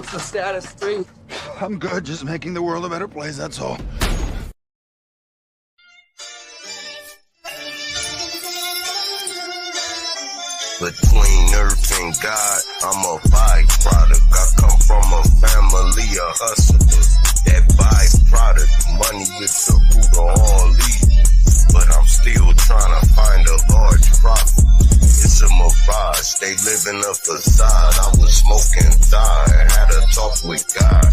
What's the status, 3? I'm good, just making the world a better place, that's all. Between earth and God, I'm a byproduct. I come from a family of hustlers. That byproduct, money is the root of all evil. But I'm still trying to find a large profit. It's a mirage, they live in a facade. I was smoking thigh and had a talk with God.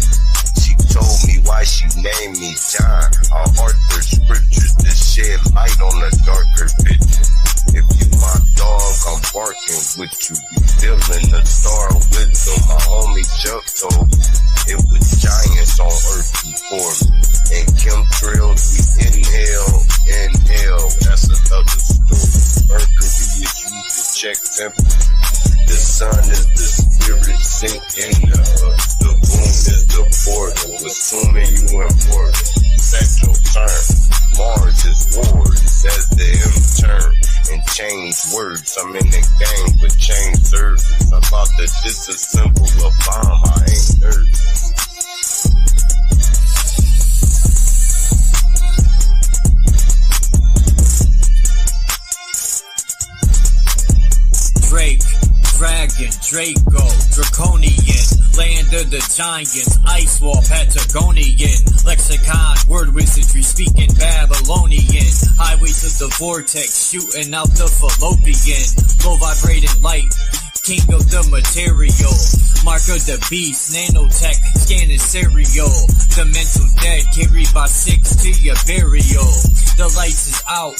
She told me why she named me John. I heart the scriptures to shed light on the darker picture. If you my dog, I'm barking with you. You feeling the star wisdom. My homie Chuck told me it was giants on earth before me. And chemtrails, we inhale. That's another story. Mercury is used to check temperature. The sun is the spirit sink in the earth. The moon is the portal, assuming you important. Central term. Mars is war, says the M term. And change words, I'm in the game for change service. I'm about to disassemble a bomb, I ain't nervous. Drake, Dragon, Draco, Draconian, land of the giants, ice wall, Patagonian, lexicon, word wizardry, speaking Babylonian, highway to the vortex, shooting out the fallopian, low vibrating light, king of the material, mark of the beast, nanotech, scanning serial, the mental dead, carried by 6 to your burial, the lights is out.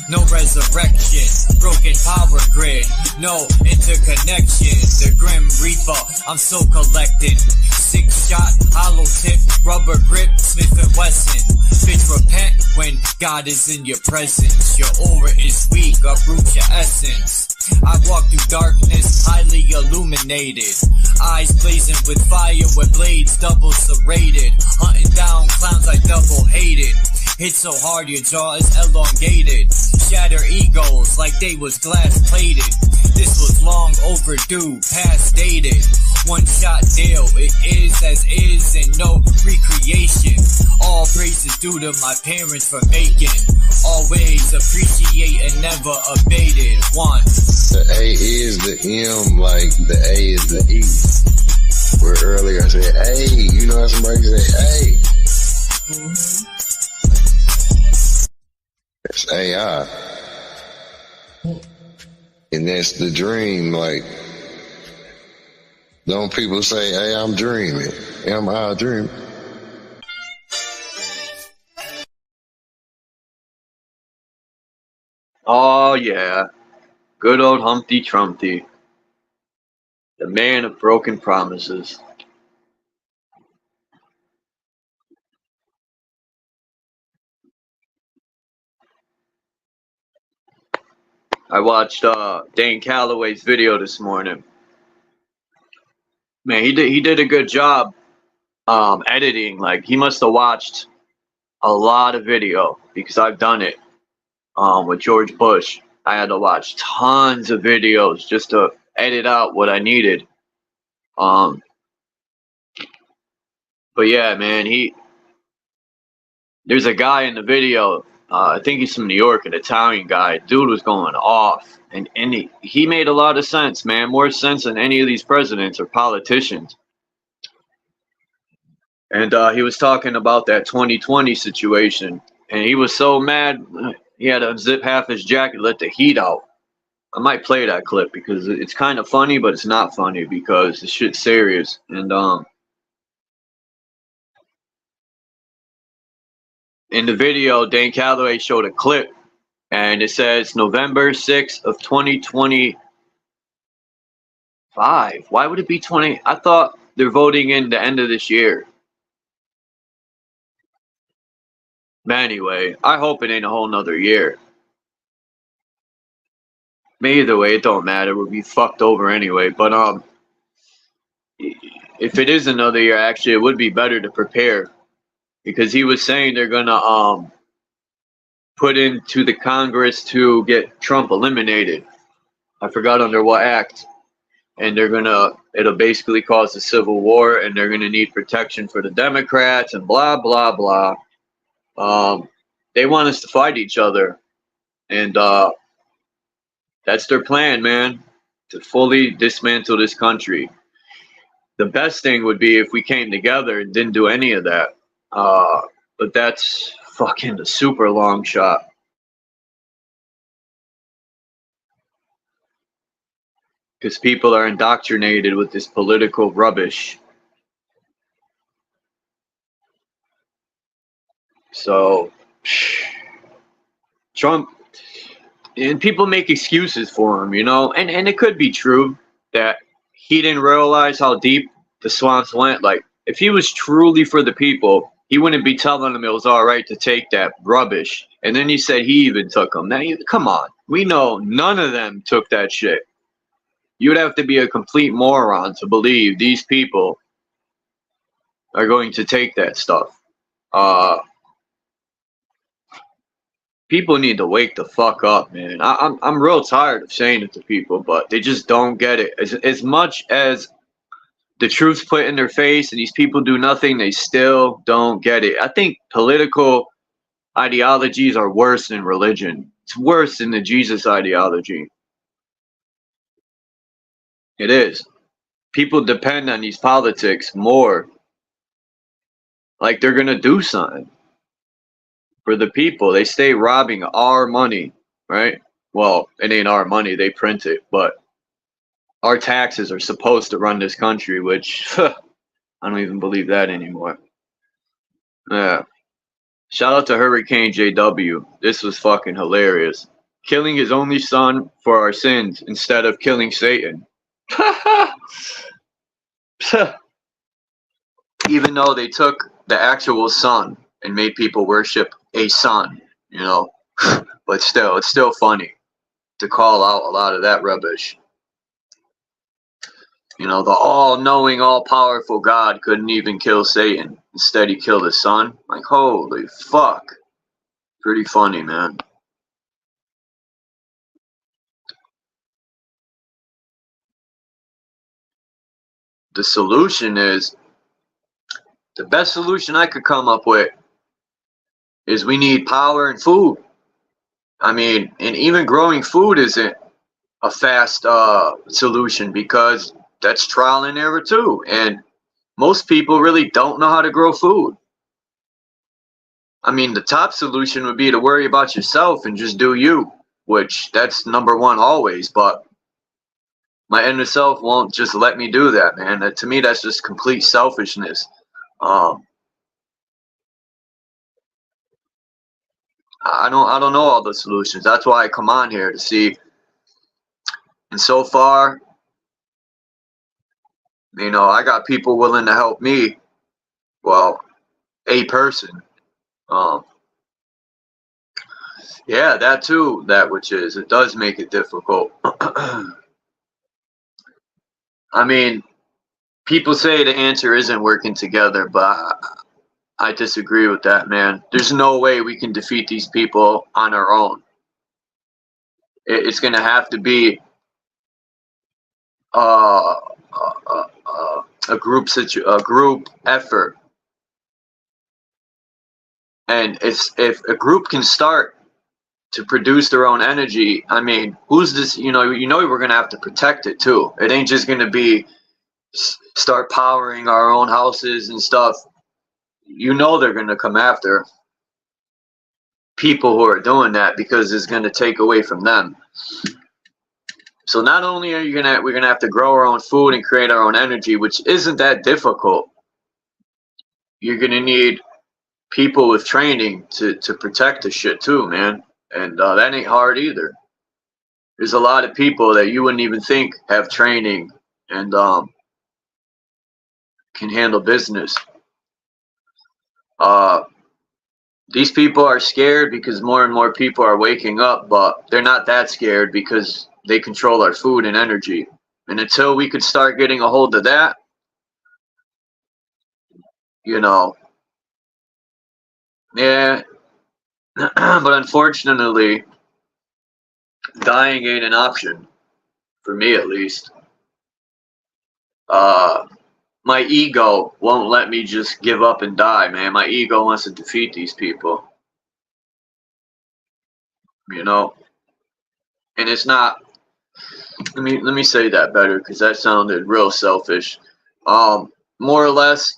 No resurrection, broken power grid, no interconnection. The Grim Reaper, I'm so collecting. 6-shot, hollow tip, rubber grip, Smith & Wesson. Bitch, repent when God is in your presence. Your aura is weak, uproot your essence. I walk through darkness, highly illuminated. Eyes blazing with fire, with blades double serrated. Hunting down clowns I double hated. Hit so hard your jaw is elongated. Shatter egos like they was glass plated. This was long overdue, past dated. One shot deal, it is as is and no recreation. All praises due to my parents for making. Always appreciate and never abated. One. The A is the M, like the A is the E. Where earlier I said, hey, you know how somebody say, hey. That's AI. And that's the dream, like, don't people say, hey, I'm dreaming. Am I dreaming? Oh yeah, good old Humpty Trumpty, the man of broken promises. I watched Dan Calloway's video this morning. Man, he did a good job editing. Like, he must have watched a lot of video, because I've done it with George Bush. I had to watch tons of videos just to edit out what I needed. But yeah, man, there's a guy in the video. I think he's from New York, an Italian guy. Dude was going off, and he made a lot of sense, man. More sense than any of these presidents or politicians. And he was talking about that 2020 situation, and he was so mad. He had to unzip half his jacket, let the heat out. I might play that clip because it's kind of funny, but it's not funny because the shit's serious. And in the video, Dan Calloway showed a clip, and it says November 6th of 2025. Why would it be 20? I thought they're voting in the end of this year. But anyway, I hope it ain't a whole nother year. But either way, it don't matter. We'll be fucked over anyway. But if it is another year, actually, it would be better to prepare. Because he was saying they're gonna put into the Congress to get Trump eliminated. I forgot under what act. and it'll basically cause a civil war, and they're gonna need protection for the Democrats and blah blah blah. They want us to fight each other, and that's their plan, man, to fully dismantle this country. The best thing would be if we came together and didn't do any of that. But that's fucking a super long shot. Because people are indoctrinated with this political rubbish. So, Trump, and people make excuses for him, you know, and it could be true that he didn't realize how deep the swamps went. Like, if he was truly for the people, he wouldn't be telling them it was all right to take that rubbish. And then he said he even took them. Now, come on. We know none of them took that shit. You would have to be a complete moron to believe these people are going to take that stuff. People need to wake the fuck up, man. I'm real tired of saying it to people, but they just don't get it. As much as the truth's put in their face and these people do nothing, they still don't get it. I think political ideologies are worse than religion. It's worse than the Jesus ideology. It is. People depend on these politics more. Like they're gonna do something for the people. They stay robbing our money, right? Well, it ain't our money, they print it, but our taxes are supposed to run this country, which I don't even believe that anymore. Yeah. Shout out to Hurricane JW. This was fucking hilarious. Killing his only son for our sins instead of killing Satan. Even though they took the actual sun and made people worship a sun, you know. But still, it's still funny to call out a lot of that rubbish. You know, the all-knowing, all-powerful God couldn't even kill Satan. Instead, he killed his son. Like, holy fuck. Pretty funny, man. The solution is, the best solution I could come up with is we need power and food. I mean, and even growing food isn't a fast solution because that's trial and error too. And most people really don't know how to grow food. I mean, the top solution would be to worry about yourself and just do you, which that's number one always. But my inner self won't just let me do that, man. That, to me, that's just complete selfishness. I don't know all the solutions. That's why I come on here to see. And so far, you know, I got people willing to help me. Well, a person. Yeah, that too. That which is, it does make it difficult. I mean, people say the answer isn't working together, but I disagree with that, man. There's no way we can defeat these people on our own. It's going to have to be a group effort. And if a group can start to produce their own energy, I mean, who's this? You know, we're going to have to protect it too. It ain't just going to be start powering our own houses and stuff. You know, they're going to come after people who are doing that because it's going to take away from them. So not only are we're going to have to grow our own food and create our own energy, which isn't that difficult. You're going to need people with training to protect the shit too, man. And that ain't hard either. There's a lot of people that you wouldn't even think have training and can handle business. These people are scared because more and more people are waking up, but they're not that scared because they control our food and energy. And until we could start getting a hold of that, you know, yeah. But unfortunately, dying ain't an option, for me at least. My ego won't let me just give up and die, man. My ego wants to defeat these people, you know. And it's not. Let me say that better, because that sounded real selfish. More or less,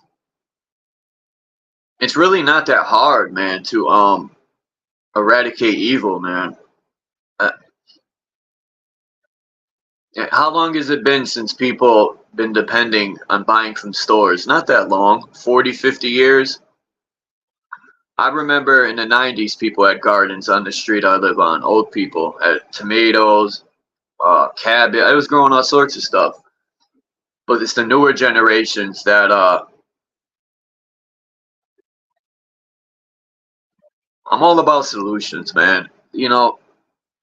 it's really not that hard, man, to eradicate evil, man. How long has it been since people been depending on buying from stores? Not that long, 40, 50 years. I remember in the 90s, people had gardens on the street I live on. Old people had tomatoes, cabbage. I was growing all sorts of stuff. But it's the newer generations that I'm all about solutions, man. You know,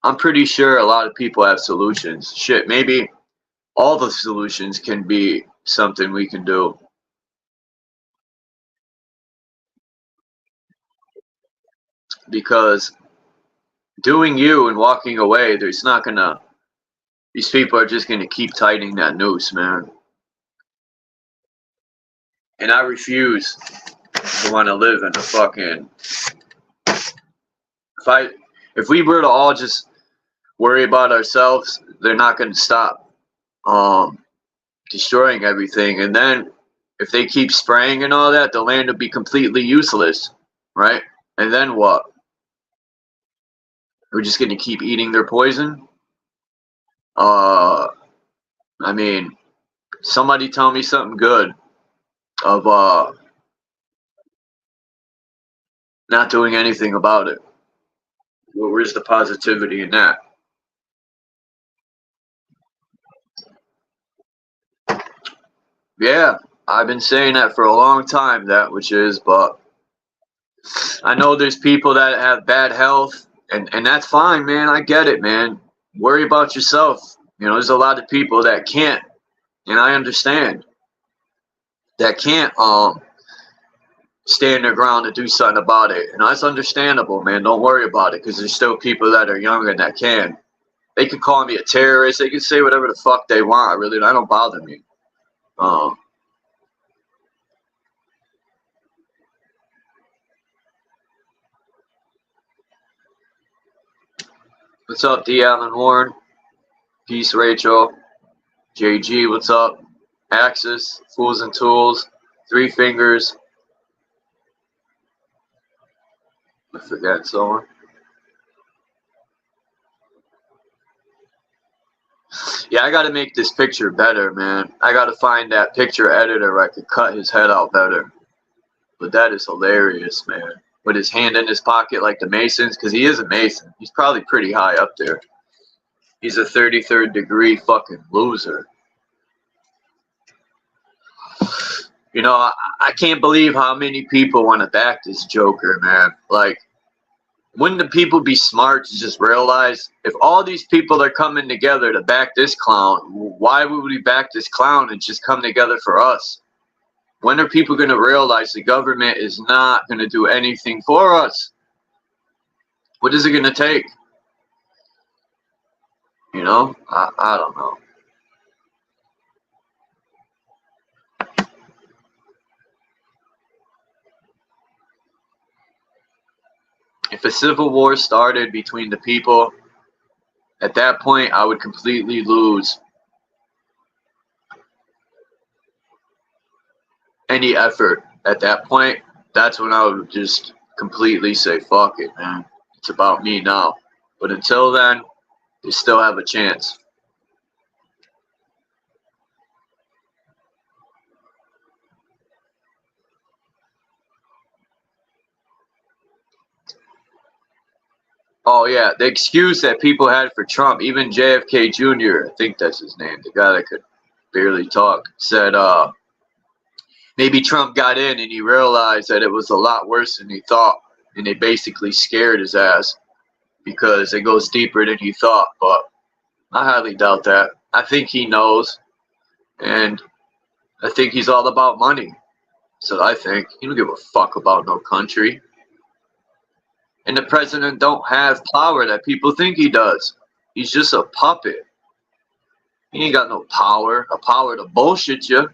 I'm pretty sure a lot of people have solutions. Shit, maybe all the solutions can be something we can do. Because doing you and walking away, these people are just gonna keep tightening that noose, man. And I refuse to want to live in a fucking. If we were to all just worry about ourselves, they're not gonna stop destroying everything. And then if they keep spraying and all that, the land will be completely useless, right? And then what? We're just gonna keep eating their poison? I mean, somebody tell me something good of not doing anything about it. Where's the positivity in that? Yeah, I've been saying that for a long time, but I know there's people that have bad health, and that's fine, man. I get it, man. Worry about yourself. You know, there's a lot of people that can't, and I understand, that can't stand their ground to do something about it. And that's understandable, man. Don't worry about it, because there's still people that are younger that can. They can call me a terrorist. They can say whatever the fuck they want. Really, that don't bother me. What's up, D. Allen Warren? Peace, Rachel. JG, what's up? Axis, Fools and Tools, Three Fingers. I forgot someone. Yeah, I gotta make this picture better, man. I gotta find that picture editor where I could cut his head out better. But that is hilarious, man. With his hand in his pocket like the Masons, because he is a Mason. He's probably pretty high up there. He's a 33rd degree fucking loser. You know, I can't believe how many people want to back this Joker, man. Like, wouldn't the people be smart to just realize if all these people are coming together to back this clown, why would we back this clown and just come together for us? When are people going to realize the government is not going to do anything for us? What is it going to take? You know, I don't know. If a civil war started between the people, at that point, I would completely lose any effort. At that point, that's when I would just completely say, fuck it, man. It's about me now. But until then, they still have a chance. Oh, yeah, the excuse that people had for Trump, even JFK Jr., I think that's his name, the guy that could barely talk, said maybe Trump got in and he realized that it was a lot worse than he thought, and they basically scared his ass because it goes deeper than he thought. But I highly doubt that. I think he knows, and I think he's all about money. So I think he don't give a fuck about no country. And the president don't have power that people think he does. He's just a puppet. He ain't got no power. A power to bullshit you.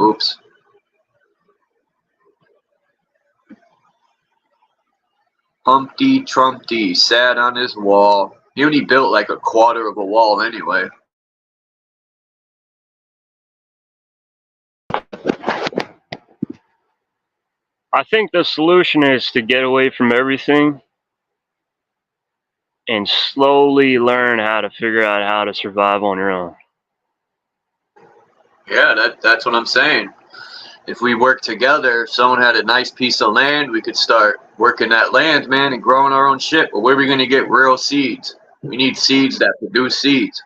Oops. Humpty Trumpty sat on his wall. He only built like a quarter of a wall anyway. I think the solution is to get away from everything and slowly learn how to figure out how to survive on your own. Yeah, that's what I'm saying. If we work together, if someone had a nice piece of land, we could start working that land, man, and growing our own shit. But where are we going to get real seeds? We need seeds that produce seeds.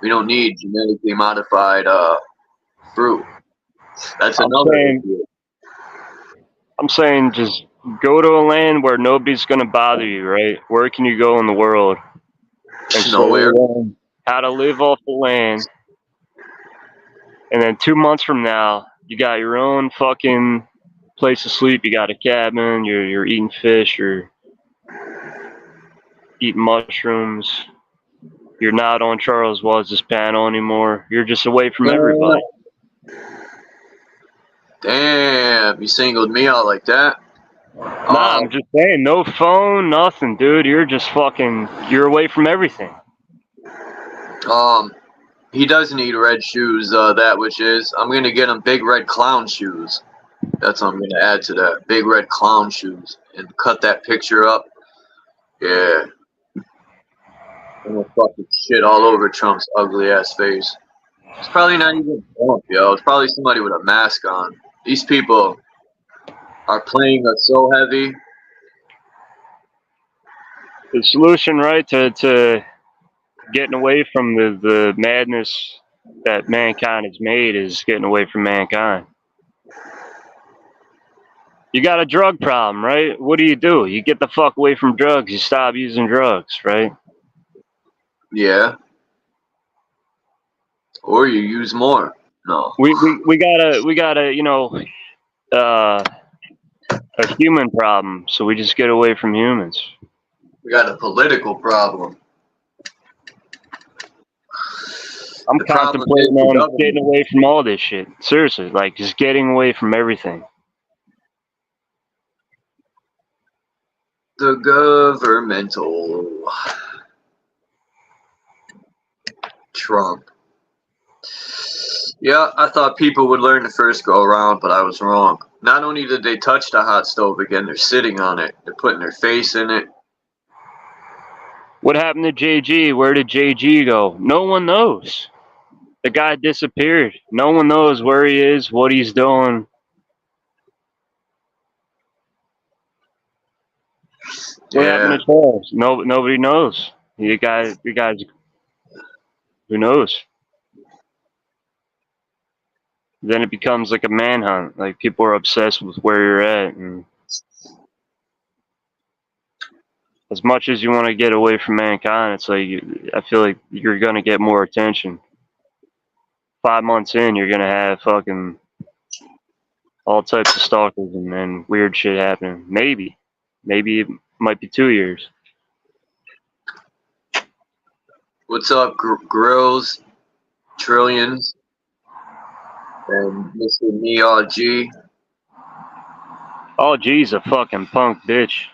We don't need genetically modified fruit. That's another issue. I'm saying just go to a land where nobody's going to bother you, right? Where can you go in the world? And Nowhere. learn how to live off the land. And then 2 months from now, you got your own fucking place to sleep. You got a cabin. You're eating fish. You're eating mushrooms. You're not on Charles Waz's panel anymore. You're just away from everybody. Damn, you singled me out like that. Nah, I'm just saying, no phone, nothing, dude. You're just fucking, you're away from everything. He does need red shoes, that which is. I'm going to get him big red clown shoes. That's what I'm going to add to that. Big red clown shoes. And cut that picture up. Yeah. I'm going to fucking shit all over Trump's ugly ass face. It's probably not even Trump, yo. It's probably somebody with a mask on. These people are playing us so heavy. The solution, right, to getting away from the madness that mankind has made is getting away from mankind. You got a drug problem, right? What do? You get the fuck away from drugs. You stop using drugs, right? Yeah. Or you use more. No. We gotta, you know, a human problem, so we just get away from humans. We got a political problem. I'm contemplating on getting away from all this shit. Seriously, like just getting away from everything. The governmental Trump. Yeah, I thought people would learn the first go around, but I was wrong. Not only did they touch the hot stove again, they're sitting on it. They're putting their face in it. What happened to JG? Where did JG go? No one knows. The guy disappeared. No one knows where he is, what he's doing. What happened to Charles? Nobody knows. You guys, who knows? Then it becomes like a manhunt. Like people are obsessed with where you're at, and as much as you want to get away from mankind, it's like I feel like you're gonna get more attention. 5 months in, you're gonna have fucking all types of stalkers and then weird shit happening. Maybe it might be 2 years. What's up, Grills, Trillions, and Mr. Neo G? Oh, G's a fucking punk bitch.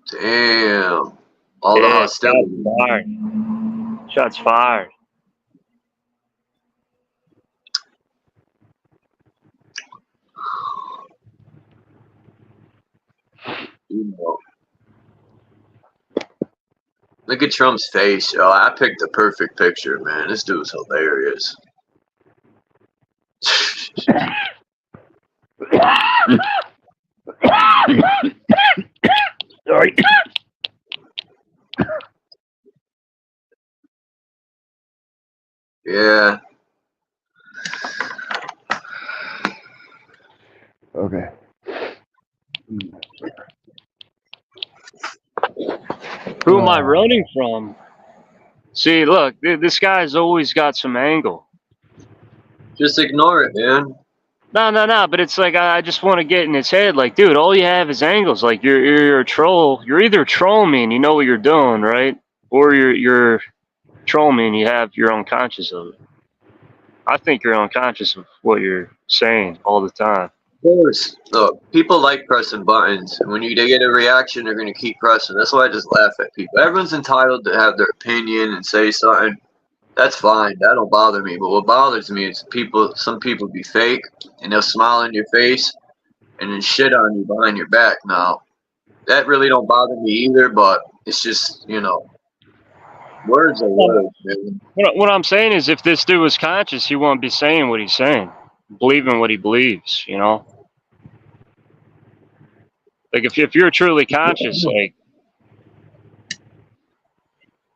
Damn. All the hostility. Shots fired. Shots fired. Look at Trump's face, yo. I picked the perfect picture, man. This dude's hilarious. Sorry. Yeah. Okay. Who am I running from? See, look, this guy's always got some angle. Just ignore it, man. No, but it's like I just want to get in his head. Like, dude, all you have is angles. Like, you're a troll. You're either trolling me and you know what you're doing, right? Or you're Troll me and you have you're unconscious of it. I think you're unconscious of what you're saying all the time. Of course. Look, people like pressing buttons. When they get a reaction, they're going to keep pressing. That's why I just laugh at people. Everyone's entitled to have their opinion and say something. That's fine. That don't bother me. But what bothers me is some people be fake, and they'll smile in your face and then shit on you behind your back. Now, that really don't bother me either, but it's just, words are words, man. What I'm saying is, if this dude was conscious, he wouldn't be saying what he's saying, believing what he believes. Like if you're truly conscious, like,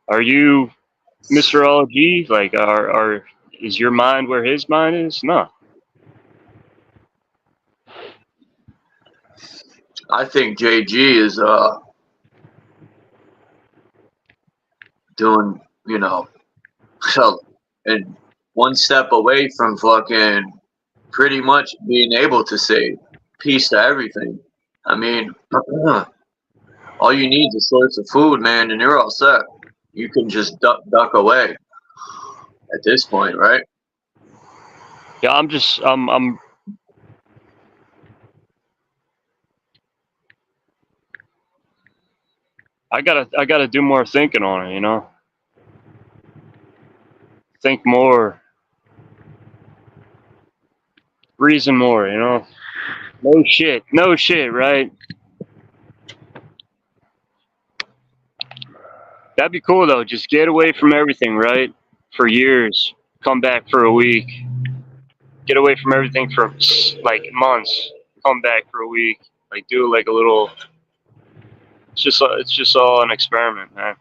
are you Mr. LG? Like, is your mind where his mind is? No. I think JG is doing, and one step away from fucking pretty much being able to say peace to everything. I mean, all you need is a source of food, man, and you're all set. You can just duck away at this point, right? Yeah, I'm I gotta do more thinking on it, think more, reason more, no shit, right? That'd be cool though. Just get away from everything, right? For years, come back for a week. Get away from everything for like months. Come back for a week. Like do like a little. It's just all an experiment, man.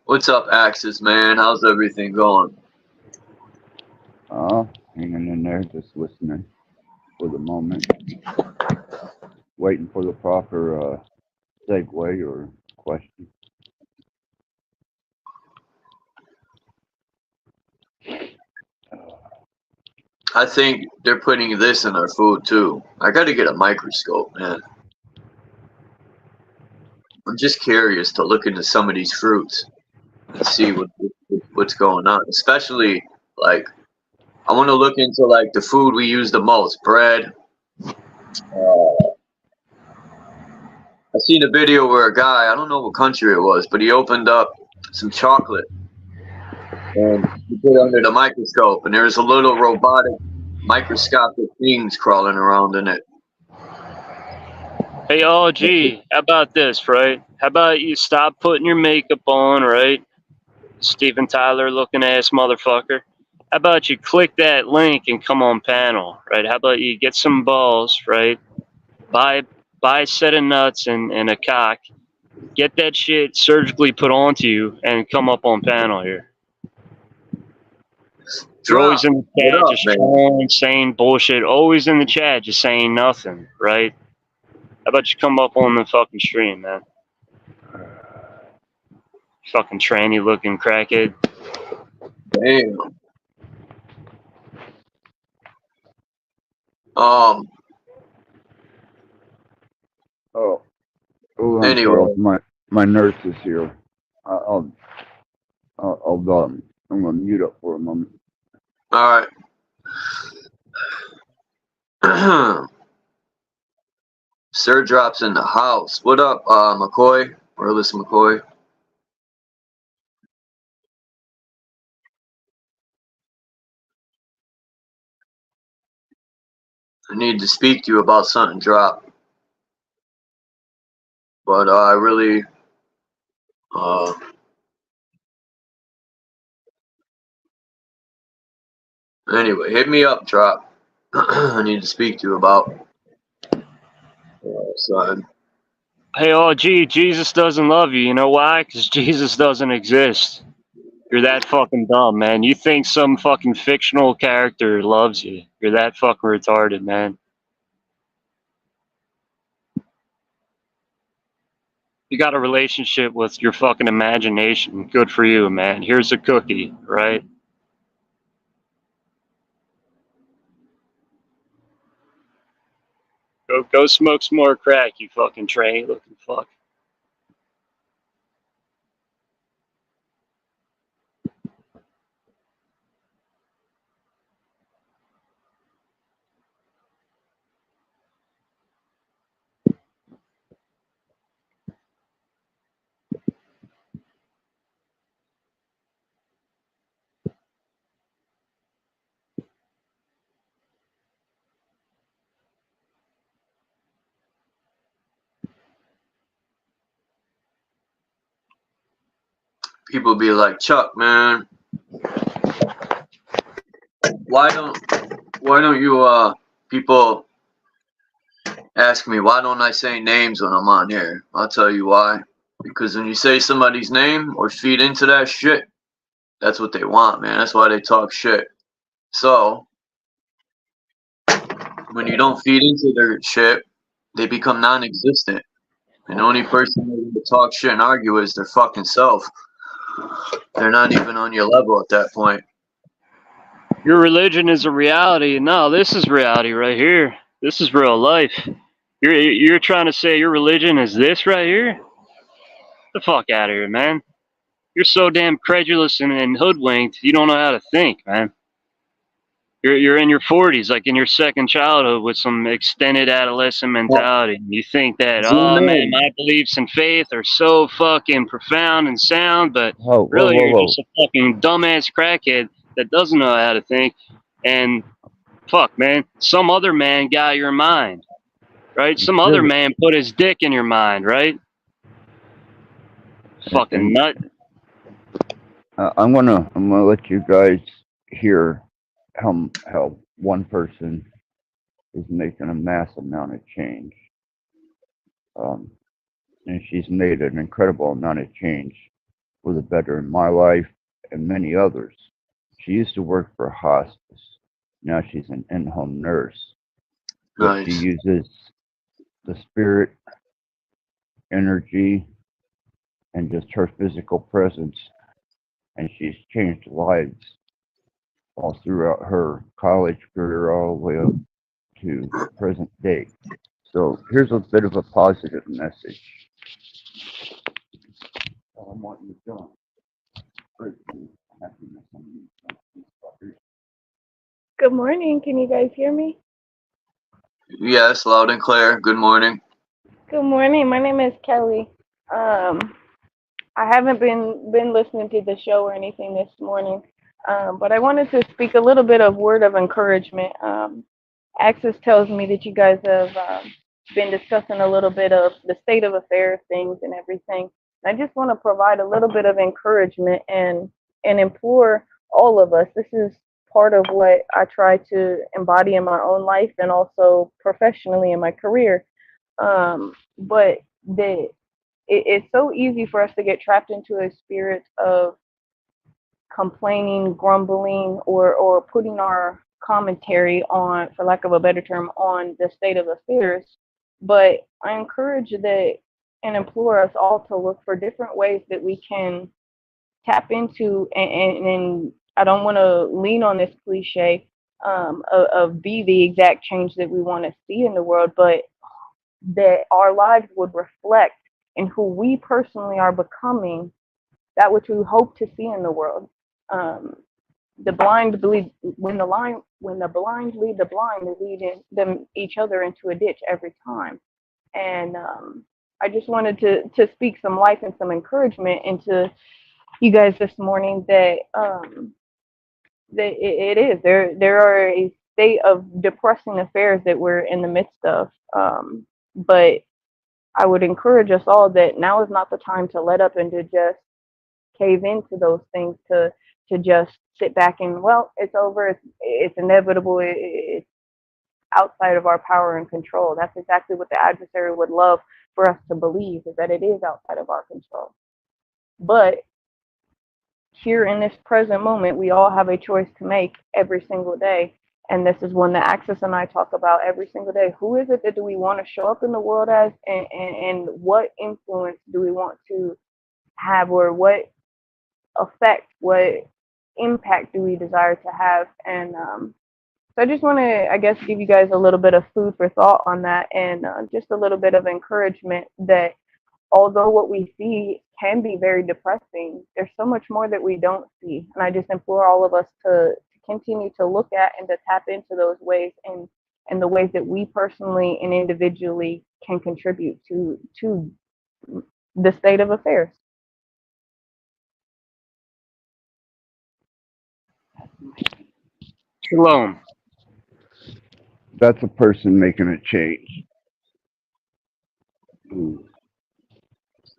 What's up, Axis, man? How's everything going? Hanging in there, just listening for the moment. Waiting for the proper segue or question. I think they're putting this in our food too. I got to get a microscope, man. I'm just curious to look into some of these fruits and see what's going on. Especially, like, I want to look into like the food we use the most, bread. I seen a video where a guy, I don't know what country it was, but he opened up some chocolate and he put it under the microscope, and there's a little robotic microscopic things crawling around in it. Hey, gee, how about this, right? How about you stop putting your makeup on, right? Steven Tyler looking ass motherfucker. How about you click that link and come on panel, right? How about you get some balls, right? Buy a set of nuts and a cock. Get that shit surgically put onto you and come up on panel here. You're always in the chat just trolling, saying bullshit. Always in the chat just saying nothing, right? How about you come up on the fucking stream, man? Fucking tranny looking crackhead. Damn. Anyway, my nurse is here. I'm gonna mute up for a moment. All right. Sir drops in the house. What up, McCoy? Orlis McCoy. I need to speak to you about something, drop. But I really, anyway, hit me up, drop. I need to speak to you about son. Hey, gee, Jesus doesn't love you. You know why? Because Jesus doesn't exist. You're that fucking dumb, man. You think some fucking fictional character loves you. You're that fucking retarded, man. You got a relationship with your fucking imagination. Good for you, man. Here's a cookie, right? Go smoke some more crack, you fucking tranny looking fuck. People be like, Chuck, man, why don't you people ask me why don't I say names when I'm on here? I'll tell you why. Because when you say somebody's name or feed into that shit, that's what they want, man. That's why they talk shit. So when you don't feed into their shit, they become non-existent. And the only person that can talk shit and argue is their fucking self. They're not even on your level at that point. Your religion is a reality. No, this is reality right here. This is real life. You're trying to say your religion is this right here? Get the fuck out of here, man. You're so damn credulous and hoodwinked, you don't know how to think, man. You're in your 40s, like in your second childhood with some extended adolescent mentality. You think that, oh man, my beliefs and faith are so fucking profound and sound, but really you're just a fucking dumbass crackhead that doesn't know how to think. And fuck, man, some other man got your mind, right? Some other man put his dick in your mind, right? Fucking nut. I'm gonna let you guys hear how one person is making a massive amount of change. And she's made an incredible amount of change for the better in my life and many others. She used to work for hospice. Now she's an in-home nurse. But she uses the spirit, energy, and just her physical presence. And she's changed lives all throughout her college career, all the way up to present day. So here's a bit of a positive message. I want you done. Good morning. Can you guys hear me? Yes, loud and clear. Good morning. Good morning. My name is Kelly. I haven't been listening to the show or anything this morning, but I wanted to speak a little bit of word of encouragement. Access tells me that you guys have been discussing a little bit of the state of affairs, things and everything. I just want to provide a little bit of encouragement and implore all of us. This is part of what I try to embody in my own life and also professionally in my career. But it's so easy for us to get trapped into a spirit of complaining, grumbling, or putting our commentary on, for lack of a better term, on the state of affairs. But I encourage that and implore us all to look for different ways that we can tap into, and I don't want to lean on this cliche of be the exact change that we want to see in the world, but that our lives would reflect in who we personally are becoming, that which we hope to see in the world. The blind believe when the blind lead the blind, they lead them each other into a ditch every time. And I just wanted to speak some life and some encouragement into you guys this morning that that it is there are a state of depressing affairs that we're in the midst of. But I would encourage us all that now is not the time to let up and to just cave into those things, to just sit back and, well, it's over, it's inevitable, it's outside of our power and control. That's exactly what the adversary would love for us to believe, is that it is outside of our control. But here in this present moment, we all have a choice to make every single day. And this is one that Access and I talk about every single day. Who is it that do we want to show up in the world as, and what influence do we want to have, or what effect, what impact do we desire to have? And So I just want to, I guess, give you guys a little bit of food for thought on that, and just a little bit of encouragement that although what we see can be very depressing, there's so much more that we don't see. And I just implore all of us to continue to look at and to tap into those ways, and the ways that we personally and individually can contribute to the state of affairs. Shalom. That's a person making a change.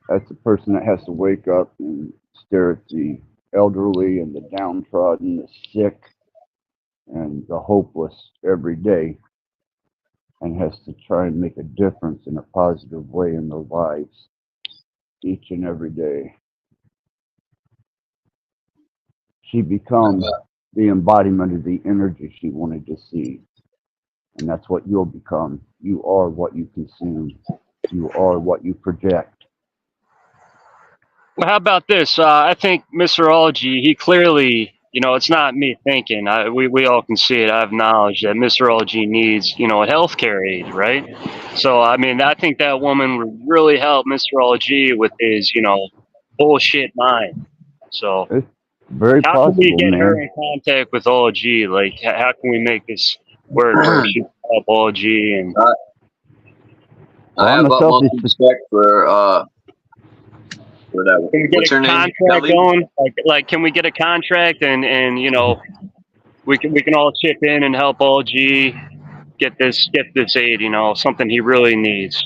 That's a person that has to wake up and stare at the elderly and the downtrodden, the sick, and the hopeless every day, and has to try and make a difference in a positive way in their lives each and every day. She becomes the embodiment of the energy she wanted to see. And that's what you'll become. You are what you consume. You are what you project. Well, how about this? I think Mr. Ology, he clearly, it's not me thinking. We all can see it. I have knowledge that Mr. Ology needs, a healthcare aid, right? So, I mean, I think that woman would really help Mr. Ology with his, bullshit mind. So, It's very how possible, can we get her man. in contact with Ology? Like, how can we make this work where she can help Ology? And I have utmost respect for that. can we get What's a her name? contract Kelly? going? Like, can we get a contract and we can all chip in and help OG get this aid, something he really needs.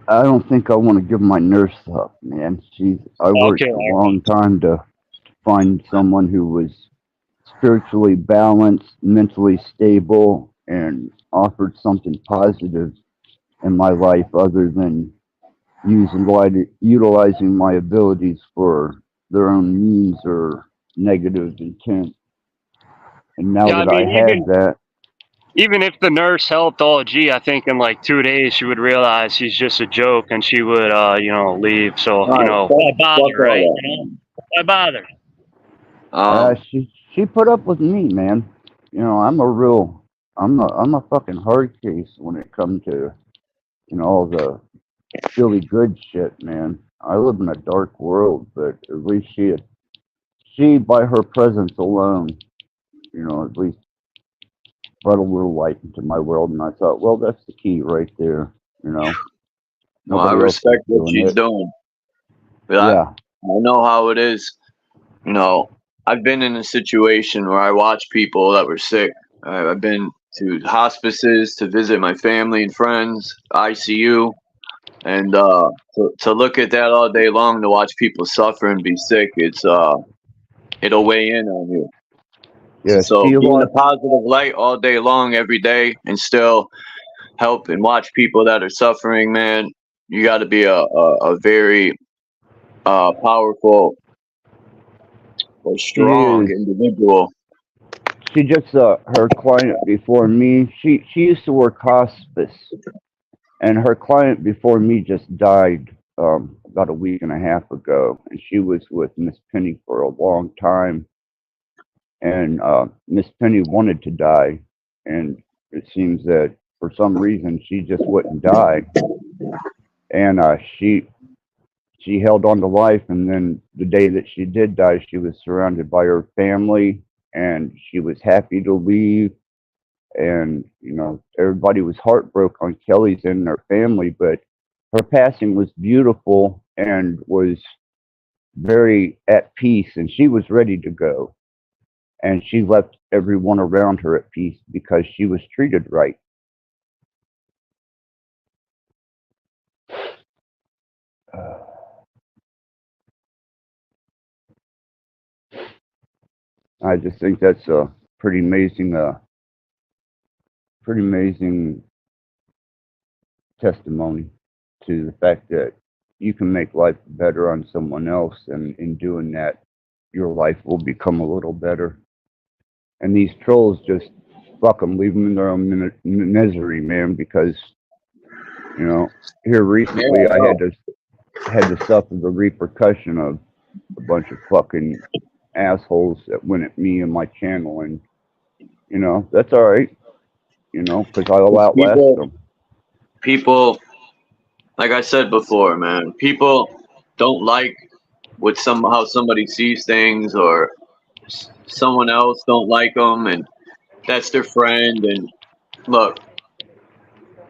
I don't think I want to give my nurse up, man. I worked Okay. a long time to find someone who was spiritually balanced, mentally stable, and offered something positive in my life other than utilizing my abilities for their own means or negative intent. And now that I have that, even if the nurse helped OG, I think in like 2 days she would realize he's just a joke and she would, leave. So, why bother, right? Why bother? she put up with me, man. I'm a fucking hard case when it comes to, all the really good shit, man. I live in a dark world, but at least she by her presence alone, at least brought a little light into my world. And I thought, well, that's the key right there, Well, I respect what she's doing. Yeah. I know how it is. I've been in a situation where I watched people that were sick. I've been to hospices to visit my family and friends, ICU, and to look at that all day long, to watch people suffer and be sick, it'll weigh in on you. Yeah, so being a positive light all day long, every day, and still help and watch people that are suffering, man, you got to be a very powerful or strong individual. She just her client before me, she used to work hospice, and her client before me just died about a week and a half ago, and she was with Miss Penny for a long time, and Miss Penny wanted to die, and it seems that for some reason she just wouldn't die, and she held on to life. And then the day that she did die, she was surrounded by her family, and she was happy to leave. And everybody was heartbroken on Kelly's and her family, but her passing was beautiful and was very at peace, and she was ready to go. And she left everyone around her at peace because she was treated right. I just think that's a pretty amazing testimony to the fact that you can make life better on someone else, and in doing that, your life will become a little better. And these trolls, just fuck them, leave them in their own misery, man. Because here recently, I had to suffer the repercussion of a bunch of fucking assholes that went at me and my channel, and You know, that's all right. You know, because I'll outlast them. People, like I said before, man, people don't like how somebody sees things, or someone else don't like them, and that's their friend. And look,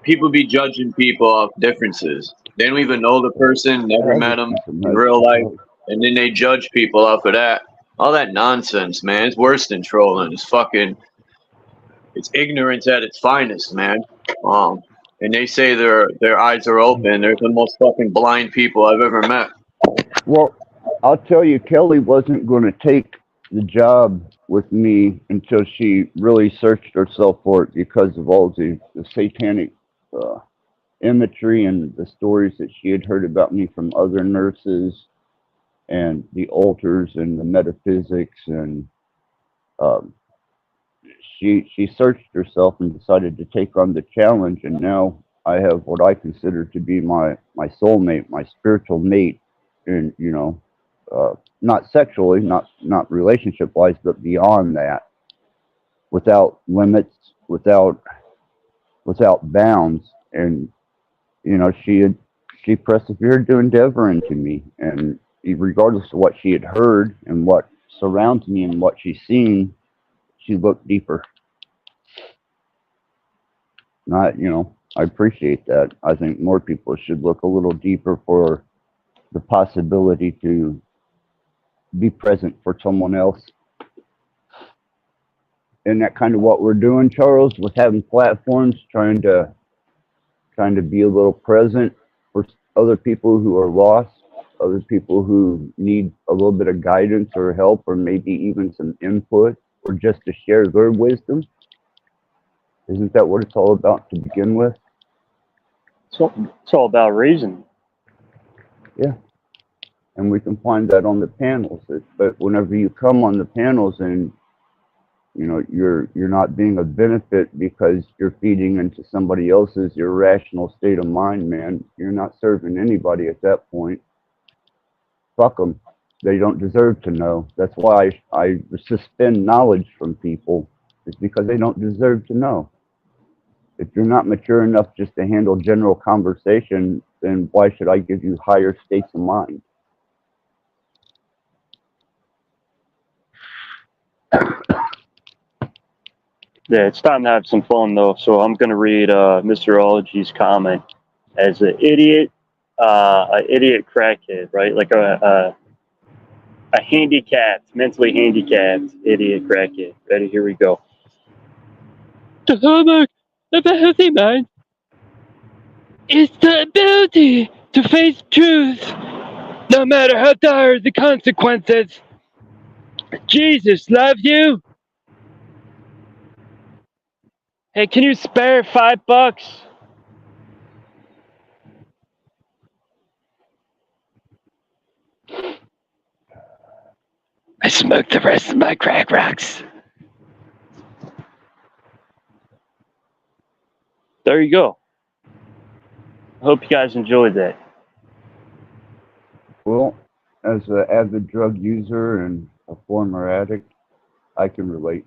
people be judging people off differences. They don't even know the person, never met them in real life, and then they judge people off of that. All that nonsense, man. It's worse than trolling. It's ignorance at its finest, man. And they say their eyes are open. They're the most fucking blind people I've ever met. Well, I'll tell you, Kelly wasn't going to take the job with me until she really searched herself for it because of all the satanic imagery and the stories that she had heard about me from other nurses and the altars and the metaphysics. And she searched herself and decided to take on the challenge. And now I have what I consider to be my soulmate, my spiritual mate. And, you know, not sexually, not relationship wise, but beyond that, without limits, without bounds. And you know, she persevered to endeavor into me, and regardless of what she had heard and what surrounds me and what she's seen, she looked deeper. You know, I appreciate that. I think more people should look a little deeper for the possibility to be present for someone else. Isn't that kind of what we're doing, Charles, with having platforms, trying to be a little present for other people who are lost, other people who need a little bit of guidance or help, or maybe even some input, or just to share their wisdom? Isn't that what it's all about to begin with? It's all about reason. Yeah. And we can find that on the panels. But whenever you come on the panels and you know you're not being a benefit because you're feeding into somebody else's irrational state of mind, man, you're not serving anybody at that point. Fuck them. They don't deserve to know. That's why I suspend knowledge from people. It's because they don't deserve to know. If you're not mature enough just to handle general conversation, then why should I give you higher states of mind? Yeah, it's time to have some fun though. So I'm gonna read Mr. Ology's comment as an idiot crackhead, right? Like a handicapped, mentally handicapped idiot crackhead. Ready? Here we go. The hallmark of a healthy mind is the ability to face truth, no matter how dire the consequences. Jesus loves you. Hey, can you spare $5? I smoked the rest of my crack rocks. There you go. I hope you guys enjoyed that. Well, as an avid drug user and a former addict, I can relate.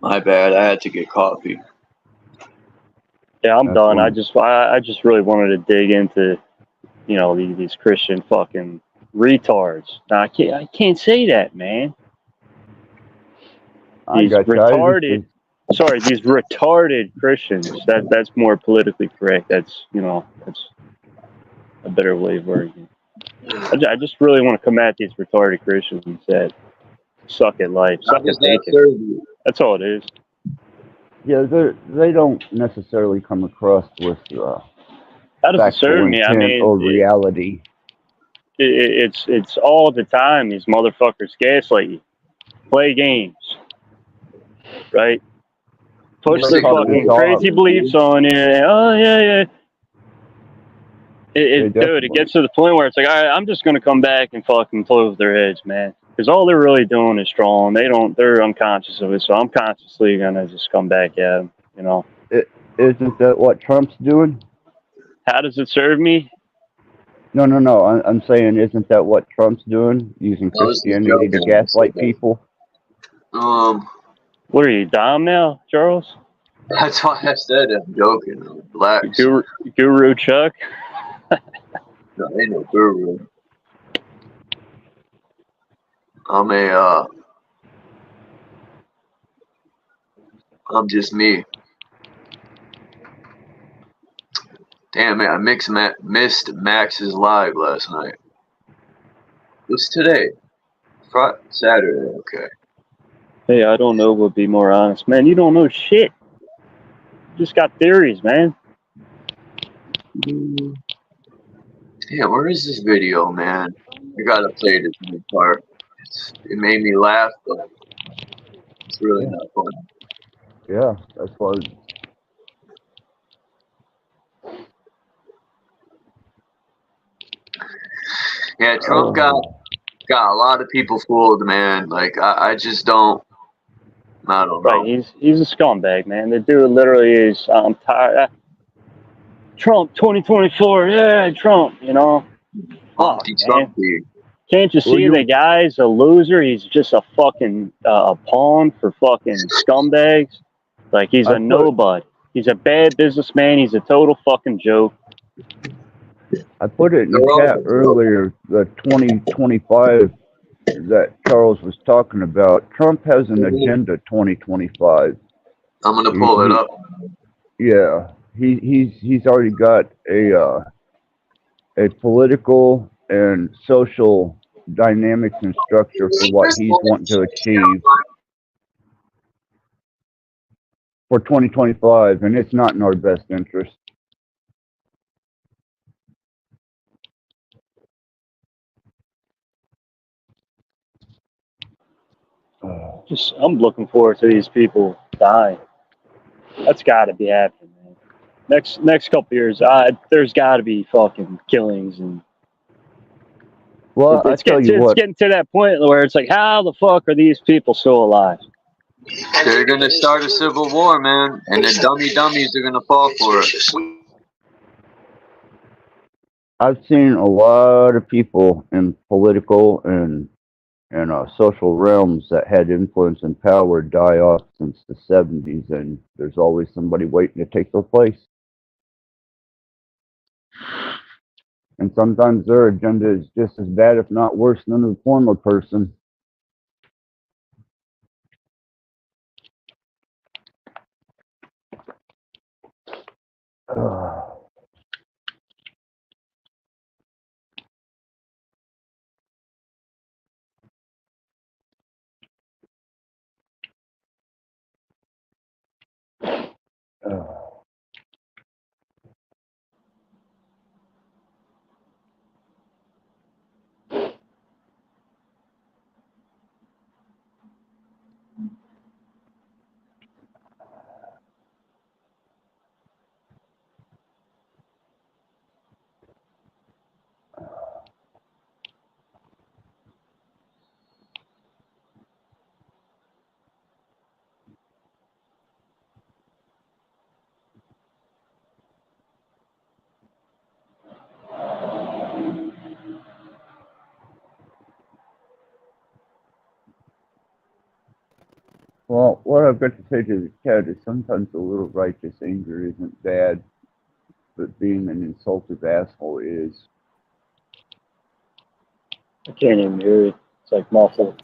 My bad. I had to get coffee. Yeah, I'm That's done. wonderful. I just really wanted to dig into, you know, these Christian fucking retards. Now I can't say that, man. These retarded Christians. That's more politically correct. That's a better way of wording it. I just really want to come at these retarded Christians and say, suck at life, suck at bacon. That's all it is. Yeah, they don't necessarily come across with How does it serve me? I mean, or reality. It's all the time. These motherfuckers gaslight you, play games, right? Push their fucking crazy beliefs on you. Oh yeah. Dude, it gets to the point where it's like, all right, I'm just gonna come back and fucking play with their heads, man. Because all they're really doing is strong. They're unconscious of it. So I'm consciously gonna just come back at them. You know. Isn't that what Trump's doing? How does it serve me? No. I'm saying, isn't that what Trump's doing? Using I was just Christianity to joking when I said gaslight that. people? What are you, Dom now, Charles? That's why I said I'm joking. Relax. Guru Chuck? No, ain't no guru. I'm just me. Damn man, I missed Max's live last night. What's today? Saturday, okay. Hey, I don't know what would be more honest. Man, you don't know shit. You just got theories, man. Damn, where is this video, man? I gotta play this new part. It made me laugh, but it's really not fun. Yeah, that's why. Yeah, Trump got a lot of people fooled, man. Like I just don't. I don't know. Right, he's a scumbag, man. The dude literally is. I'm tired. Trump 2024, yeah, Trump. You know. Fuck, man. Can't you see the guy's a loser? He's just a fucking pawn for fucking scumbags. Like he's a nobody. He's a bad businessman. He's a total fucking joke. I put it in the chat earlier, the 2025 that Charles was talking about. Trump has an agenda 2025. I'm gonna pull it up. Yeah, he's already got a political and social dynamics and structure for what he's wanting to achieve for 2025, and it's not in our best interest. I'm looking forward to these people dying. That's got to be happening, man. Next couple years, there's got to be fucking killings and. Well, it's getting to that point where it's like, how the fuck are these people still alive? They're gonna start a civil war, man, and the dummies are gonna fall for it. I've seen a lot of people in political and social realms that had influence and power die off since the 70s, and there's always somebody waiting to take their place. And sometimes their agenda is just as bad, if not worse, than the former person. Well, what I've got to say to the chat is sometimes a little righteous anger isn't bad, but being an insultive asshole is. I can't even hear it. It's like muffled.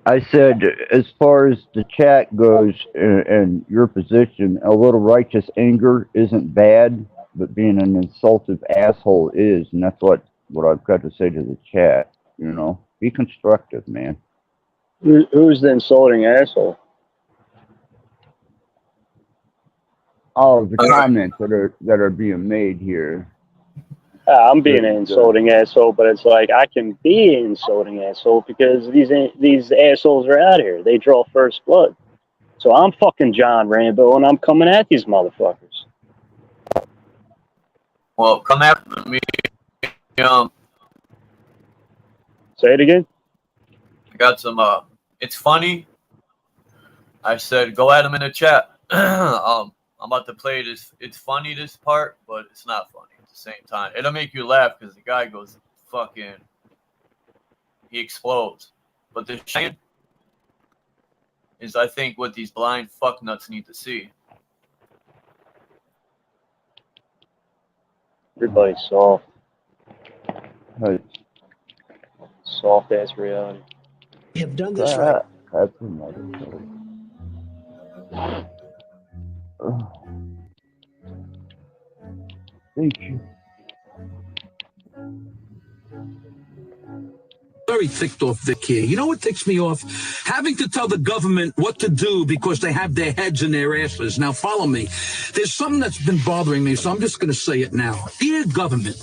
I said, as far as the chat goes and your position, a little righteous anger isn't bad, but being an insultive asshole is, and that's what I've got to say to the chat. You know, be constructive, man. Who's the insulting asshole? All of the comments that are being made here. I'm being an insulting asshole, but it's like I can be an insulting asshole because these assholes are out here. They draw first blood. So I'm fucking John Rambo, and I'm coming at these motherfuckers. Well, come after me. Say it again. I got some. It's funny. I said go at him in the chat. I'm about to play this. It's funny, this part, but it's not funny. the same time. It'll make you laugh because the guy goes fucking, he explodes. But the shame is, I think, what these blind fucknuts need to see. Everybody's soft. Right. Soft ass reality. Have done this right. That's another story. Thank you. Very ticked off Vic here. You know what ticks me off? Having to tell the government what to do because they have their heads in their asses. Now, follow me. There's something that's been bothering me, so I'm just going to say it now. Dear government,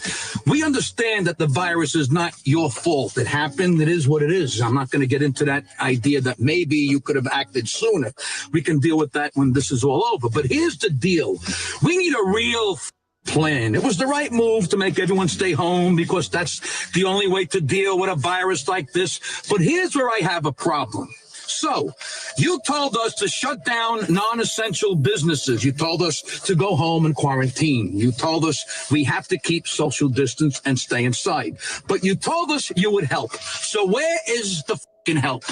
we understand that the virus is not your fault. It happened. It is what it is. I'm not going to get into that idea that maybe you could have acted sooner. We can deal with that when this is all over. But here's the deal. We need a real plan. It was the right move to make everyone stay home because that's the only way to deal with a virus like this. But here's where I have a problem. So, you told us to shut down non-essential businesses. You told us to go home and quarantine. You told us we have to keep social distance and stay inside. But you told us you would help. So where is the fucking help?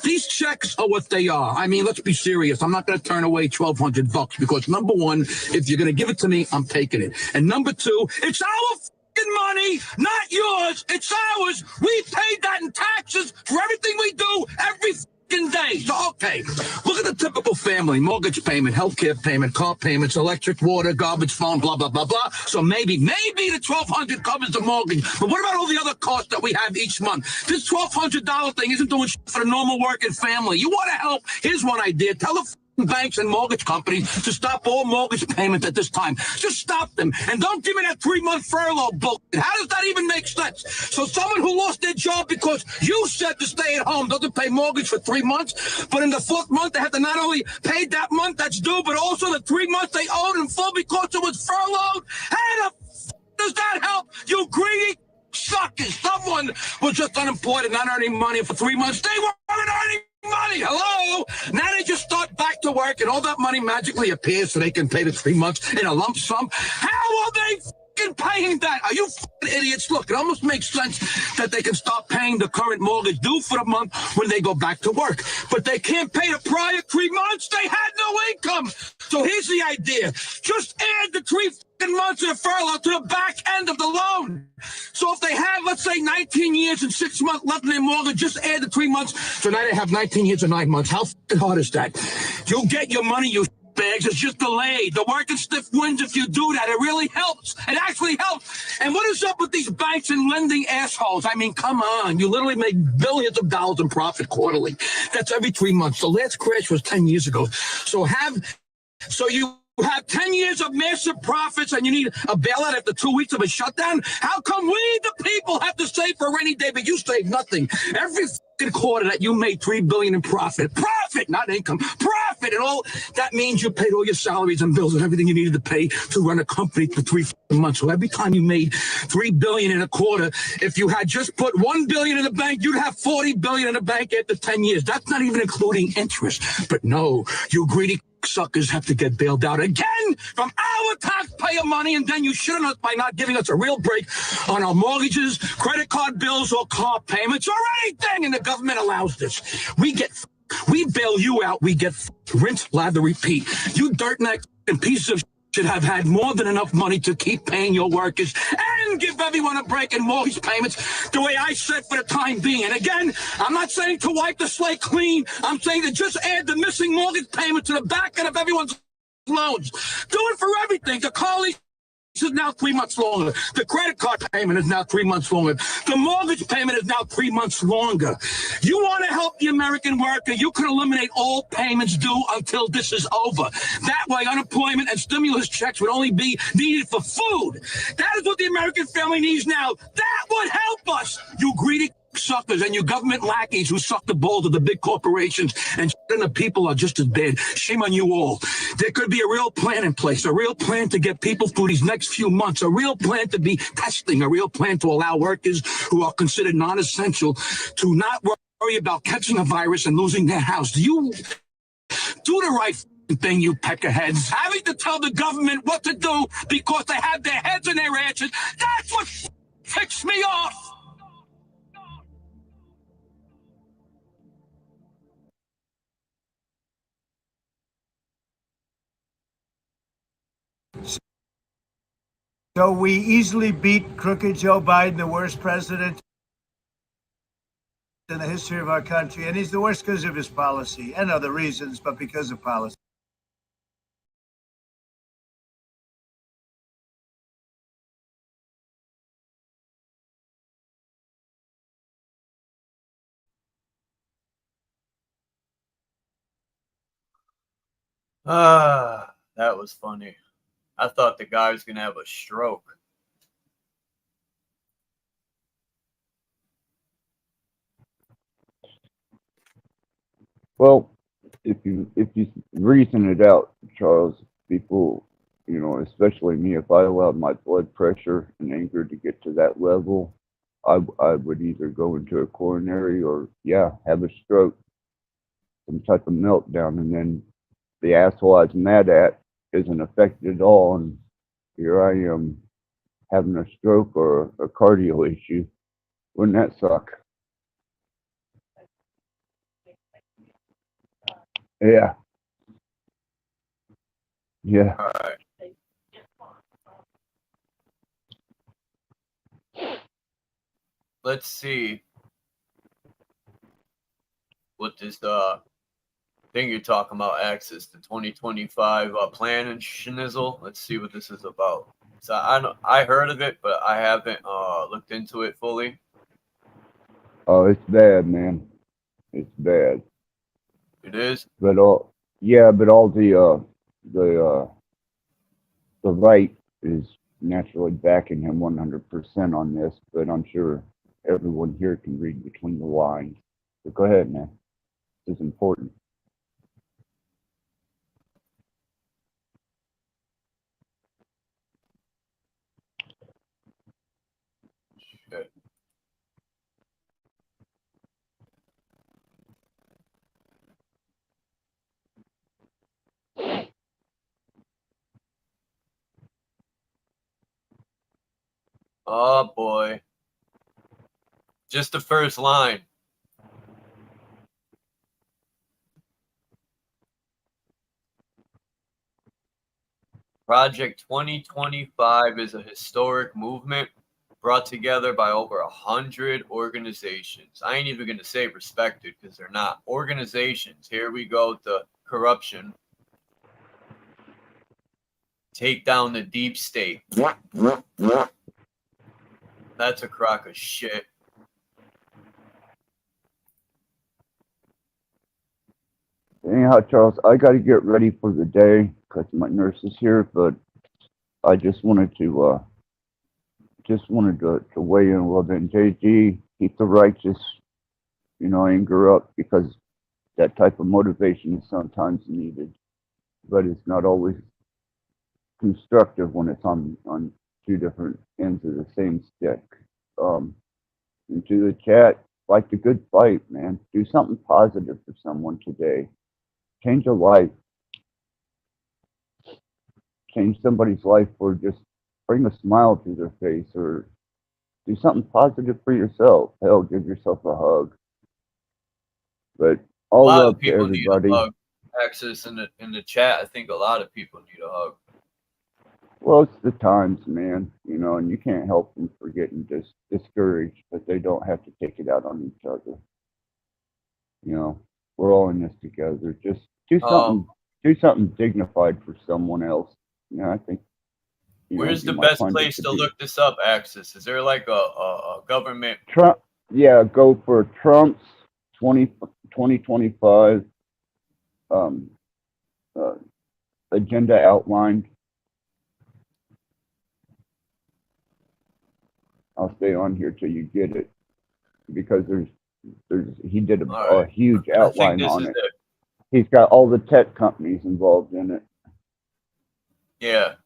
These checks are what they are. I mean, let's be serious. I'm not going to turn away $1,200 because, number one, if you're going to give it to me, I'm taking it. And number two, it's our fucking money, not yours. It's ours. We paid that in taxes for everything we do every day. So, okay, look at the typical family: mortgage payment, healthcare payment, car payments, electric, water, garbage, phone, blah, blah, blah, blah. So maybe the $1,200 covers the mortgage. But what about all the other costs that we have each month? This $1,200 thing isn't doing shit for the normal working family. You want to help? Here's one idea. Tell the banks and mortgage companies to stop all mortgage payments at this time. Just stop them. And don't give me that 3-month furlough bullshit. How does that even make sense? So someone who lost their job because you said to stay at home doesn't pay mortgage for 3 months, but in the 4th month they have to not only pay that month that's due, but also the 3 months they owed in full because it was furloughed? How the does that help, you greedy suckers? Someone was just unemployed and not earning money for 3 months. They weren't earning money. Hello? Now they just start back to work and all that money magically appears so they can pay the 3 months in a lump sum. How are they fucking paying that? Are you fucking idiots? Look, it almost makes sense that they can start paying the current mortgage due for the month when they go back to work. But they can't pay the prior 3 months. They had no income. So here's the idea. Just add the 3 months of furlough to the back end of the loan. So if they have, let's say, 19 years and 6 months left in their mortgage, just add the 3 months. So now they have 19 years and 9 months. How fucking hard is that? You'll get your money, you bags. It's just delayed. The working stiff wins if you do that. It really helps. It actually helps. And what is up with these banks and lending assholes? I mean, come on. You literally make billions of dollars in profit quarterly. That's every 3 months. The last crash was 10 years ago. So you have 10 years of massive profits and you need a bailout after 2 weeks of a shutdown? How come we, the people, have to save for a rainy day, but you save nothing? Every fucking quarter that you made $3 billion in profit, not income, profit, and all that means you paid all your salaries and bills and everything you needed to pay to run a company for 3 months. So every time you made $3 billion in a quarter, if you had just put $1 billion in the bank, you'd have $40 billion in the bank after 10 years. That's not even including interest. But no, you greedy suckers have to get bailed out again from our taxpayer money, and then you shit on us by not giving us a real break on our mortgages, credit card bills, or car payments, or anything, and the government allows this. We bail you out, we get rinse, lather, repeat. You dirtneck and pieces of should have had more than enough money to keep paying your workers and give everyone a break in mortgage payments the way I said for the time being. And again, I'm not saying to wipe the slate clean. I'm saying to just add the missing mortgage payment to the back end of everyone's loans. Do it for everything. The car lease is now 3 months longer. The credit card payment is now 3 months longer. The mortgage payment is now 3 months longer. You want to help the American worker, you can eliminate all payments due until this is over. That way, unemployment and stimulus checks would only be needed for food. That is what the American family needs now. That would help us, you greedy suckers, and you government lackeys who suck the balls of the big corporations and the people are just as bad. Shame on you all. There could be a real plan in place, a real plan to get people through these next few months, a real plan to be testing, a real plan to allow workers who are considered non-essential to not worry about catching a virus and losing their house. Do the right thing, you peckerheads. Having to tell the government what to do because they have their heads in their asses. That's what ticks me off. So we easily beat crooked Joe Biden, the worst president in the history of our country. And he's the worst because of his policy and other reasons, but because of policy. That was funny. I thought the guy was gonna have a stroke. Well, if you reason it out, Charles, people, especially me, if I allowed my blood pressure and anger to get to that level, I would either go into a coronary or have a stroke, some type of meltdown, and then the asshole I was mad at isn't affected at all, and here I am having a stroke or a cardio issue. Wouldn't that suck? Yeah. Yeah. All right. Let's see what this thing you're talking about, Axis, the 2025 plan and schnizzle. Let's see what this is about. So I heard of it, but I haven't looked into it fully. Oh, it's bad, man. It's bad. It is. But all the right is naturally backing him 100% on this. But I'm sure everyone here can read between the lines. So go ahead, man. This is important. Shit. Oh boy. Just the first line. Project 2025 is a historic movement brought together by over 100 organizations. I ain't even going to say respected because they're not. Organizations. Here we go with the corruption. Take down the deep state. That's a crock of shit. Anyhow, Charles, I got to get ready for the day because my nurse is here. But I just wanted to weigh in a little bit. And JG, keep the righteous, anger up, because that type of motivation is sometimes needed, but it's not always constructive when it's on two different ends of the same stick. Into the chat, fight the good fight, man. Do something positive for someone today. Change a life. Change somebody's life, or just bring a smile to their face, or do something positive for yourself. Hell, give yourself a hug. But all love to everybody. Need a hug. Access in the chat. I think a lot of people need a hug. Well, it's the times, man, and you can't help them for getting discouraged, but they don't have to take it out on each other. We're all in this together. Just do something dignified for someone else. I think. Where's the best place to look this up, Axis? Is there like a government? Trump, go for Trump's 2025 agenda outlined. I'll stay on here till you get it, because he did a huge outline on it. He's got all the tech companies involved in it. Yeah.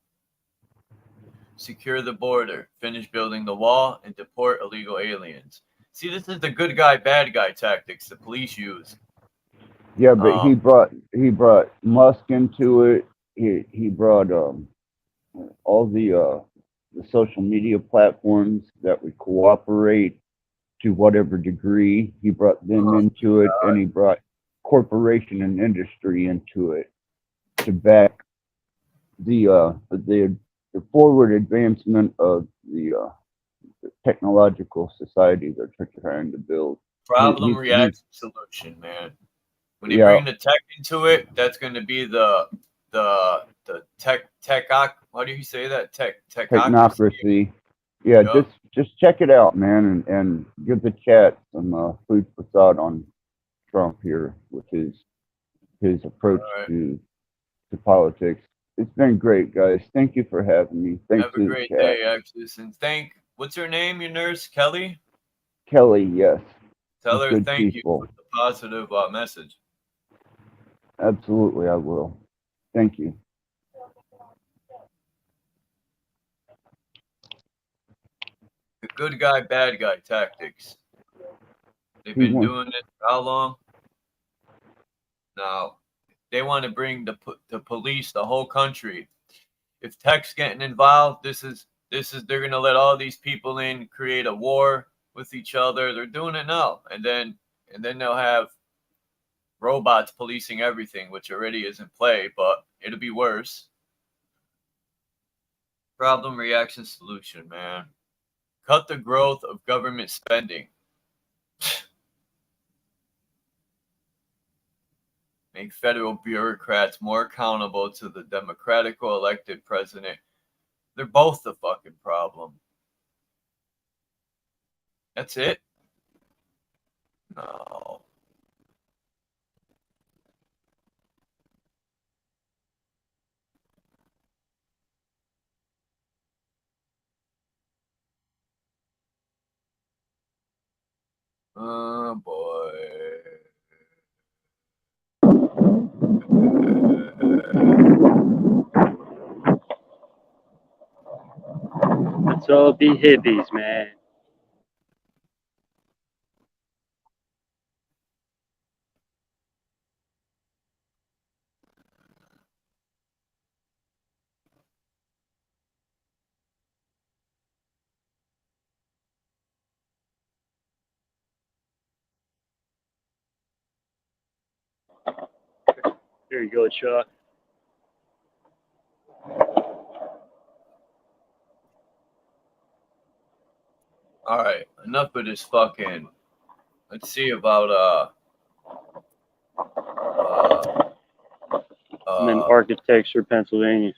Secure the border, finish building the wall, and deport illegal aliens. See, this is the good guy, bad guy tactics the police use. Yeah, but he brought Musk into it. He brought all the social media platforms that would cooperate to whatever degree. He brought them into it, and he brought corporation and industry into it to back the forward advancement of the technological society that they're trying to build. Problem, He's reaction, solution, man. When they yeah, bring the tech into it, that's going to be the tech. How do you say that? Technocracy. technocracy. Yeah, Yup. just check it out, man, and give the chat some food for thought on Trump here with his approach All right. to politics. It's been great, guys. Thank you for having me. Thanks Have a to the great chat. day, Exodus, and what's her name? Your nurse, Kelly. Kelly, yes. Tell her Good thank you people. for the positive message. Absolutely, I will. Thank you. The good guy, bad guy tactics. They've He been wants doing it for how long? Now they want to bring the police, the whole country. If tech's getting involved, this is they're gonna let all these people in, create a war with each other. They're doing it now, and then they'll have robots policing everything, which already is in play, but it'll be worse. Problem, reaction, solution, man. Cut the growth of government spending. Make federal bureaucrats more accountable to the democratically elected president. They're both the fucking problem. That's it? No. Oh boy. Let's all be hippies, man. There you go, Chuck. All right, enough of this fucking. Let's see about I'm in architecture, Pennsylvania.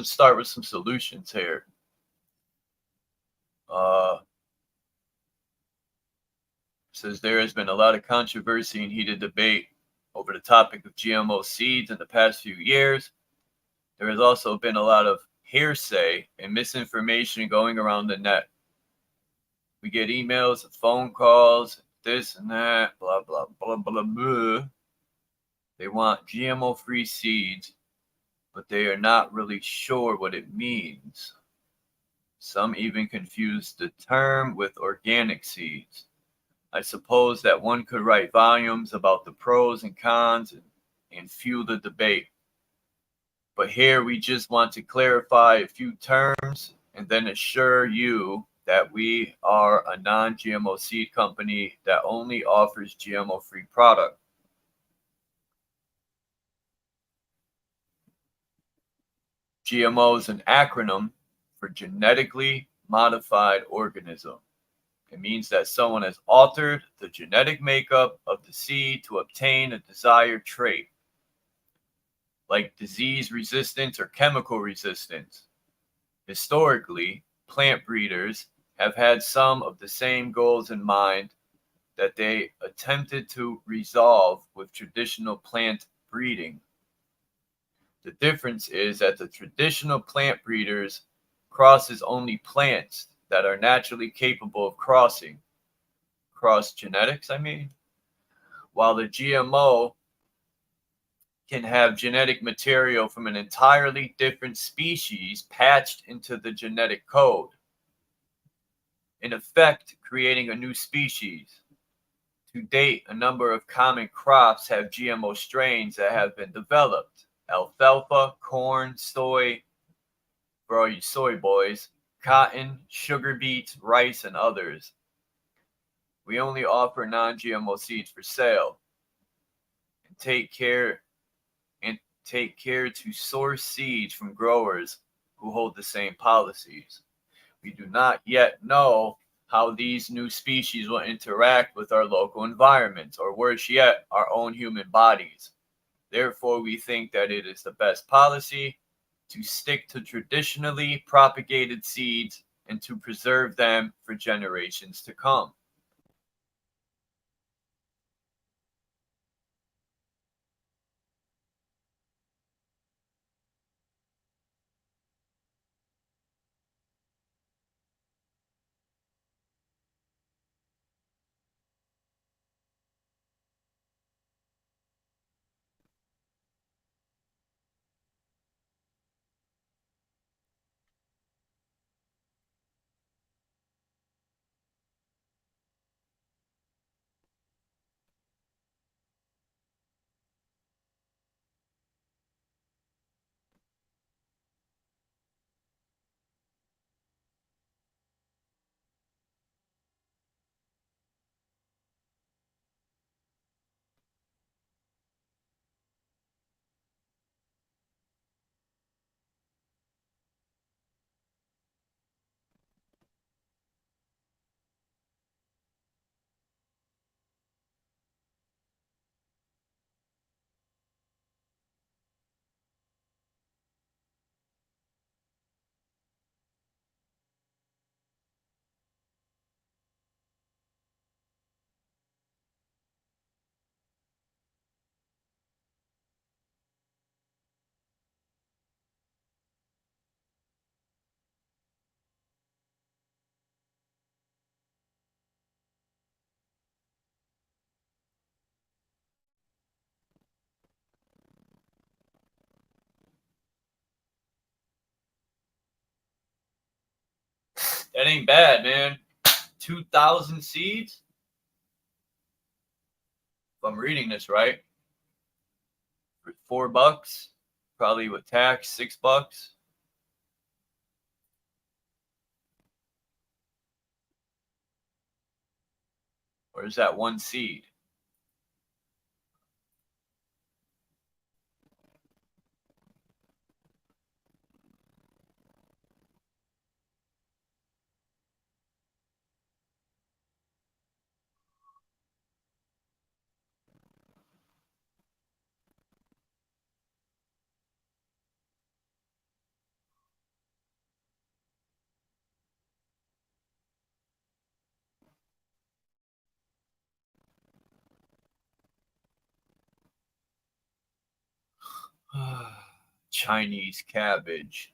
let's start with some solutions here. Says there has been a lot of controversy and heated debate over the topic of GMO seeds in the past few years. There has also been a lot of hearsay and misinformation going around the net. We get emails and phone calls, this and that, blah, blah, blah, blah, blah. They want GMO-free seeds, but they are not really sure what it means. Some even confuse the term with organic seeds. I suppose that one could write volumes about the pros and cons and fuel the debate. But here we just want to clarify a few terms and then assure you that we are a non-GMO seed company that only offers GMO-free product. GMO is an acronym for genetically modified organism. It means that someone has altered the genetic makeup of the seed to obtain a desired trait, like disease resistance or chemical resistance. Historically, plant breeders have had some of the same goals in mind that they attempted to resolve with traditional plant breeding. The difference is that the traditional plant breeders crosses only plants that are naturally capable of cross genetics, while the GMO can have genetic material from an entirely different species patched into the genetic code, in effect creating a new species. To date, a number of common crops have GMO strains that have been developed: alfalfa, corn, soy, for all you soy boys, cotton, sugar beets, rice, and others. We only offer non-GMO seeds for sale and take care to source seeds from growers who hold the same policies. We do not yet know how these new species will interact with our local environments, or worse yet, our own human bodies. Therefore, we think that it is the best policy to stick to traditionally propagated seeds and to preserve them for generations to come. That ain't bad, man. 2,000 seeds? If I'm reading this right, for $4, probably with tax, $6. Or is that one seed? Chinese cabbage.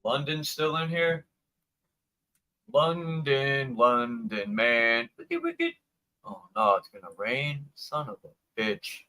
London's still in here? London, London, man. Wicked, wicked. Oh no, it's gonna rain. Son of a bitch.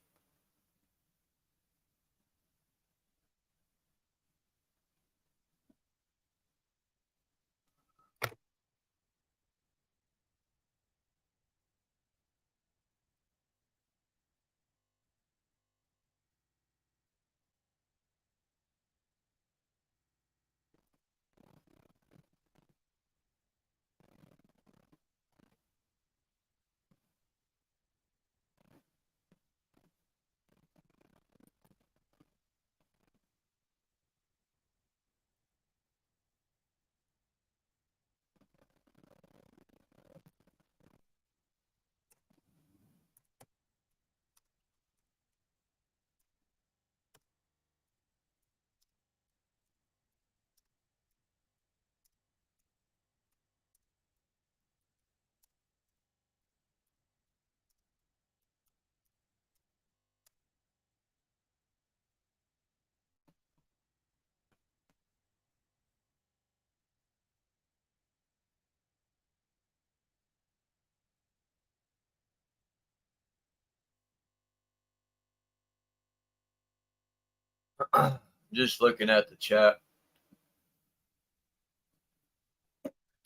Just looking at the chat.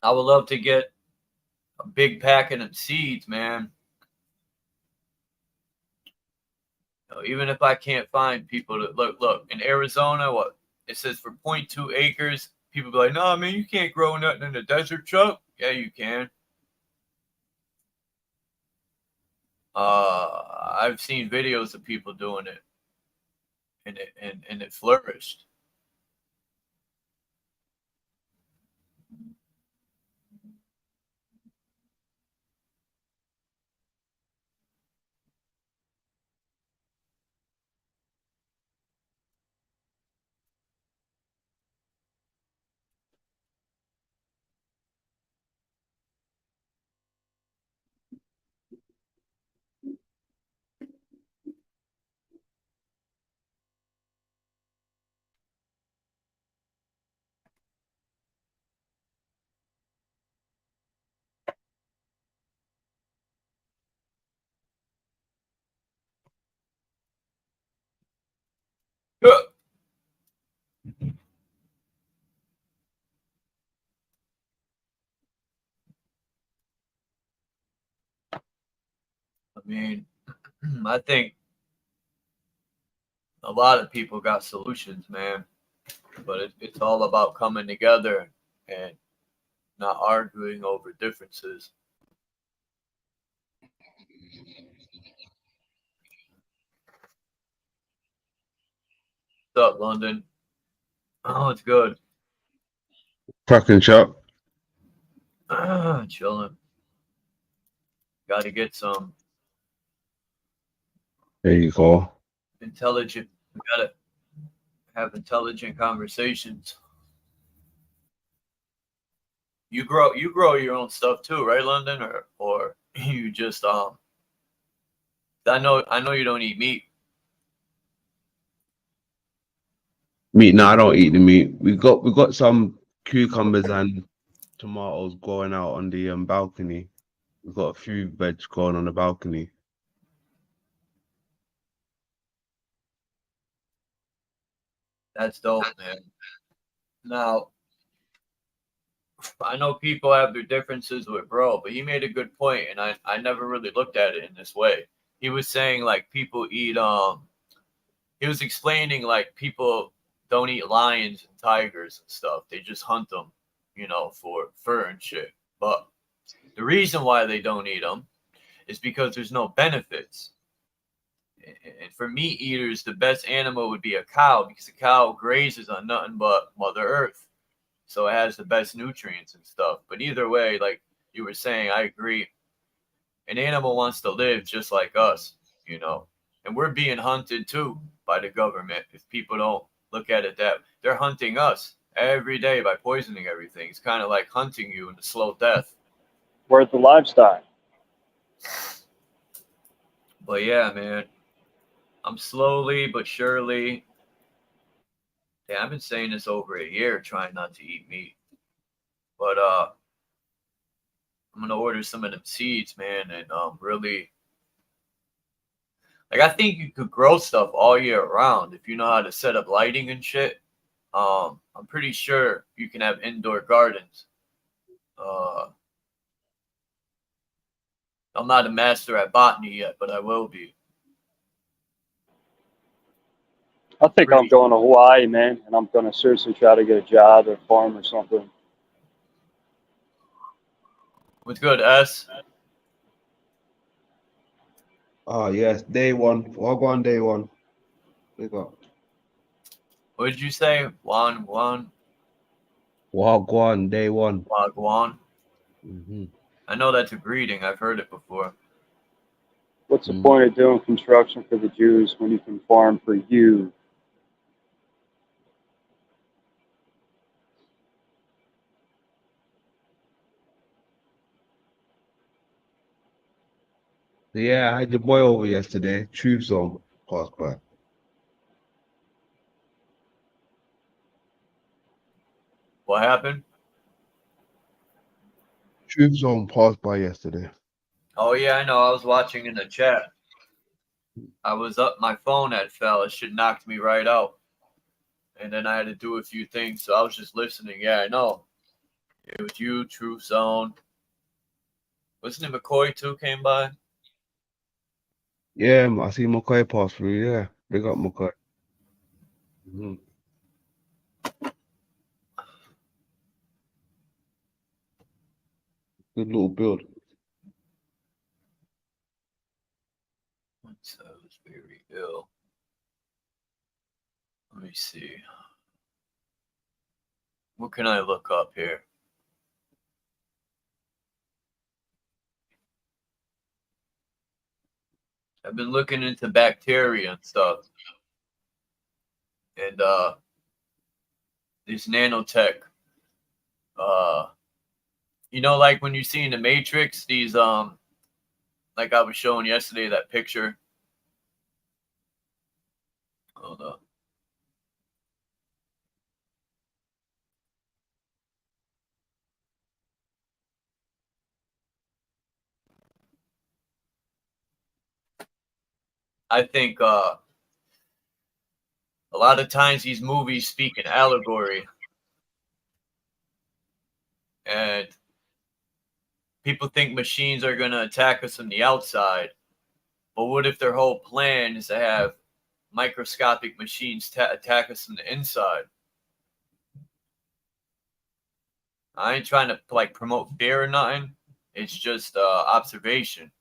I would love to get a big packet of seeds, man. You know, even if I can't find people to look in Arizona, what it says for 0.2 acres, people be like, no, man, you can't grow nothing in the desert, Chuck. Yeah, you can. I've seen videos of people doing it, and it flourished. mean, I think a lot of people got solutions, man, but it's all about coming together and not arguing over differences. What's up, London? Oh, it's good. Cracking shot. Chilling. Got to get some There you go. intelligent. We got to have intelligent conversations. You grow your own stuff too, right, London? Or you just I know you don't eat meat. Meat? No, I don't eat the meat. We got some cucumbers and tomatoes growing out on the balcony. We've got a few veg growing on the balcony. That's dope, man. Now, I know people have their differences with bro, but he made a good point, and I never really looked at it in this way. He was saying like people eat he was explaining like people don't eat lions and tigers and stuff. They just hunt them, for fur and shit. But the reason why they don't eat them is because there's no benefits. And for meat eaters, the best animal would be a cow because a cow grazes on nothing but Mother Earth. So it has the best nutrients and stuff. But either way, like you were saying, I agree. An animal wants to live just like us, and we're being hunted too by the government. If people don't look at it that they're hunting us every day by poisoning everything. It's kind of like hunting you in a slow death. Where's the livestock? But yeah, man, I'm slowly but surely. Yeah, I've been saying this over a year, trying not to eat meat. But I'm gonna order some of them seeds, man, and really, like, I think you could grow stuff all year round if you know how to set up lighting and shit. I'm pretty sure you can have indoor gardens. I'm not a master at botany yet, but I will be. I think I'm going to Hawaii, man, and I'm going to seriously try to get a job at a farm or something. What's good, S? Oh yes, day one. Wagwan day one. We got What did you say? Wagwan day one. Wagwan. Mm-hmm. I know that's a greeting. I've heard it before. What's the point of doing construction for the Jews when you can farm for you? Yeah, I had your boy over yesterday. Tube Zone passed by. What happened? Tube Zone passed by yesterday. Oh yeah, I know. I was watching in the chat. I was up. My phone had fell. It shit knocked me right out. And then I had to do a few things, so I was just listening. Yeah, I know. It was you, Truth Zone. Wasn't it McCoy too came by? Yeah, I see McCoy pass through. Yeah, big up McCoy. Mm-hmm. Good little build. So I was very ill. Let me see. What can I look up here? I've been looking into bacteria and stuff. And this nanotech. Like when you see in the Matrix, these like I was showing yesterday, that picture. Hold up. I think a lot of times these movies speak in allegory, and people think machines are going to attack us from the outside, But what if their whole plan is to have microscopic machines attack us from the inside? I ain't trying to like promote fear or nothing. It's just observation.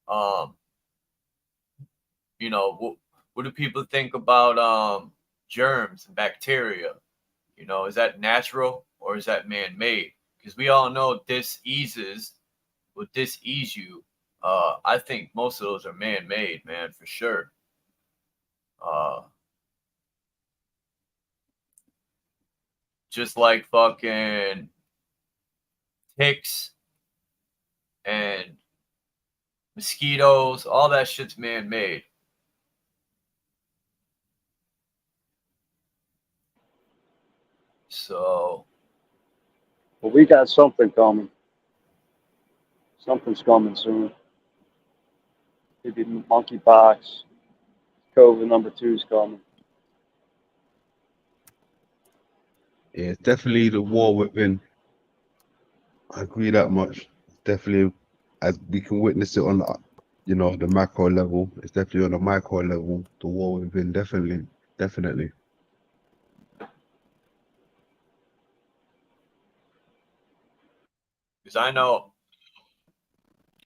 You know, what do people think about germs and bacteria? You know, is that natural or is that man-made? Because we all know would this ease you? I think most of those are man-made, man, for sure. Just like fucking ticks and mosquitoes, all that shit's man-made. So, Well, we got something coming. Something's coming soon. Maybe monkeypox. COVID #2 is coming. Yeah, it's definitely the war within. I agree that much. Definitely, as we can witness it on the, the macro level. It's definitely on the micro level. The war within, definitely. because I know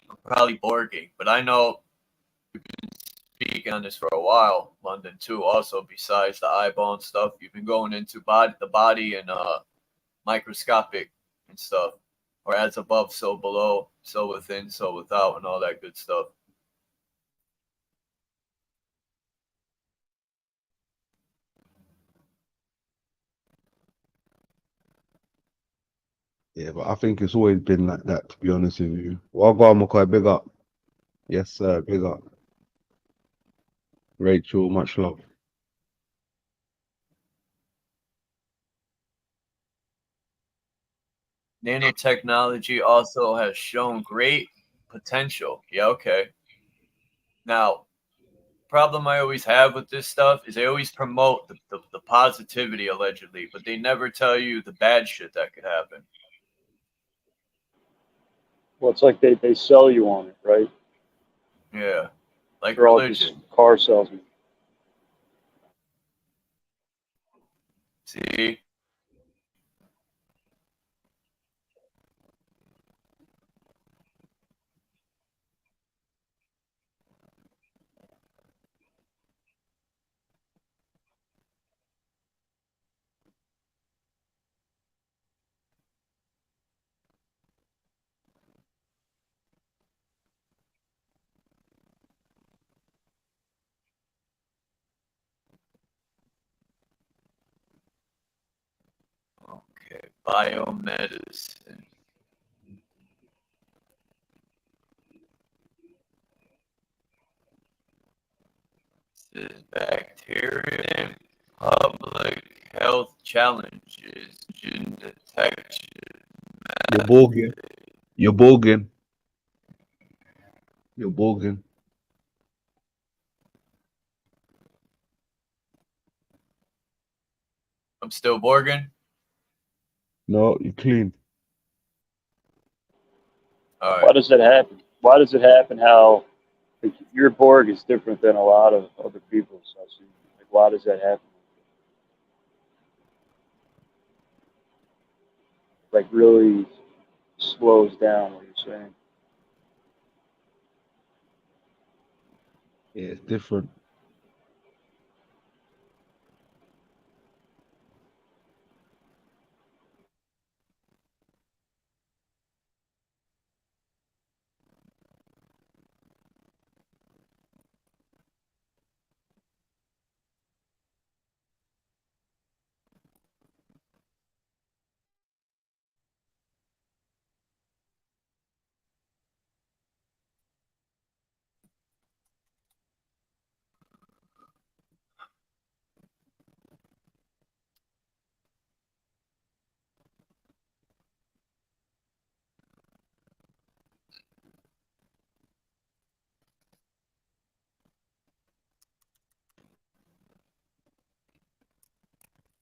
I'm probably borging, but I know we've been speaking on this for a while. London too. Also, besides the eyeball and stuff, you've been going into the body and microscopic and stuff, or as above, so below, so within, so without, and all that good stuff. Yeah, but I think it's always been like that, to be honest with you. Well, go on, McCoy, big up. Yes, sir, big up. Rachel, much love. Nanotechnology also has shown great potential. Yeah, okay. Now, problem I always have with this stuff is they always promote the positivity allegedly, but they never tell you the bad shit that could happen. Well, it's like they sell you on it, right? Yeah, like They're all just religion. car salesmen. See? Okay, biomedicine. This is bacteria and public health challenges in detection. You're Borgin. You're Borgin. You're Borgin. I'm still Borgin. No, you're clean. All right. Why does that happen? Why does it happen? How like, your Borg is different than a lot of other people's. I see. Like, why does that happen? Like, really slows down what you're saying. Yeah, it's different.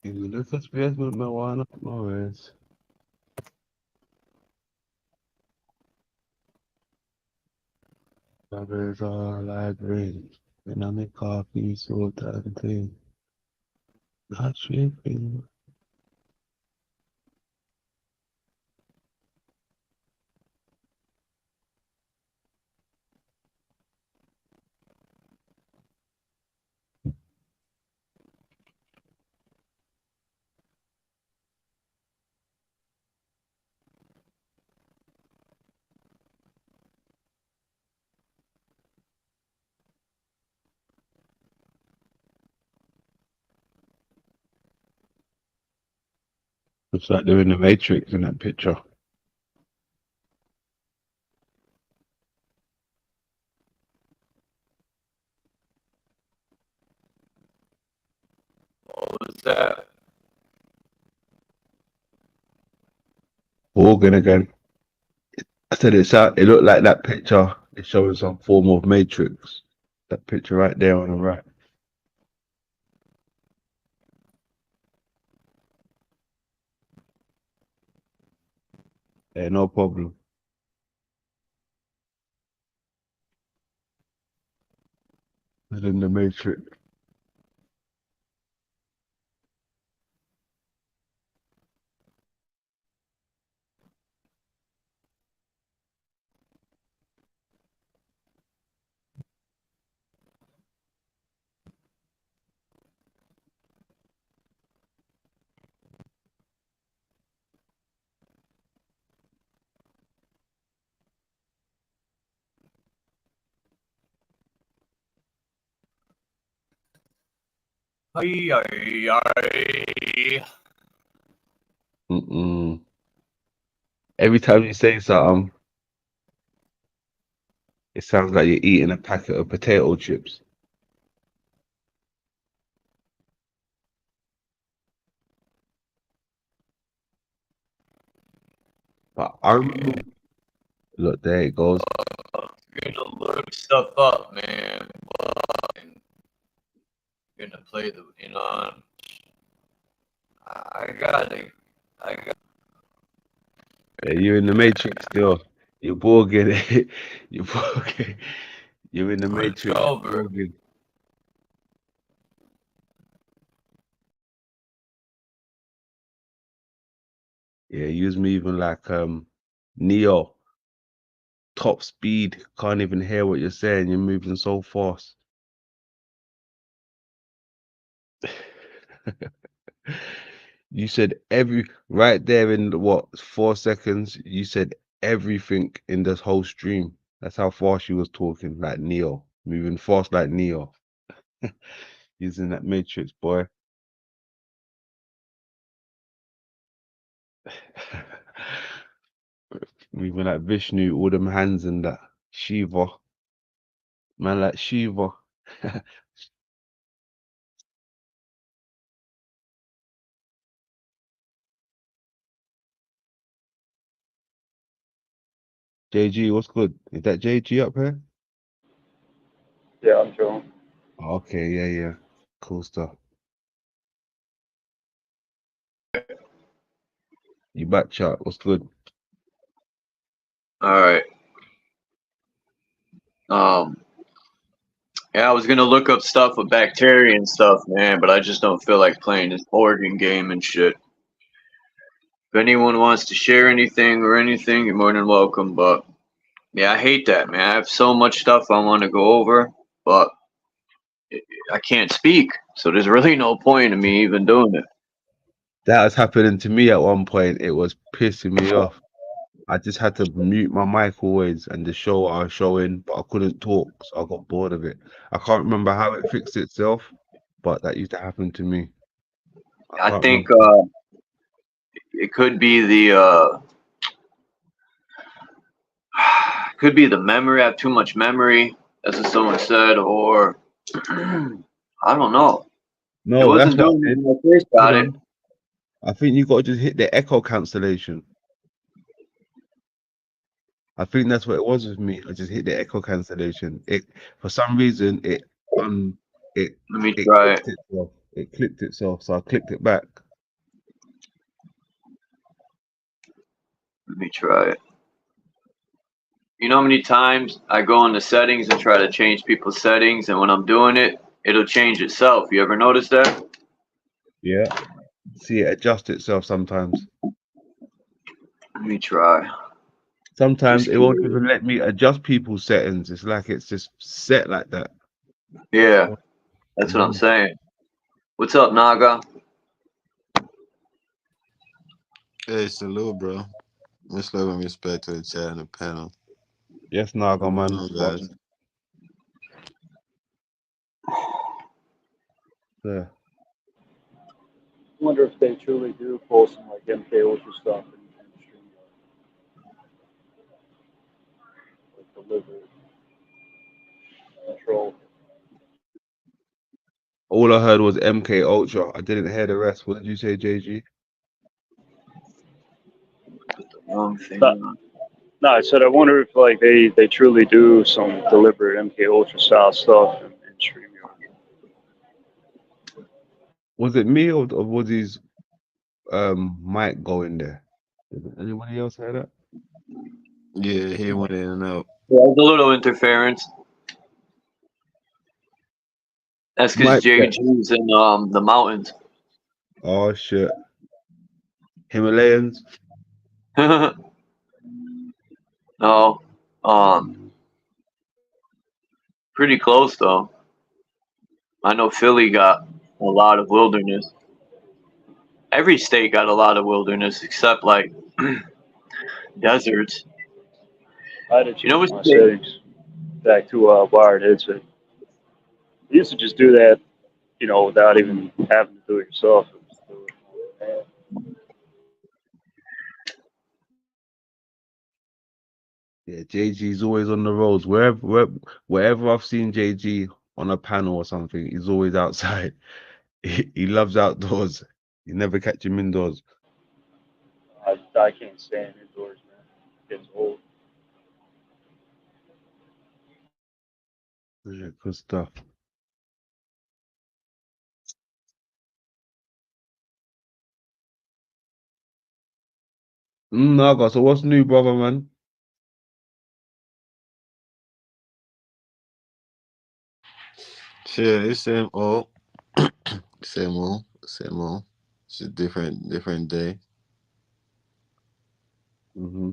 Even if it's basement marijuana, no worries. Brothers are like rain. When I make coffee, so that thing. Not tripping. Looks like they're in the Matrix in that picture. What was that? Organ again. I said it's out. It looked like that picture is showing some form of Matrix. That picture right there on the right. Yeah, no problem. It's in the Matrix. Ay, ay, ay. Mm-mm. Every time you say something, it sounds like you're eating a packet of potato chips. But I remember, look, there it goes. Gonna look stuff up, man. Gonna play the, I got it. Yeah, you're in the Matrix still. You're Borgin. You're Borgin. You're in the It's Matrix. over. Borgin. Yeah, use me even like Neo. Top speed. Can't even hear what you're saying. You're moving so fast. You said right there in what 4 seconds, you said everything in this whole stream. That's how fast she was talking, like Neo, moving fast like Neo. Using that Matrix, boy. Moving like Vishnu, all them hands and that. Shiva. Man like Shiva. JG, what's good? Is that JG up here? Yeah, I'm chilling. Okay, yeah. Cool stuff. You back chat, what's good? All right. Yeah, I was gonna look up stuff with bacteria and stuff, man, but I just don't feel like playing this organ game and shit. If anyone wants to share anything or anything, you're more than welcome. But yeah, I hate that, man. I have so much stuff I want to go over, but I can't speak, so there's really no point in me even doing it. That was happening to me at one point. It was pissing me off. I just had to mute my mic always and just show what I was showing, but I couldn't talk, so I got bored of it. I can't remember how it fixed itself, but that used to happen to me. I I can't think remember. it could be the memory. I have too much memory, as someone said, or I don't know. It No, that's wasn't what doing I it did. when I first Hold got it. on. I think you got to just hit the echo cancellation. I think that's what it was with me. I just hit the echo cancellation. It for some reason it Let me it try it. clicked itself. It clicked itself, so I clicked it back. Let me try it. You know how many times I go into settings and try to change people's settings, and when I'm doing it, it'll change itself. You ever notice that? Yeah. See it adjust itself sometimes. Let me try. Sometimes Just it won't even let me adjust people's settings. It's like it's just set like that. yeah, that's what I'm saying. What's up, Naga? Hey, salute, bro. Much love and respect to the chat and the panel. Yes, Naga, man. Guys. Yeah. I wonder if they truly do pull some like MK Ultra stuff and stream like deliver control. All I heard was MK Ultra. I didn't hear the rest. What did you say, JG? Wrong thing. No, I said I wonder if like they truly do some deliberate MK Ultra style stuff in StreamYard. Was it me or was his mic going there? Did anybody else hear that? Yeah, he went in and out. Yeah, there's a little interference. That's because JG's in the mountains. Oh shit. Himalayans? No. Pretty close though. I know Philly got a lot of wilderness. Every state got a lot of wilderness except like deserts. I had to change You know what my state? settings back to wired headset. You used to just do that, you know, without even having to do it yourself. Yeah, JG's always on the roads. Wherever I've seen JG on a panel or something, he's always outside. He loves outdoors. You never catch him indoors. I can't stand indoors, man. It's old. Yeah, good stuff. Naga, so what's new, brother, man? Shit, it's same old. Same old. Same old. It's a different day. Mm-hmm.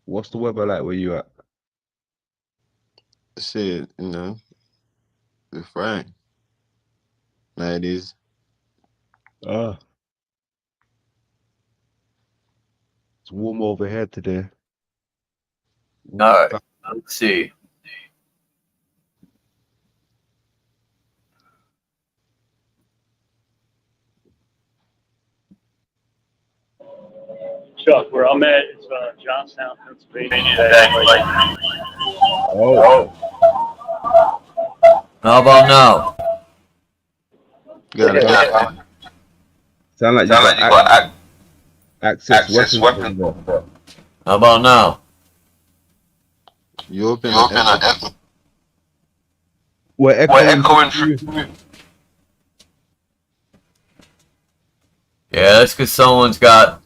What's the weather like where you at? Shit, you know, it's fine. 90s. Ah, it's warm overhead today. All right, let's see. Chuck, where I'm at, it's Johnstown, Pennsylvania. Oh. How about now? Got it. Sound like you got access weapons. How about now? You open an We're echoing through. Yeah, that's because someone's got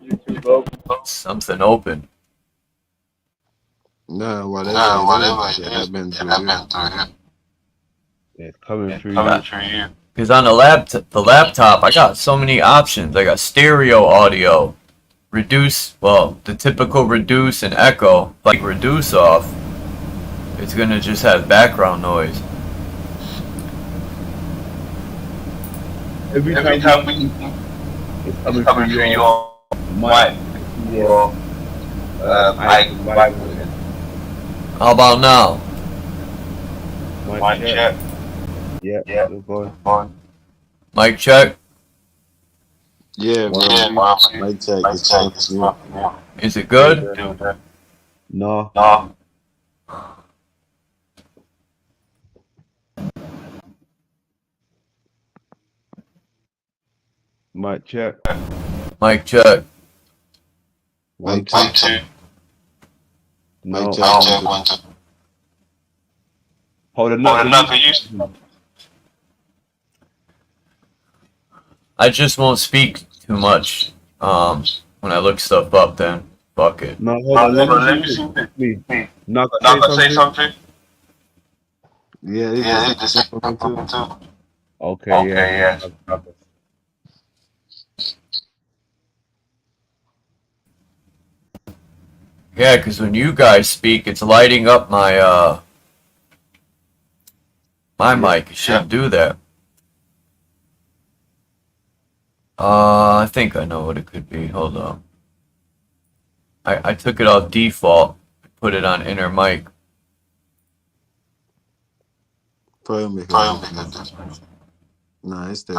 YouTube open. something open. No, whatever it is, I've been through here. Yeah, it's coming through you. Because on the laptop, I got so many options. I got stereo audio, reduce, well, the typical reduce and echo. Like reduce off, it's gonna just have background noise. Every time we it's coming through your mic. How about now? Mic check. Yeah, going. Mic check. Yeah, bro. Mic check. Is it good? No. Mic check. Mic check. 1, 2. No. Mic check. 1, 2. Hold another use. I just won't speak too much. When I look stuff up, then fuck it. No, hold on. Let me see this. Me. Now, I say something. Yeah, they just say something too. Okay, yeah. Yeah, because when you guys speak, it's lighting up my my mic. It shouldn't do that. I think I know what it could be. Hold on. I took it off default, put it on inner mic. Probably make a difference. Nah, it's there.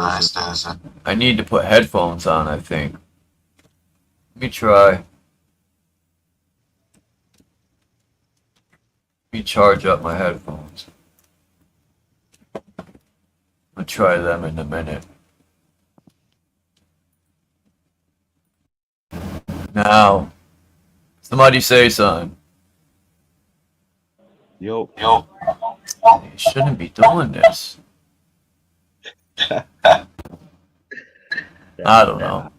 I need to put headphones on, I think. Let me try. Let me charge up my headphones. I'll try them in a minute. Now, somebody say something. Yo. You shouldn't be doing this. I don't know.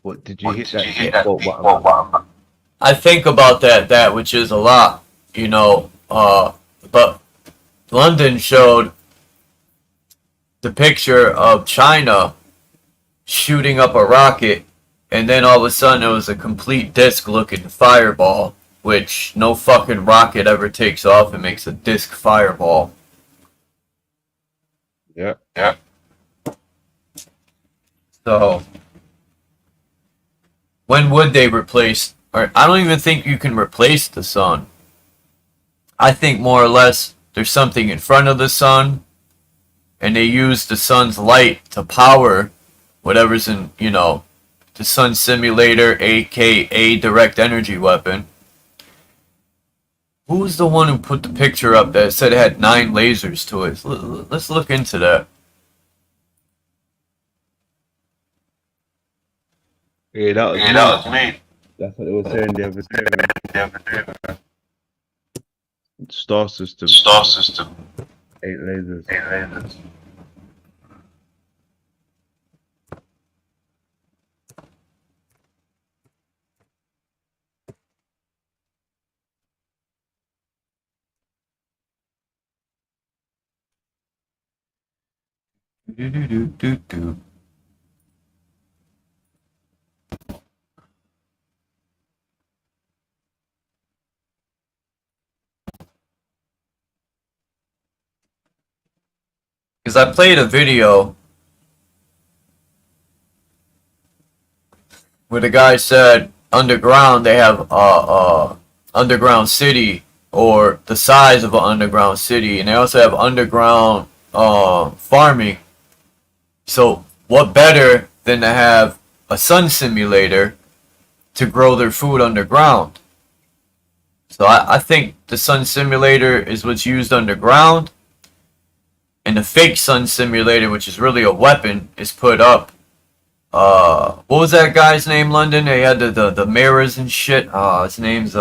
What did you hit that? What? I think about that which is a lot, you know, but London showed the picture of China shooting up a rocket, and then all of a sudden it was a complete disc-looking fireball, which no fucking rocket ever takes off and makes a disc fireball. Yeah. So, when would they replace, or I don't even think you can replace the sun. I think more or less there's something in front of the sun, and they use the sun's light to power whatever's in, you know, the sun simulator, aka direct energy weapon. Who's the one who put the picture up that said it had 9 lasers to it? Let's look into that. Yeah, that was me. That's what they were saying the other day. Star system. 8 lasers. Because I played a video where the guy said underground they have underground city, or the size of an underground city, and they also have underground farming. So what better than to have a sun simulator to grow their food underground? So I think the sun simulator is what's used underground, and the fake sun simulator, which is really a weapon, is put up. What was that guy's name, London? They had the mirrors and shit. His name's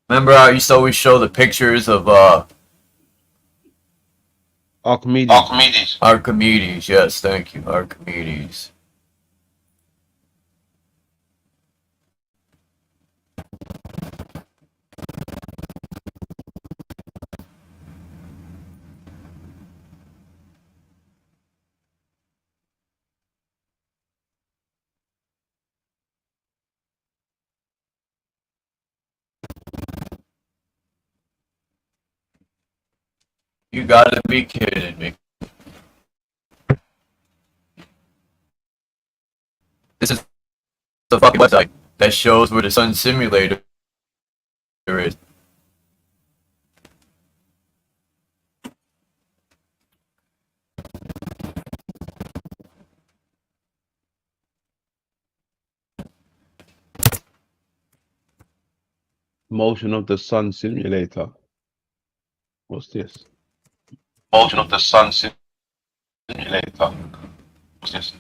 remember how I used to always show the pictures of Archimedes. Archimedes, yes, thank you, Archimedes. You gotta be kidding me. This is the fucking website that shows where the sun simulator is. Motion of the sun simulator. What's this? Motion of the sun simulator. What's this?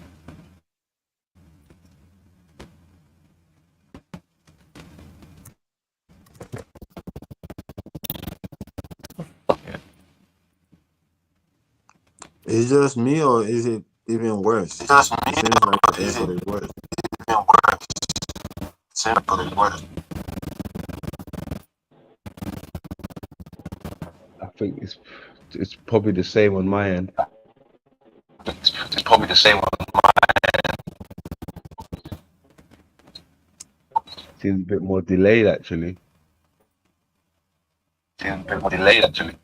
Is just me, or is it even worse? It Just me, seems like or the is echo it is worse. even worse? Simple is worse. I think it's probably the same on my end. It's probably the same on my Seems a bit more delayed actually. end. A bit more delayed actually.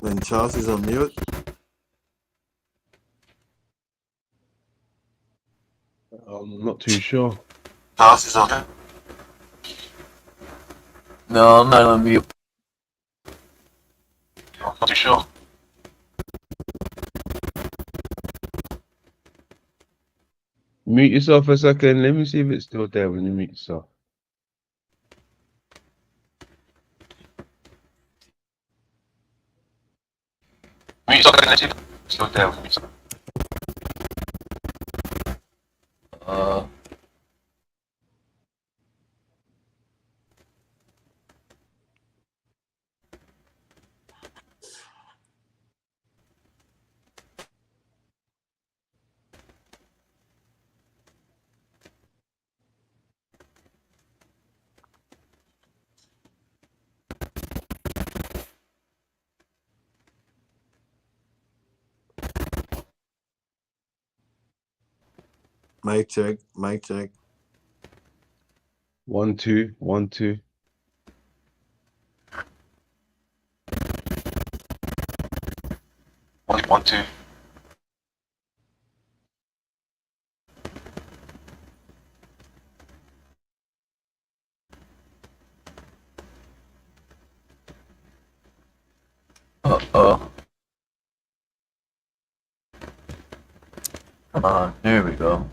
When Charles is on mute, I'm not too sure. Charles is on. No, I'm not on mute. I'm not too sure. Mute yourself for a second. Let me see if it's still there when you mute yourself. Me, it's okay, let's see. Still there with me. Uh, mic check, mic check. 1 2 1 2. 1 2. there we go.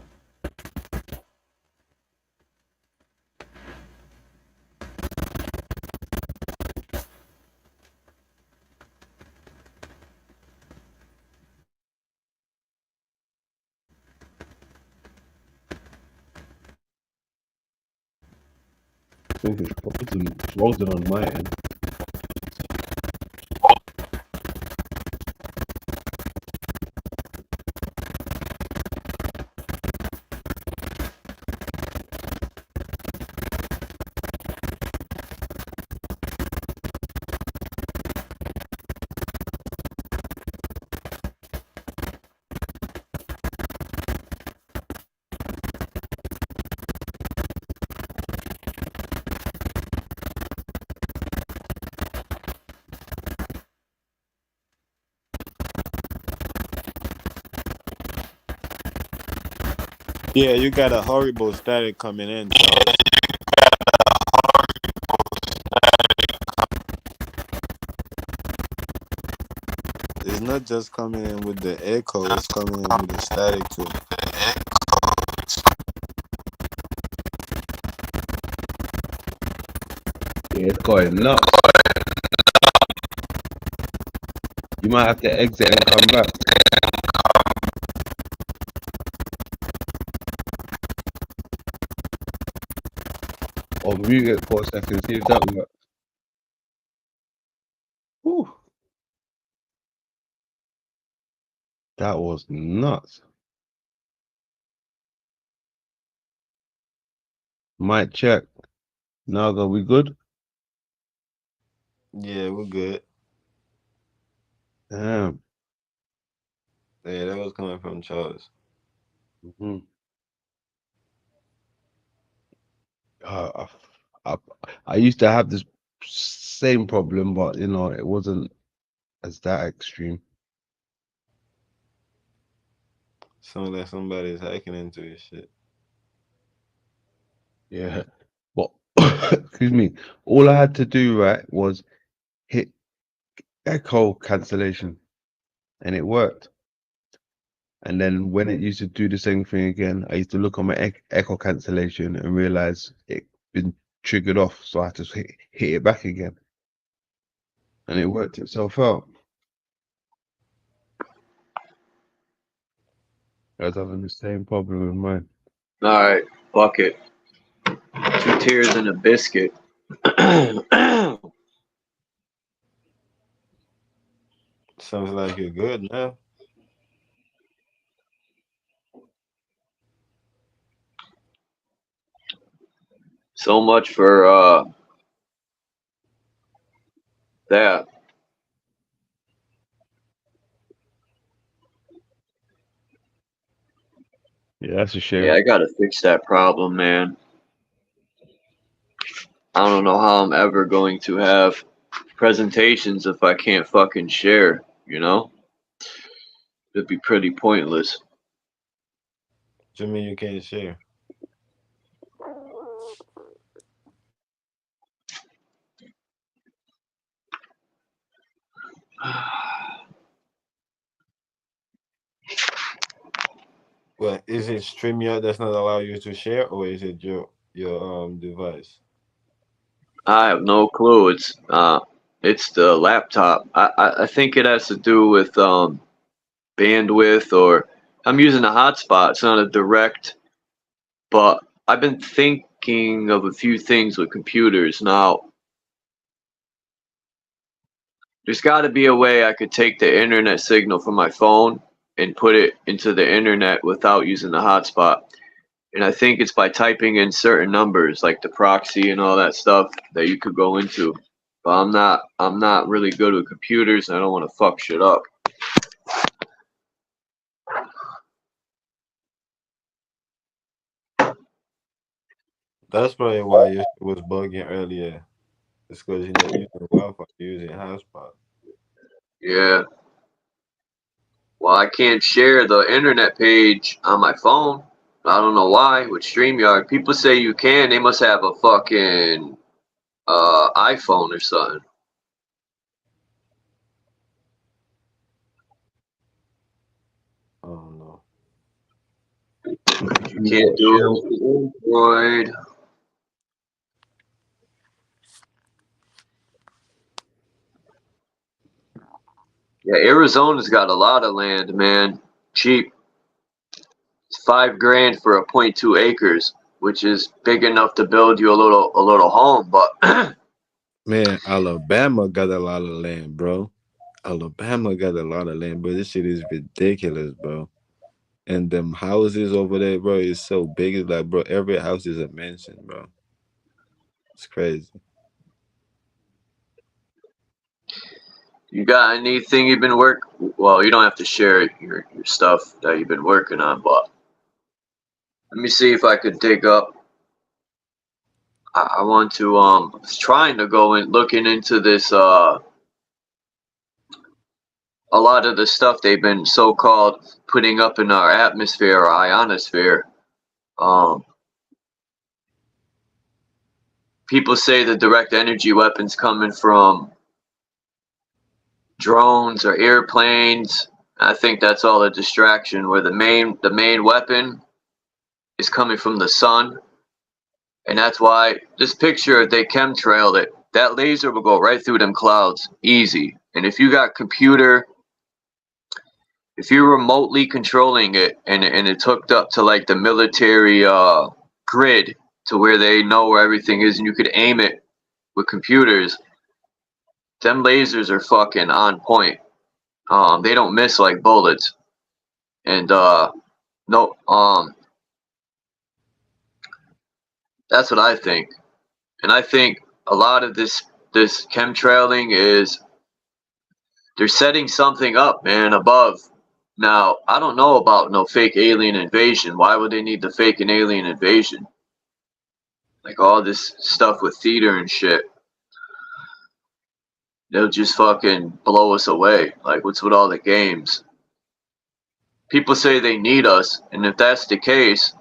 I think it's frozen on my end. Yeah, you got a horrible static coming in, Charles. It's not just coming in with the echo, it's coming in with the static too. Yeah, it's going nuts. You might have to exit and come back. Or mute it for a second, see if that works. Whew. That was nuts. Mic check. Naga, we good? Yeah, we're good. Damn. Yeah, that was coming from Charles. Mm-hmm. I used to have this same problem, but you know, it wasn't as that extreme. Sounds like somebody's hacking into his shit. Yeah. But excuse me. All I had to do, right, was hit echo cancellation and it worked. And then when it used to do the same thing again, I used to look on my echo cancellation and realize it been triggered off, so I had to hit it back again, and it worked itself out. I was having the same problem with mine. All right, fuck it. 2 tears and a biscuit. Sounds like you're good now. So much for that. Yeah, that's a shame. Yeah, I gotta fix that problem, man. I don't know how I'm ever going to have presentations if I can't fucking share, you know? It'd be pretty pointless. What you mean you can't share? Well, is it StreamYard that's not allow you to share, or is it your device? I have no clue. It's the laptop. I think it has to do with bandwidth, or I'm using a hotspot. It's not a direct, but I've been thinking of a few things with computers. Now, there's got to be a way I could take the internet signal from my phone and put it into the internet without using the hotspot. And I think it's by typing in certain numbers, like the proxy and all that stuff, that you could go into. But I'm not really good with computers, and I don't want to fuck shit up. That's probably why your shit was bugging earlier. It's because you're not using Wi-Fi, you're using hotspot. Yeah. Well, I can't share the internet page on my phone. I don't know why with StreamYard. People say you can. They must have a fucking iPhone or something. I don't know. You can't do it with Android. Yeah, Arizona's got a lot of land, man. Cheap. It's $5,000 for a 0.2 acres, which is big enough to build you a little home. But Man, Alabama got a lot of land, bro. Alabama got a lot of land, bro. This shit is ridiculous, bro. And them houses over there, bro, is so big. It's like, bro, every house is a mansion, bro. It's crazy. you got anything you've been Well, you don't have to share your stuff that you've been working on, but let me see if I could dig up. I want to I was trying to go in looking into this a lot of the stuff they've been so-called putting up in our atmosphere or ionosphere. People say the direct energy weapons coming from drones or airplanes. I think that's all a distraction, where the main weapon is coming from the sun. And that's why this picture, they chemtrailed it. That laser will go right through them clouds, easy. And if you got computer, if you're remotely controlling it and it's hooked up to like the military grid to where they know where everything is and you could aim it with computers, them lasers are fucking on point. They don't miss like bullets. And no, that's what I think. And I think a lot of this chemtrailing is they're setting something up, man, above. Now, I don't know about no fake alien invasion. Why would they need to fake an alien invasion? Like all this stuff with theater and shit. They'll just fucking blow us away. Like, what's with all the games? People say they need us, and if that's the case,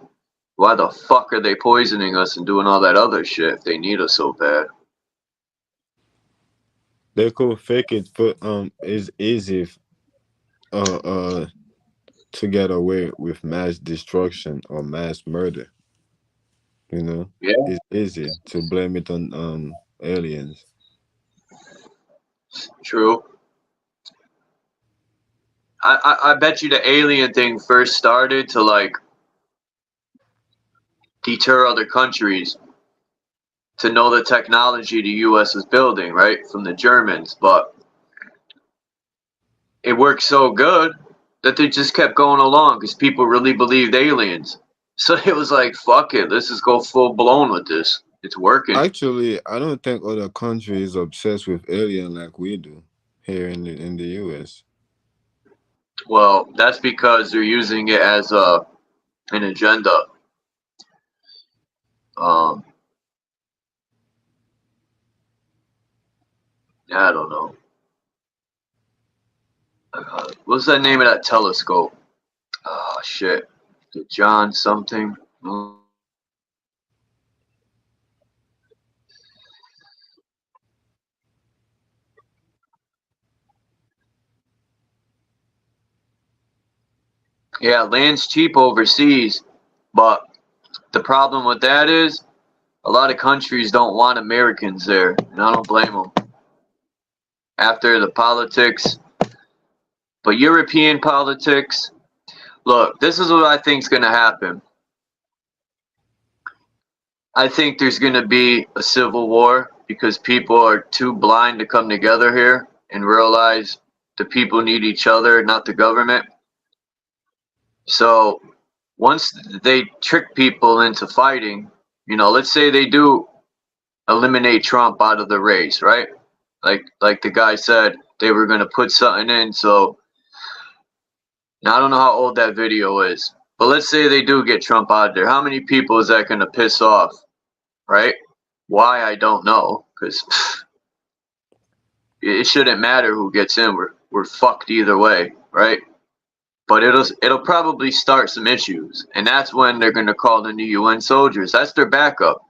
why the fuck are they poisoning us and doing all that other shit if they need us so bad? They could fake it, but it's easy to get away with mass destruction or mass murder. You know, Yeah, it's easy to blame it on aliens. true. I bet you the alien thing first started to like deter other countries to know the technology the U.S. is building, right, from the Germans. But it worked so good that they just kept going along because people really believed aliens. So it was like, fuck it, let's just go full blown with this. It's working. Actually, I don't think other countries obsessed with alien like we do here in the US. Well, that's because they're using it as an agenda. Um, I don't know. What's that name of that telescope? Oh shit, the John something. Yeah, land's cheap overseas, but the problem with that is a lot of countries don't want Americans there, and I don't blame them. After the politics, but European politics. Look, this is what I think is going to happen. I think there's going to be a civil war because people are too blind to come together here and realize the people need each other, not the government. So once they trick people into fighting, let's say they do eliminate Trump out of the race, right? Like the guy said, they were going to put something in. So now I don't know how old that video is, but let's say they do get Trump out there. How many people is that going to piss off, right? Why, I don't know, because it shouldn't matter who gets in. We're fucked either way, right? But it'll probably start some issues, and that's when they're going to call in the UN soldiers. That's their backup.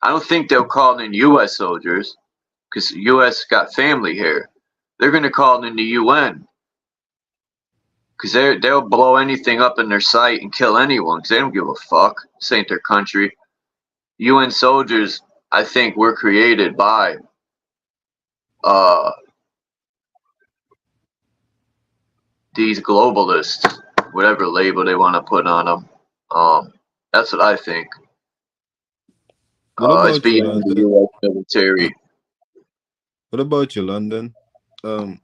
I don't think they'll call in U.S. soldiers because U.S. got family here. They're going to call in the UN because they'll blow anything up in their sight and kill anyone because they don't give a fuck. This ain't their country. UN soldiers, I think, were created by these globalists, whatever label they want to put on them. That's what I think. What It's about you, beyond the London? U.S. military. What about you, London? Um,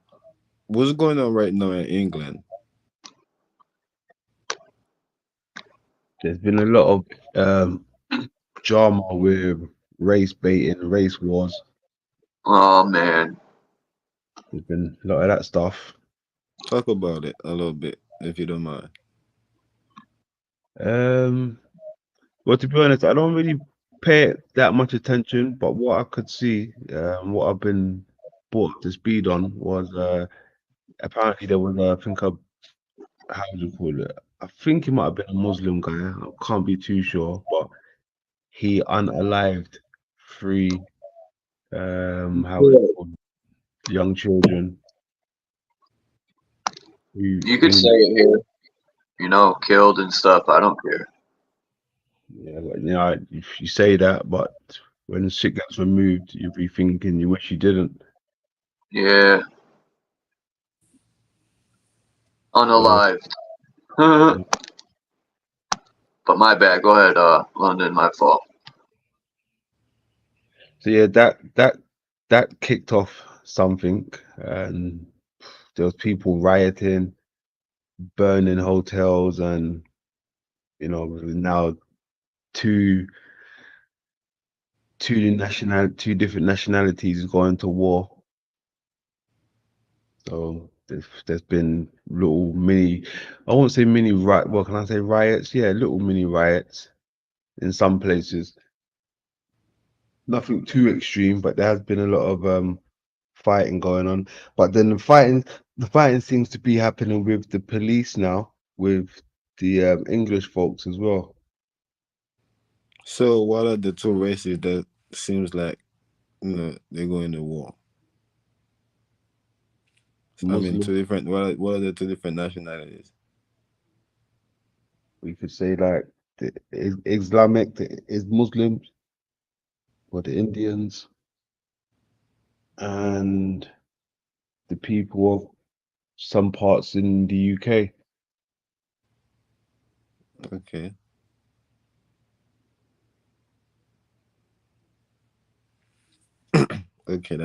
what's going on right now in England? There's been a lot of drama with race baiting, race wars. Oh man, There's been a lot of that stuff. Talk about it a little bit, if you don't mind. Well, to be honest, I don't really pay that much attention, but what I could see, what I've been brought up to speed on was apparently there was, I think, how do you call it? I think he might have been a Muslim guy. I can't be too sure, but he unalived three, how is it called? Young children who, you could say it here. Killed and stuff. I don't care. yeah, but, if you say that, but when shit gets removed, you'll be thinking you wish you didn't. Yeah, So, unalived. But my bad. Go ahead, London. My fault. so yeah, that kicked off something, and there was people rioting, burning hotels, and now two two different nationalities going to war. So there's been little mini, I won't say mini riot. Well, can I say riots? Yeah, little mini riots in some places. Nothing too extreme, but there has been a lot of fighting going on. But then the fighting seems to be happening with the police now, with the English folks as well. So, what are the two races that seems like they're going to war? I mean, Muslim, two different. What are the two different nationalities? we could say like the Islamic, is Muslims, or the Indians, and the people of some parts in the UK. Okay. Okay,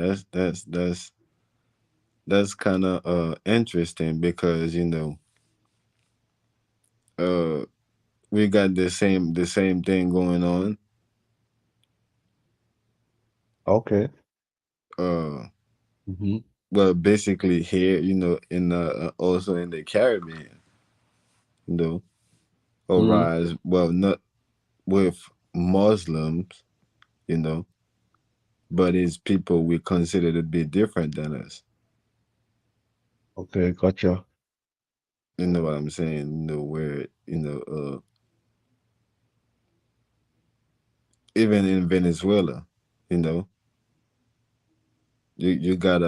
that's kind of interesting because uh we got the same thing going on. Okay. Uh, Hmm. well, basically here, in also in the Caribbean, you know, or Mm. rise. Well, not with Muslims, you know, but it's people we consider to be different than us. Okay, gotcha. You know what I'm saying? Where even in Venezuela, you know, you got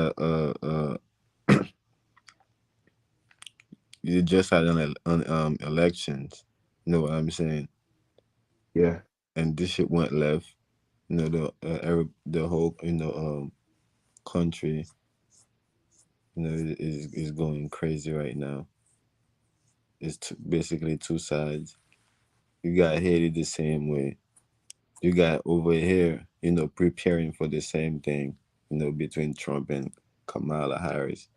you just had an elections. You know what I'm saying? Yeah. And this shit went left. The whole country is going crazy right now. It's basically two sides. You got Haiti the same way. You got over here, preparing for the same thing, between Trump and Kamala Harris.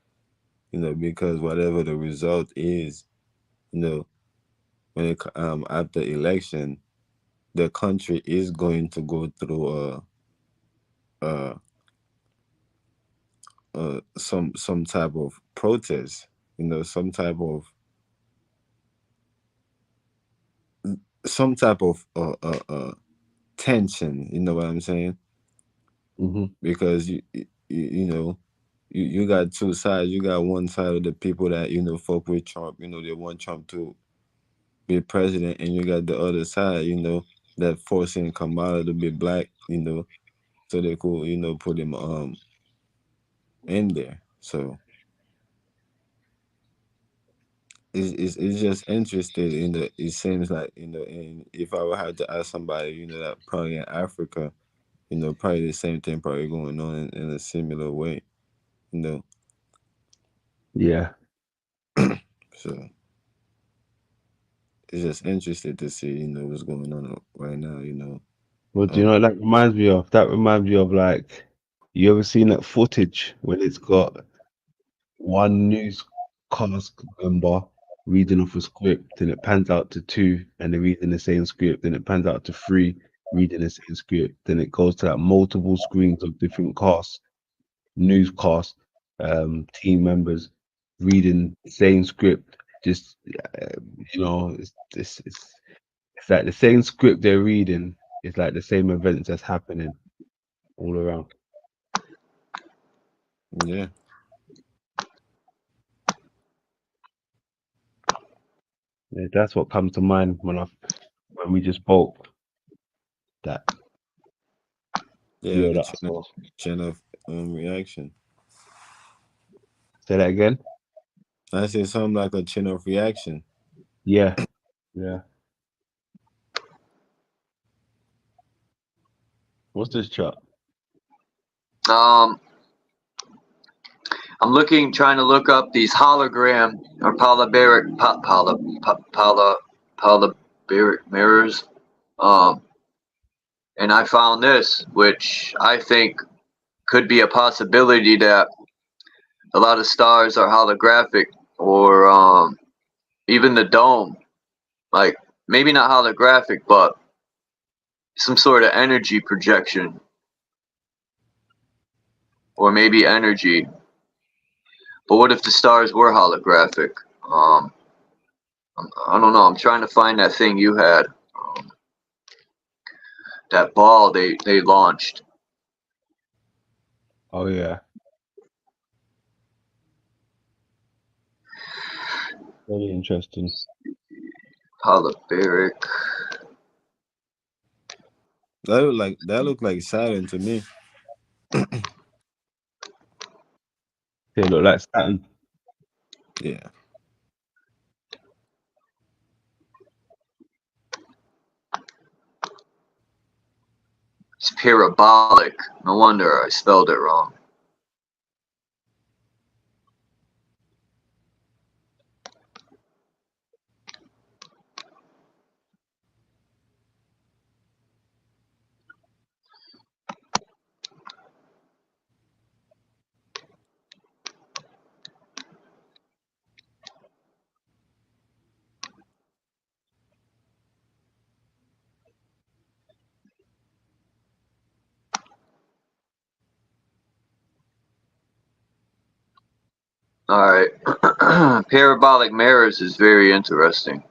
Because whatever the result is, you know, after election, the country is going to go through a some type of protest, some type of tension. You know what I'm saying? Hmm. Because you got two sides. You got one side of the people that fuck with Trump. They want Trump to be president, and you got the other side. That forcing Kamala to be black. So they could put him in there. So it's just interested in the. It seems like and if I would have to ask somebody that probably in Africa, probably the same thing probably going on in a similar way. You know, Yeah. so it's just interested to see what's going on right now. Well, do you know Um, what that reminds me of? That reminds me of, like, you ever seen that footage when it's got one newscast member reading off a script, and it pans out to two, and they're reading the same script, then it pans out to three reading the same script, then it goes to like multiple screens of different casts, newscast, team members reading the same script. Just it's like the same script they're reading. It's like the same events that's happening all around. yeah, Yeah, that's what comes to mind when we just spoke. That yeah, video the that I saw. chain of reaction. Say that again. I say something like a chain of reaction. Yeah, yeah. What's this chart? Um, I'm trying to look up these hologram or polybaric mirrors. Um, and I found this, which I think could be a possibility that a lot of stars are holographic, or even the dome, like maybe not holographic, but some sort of energy projection, or maybe energy. But what if the stars were holographic? Um, I don't know. I'm trying to find that thing you had, that ball they launched. Oh yeah, very interesting. Holobaric. That look like Saturn to me. They look like Saturn. Yeah. Parabolic. No wonder I spelled it wrong. All right. Parabolic mirrors is very interesting.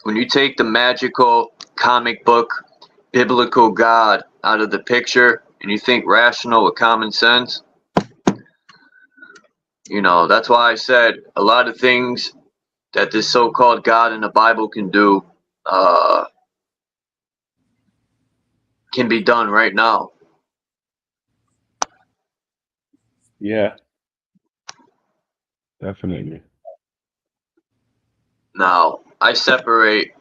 When you take the magical comic book biblical God out of the picture and you think rational with common sense, you know, that's why I said a lot of things that this so-called God in the Bible can do can be done right now. Yeah, definitely. Now, I separate,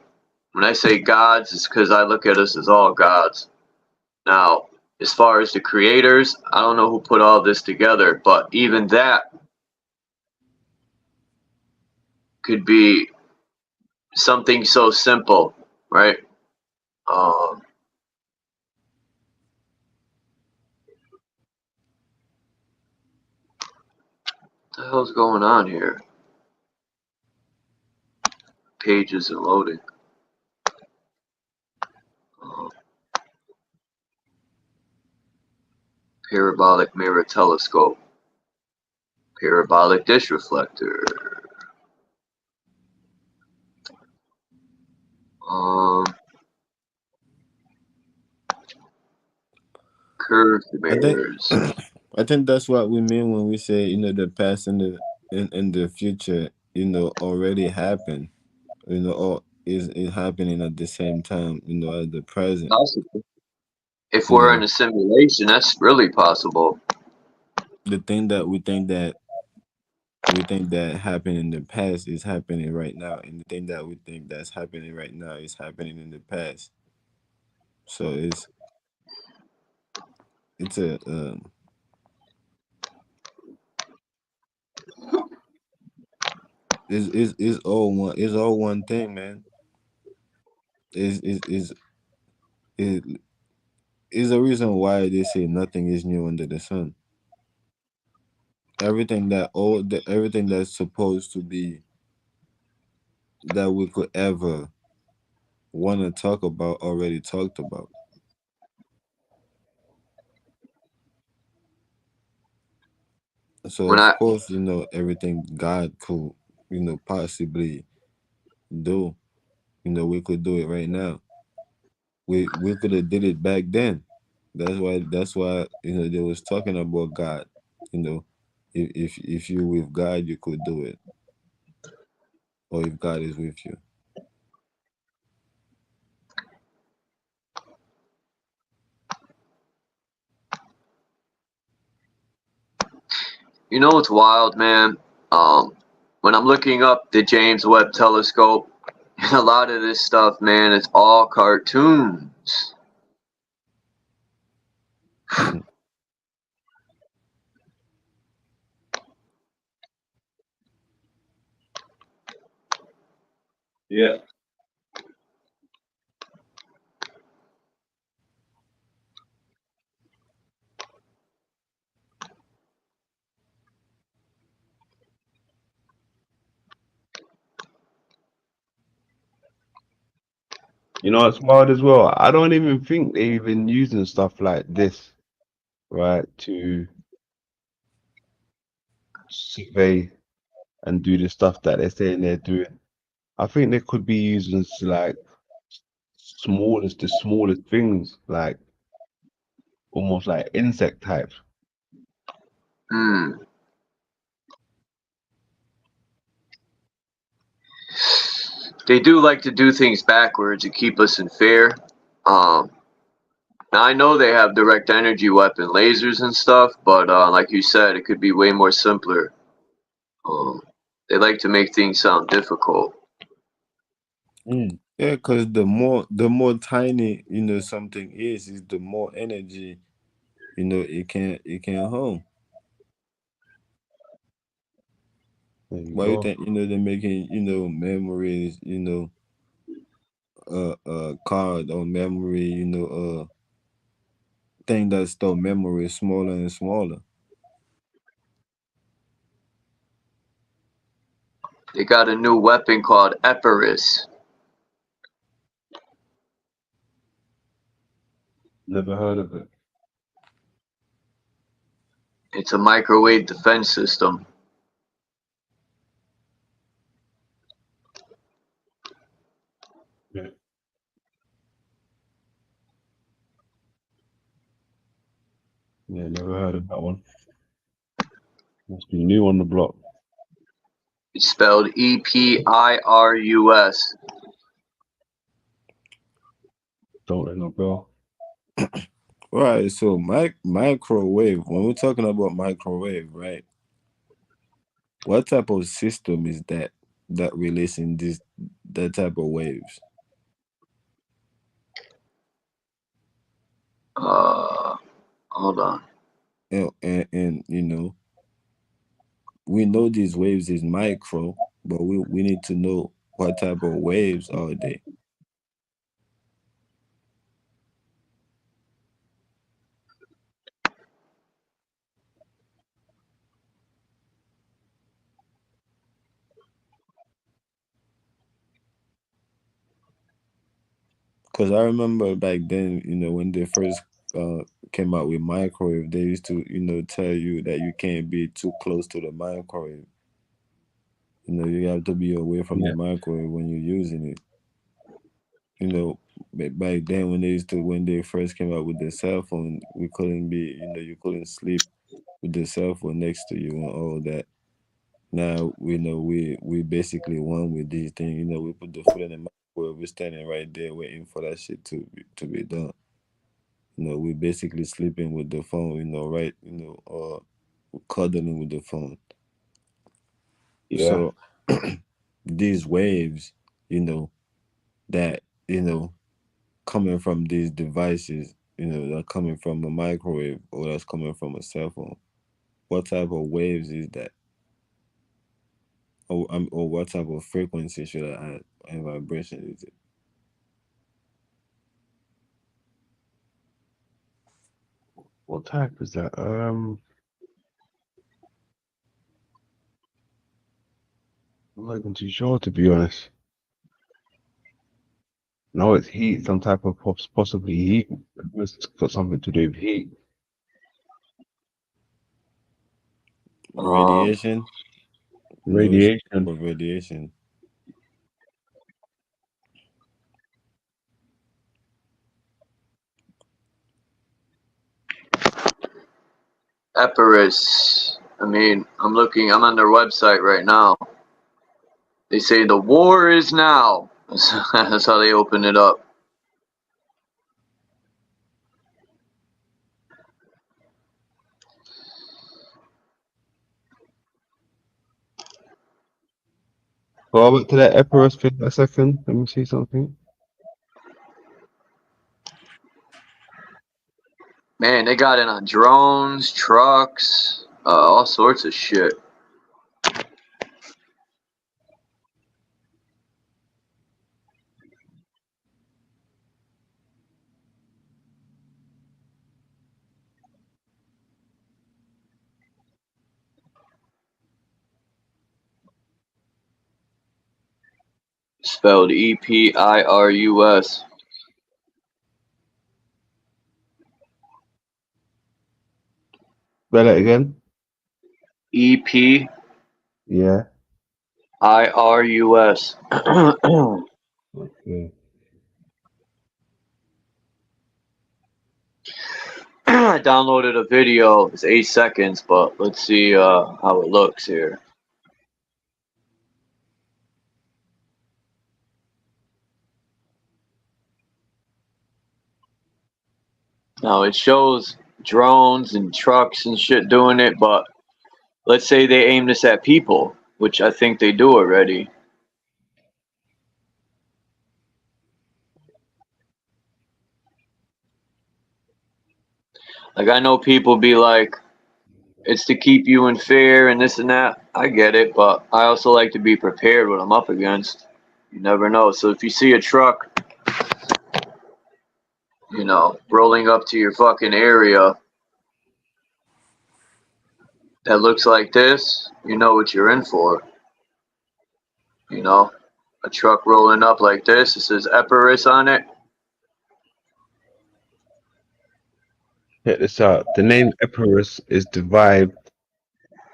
when I say gods, it's because I look at us as all gods. Now, as far as the creators, I don't know who put all this together, but even that could be something so simple, right? What the hell's going on here? Page isn't loading. Parabolic mirror telescope. Parabolic dish reflector. Curved I think mirrors. I think that's what we mean when we say, you know, the past and the future, you know, already happened. You know, or is happening at the same time, you know, at the present. Possible. If You we're in know, a simulation, that's really possible. the thing that we think that happened in the past is happening right now, and the thing that we think that's happening right now is happening in the past. So it's a it's all one thing, man. Is is a reason why they say nothing is new under the sun. Everything that's supposed to be that we could ever want to talk about already talked about. So When of I course, you know, everything God could, you know, possibly do, you know, we could do it right now. We could have did it back then. That's why you know they was talking about God. You know, if you with God, you could do it, or if God is with you. You know what's wild, man? When I'm looking up the James Webb Telescope, and a lot of this stuff, man, it's all cartoons. Yeah. You know, it's wild as well. I don't even think they even using stuff like this, right, to survey and do the stuff that they're saying they're doing. I think they could be using like the smallest things, like almost like insect types. Hmm. They do like to do things backwards to keep us in fear. Um, Now I know they have direct energy weapon lasers and stuff, but like you said, it could be way more simpler. Um, They like to make things sound difficult. Yeah, because the more tiny, something is the more energy, it can hold. There you Why you go. think, they're making, memories, card or memory, thing that store memory smaller and smaller. They got a new weapon called Epirus. Never heard of it. It's a microwave defense system. Yeah. Yeah, never heard of that one. Must be new on the block. It's spelled EPIRUS. Don't ring no bell. Right, so microwave, when we're talking about microwave, right? What type of system is that releasing that type of waves? Hold on. And we know these waves is micro, but we need to know what type of waves are they. Because I remember back then, when they first came out with microwave, they used to, tell you that you can't be too close to the microwave. You have to be away from the microwave when you're using it. Back then when they first came out with the cell phone, we couldn't be, you couldn't sleep with the cell phone next to you and all that. Now we know we basically one with these things. We put the food in the microwave, we're standing right there waiting for that shit to be done. We basically sleeping with the phone, right, or cuddling with the phone. Yeah. So these waves, that, coming from these devices, that coming from a microwave or that's coming from a cell phone. What type of waves is that? Or what type of frequency should I add and vibration is it? What type is that? I'm not even too sure, to be honest. No, it's heat, some type of possibly heat. It's got something to do with heat. Radiation? Radiation. Of radiation. Epirus. I'm on their website right now. They say the war is now. That's how they open it up. Go over to that Epirus for a second. Let me see something. Man, they got it on drones, trucks, all sorts of shit. Spelled EPIRUS. Spell it again. EPIRUS. Yeah. Okay. I downloaded a video. It's 8 seconds, but let's see how it looks here. Now it shows drones and trucks and shit doing it, but let's say they aim this at people. which I think they do already. Like, I know people be like, it's to keep you in fear and this and that. I get it, but I also like to be prepared what I'm up against. You never know. So if you see a truck, you know, rolling up to your fucking area that looks like this, you know what you're in for. You know, a truck rolling up like this, it says Epirus on it. Check this out. The name Epirus is derived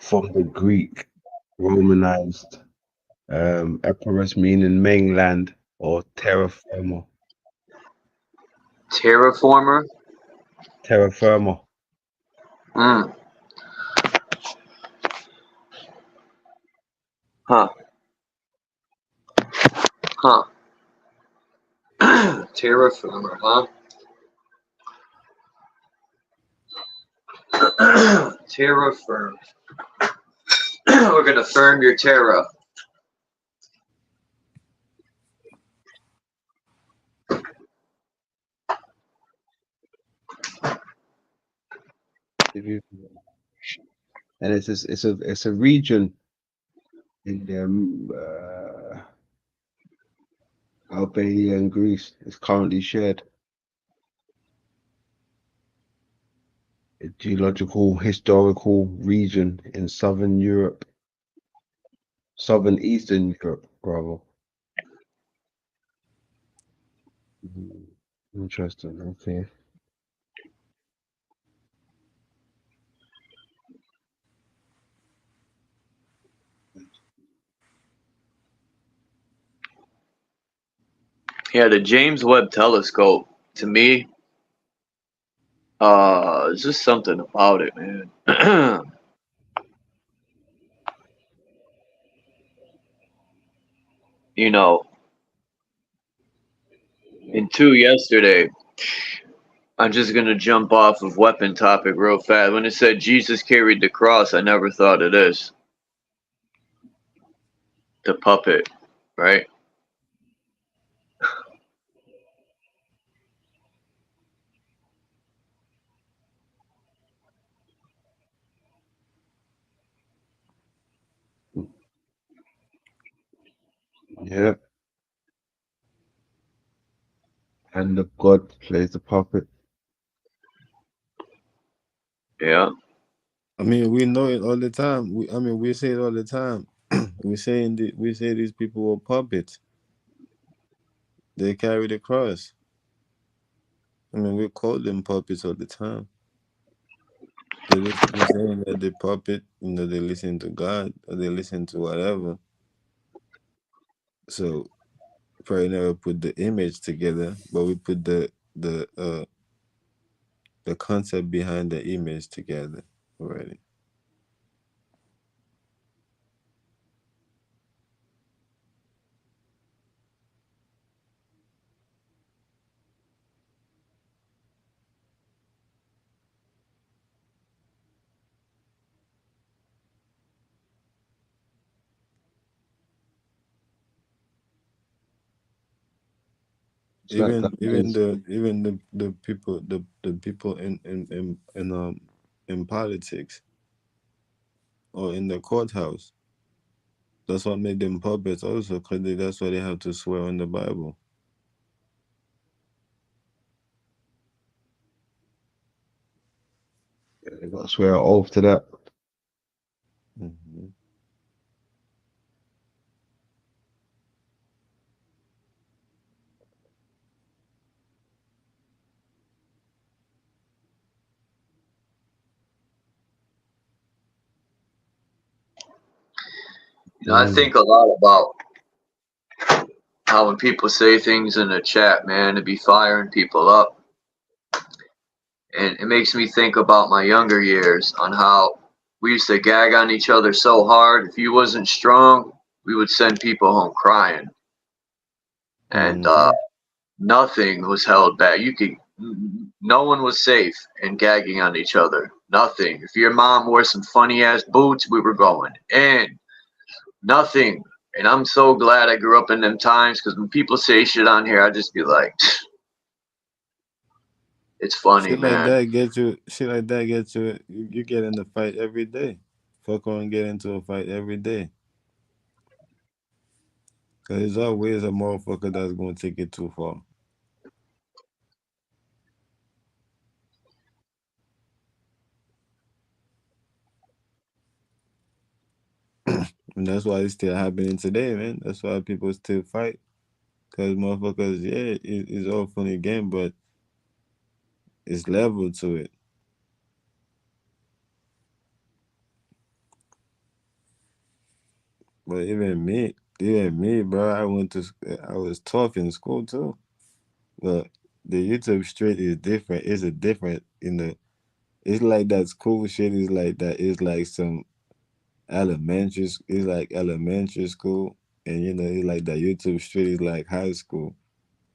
from the Greek Romanized Epirus, meaning mainland or terra firma. Terraformer? Terra firma. Hmm. Huh. Huh. Terraformer, huh? Terra firm. We're gonna firm your Terra. And it's a region in Albania and Greece. It's currently shared. A geological historical region in southern Europe. Southern Eastern Europe, rather. Interesting. Okay. Yeah, the James Webb Telescope, to me, it's just something about it, man. You know, in 2 yesterday, I'm just gonna jump off of weapon topic real fast. When it said Jesus carried the cross, I never thought of this. The puppet, right? Yeah. And the god plays the puppet. Yeah. I mean, we know it all the time. We say it all the time. we say these people were puppets. They carry the cross. I mean, we call them puppets all the time. We're saying that they puppet, they listen to God or they listen to whatever. So probably never put the image together, but we put the concept behind the image together already. It's like that Even is. the people in politics or in the courthouse. That's what made them puppets also, because that's why they have to swear on the Bible. Yeah, they got to swear an oath to that. Mm-hmm. You know, I think a lot about how when people say things in the chat, man, to be firing people up. And it makes me think about my younger years on how we used to gag on each other so hard. If you wasn't strong, we would send people home crying. And nothing was held back. No one was safe in gagging on each other. Nothing. If your mom wore some funny ass boots, we were going in. Nothing. And I'm so glad I grew up in them times, because when people say shit on here, I just be like, it's funny, Shit like man. that get you. Shit like that get you. You get in the fight every day. Fuck on, get into a fight every day. Cause there's always a motherfucker that's gonna take it too far. And that's why it's still happening today, man. That's why people still fight. Cause motherfuckers, yeah, it's all funny game, but it's level to it. But even me, bro, I was tough in school too. But the YouTube street is different. It's a different, it's like that school shit is like that. It's like some it's like elementary school. And it's like that YouTube street is like high school.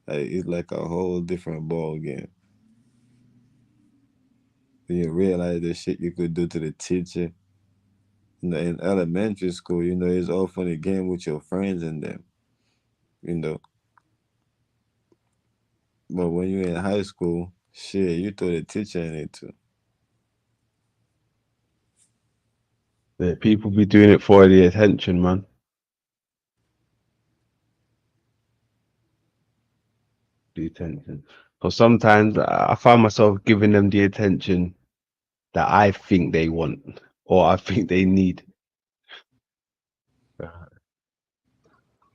Like it's like a whole different ball game. When you realize the shit you could do to the teacher. In elementary school, it's all funny game with your friends and them, you know. But when you're in high school, shit, you throw the teacher in it too. Yeah, people be doing it for the attention, man. The attention. So sometimes I find myself giving them the attention that I think they want or I think they need. I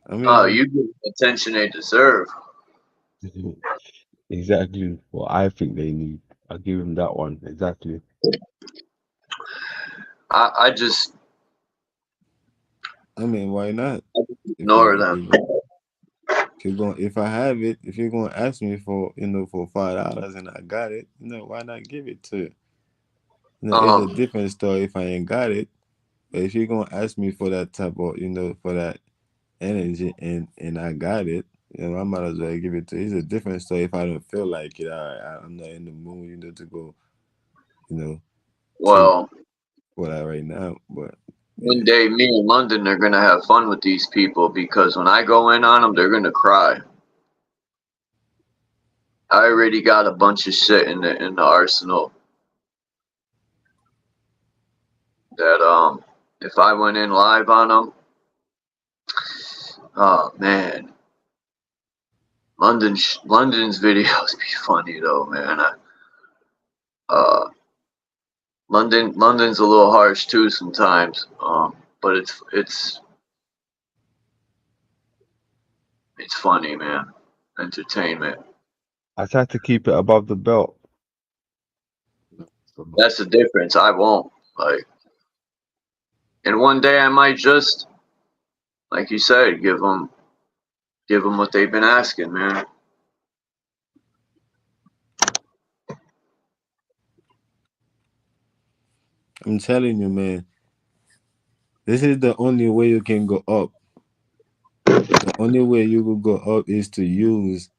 Oh, mean, you give them attention they deserve. Exactly what I think they need. I'll give them that one. Exactly. I just why not? If ignore you them. if I have it, if you're gonna ask me for for $5 and I got it, why not give it to you? It's a Um, different story if I ain't got it. But if you're gonna ask me for that type of for that energy and I got it, I might as well give it to you. It's a different story if I don't feel like it. I'm not in the mood, to go, you know, take well, what I right now. But one day me and London are gonna have fun with these people, because when I go in on them, they're gonna cry. I already got a bunch of shit in the arsenal that if I went in live on them, oh man, London's videos be funny though, man. Uh, London's a little harsh too sometimes, but it's funny, man. Entertainment. I try to keep it above the belt. That's the difference. I won't like, and one day I might just, like you said, give them what they've been asking, man. I'm telling you, man, this is the only way you can go up. The only way you will go up is to use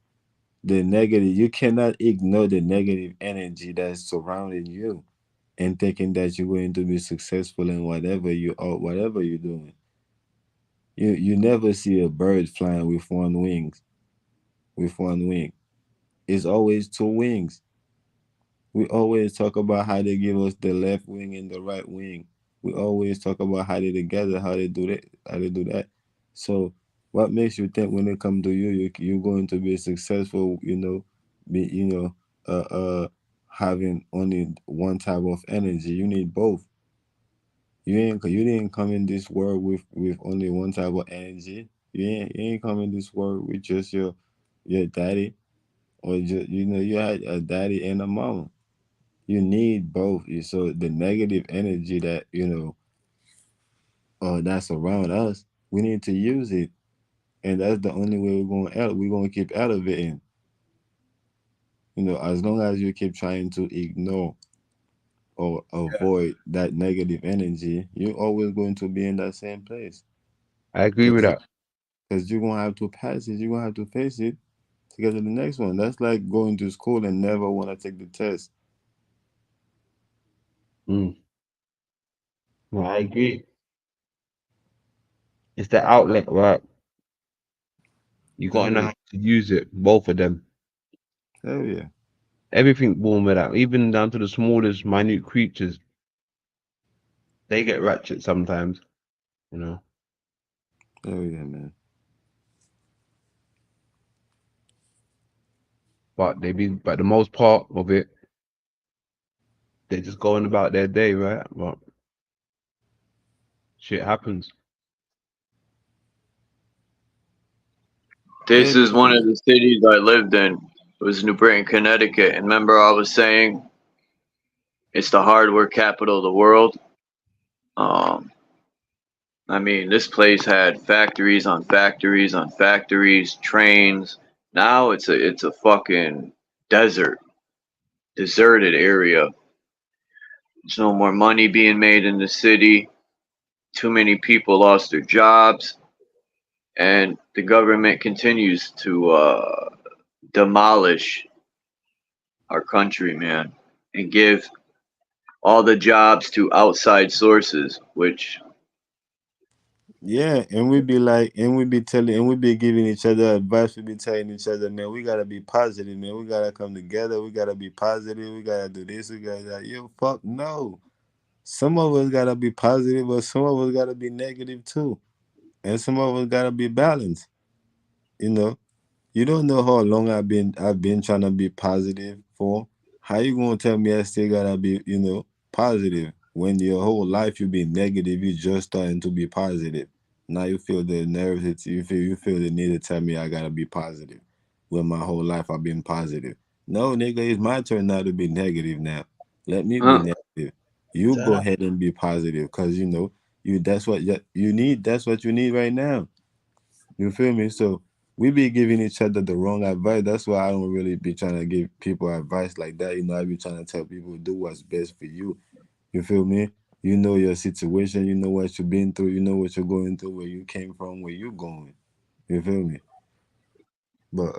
the negative. You cannot ignore the negative energy that's surrounding you and thinking that you're going to be successful in whatever you are, whatever you're doing. You never see a bird flying with one wing. It's always two wings. We always talk about how they give us the left wing and the right wing. We always talk about how they together, how they do that. So what makes you think when it come to you're going to be successful, be having only one type of energy. You need both. You didn't come in this world with only one type of energy. You ain't come in this world with just your daddy, or just you had a daddy and a mama. You need both. So the negative energy that that's around us, we need to use it, and that's the only way we're going to keep elevating. As long as you keep trying to ignore or avoid that negative energy, you're always going to be in that same place. I agree with that. Because you're gonna have to pass it. You're gonna have to face it to get to the next one. That's like going to school and never want to take the test. Mm. No, I agree. It's the outlet, right? You gotta know Hell, how to use it, both of them. hell yeah. Everything born with that, even down to the smallest minute creatures, they get ratchet sometimes, you know. Hell yeah, man. But but the most part of it, they're just going about their day, right? But shit happens. This Yeah, is one of the cities I lived in. It was New Britain, Connecticut. And remember, I was saying it's the hardware capital of the world. Um, I mean, this place had factories on factories on factories, trains. Now it's a fucking deserted area. There's no more money being made in the city. Too many people lost their jobs, and the government continues to demolish our country, man, and give all the jobs to outside sources, which yeah, and we be like, and we be telling, and we be giving each other advice. We be telling each other, man, we gotta be positive, man. We gotta come together. We gotta be positive. We gotta do this. We gotta that. Yo, fuck no. Some of us gotta be positive, but some of us gotta be negative too, and some of us gotta be balanced. You know, you don't know how long I've been trying to be positive for. How you gonna tell me I still gotta be, positive when your whole life you been negative? You just starting to be positive. Now you feel the nerves. You feel the need to tell me I gotta be positive when my whole life I've been positive. No, nigga, it's my turn now to be negative now. Let me be negative. You go ahead and be positive, cause you that's what you need. That's what you need right now. You feel me? So we be giving each other the wrong advice. That's why I don't really be trying to give people advice like that. I be trying to tell people do what's best for you. You feel me? You know your situation. You know what you've been through. You know what you're going through. Where you came from. Where you going. You feel me? But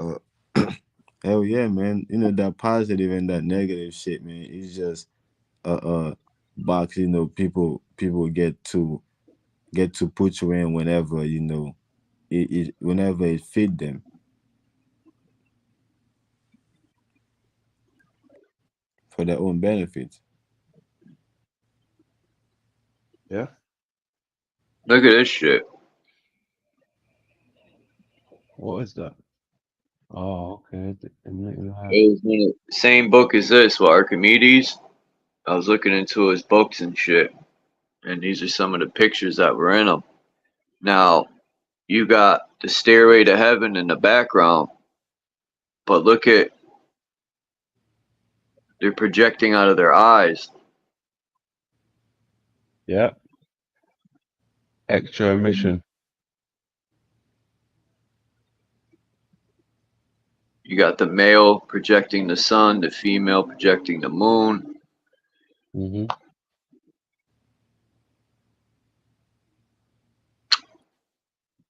hell yeah, man. That positive and that negative shit, man. It's just box. People get to put you in whenever whenever it fit them for their own benefit. Yeah. look at this shit. What is that? Oh, okay. It was in the same book as this with Archimedes. I was looking into his books and shit, and these are some of the pictures that were in them. Now, you got the stairway to heaven in the background, but look at they're projecting out of their eyes. Yeah. Extra emission. You got the male projecting the sun, the female projecting the moon. Mm-hmm.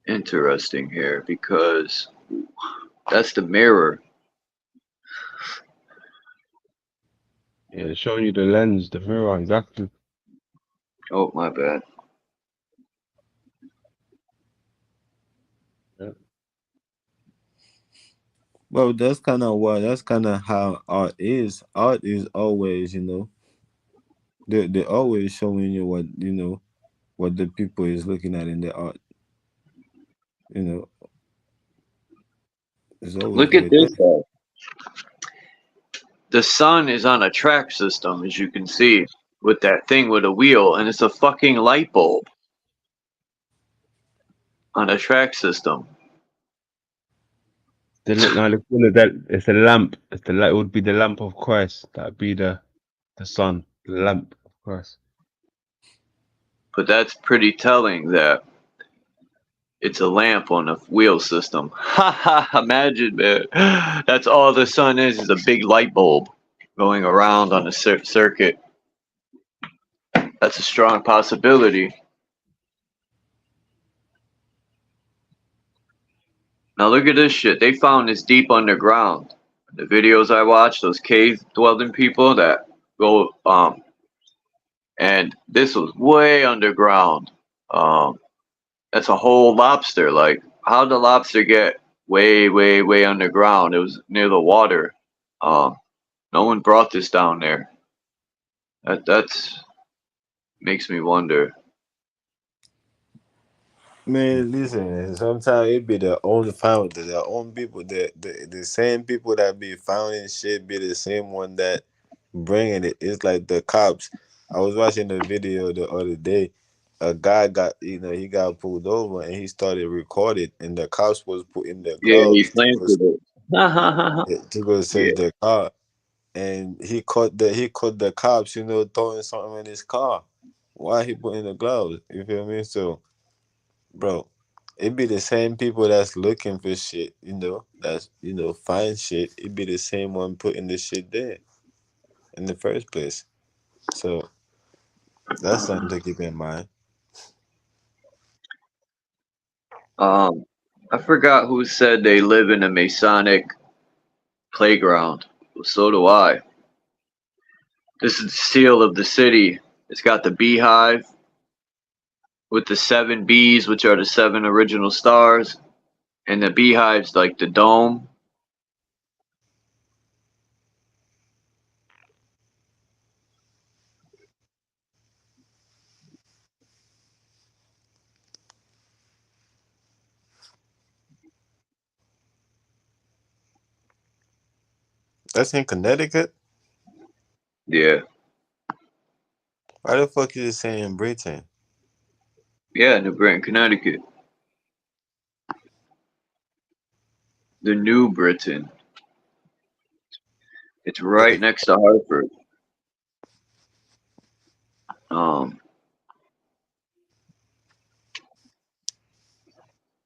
Interesting here because that's the mirror. Yeah, it's showing you the lens, the mirror, exactly. Oh, my bad. Yeah. Well, that's kind of how art is. Art is always, they're always showing you what the people is looking at in the art. You know, it's always Look at right there. this though. The sun is on a track system, as you can see, with that thing with a wheel, and it's a fucking light bulb on a track system. No, they call it that. It's a lamp. It's the light. It would be the lamp of Christ. That'd be the sun, the lamp of Christ. But that's pretty telling that it's a lamp on a wheel system. Ha ha! Imagine, man. That's all the sun is a big light bulb going around on a circuit. That's a strong possibility. Now look at this shit. They found this deep underground. The videos I watched, those cave dwelling people that go and this was way underground. That's a whole lobster. Like, how'd the lobster get way, way, way underground? It was near the water. No one brought this down there. That's makes me wonder. Man, listen. Sometimes it be the own found the own people the same people that be finding shit be the same one that bringing it. It's like the cops. I was watching a video the other day. A guy got he got pulled over and he started recording, and the cops was putting the Yeah, he gloves planted it. to go Yeah, search the car, and he caught the cops throwing something in his car. Why he putting the gloves? You feel me? So, bro, it be the same people that's looking for shit, that's find shit. It be the same one putting the shit there in the first place. So that's something to keep in mind. I forgot who said they live in a Masonic playground. Well, so do I. This is the seal of the city. It's got the beehive with the 7 bees, which are the 7 original stars, and the beehive's like the dome. That's in Connecticut. Yeah, Why the fuck is it saying Britain? yeah, New Britain, Connecticut. The New Britain. It's What right the next to Hartford. Um,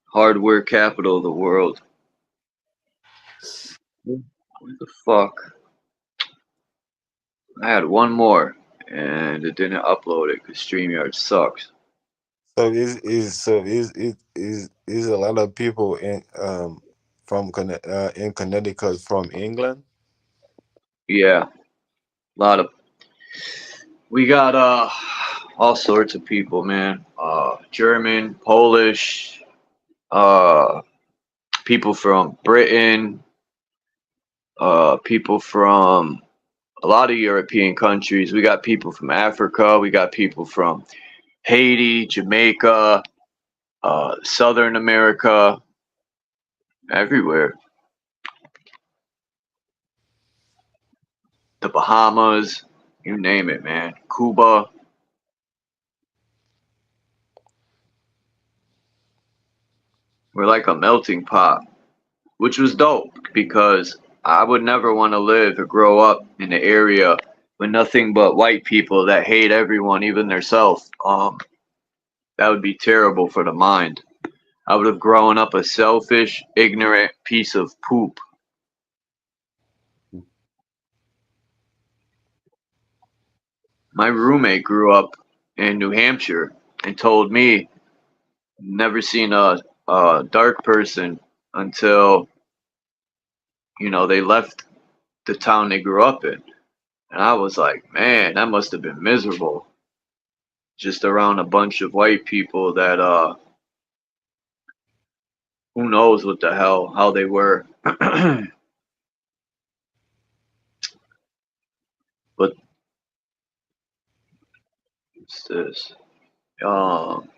hardware capital of the world. What the fuck? I had one more, and it didn't upload it because StreamYard sucks. So is a lot of people in Connecticut from England? Yeah, a lot of. We got all sorts of people, man. German, Polish, uh, people from Britain, people from a lot of European countries. We got people from Africa. We got people from Haiti, Jamaica, Southern America, everywhere. The Bahamas, you name it, man. Cuba. We're like a melting pot, which was dope because I would never want to live or grow up in an area with nothing but white people that hate everyone, even theirself. That would be terrible for the mind. I would have grown up a selfish, ignorant piece of poop. My roommate grew up in New Hampshire and told me never seen a dark person until they left the town they grew up in. And I was like, man, that must have been miserable. Just around a bunch of white people that who knows what the hell how they were. But what's this? Um,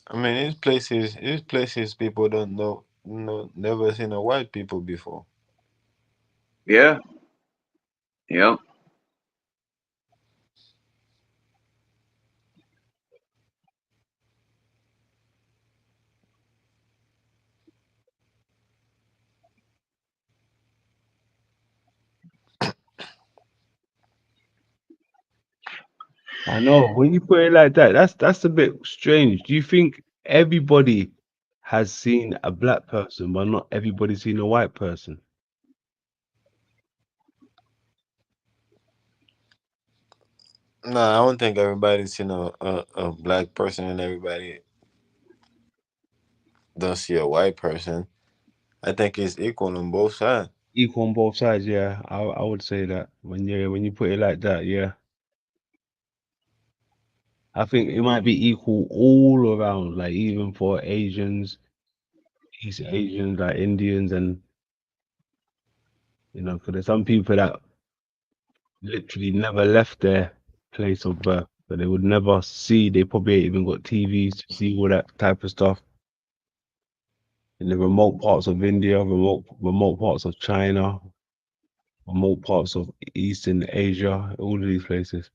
I mean, these places people don't know, never seen a white people before. yeah, yep. I know when you put it like that, that's a bit strange. Do you think everybody has seen a black person, but not everybody's seen a white person? No, I don't think everybody's seen a black person and everybody don't see a white person. I think it's equal on both sides. equal on both sides. Yeah, I would say that when you put it like that. Yeah, I think it might be equal all around. Like even for Asians, East Asians, like Indians, and because there's some people that literally never left their place of birth, but they would never see. They probably ain't even got TVs to see all that type of stuff in the remote parts of India, remote parts of China, remote parts of Eastern Asia, all of these places.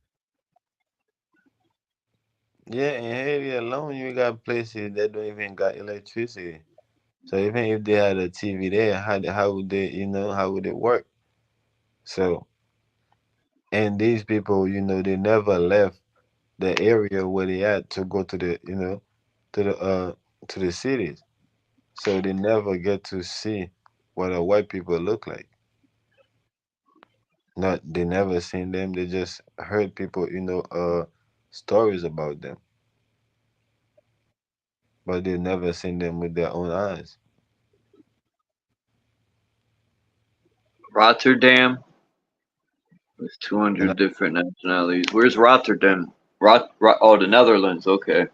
Yeah, in Haiti alone, you got places that don't even got electricity. So even if they had a TV there, how would they, how would it work? So, and these people, they never left the area where they at to go to the, to the cities. So they never get to see what the white people look like. Not they never seen them. They just heard people, stories about them, but they never seen them with their own eyes. Rotterdam with And 200 different nationalities. Where's Rotterdam? Oh, the Netherlands. Okay.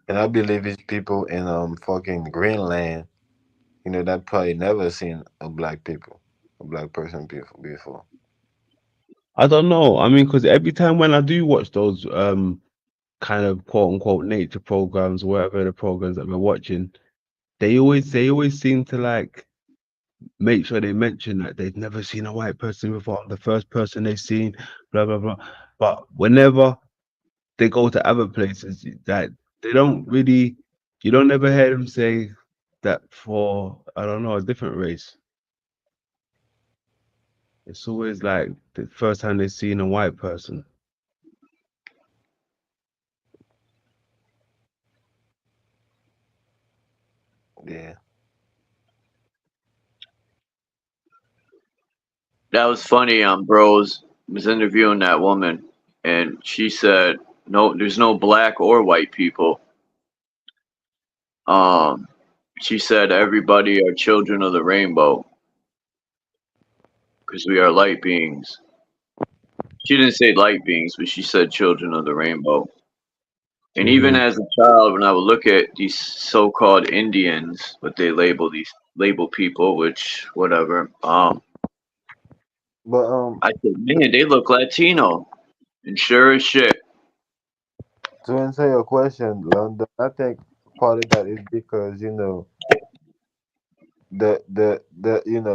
and I believe it's people in fucking Greenland, that probably never seen a black person before. I don't know. I mean, because every time when I do watch those kind of quote unquote nature programs, whatever the programs that we're watching, they always seem to like make sure they mention that they've never seen a white person before. I'm the first person they've seen, blah blah blah. But whenever they go to other places, that they don't really, you don't ever hear them say that for I don't know a different race. It's always like the first time they've seen a white person. Yeah. That was funny. Bros was interviewing that woman, and she said, "No, there's no black or white people." Um, she said everybody are children of the rainbow because we are light beings. She didn't say light beings, but she said children of the rainbow. And even Mm. as a child, when I would look at these so-called Indians, what they label people, which whatever, But I said, man, they look Latino, and sure as shit. to answer your question, London, I think part of that is because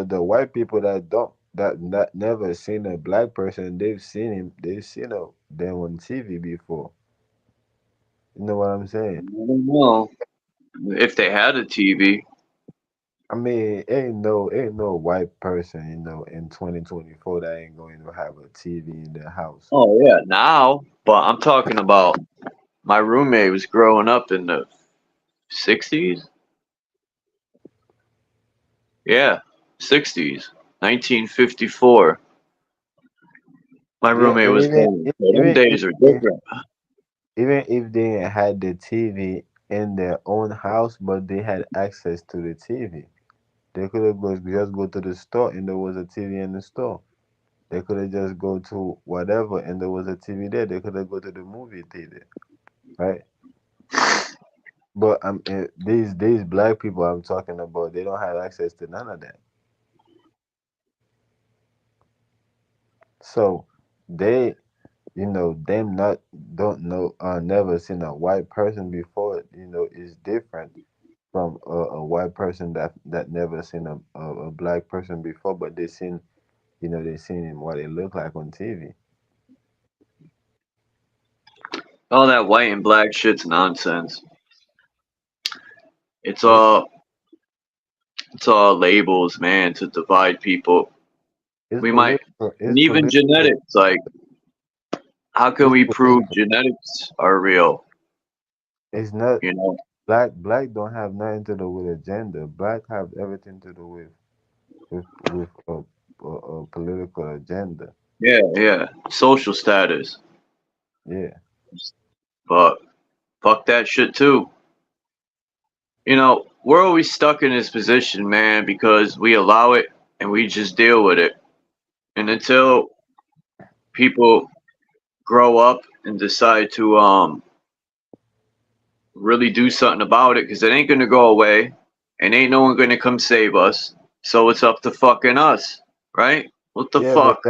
the white people that never seen a black person, they've seen them on TV before. You know what I'm saying? I don't know if they had a TV. I mean, ain't no white person, in 2024 that ain't going to have a TV in their house. Oh yeah, now, but I'm talking about my roommate was growing up in the '60s. Yeah, '60s, 1954. My Yeah, roommate and was born. So them days are different. even if they had the TV in their own house, but they had access to the TV, they could have just go to the store and there was a TV in the store. They could have just go to whatever and there was a TV there. They could have go to the movie theater, right? But these black people I'm talking about, they don't have access to none of that. So they, them not don't know, never seen a white person before. Is different from a white person that never seen a black person before, but they seen him what it looked like on TV. All that white and black shit's nonsense. It's It's all it's all labels, man, to divide people. it's We might, political. and It's even political. genetics. Like, how can It's we prove political. genetics are real? It's not You know? black don't have nothing to do with a gender. Black have everything to do with a political agenda. Yeah, yeah. Social status, Yeah. but fuck that shit too. We're always stuck in this position, man, because we allow it. and we just deal with it. And until people grow up and decide to really do something about it, because it ain't gonna go away, and ain't no one gonna come save us. So it's up to fucking us, right? What the Yeah, but fuck?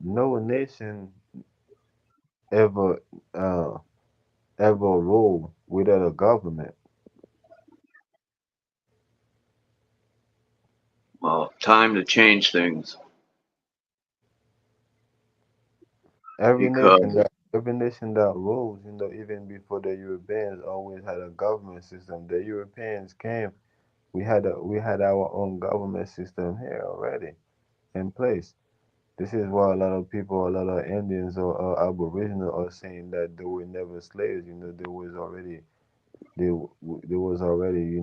no nation ever uh ever rule without a government. Well, time to change things because Every nation that rules, even before the Europeans always had a government system. The Europeans came, we had our own government system here already in place. This is why a lot of people, a lot of Indians or Aboriginal are saying that they were never slaves. They was already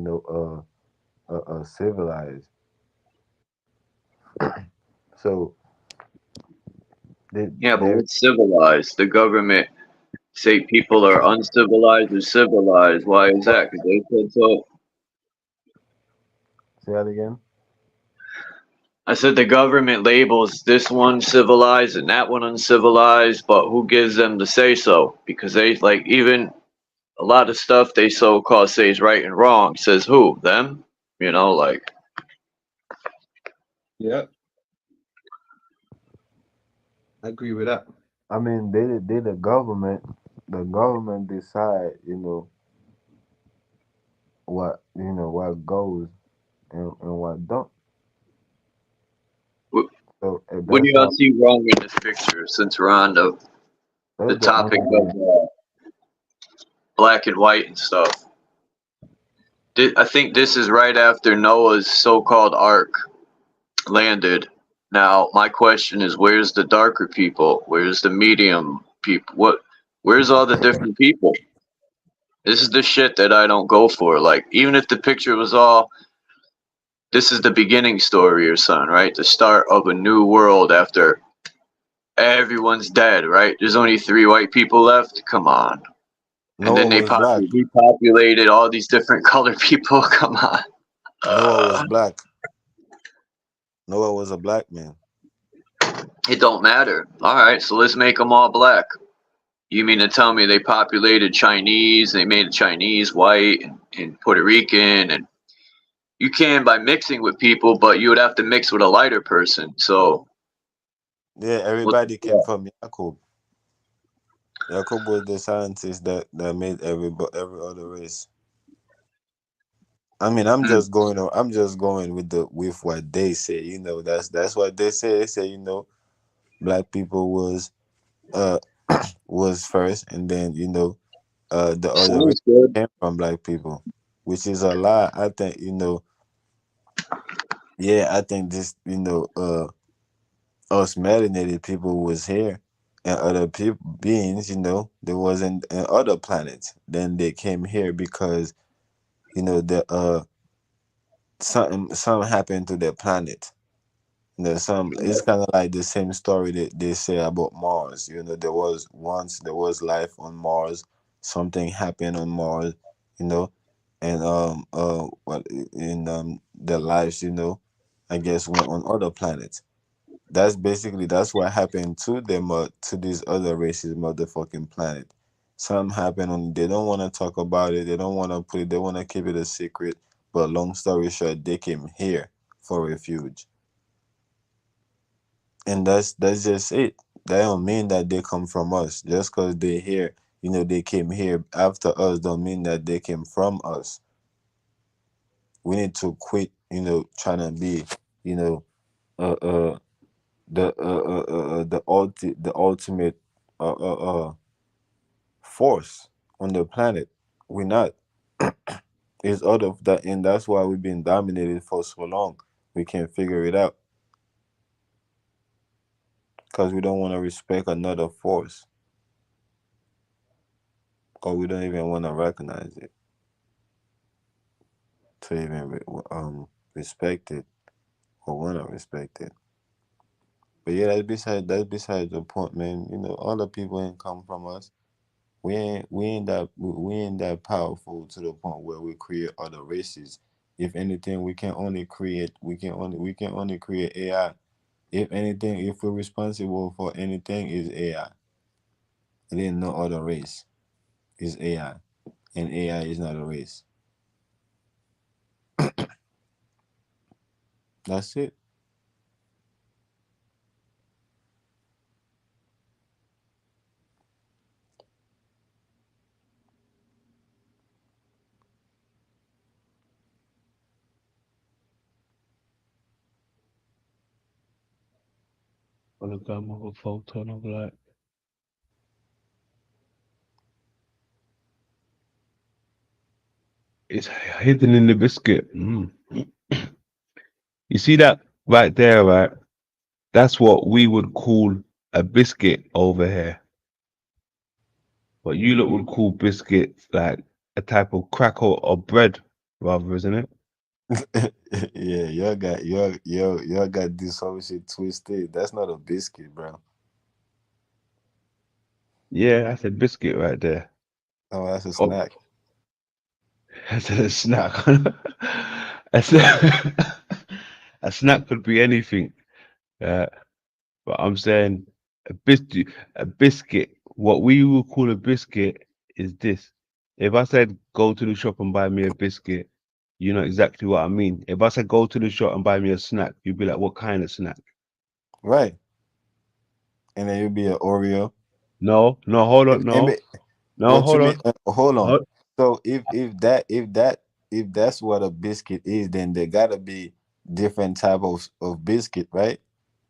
civilized. So yeah, but they what's civilized? The government say people are uncivilized or civilized. Why is that? Because they said so. say that again. I said the government labels this one civilized and that one uncivilized, but who gives them to say so? Because they like even a lot of stuff they so called say is right and wrong. Says who? Them? Like Yeah, I agree with that. I mean, they the government. The government decide, what goes and what don't. what, So what do that's y'all how see wrong in this picture? Since we're on the that's the topic only of way. black and white and stuff. I think this is right after Noah's so-called ark landed. Now, my question is, where's the darker people? Where's the medium people? Where's all the different people? This is the shit that I don't go for. Like, even if the picture was all, this is the beginning story or something, right? The start of a new world after everyone's dead, right? There's only 3 white people left. Come on. And then Noah they was black. repopulated all these different colored people. Come on. Noah was black. Noah was a black man. It don't matter. All right, so let's make them all black. You mean to tell me they populated Chinese, they made Chinese white and Puerto Rican, and you can by mixing with people, but you would have to mix with a lighter person. So Yeah, what? everybody came from Jacob. Jacob was the scientist that made every other race. I mean, I'm just going with what they say. That's what they say. They say, black people uh was first, and then the other race Sounds good. came from black people, which is a lie. I think yeah, I think this us melanated people was here, and other people beings, there wasn't in other planets. Then they came here because the something happened to their planet. Some it's kind of like the same story that they say about Mars. There was life on Mars. Something happened on Mars, you know, and what in their lives, I guess went on other planets. That's what happened to them, to these other races motherfucking planet. Something happened on, they don't want to talk about it, they don't want to put it, they want to keep it a secret. But long story short, they came here for refuge. And that's just it. That don't mean that they come from us. Just because they here, they came here after us, don't mean that they came from us. We need to quit, trying to be, you know, uh, uh, the ultimate force on the planet. We're not. It's out of that, and that's why we've been dominated for so long. We can't figure it out because we don't want to respect another force, or we don't even want to recognize it to even respect it or want to respect it. But yeah, that's beside the point, man. All the people ain't come from us. We ain't that powerful to the point where we create other races If anything, we can only create. We can only create AI. If anything, if we're responsible for anything, is AI. It ain't no other race. Is AI, and AI is not a race. That's it. Hologram of a photon of light. It's hidden in the biscuit. Mm. You see that right there, right? That's what we would call a biscuit over here. But you lot would call biscuits like a type of cracker or bread, rather, isn't it? Yeah, y'all got this whole shit twisted. That's not a biscuit, bro. Yeah, that's a biscuit right there. Oh, that's a Oh, snack. that's a snack. a, snack a snack could be anything. Uh, but I'm saying a biscuit. What we would call a biscuit is this. If I said go to the shop and buy me a biscuit, you know exactly what I mean. If I said go to the shop and buy me a snack, you'd be like, what kind of snack? Right. And then it'll be an Oreo. No, no, hold on, And no, no, what you hold mean? on. Hold on. Hold, So if that's what a biscuit is, then there gotta be different type of biscuit, right?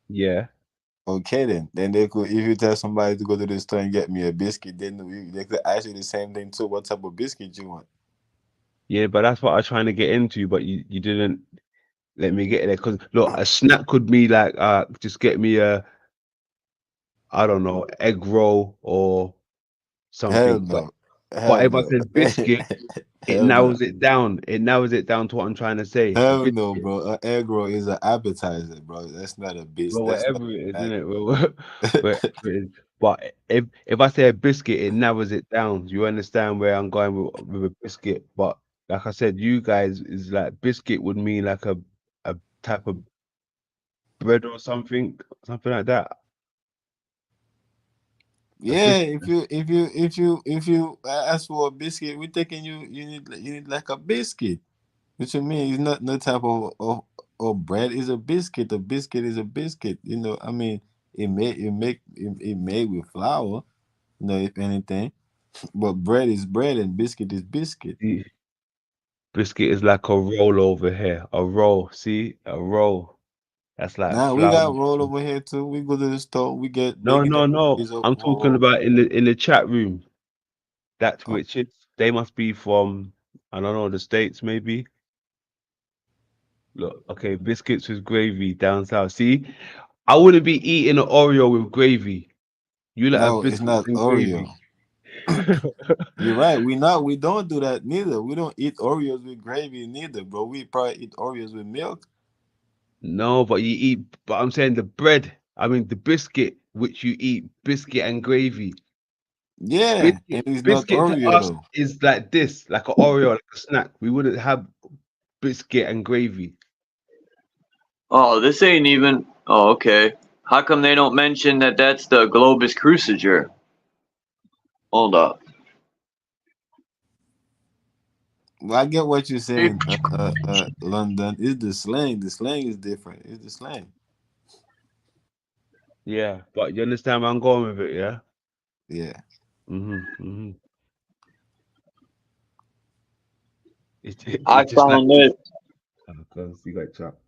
yeah, Okay, then they could. If you tell somebody to go to the store and get me a biscuit, then they could ask you the same thing too. What type of biscuit you want? yeah, but that's what I'm trying to get into, but you didn't let me get there. Because look, a snack could be like just get me a, I don't know, egg roll or Hell something. no, But hell if I no, said biscuit, it hell no, narrows it down. It narrows it down to what I'm trying to say. A hell no, biscuit, bro. An egg roll is an appetizer, bro. That's not a bis. well, That's not whatever it is, a isn't snack. it? Well, whatever it is. But if I say a biscuit, it narrows it down. You understand where I'm going with a biscuit? But like I said, you guys is like biscuit would mean like a type of bread or something like that. A Yeah, biscuit. if you ask for a biscuit, we're thinking you need like a biscuit. Which I mean, it's not no type of bread is a biscuit. A biscuit is a biscuit. You know, I mean, it made with flour. You know, if anything, but bread is bread and biscuit is biscuit. See, biscuit is like a roll over here. A roll. See, a roll. That's like Now we flour. got roll over here too. We go to the store. We get they No, get no, no. these I'm talking roll. about in the chat room. That's Oh, which is they must be from I don't know the States maybe. Look, okay, biscuits with gravy down south. See, I wouldn't be eating an Oreo with gravy. You like have no, it's biscuits not and Oreo. gravy. You're right. We don't do that neither. We don't eat Oreos with gravy neither, bro. We probably eat Oreos with milk. No, but you eat. But I'm saying the bread. I mean the biscuit, which you eat biscuit and gravy. Yeah, Biscuit, and it's not biscuit to Oreo us though. is like this, like an Oreo, like a snack. We wouldn't have biscuit and gravy. Oh, this ain't even. Oh, okay. How come they don't mention that that's the Globus Cruciger? Hold up. Well, I get what you're saying, London. It's the slang. The slang is different. It's the slang. Yeah, but you understand where I'm going with it, yeah? Yeah. Mm-hmm. I It's just like found this. this. Because you got chopped.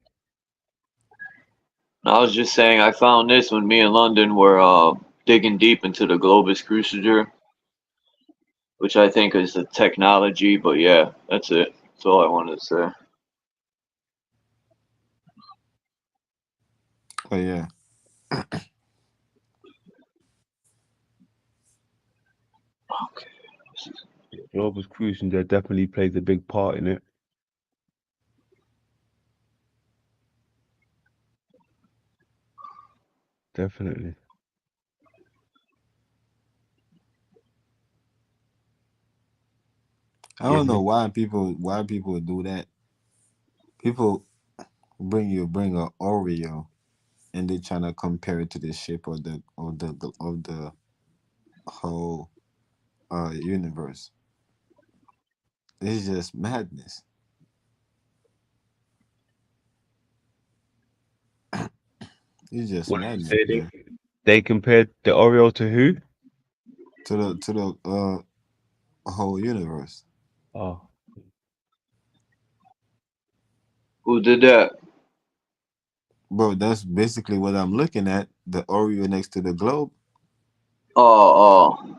I was just saying I found this when me and London were digging deep into the Globus Cruciger, which I think is the technology. But yeah, that's it. That's all I wanted to say. Oh yeah. Okay. Global Cruising there definitely plays a big part in it. Definitely. I Yeah, don't know why people do that. People bring a Oreo and they trying to compare it to the shape of the whole universe. It's just madness. It's just What did you madness, say? man. They compared the Oreo to who? To the whole universe. Oh, Who did that? Bro, that's basically what I'm looking at. The Oreo next to the globe. Oh, oh,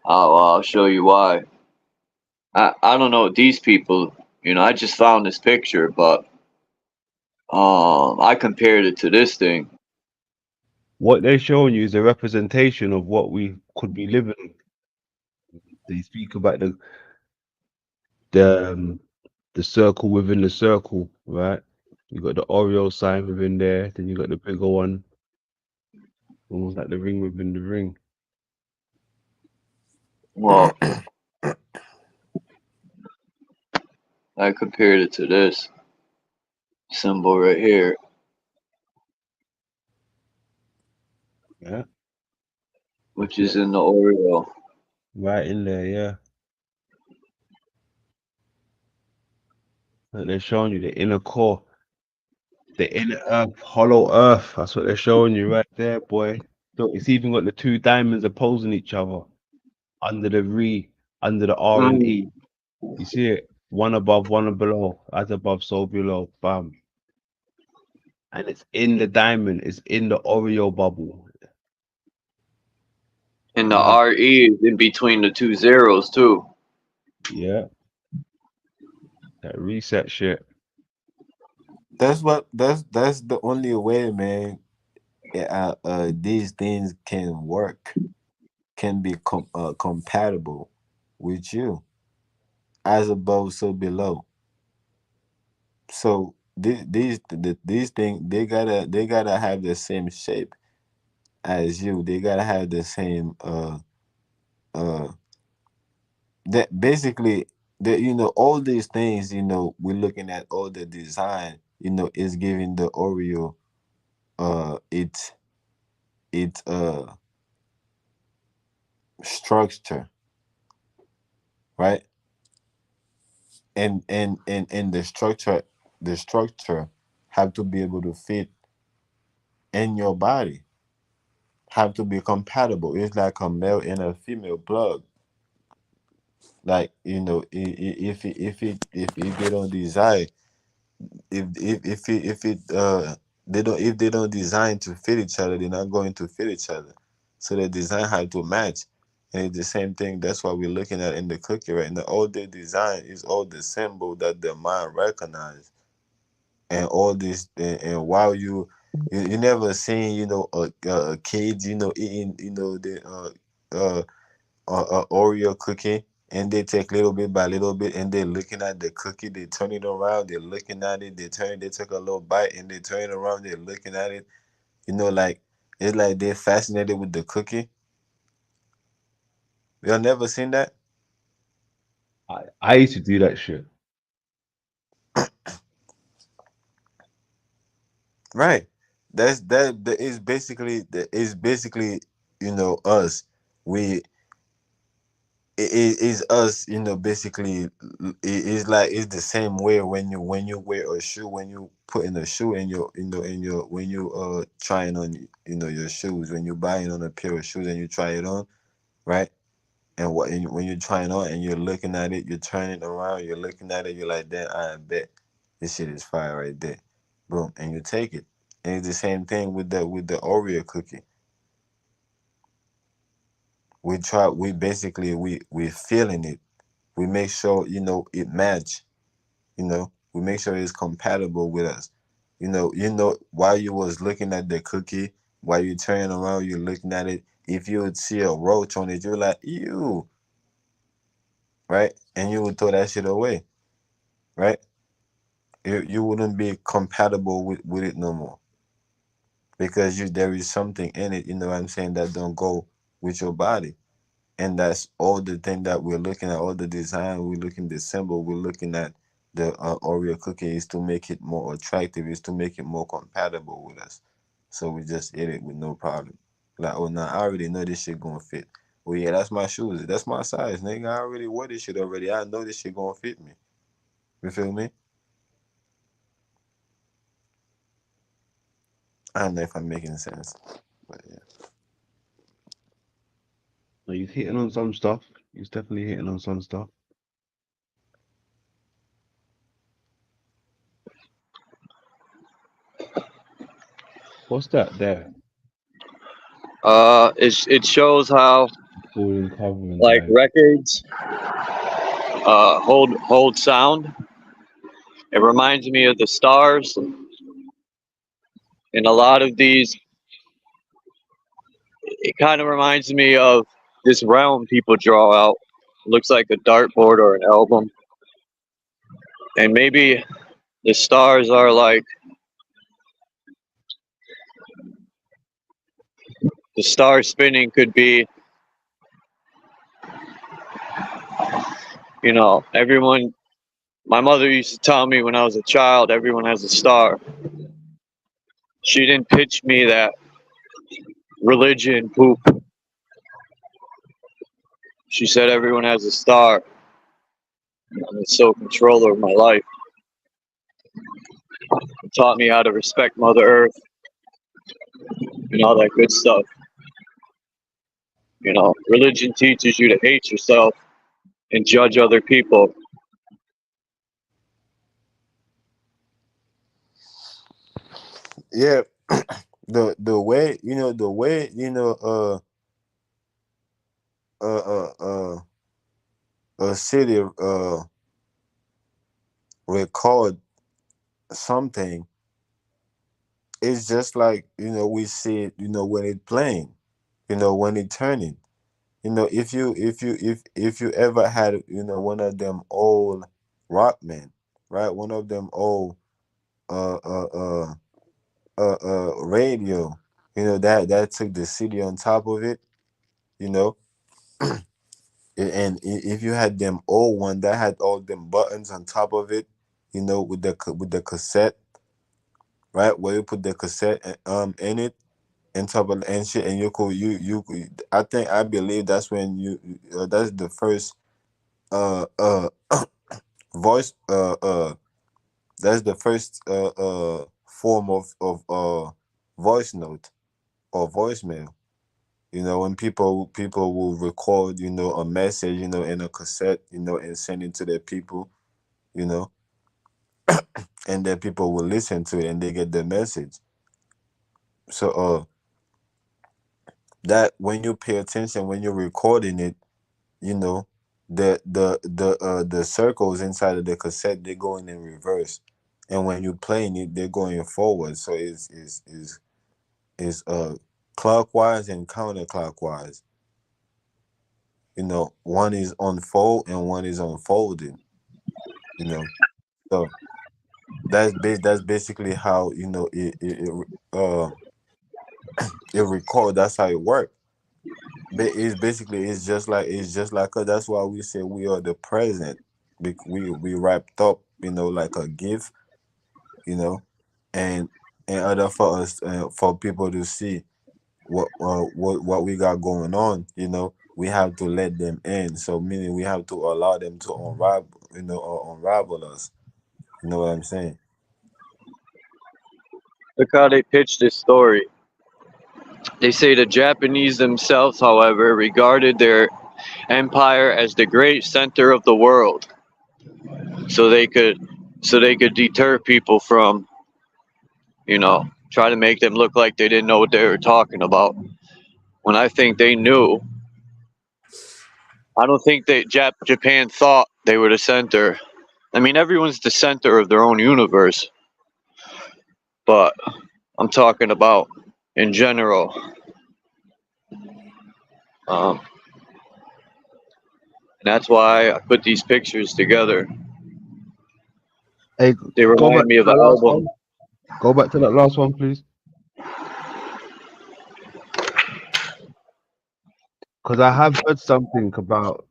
oh, well, I'll show you why. I don't know these people. You know, I just found this picture, but I compared it to this thing. what they're showing you is a representation of what we could be living. They speak about the the circle within the circle, right? You got the Oreo sign within there, then you got the bigger one, almost like the ring within the ring. Well, I compared it to this symbol right here, Yeah, which that's it. is in the Oreo. Right in there, yeah. Like they're showing you the inner core, the inner earth, hollow earth. That's what they're showing you right there, boy. So it's even got the two diamonds opposing each other under the re, under the R and E. Mm. You see it? One above, one below. As above, so below. Bam. And it's in the diamond. It's in the Oreo bubble. And the Mad. RE is in between the two zeros too. Yeah. That reset shit. That's the only way, man. These things can work, can be compatible with you, as above, so below. So these things they gotta have the same shape as you. They gotta have the same uh that basically that all these things, we're looking at all the design, is giving the Oreo its structure, right? And the structure have to be able to fit in your body, have to be compatible. It's like a male and a female plug. Like, if they don't design, if they don't design to fit each other, they're not going to fit each other. So the design had to match. And it's the same thing. That's what we're looking at in the cookie right now. All the design is all the symbol that the mind recognize. And all this, and while you never seen, kids, eating, uh Oreo cookie, and they take little bit by little bit, and they're looking at the cookie, they turn it around, they're looking at it, they took a little bite, and they turn it around, they're looking at it, like it's like they're fascinated with the cookie. Y'all never seen that? I used to do that shit. Right. That is basically, us. We it is us, basically. It is like, it's the same way when you wear a shoe, when you put in a shoe in your, when you trying on, your shoes, when you buying on a pair of shoes and you try it on, right? And when you're trying on and you're looking at it, you're turning it around, you're looking at it, you're like, damn, I bet this shit is fire right there. Boom, and you take it. And it's the same thing with the Oreo cookie. We basically, we feeling it. We make sure, it match. We make sure it's compatible with us. While you was looking at the cookie, while you turning around, you're looking at it. If you would see a roach on it, you're like, ew, right? And you would throw that shit away, right? You wouldn't be compatible with it no more, because there is something in it, you know what I'm saying, that don't go with your body. and that's all the thing that we're looking at, all the design, we're looking the symbol, we're looking at the Oreo cookie is to make it more attractive, is to make it more compatible with us. So we just eat it with no problem. Like, oh, nah, I already know this shit gonna fit. Oh yeah, that's my shoes. That's my size, nigga. I already wore this shit already. I know this shit gonna fit me. You feel me? I don't know if I'm making sense, but yeah. No, he's hitting on some stuff. He's definitely hitting on some stuff. What's that there? It shows how Falling cover and like like, records hold sound. It reminds me of the stars, and a lot of these. It kind of reminds me of this realm people draw out. Looks like a dartboard or an album, and maybe the stars are like the star spinning could be, everyone. My mother used to tell me when I was a child, everyone has a star. She didn't pitch me that religion poop. She said everyone has a star. And it's so control over my life. It taught me how to respect Mother Earth and all that good stuff. Religion teaches you to hate yourself and judge other people. Yeah, the way a city record something, it's just like we see it when it playing, when it turning. If you ever had one of them old Rockman, right, one of them old uh uh uh radio, that took the city on top of it, you know and if you had them old one that had all them buttons on top of it, with the cassette, right, where you put the cassette in it, on top of and shit, and I believe that's when that's the first voice that's the first form of voice note or voicemail. When people will record, a message, in a cassette, and send it to their people, you know, and then people will listen to it and they get the message. So that when you pay attention when you're recording it, the circles inside of the cassette, they're going in reverse, and when you're playing it, they're going forward. So it's clockwise and counterclockwise. One is unfold and one is unfolded. So that's basically how it record. That's how it works. It's just like that's why we say we are the present. We wrapped up, like a gift, and in order for us, for people to see what we got going on, we have to let them in. So meaning we have to allow them to unravel us. You know what I'm saying? Look how they pitched this story. They say the Japanese themselves, however, regarded their empire as the great center of the world, so they could deter people from, try to make them look like they didn't know what they were talking about. When I think they knew. I don't think Japan thought they were the center. I mean, everyone's the center of their own universe, but I'm talking about in general. And that's why I put these pictures together. Hey, They go back remind me to of that an last album. one. Go back to that last one, please. because I have heard something about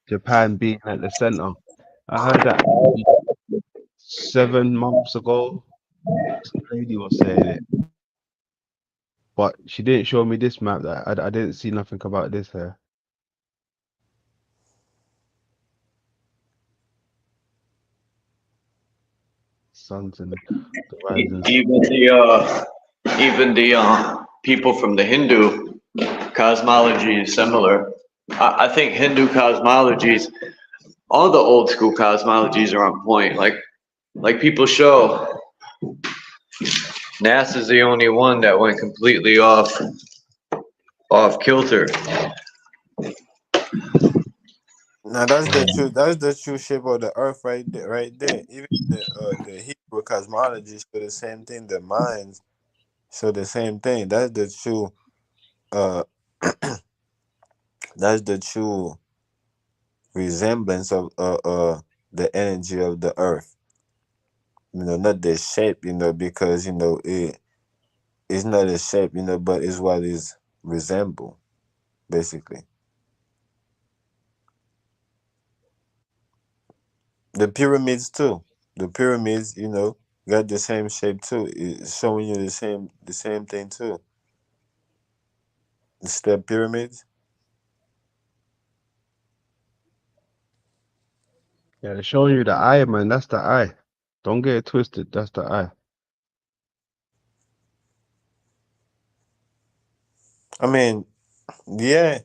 Japan being at the center. I heard that 7 months ago. Some lady was saying it, but she didn't show me this map. That I didn't see nothing about this here. Suns and the rising. Even the people from the Hindu cosmology is similar. I think Hindu cosmologies, all the old school cosmologies are on point. Like people show, NASA's the only one that went completely off kilter. Now that's the true. That's the true shape of the Earth right there. Right there. Even the Hebrew cosmology show the same thing. The minds show the same thing. That's the true. Uh, that's the true resemblance of the energy of the Earth. Not the shape. Because it's not a shape. But it's what is resemble, basically. The pyramids too. The pyramids, got the same shape too. It's showing you the same thing too. The step pyramids. Yeah, they're showing you the eye, man. That's the eye. Don't get it twisted. That's the eye. I mean, yeah,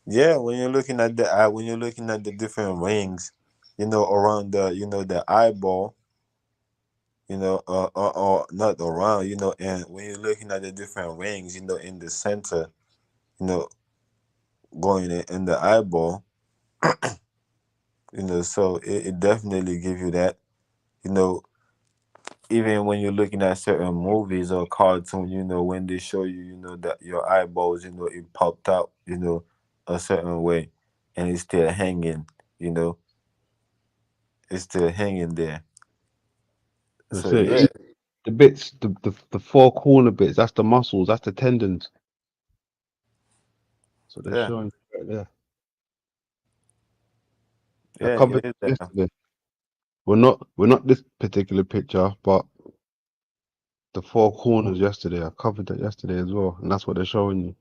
yeah. When you're looking at the eye, when you're looking at the different rings, around the eyeball, or not around, and when you're looking at the different rings, in the center, going in the eyeball, so it definitely give you that, even when you're looking at certain movies or cartoons, when they show you, that your eyeballs, it popped out, a certain way, and it's still hanging, it's still hanging there. That's So it. yeah, The bits, the four corner bits. That's the muscles. That's the tendons. So they're yeah, showing right there. I yeah, covered it is it there. yesterday. We're not this particular picture, but the four corners yesterday. I covered that yesterday as well, and that's what they're showing you.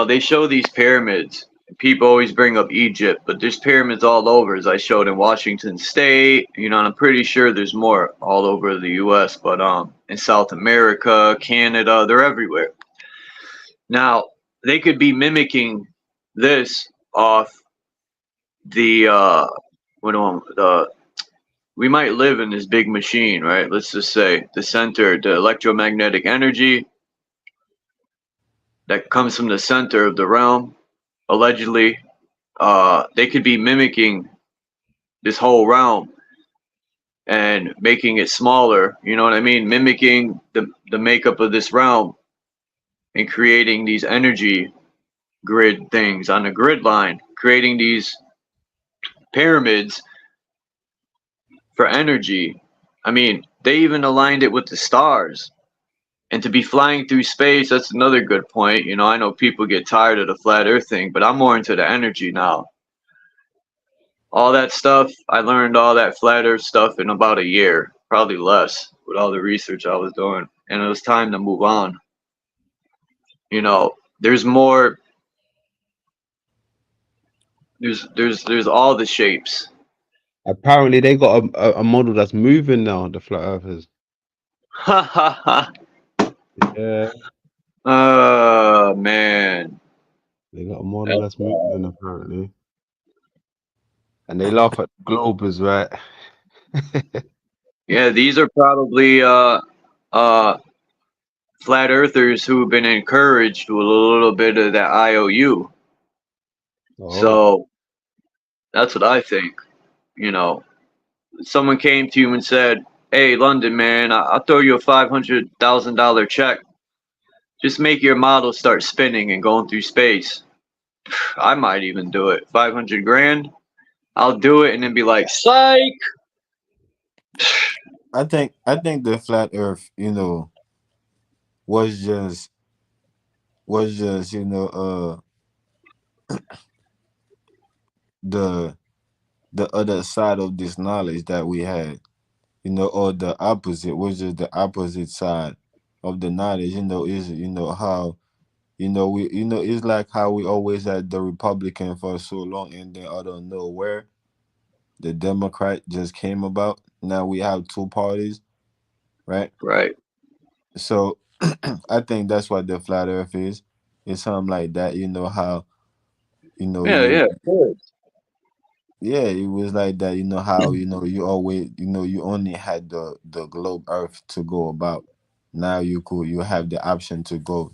They show these pyramids. People always bring up Egypt, but there's pyramids all over, as I showed in Washington State. And I'm pretty sure there's more all over the U.S., but in South America, Canada, they're everywhere. Now, they could be mimicking this off the we might live in this big machine, right? Let's just say the center, the electromagnetic energy that comes from the center of the realm, allegedly, they could be mimicking this whole realm and making it smaller. You know what I mean? Mimicking the makeup of this realm and creating these energy grid things on a grid line, creating these pyramids for energy. I mean, they even aligned it with the stars. And to be flying through space, that's another good point. I know people get tired of the flat earth thing, but I'm more into the energy now. All that stuff, I learned all that flat earth stuff in about a year, probably less, with all the research I was doing. And it was time to move on. There's more. There's all the shapes. Apparently, they got a model that's moving now. The flat earthers. Ha ha ha. Yeah, Oh man. they got a model that's moving apparently, and they laugh at the globe as right. Yeah, these are probably flat earthers who've been encouraged with a little bit of that IOU. Oh, So that's what I think. Someone came to you and said, "Hey, London man, I'll throw you a $500,000 check. Just make your model start spinning and going through space." I might even do it. 500 grand. I'll do it and then be like, psych. I think the flat Earth, was just was just the other side of this knowledge that we had, or the opposite, was just the opposite side of the knowledge. Is how we it's like how we always had the Republican for so long, and then out of nowhere the Democrat just came about. Now we have two parties, right? Right. So I think that's what the flat Earth is. It's something like that. How Yeah, you yeah, of course. yeah, it was like that. How you always you only had the globe Earth to go about. Now you have the option to go.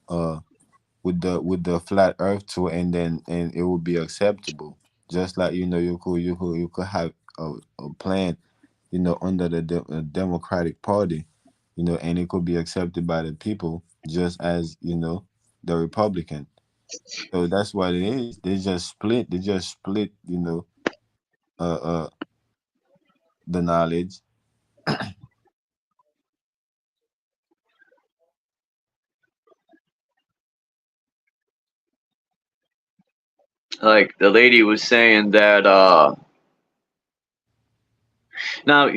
Uh, with the flat Earth too, and it would be acceptable. Just like you could have a plan, under the Democratic Party, and it could be accepted by the people, just as the Republican. So that's what it is. They just split. They just split. Uh, uh, the knowledge. Like the lady was saying that now,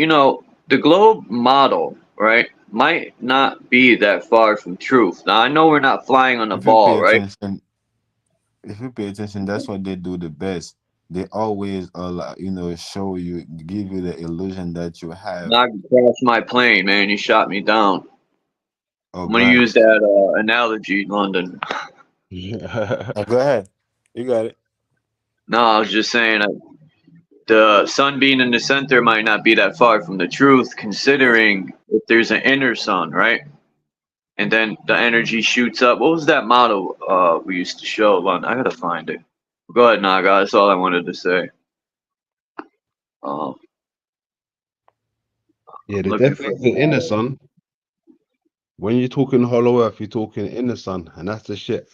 the globe model, right, might not be that far from truth. Now I know we're not flying on a If you pay ball, right? attention, if you pay attention, that's what they do the best. They always show you, give you the illusion that you have Not crash my plane, man. You shot me down. a I'm gonna bad. use that analogy, London. Go ahead, you got it. No, I was just saying the sun being in the center might not be that far from the truth, considering if there's an inner sun, right? And then the energy shoots up. What was that model we used to show, London? I gotta find it. Go ahead, Naga. That's all I wanted to say. Um, Yeah, I'm there looking definitely for. is an inner sun. When you're talking hollow earth, you're talking inner sun, and that's the shit.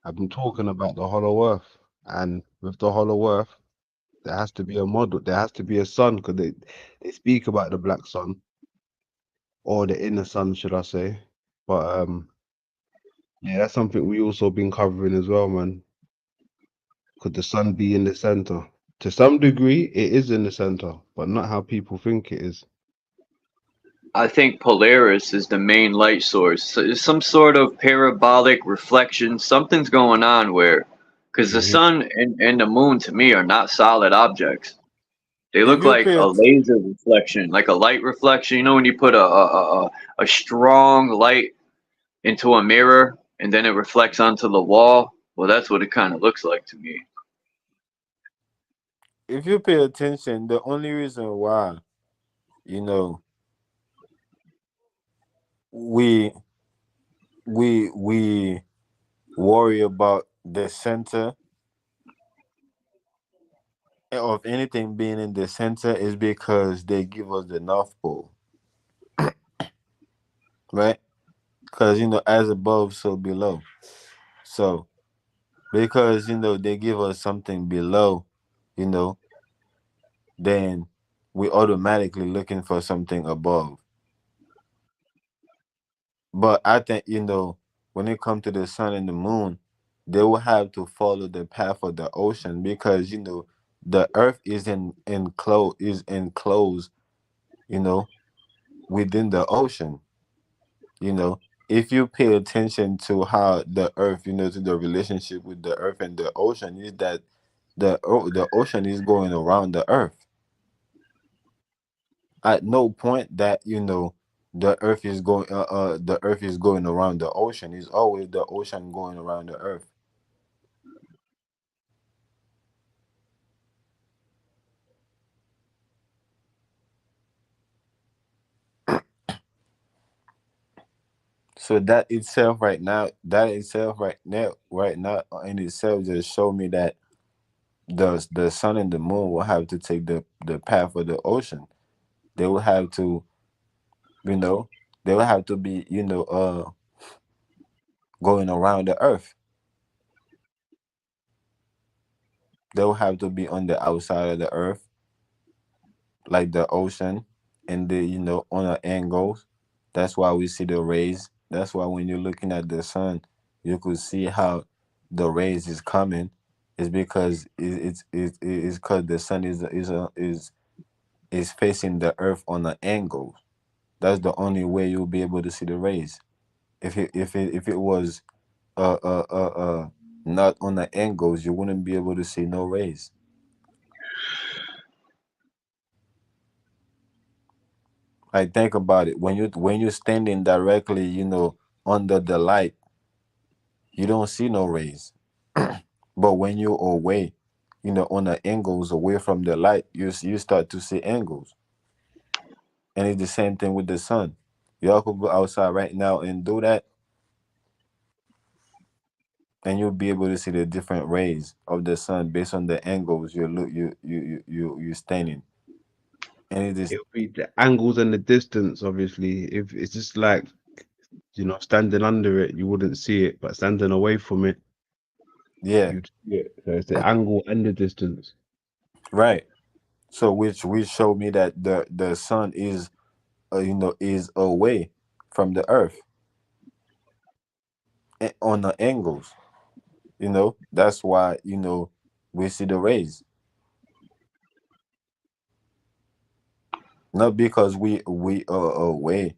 I've been talking about the hollow earth, and with the hollow earth, there has to be a model. There has to be a sun, because they speak about the black sun or the inner sun, should I say? But yeah, that's something we also been covering as well, man. Could the sun be in the center? To some degree, it is in the center, but not how people think it is. I think Polaris is the main light source. So it's some sort of parabolic reflection. Something's going on where, because the Hmm. sun and the moon to me are not solid objects. They If look you like pay a it, laser reflection, like a light reflection. You know when you put a strong light into a mirror and then it reflects onto the wall? Well, that's what it kind of looks like to me. if you pay attention, the only reason why you know we we worry about the center of anything being in the center is because they give us the North Pole, right? Because as above, so below. So because they give us something below, you know, then we automatically looking for something above. But I think when it comes to the sun and the moon, they will have to follow the path of the ocean because the Earth is enclosed, you know, within the ocean. You know, if you pay attention to how the Earth, to the relationship with the Earth and the ocean, is that the ocean is going around the Earth. At no point that the Earth is going around the ocean. It's always the ocean going around the Earth. So that itself right now in itself just show me that the sun and the moon will have to take the path of the ocean. They will have to, you know, they will have to be, going around the Earth. They will have to be on the outside of the Earth, like the ocean and the on the angles. That's why we see the rays. That's why when you're looking at the sun, you could see how the rays is coming. It's because it's because the sun is facing the earth on an angle. That's the only way you'll be able to see the rays. If it was not on the angles, you wouldn't be able to see no rays. Like think about it. When you're standing directly, under the light, you don't see no rays. But when you're away, on the angles away from the light, you start to see angles. And it's the same thing with the sun. Y'all could go outside right now and do that, and you'll be able to see the different rays of the sun based on the angles you're standing. And it is It'll be the angles and the distance, obviously. If it's just like, standing under it, you wouldn't see it, but standing away from it, yeah, you'd see it. So it's the angle and the distance. right. So which showed me that the sun is away from the earth on the angles. That's why we see the rays. Not because we are away,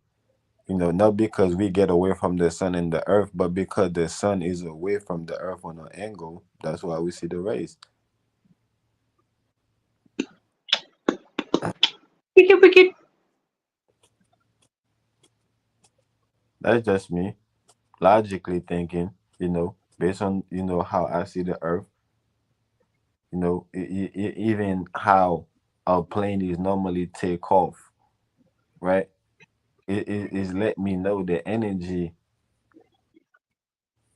not because we get away from the sun and the earth, but because the sun is away from the earth on an angle. That's why we see the rays. Wicked, wicked. That's just me logically thinking, based on how I see the earth, even how our plane is normally take off, right? It is let me know the energy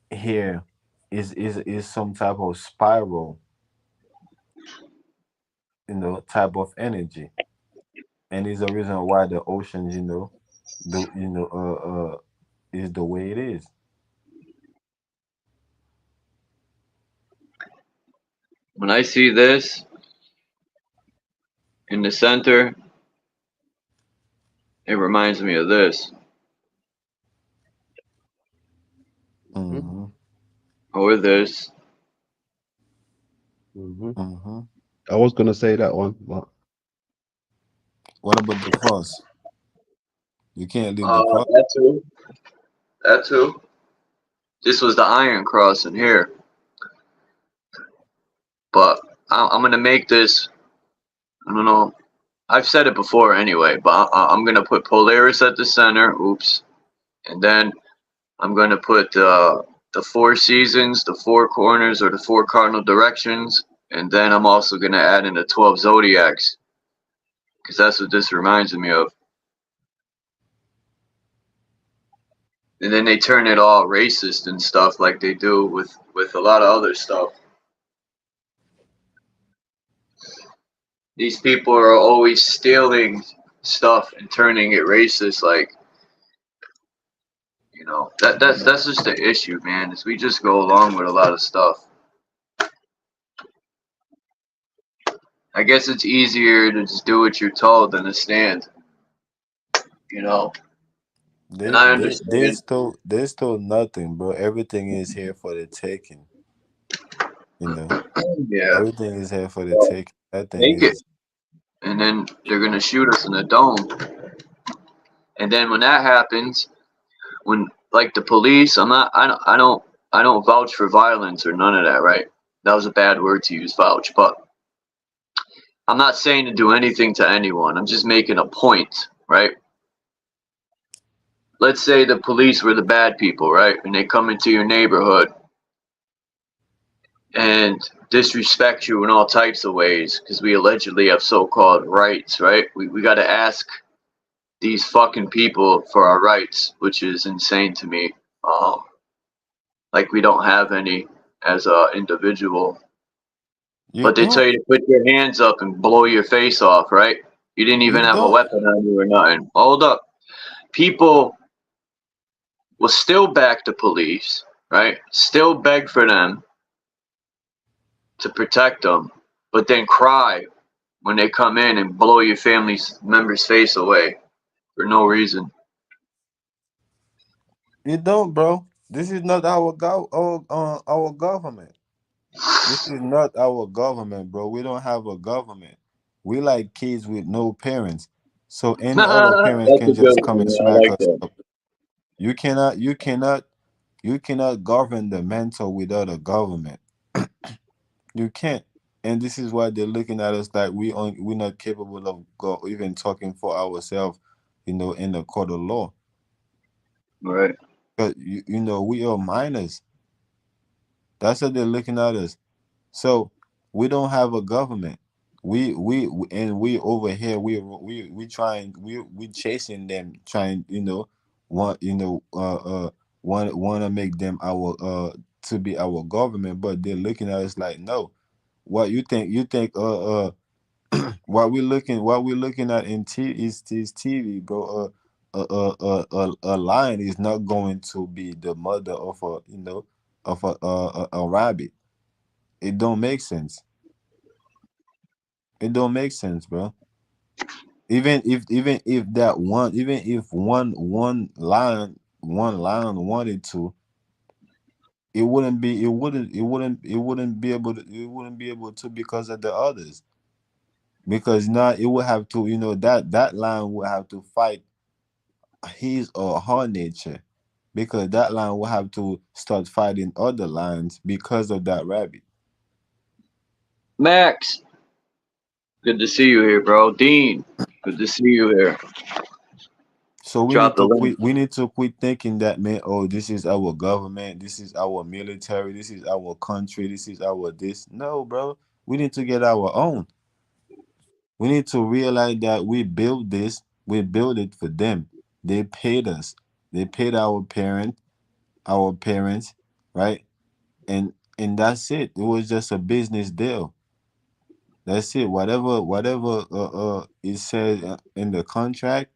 here is some type of spiral, type of energy, and is the reason why the oceans, the is the way it is. When I see this in the center, it reminds me of this. Mm-hmm. Or this. Mm-hmm. I was gonna say that one, but What about the cross? You can't leave the cross. That too. That too. This was the Iron Cross in here. But I'm gonna make this. I don't know. I've said it before anyway, but I'm gonna put Polaris at the center. Oops. And then I'm gonna put the four seasons, the four corners, or the four cardinal directions, and then I'm also gonna add in the 12 zodiacs, because that's what this reminds me of. And then they turn it all racist and stuff like they do with a lot of other stuff. These people are always stealing stuff and turning it racist. Like, that's just the issue, man. Is we just go along with a lot of stuff. I guess it's easier to just do what you're told than to stand. And I understand. There's still nothing, bro. Everything is here for the taking. Yeah. Everything is here for the Well, taking. That thing take it. is. And then they're gonna shoot us in the dome. And then when that happens, when like the police, I don't vouch for violence or none of that, right? That was a bad word to use, vouch, but I'm not saying to do anything to anyone. I'm just making a point, right? Let's say the police were the bad people, right? And they come into your neighborhood and disrespect you in all types of ways because we allegedly have so-called rights, right? We got to ask these fucking people for our rights, which is insane to me. Like we don't have any as a individual. You But they tell don't. you to put your hands up and blow your face off, right? You didn't You even have a don't. weapon on you or nothing. Hold up. People will still back the police, right? Still beg for them to protect them, but then cry when they come in and blow your family member's face away for no reason. You don't, bro. This is not our government. This is not our government, bro. We don't have a government. We like kids with no parents. So any other parents That's a can good just come one, and man. I smack like us that. up. You cannot govern the mental without a government. You can't. And this is why they're looking at us like we're not capable of even talking for ourselves, in the court of law. Right. But we are minors. That's how they're looking at us. So we don't have a government. And we over here we trying we chasing them, trying want want to make them our to be our government, but they're looking at us like, no. What you think what we're looking at is TV, bro. A lion is not going to be the mother of a rabbit. It don't make sense. It don't make sense, bro. Even if that one, even if one lion wanted to, it wouldn't be able to because of the others. Because now it would have to, that lion would have to fight his or her nature, because that lion will have to start fighting other lions because of that rabbit. Max, good to see you here, bro. Dean, good to see you here. So we Drop need the to link. quit. We need to quit thinking that, man. Oh, this is our government. This is our military. This is our country. This is our this. No, bro. We need to get our own. We need to realize that we built this. We built it for them. They paid us. They paid our parents, right? And that's it. It was just a business deal. That's it. Whatever it says in the contract.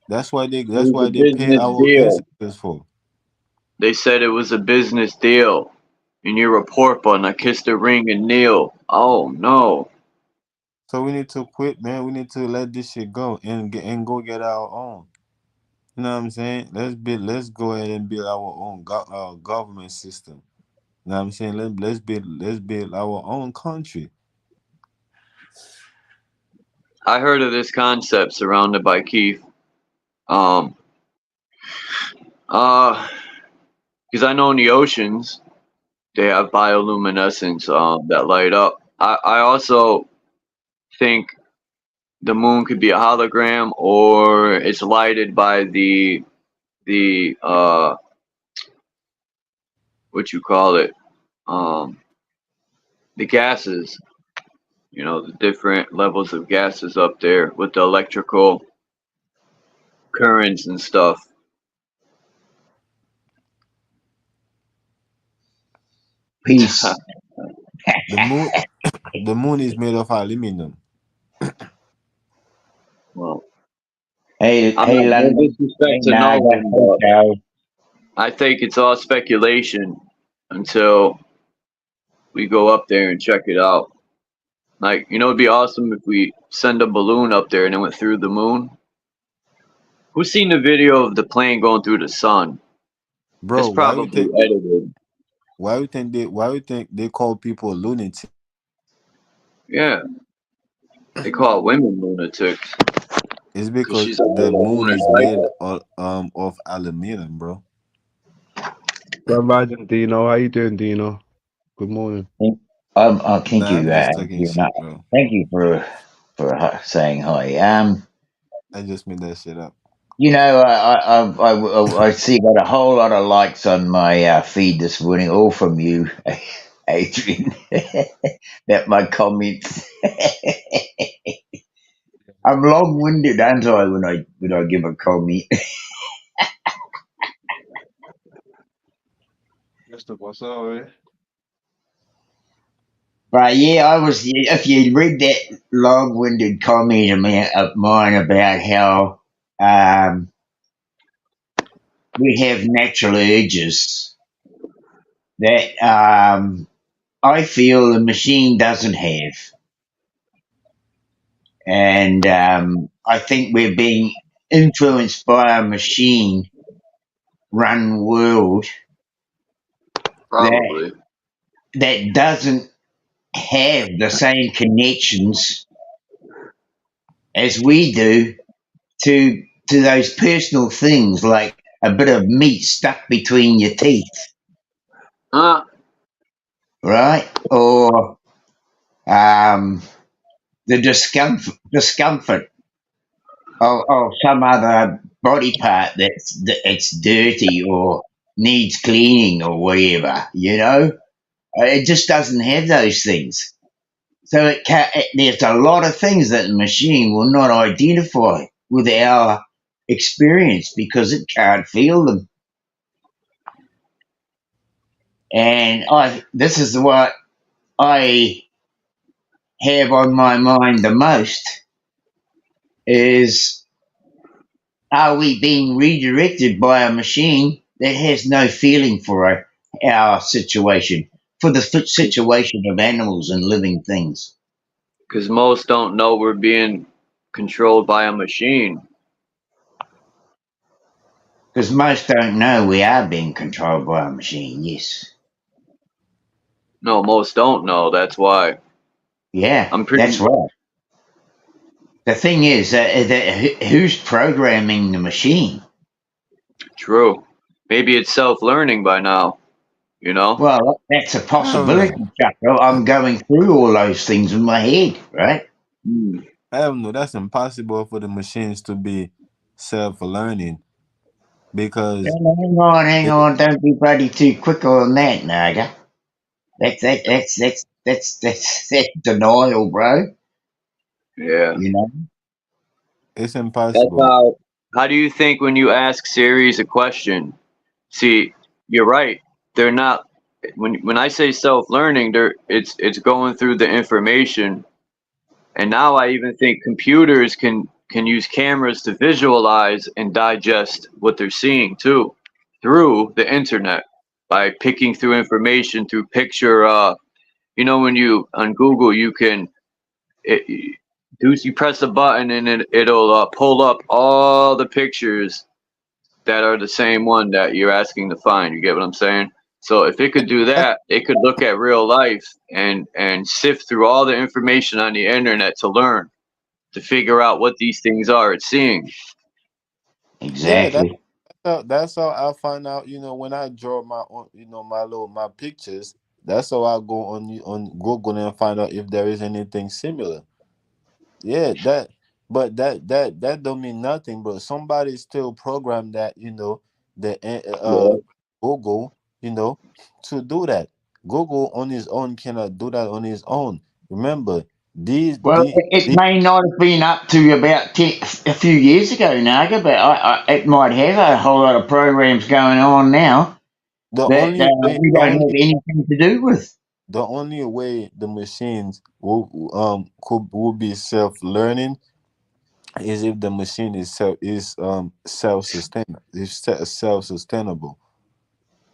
That's why they. It That's was why a they pay business our deal. ancestors for. They said it was a business deal. In your report button, I kissed the ring and kneel. Oh no. So we need to quit, man. We need to let this shit go and go get our own. You know what I'm saying? Let's go ahead and build our own government system. You know what I'm saying? Let's build our own country. I heard of this concept surrounded by Keith. Um, because I know in the oceans they have bioluminescence that light up. I also think the moon could be a hologram, or it's lighted by the what you call it, um the gases, the different levels of gases up there with the electrical currents and stuff. Peace. The moon, the moon is made of aluminum. Well, Hey, I'm not hey, no London. Hey, disrespect to no Naga. one, Hey, but Joe. I think it's all speculation until we go up there and check it out. Like, it'd be awesome if we send a balloon up there and it went through the moon. Who's seen the video of the plane going through the sun? It's Bro, probably edited. why you think they call people lunatic? Yeah, they call women lunatics It's because because she's out the there on moon her is made cycle. of aluminum, bro. Grand Rising, Dino. How you doing, Dino? Good morning. Thank Nah, you, I'm just talking you know, shit, bro. thank you for saying hi. I just made that shit up. I see got a whole lot of likes on my feed this morning, all from you, Adrian. That my comments. I'm long-winded, aren't I? When I give a comment. Just what's up, eh? But yeah, I was. If you read that long-winded comment of mine about how we have natural urges that I feel the machine doesn't have. And I think we're being influenced by a machine run world that Probably. doesn't have the same connections as we do to those personal things, like a bit of meat stuck between your teeth, Huh? right? Or the discomfort of some other body part that's dirty or needs cleaning or whatever, you know? It just doesn't have those things. So there's a lot of things that the machine will not identify with our experience because it can't feel them. And this is what I have on my mind the most is, are we being redirected by a machine that has no feeling for our situation, for the situation of animals and living things? Because most don't know we're being controlled by a machine. Because most don't know we are being controlled by a machine, yes. No, most don't know. That's why. Yeah, I'm that's pretty right. The thing is, who's programming the machine? true. Maybe it's self-learning by now. You know? Well, that's a I don't possibility, know. Chuck. I'm going through all those things in my head, right? Hmm. I don't know. That's impossible for the machines to be self-learning because Hang they, on, don't be bloody too quick on that, Naga. That's denial, bro. Yeah. You know. it's That's impossible. how. How do you think when you ask Siri's a question? See, you're right. They're not. When I say self-learning, it's going through the information. And now I even think computers can use cameras to visualize and digest what they're seeing too, through the internet by picking through information through picture. You know, when you on Google, you can you press a button and it'll pull up all the pictures that are the same one that you're asking to find. You get what I'm saying? So if it could do That's, that, it could look at real life and sift through all the information on the internet to learn, to figure out what these things are it's seeing. yeah, Exactly. that's how I find out. When I draw my own, my pictures. That's how I go on Google and find out if there is anything similar. Yeah, but that don't mean nothing. But somebody still programmed that, the Yeah. Google, to do that. Google on his own cannot do that on his own. Remember, these Well, the it the may not have been up to about a few years ago, Naga, but it might have a whole lot of programs going on now the that only way we the don't have only anything to do with. the only way the machines would be self learning is if the machine is self sustainable.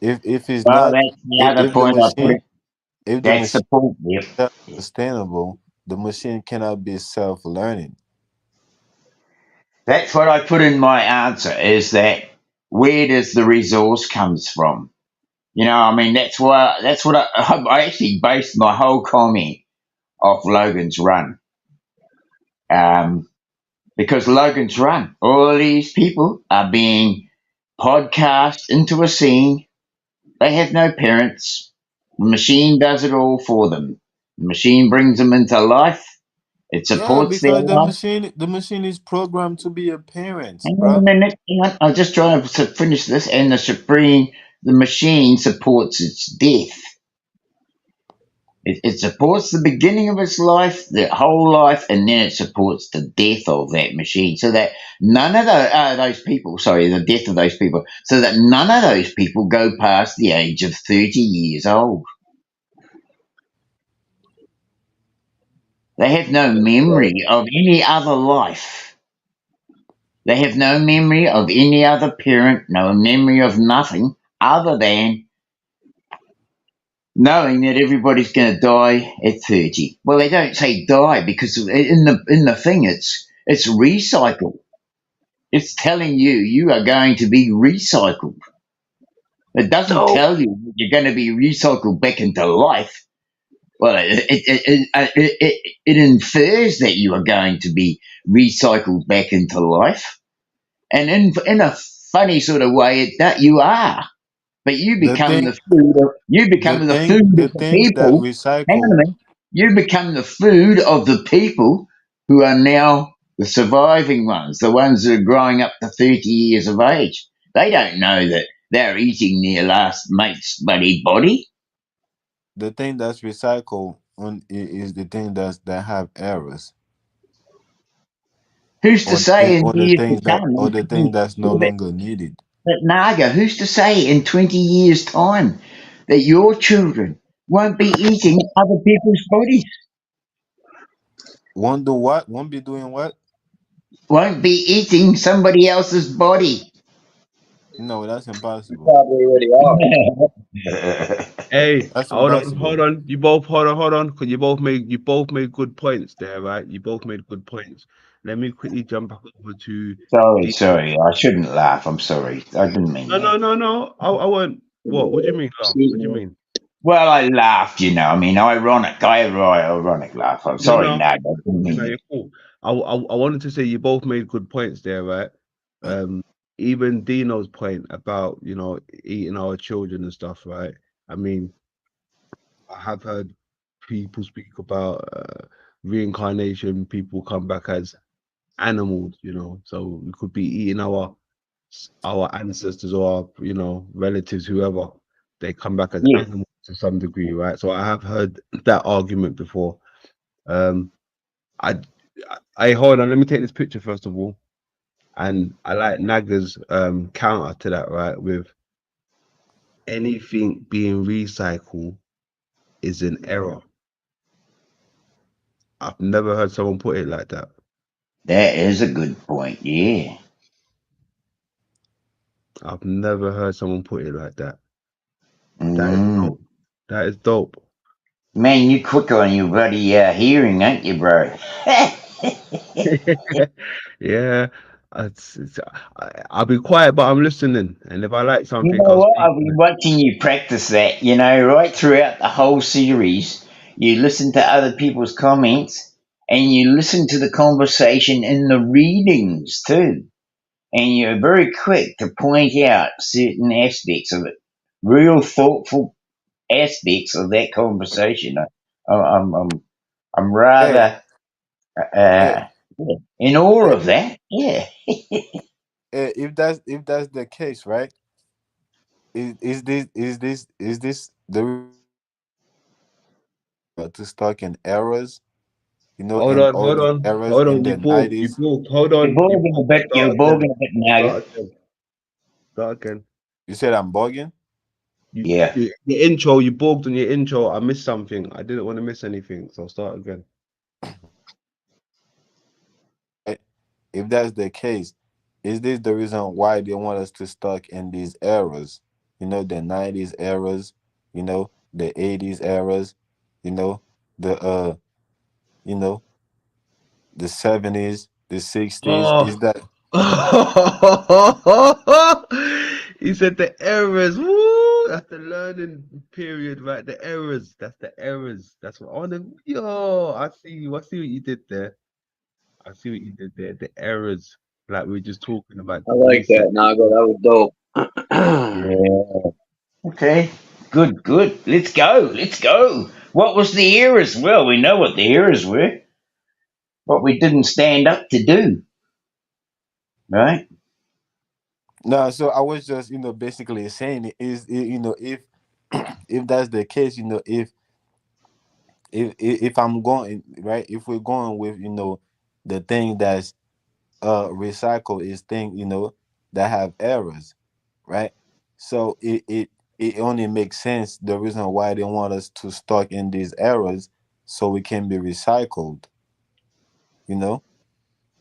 If it's Well, not, that's the if, other if the point I put machine it. if the That's the machine point, yep. is self-sustainable, the machine cannot be self-learning. That's what I put in my answer, is that where does the resource comes from? I mean, that's what I actually based my whole comment off Logan's Run. Um, because Logan's Run, all these people are being podcast into a scene. They have no parents. The machine does it all for them. The machine brings them into life. It Yeah, supports their because the life. machine is programmed to be a parent, Hang on a bro. minute. Hang on. I'll just try to finish this. And the machine supports its death. It supports the beginning of its life, the whole life, and then it supports the death of that machine. So that none of those people, sorry, the death of those people, so that none of those people go past the age of 30 years old. They have no memory of any other life. They have no memory of any other parent, no memory of nothing other than knowing that everybody's going to die at 30. Well, they don't say die because in the thing it's recycled. It's telling you are going to be recycled. It doesn't So tell you that you're going to be recycled back into life. Well, it infers that you are going to be recycled back into life, and in a funny sort of way, that you are. But you The become thing, the food of you become the food the of the things that people. Hang on a recycle, minute. You become the food of the people who are now the surviving ones, the ones that are growing up to 30 years of age. They don't know that they're eating their last mate's bloody body. the thing that's recycled is the thing that have errors, Who's to say in years to or come? the thing that's no But longer needed. Naga, who's to say in 20 years' time that your children won't be eating other people's bodies? Won't do what? Won't be doing what? Won't be eating somebody else's body. No, that's impossible. probably already are. Hey, That's hold on, hold impossible. on. You both hold on, because you both made good points there, right? You both made good points. Let me quickly jump back over to Sorry, the. sorry. I shouldn't laugh. I'm sorry. I didn't mean No, that. no, no, no. I won't. What? What do you mean, laugh? Excuse What do you me. mean? Well, I laughed, you know. I mean, ironic laugh. I'm No, sorry, no. Nag. I didn't You know, mean it. you're cool. I wanted to say you both made good points there, right? Um, Even Dino's point about eating our children and stuff, right? I mean, I have heard people speak about reincarnation. People come back as animals, so we could be eating our ancestors or our, relatives, whoever. They come back as Yeah. animals to some degree, right? So I have heard that argument before. Um, I, I hold on. Let me take this picture first of all, and I like Naga's counter to that, right? With anything being recycled is an error. I've never heard someone put it like that. That is a good point. Yeah. I've never heard someone put it like that. That is Mm. dope. That is dope. Man, you quick on your bloody hearing, ain't you, bro? Yeah, I'll be quiet, but I'm listening. And if I like You something, know I'll what? speak I've on been it. watching you practice that, right throughout the whole series. You listen to other people's comments and you listen to the conversation in the readings too. And you're very quick to point out certain aspects of it, real thoughtful aspects of that conversation. I'm Hey, rather hey, yeah, in awe hey, of that. Yeah. hey, if that's the case, right? Is this the to stuck in errors? Hold And on, all hold these on, errors hold in on. the You 90s. broke. Hold You're on, you bogging a broke. bit. You're Start bogging again. a bit now. Start again. Start again. You said I'm bugging. Yeah. Your intro, you bogged on your intro. I missed something. I didn't want to miss anything, so start again. Right? If that's the case, is this the reason why they want us to stuck in these eras? The 90s eras, the 80s eras, the you know, the 70s, the 60s. Oh, Is that he said the errors. Woo! That's the learning period, right? The errors. That's the errors. That's what on the yo. I see you. I see what you did there. I see what you did there. The errors, like we are just talking about I the like reset. that, Nago. That was dope. Yeah. Okay. Good, good. Let's go. Let's go. What was the eras? Well, we know what the eras were. What we didn't stand up to do, right? no? So I was just basically saying it is if that's the case, if I'm going right, if we're going with the thing that's recycle is thing that have errors, right? So it only makes sense the reason why they want us to stock in these errors so we can be recycled, you know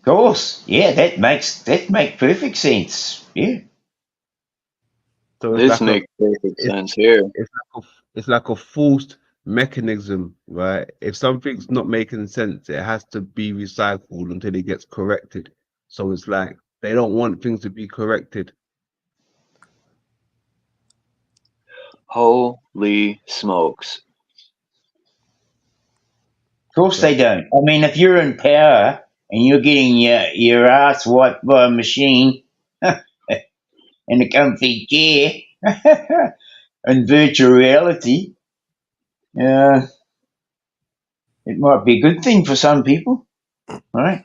Of course. Yeah, that makes perfect sense. Yeah. So This makes perfect it's sense here. it's like it's like a forced mechanism, right? If something's not making sense, it has to be recycled until it gets corrected. So it's like they don't want things to be corrected. Holy smokes. Of course But they don't. I mean, if you're in power and you're getting your ass wiped by a machine in a comfy chair in virtual reality, uh, it might be a good thing for some people, right?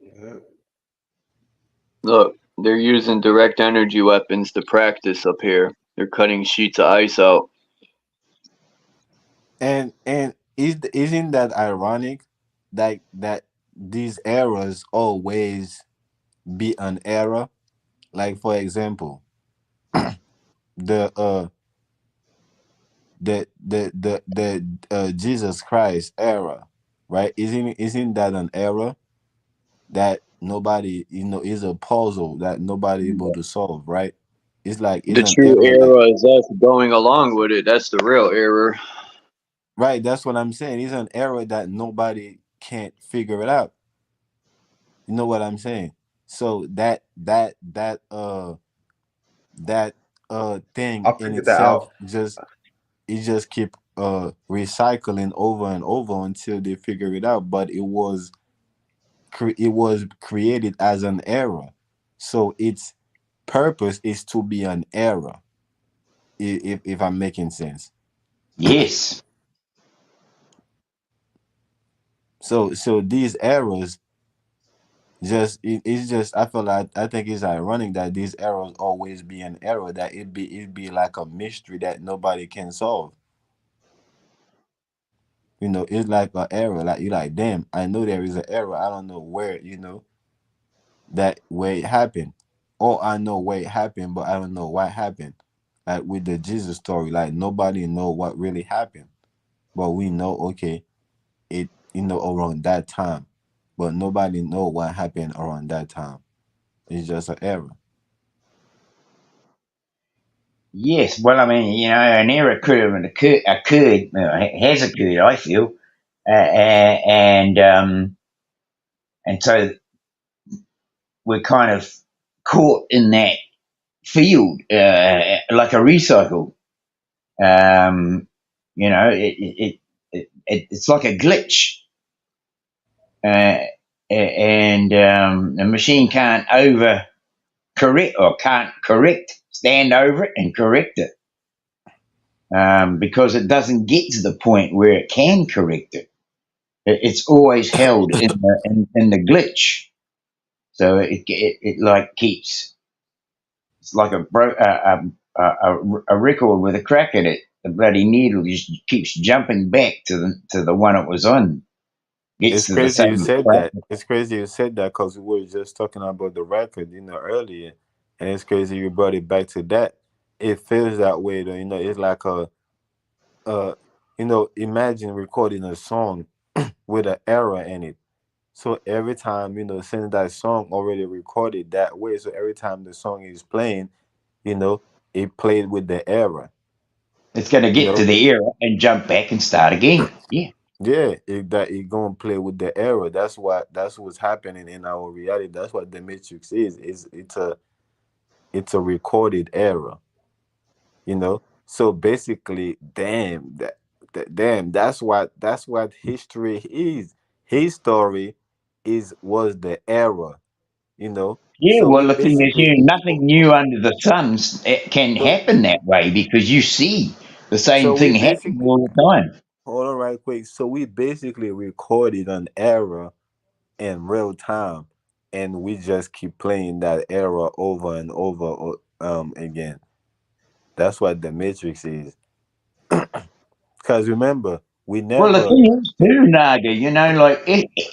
yeah, Look, they're using direct energy weapons to practice up here. They're cutting sheets of ice out. And isn't that ironic that these errors always be an error? Like for example, the Jesus Christ era, right? Isn't that an error that nobody is a puzzle that nobody able to solve, right? It's like it's The an true error, like error is us going along with it. That's the real error. right. That's what I'm saying. It's an error that nobody can't figure it out. You know what I'm saying? So that thing I in figured that itself out. just keep recycling over and over until they figure it out. But it was created as an error, so its purpose is to be an error. If I'm making sense. Yes. So these errors it's just I feel like I think it's ironic that these errors always be an error, that it be like a mystery that nobody can solve. It's like an error. Like you're like, damn, I know there is an error. I don't know where it happened. Or I know where it happened, but I don't know what happened. Like with the Jesus story, like nobody know what really happened. But we know, okay, it around that time. But nobody know what happened around that time. It's just an error. Yes. Well, I mean, an error could have occurred, has occurred, I feel. And so we're kind of caught in that field, like a recycle. Um, it's like a glitch, and the machine can't over correct or can't correct, stand over it and correct it, because it doesn't get to the point where it can correct it. It's always held in the glitch, so it like keeps. It's like a record with a crack in it. The bloody needle just keeps jumping back to the one it was on. Gets It's to the crazy you same said crack. that. It's crazy you said that because we were just talking about the record, earlier, and it's crazy you brought it back to that. It feels that way though. It's like imagine recording a song with an error in it. So every time, since that song already recorded that way, so every time the song is playing, you know, it played with the error. It's going to You get to know, the error and jump back and start again. Yeah. yeah, it gonna play with the error. That's what's happening in our reality. That's what the matrix is. It's a recorded error. So basically, damn damn, that's what history is. History was the error. Yeah, So well, we the thing is, basically nothing new under the sun it can so happen that way because you see the same so we thing happening basically all the time. hold on right quick. So we basically recorded an error in real time, and we just keep playing that error over and over again. That's what the matrix is. Because remember, we Well, the never thing is, too, Naga, like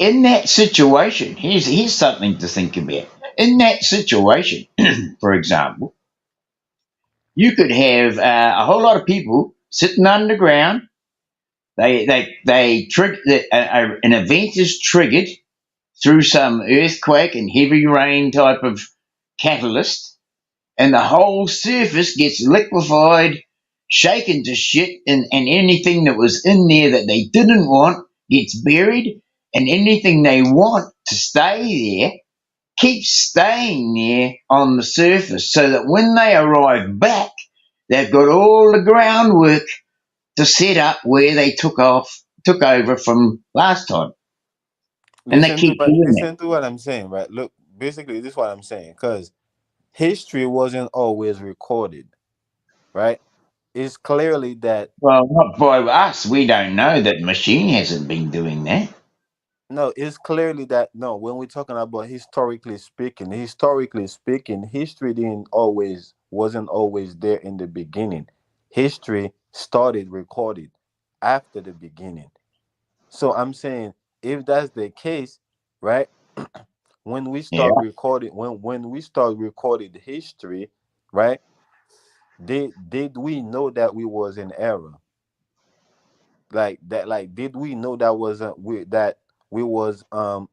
in that situation, here's something to think about. In that situation, for example, you could have a whole lot of people sitting underground. They trigger an event is triggered through some earthquake and heavy rain type of catalyst, and the whole surface gets liquefied, shaken to shit, and anything that was in there that they didn't want gets buried, and anything they want to stay there keeps staying there on the surface, so that when they arrive back, they've got all the groundwork to set up where they took over from last time, and they keep doing it. Listen to what I'm saying, right? Look, basically, this is what I'm saying, because history wasn't always recorded, right? It's clearly that Well, not by us. We don't know that machine hasn't been doing that. no, it's clearly that no. When we're talking about historically speaking, history didn't always wasn't always there in the beginning. History started recorded after the beginning. So I'm saying if that's the case, right? When we Yeah. start recording, when we start recording the history, right? Did we know that we was in error? Like that, like did we know that wasn't we that we was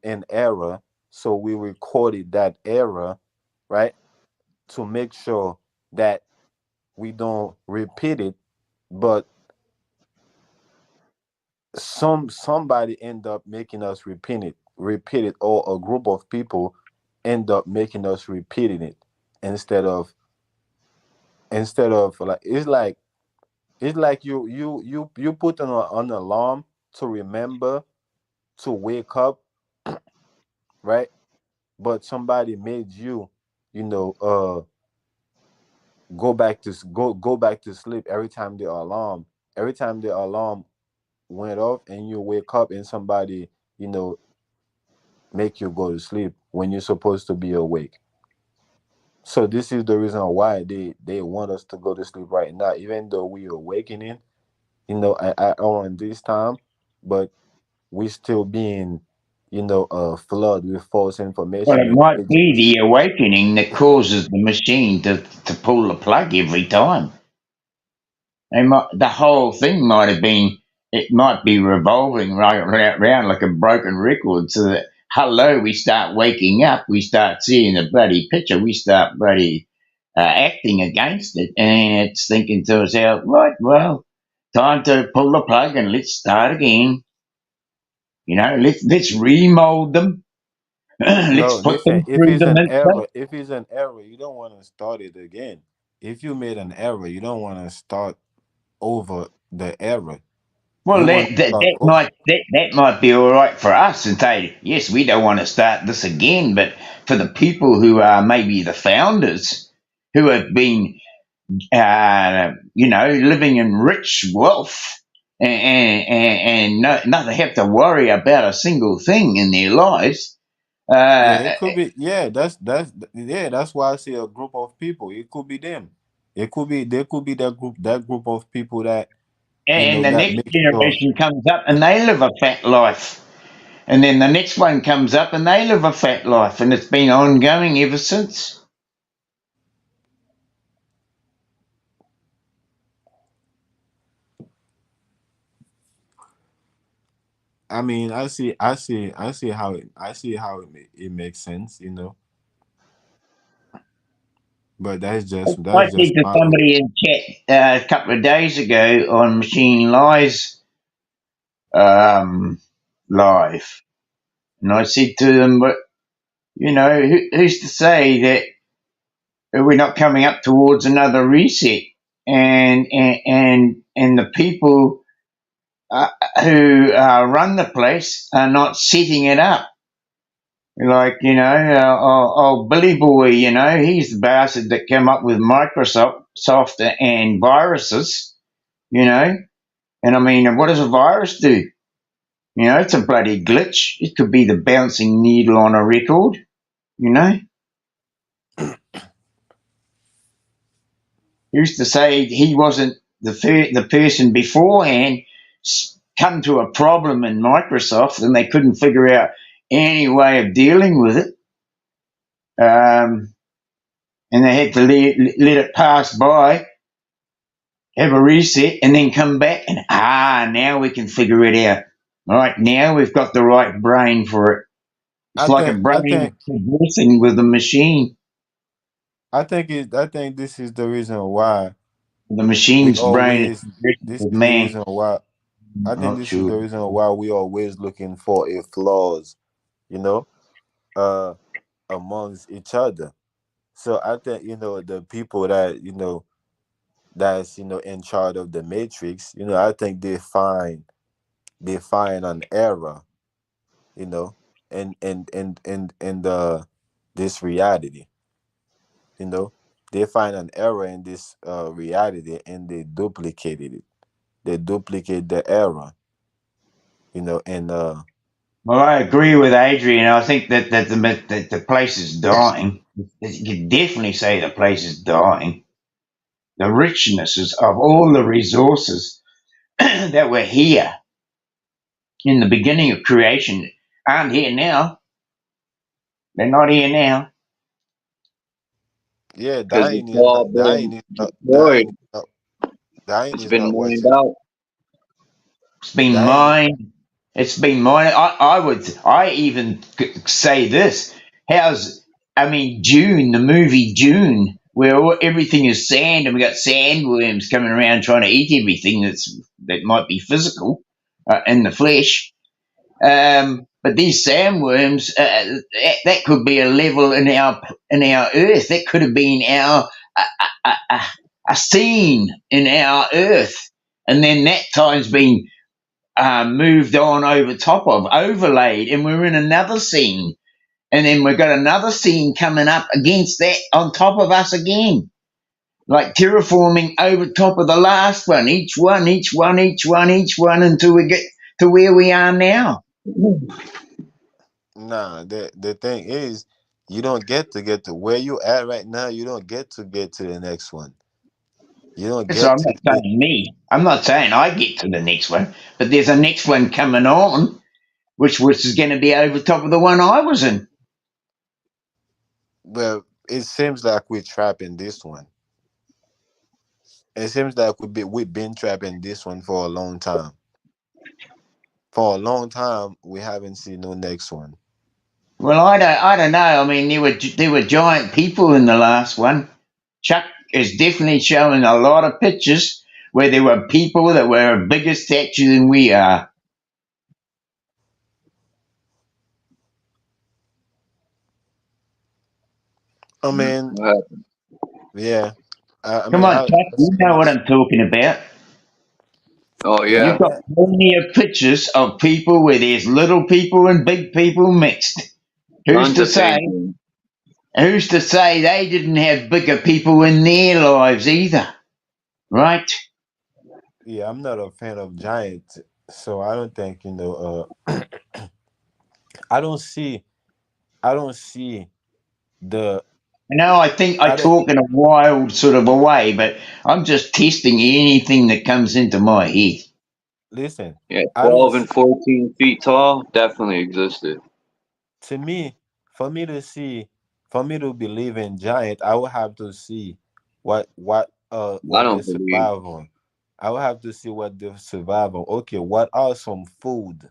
in error? So we recorded that error, right? To make sure that we don't repeat it. But somebody end up making us repeat it, or a group of people end up making us repeating it instead of like it's like you put on an alarm to remember to wake up, right? But somebody made you, you know, go back to sleep every time the alarm went off, and you wake up and somebody, you know, make you go to sleep when you're supposed to be awake. So this is the reason why they want us to go to sleep right now, even though we are awakening, you know, at around this time, but we still being, you know, flooded with false Well, information it and might fake be news. the awakening that causes the machine to pull the plug every time. The whole thing might have been, it might be revolving right round like a broken record, so that, hello, we start waking up, we start seeing the bloody picture, we start bloody acting against it, and it's thinking to itself, right, well, time to pull the plug and let's start again. Let's remold them. No, Let's put listen, them through the mincer. if it's an error, you don't want to start it again. If you made an error, you don't want to start over the error. Well, You want that to that, start that might that might be all right for us and say, yes, we don't want to start this again. But for the people who are maybe the founders, who have been, living in rich wealth, and not have to worry about a single thing in their lives. Yeah, Uh, it could be. Yeah, that's why I say a group of people. It could be them. It could be there could be that group of people that, you and know, the that next makes sure. generation comes up and they live a fat life. And then the next one comes up and they live a fat life. And it's been ongoing ever since. I mean, I see how it makes sense, you know. But I that's said just to my way. somebody in chat a couple of days ago on Machine Lies live, and I said to them, "But who's to say that we're not coming up towards another reset?" And the people uh, who run the place are not setting it up. Like, old Billy Boy, he's the bastard that came up with Microsoft software and viruses, you know. And I mean, what does a virus do? It's a bloody glitch. It could be the bouncing needle on a record, you know. He used to say he wasn't the person beforehand come to a problem in Microsoft and they couldn't figure out any way of dealing with it. And they had to let it pass by, have a reset, and then come back and now we can figure it out. All right, now we've got the right brain for it. It's I like a think I brain think conversing with a machine. I think this is the reason why The we machine's brain is always. competition This with is the man. reason why. I I'm think not this is sure. the reason why we always looking for a flaws. You know, uh, amongst each other. So I think the people that that's in charge of the matrix. I think they find an error. You know, and this reality. You know, they find an error in this reality and they duplicated it. They duplicate the error. And Well, I agree with Adrian. I think that the place is dying. You can definitely say the place is dying. The richnesses of all the resources that were here in the beginning of creation aren't here now. They're not here now. yeah, because it's all been destroyed. dying It's is been not what mined you out. It's been dying. mine. It's been mine. I even say this. I mean, June, the movie June, where everything is sand and we got sandworms coming around trying to eat everything that might be physical in the flesh. But these sandworms, that could be a level in our earth. That could have been a scene in our earth, and then that time's been moved on over top of, overlaid, and we're in another scene. And then we've got another scene coming up against that on top of us again. Like terraforming over top of the last one, each one, each one, each one, each one, until we get to where we are now. Nah, the thing is, you don't get to where you at right now. You don't get to the next one. You don't So get I'm to not saying me. I'm not saying I get to the next one, but there's a next one coming on, which is going to be over top of the one I was in. well. It seems like we're trapped in this one. It seems like we've been trapped in this one for a long time. For a long time, we haven't seen no next one. Well, I don't know. I mean, there were giant people in the last one. Chuck is definitely showing a lot of pictures where there were people that were a bigger stature than we are. I mean, yeah. I Come mean, on, Chuck, you know what I'm talking about. Oh yeah. You've got plenty of pictures of people where there's little people and big people mixed. Who's Tons to of say? painting. Who's to say they didn't have bigger people in their lives either? Right? Yeah, I'm not a fan of giants, so I don't think I don't see. I don't see the. I think I I don't talk in a wild sort of a way, but I'm just testing anything that comes into my head. listen. Yeah, I don't 12 see. and 14 feet tall definitely existed. To me, for me to see, for me to believe in giant, I would have to see I what they don't believe. survive on. I would have to see what they survive on. Okay, what are some food,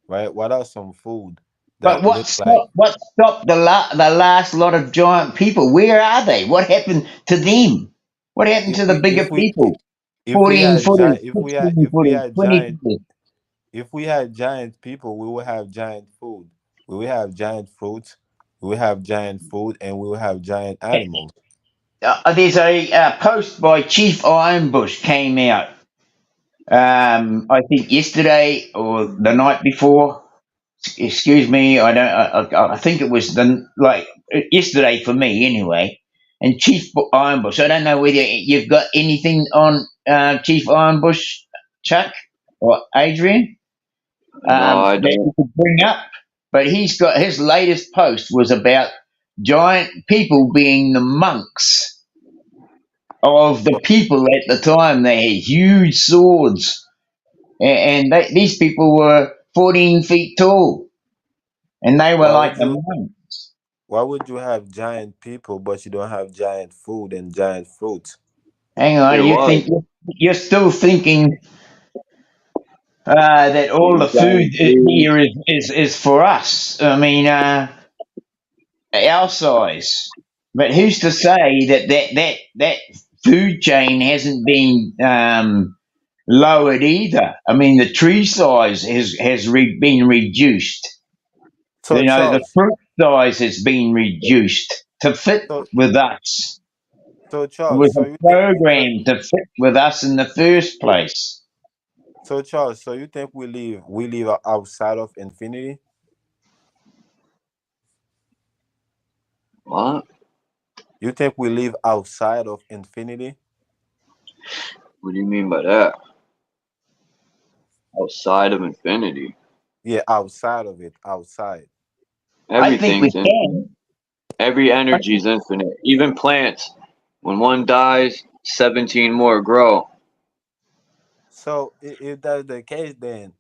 right? What are some food But that look like what stopped the last lot of giant people? Where are they? What happened to them? What happened if to the we bigger if we people? if we 14 had footers, giant if we had 16 if we footers, had 20 giant footers. if we had giant people, we would have giant food. We would have giant fruits. We would have giant food, and we would have giant animals. There's a post by Chief Ironbush came out. I think yesterday or the night before. Excuse me. I don't. I think it was yesterday for me anyway. And Chief Ironbush. I don't know whether you've got anything on Chief Ironbush, Chuck or Adrian, No, I that don't. you could bring up. But he's got his latest post was about giant people being the monks of the people at the time. They had huge swords, these people were 14 feet tall, and they were Why like would the you monks. Why would you have giant people but you don't have giant food and giant fruit? Hang on, There you was. think you're still thinking that all the food Giant trees. here is for us? I mean, our size. But who's to say that food chain hasn't been lowered either? I mean, the tree size has been reduced. So The Charles, fruit size has been reduced to fit so with us. so It Charles, was so a you think program to fit with us in the first place. so Charles, so you think we live outside of infinity? What? You think we live outside of infinity? What do you mean by that? Outside of infinity, Yeah, outside of it, outside. I think we everything's infinite. can. Every energy is infinite. Even plants. When one dies, 17 more grow. So if that's the case, then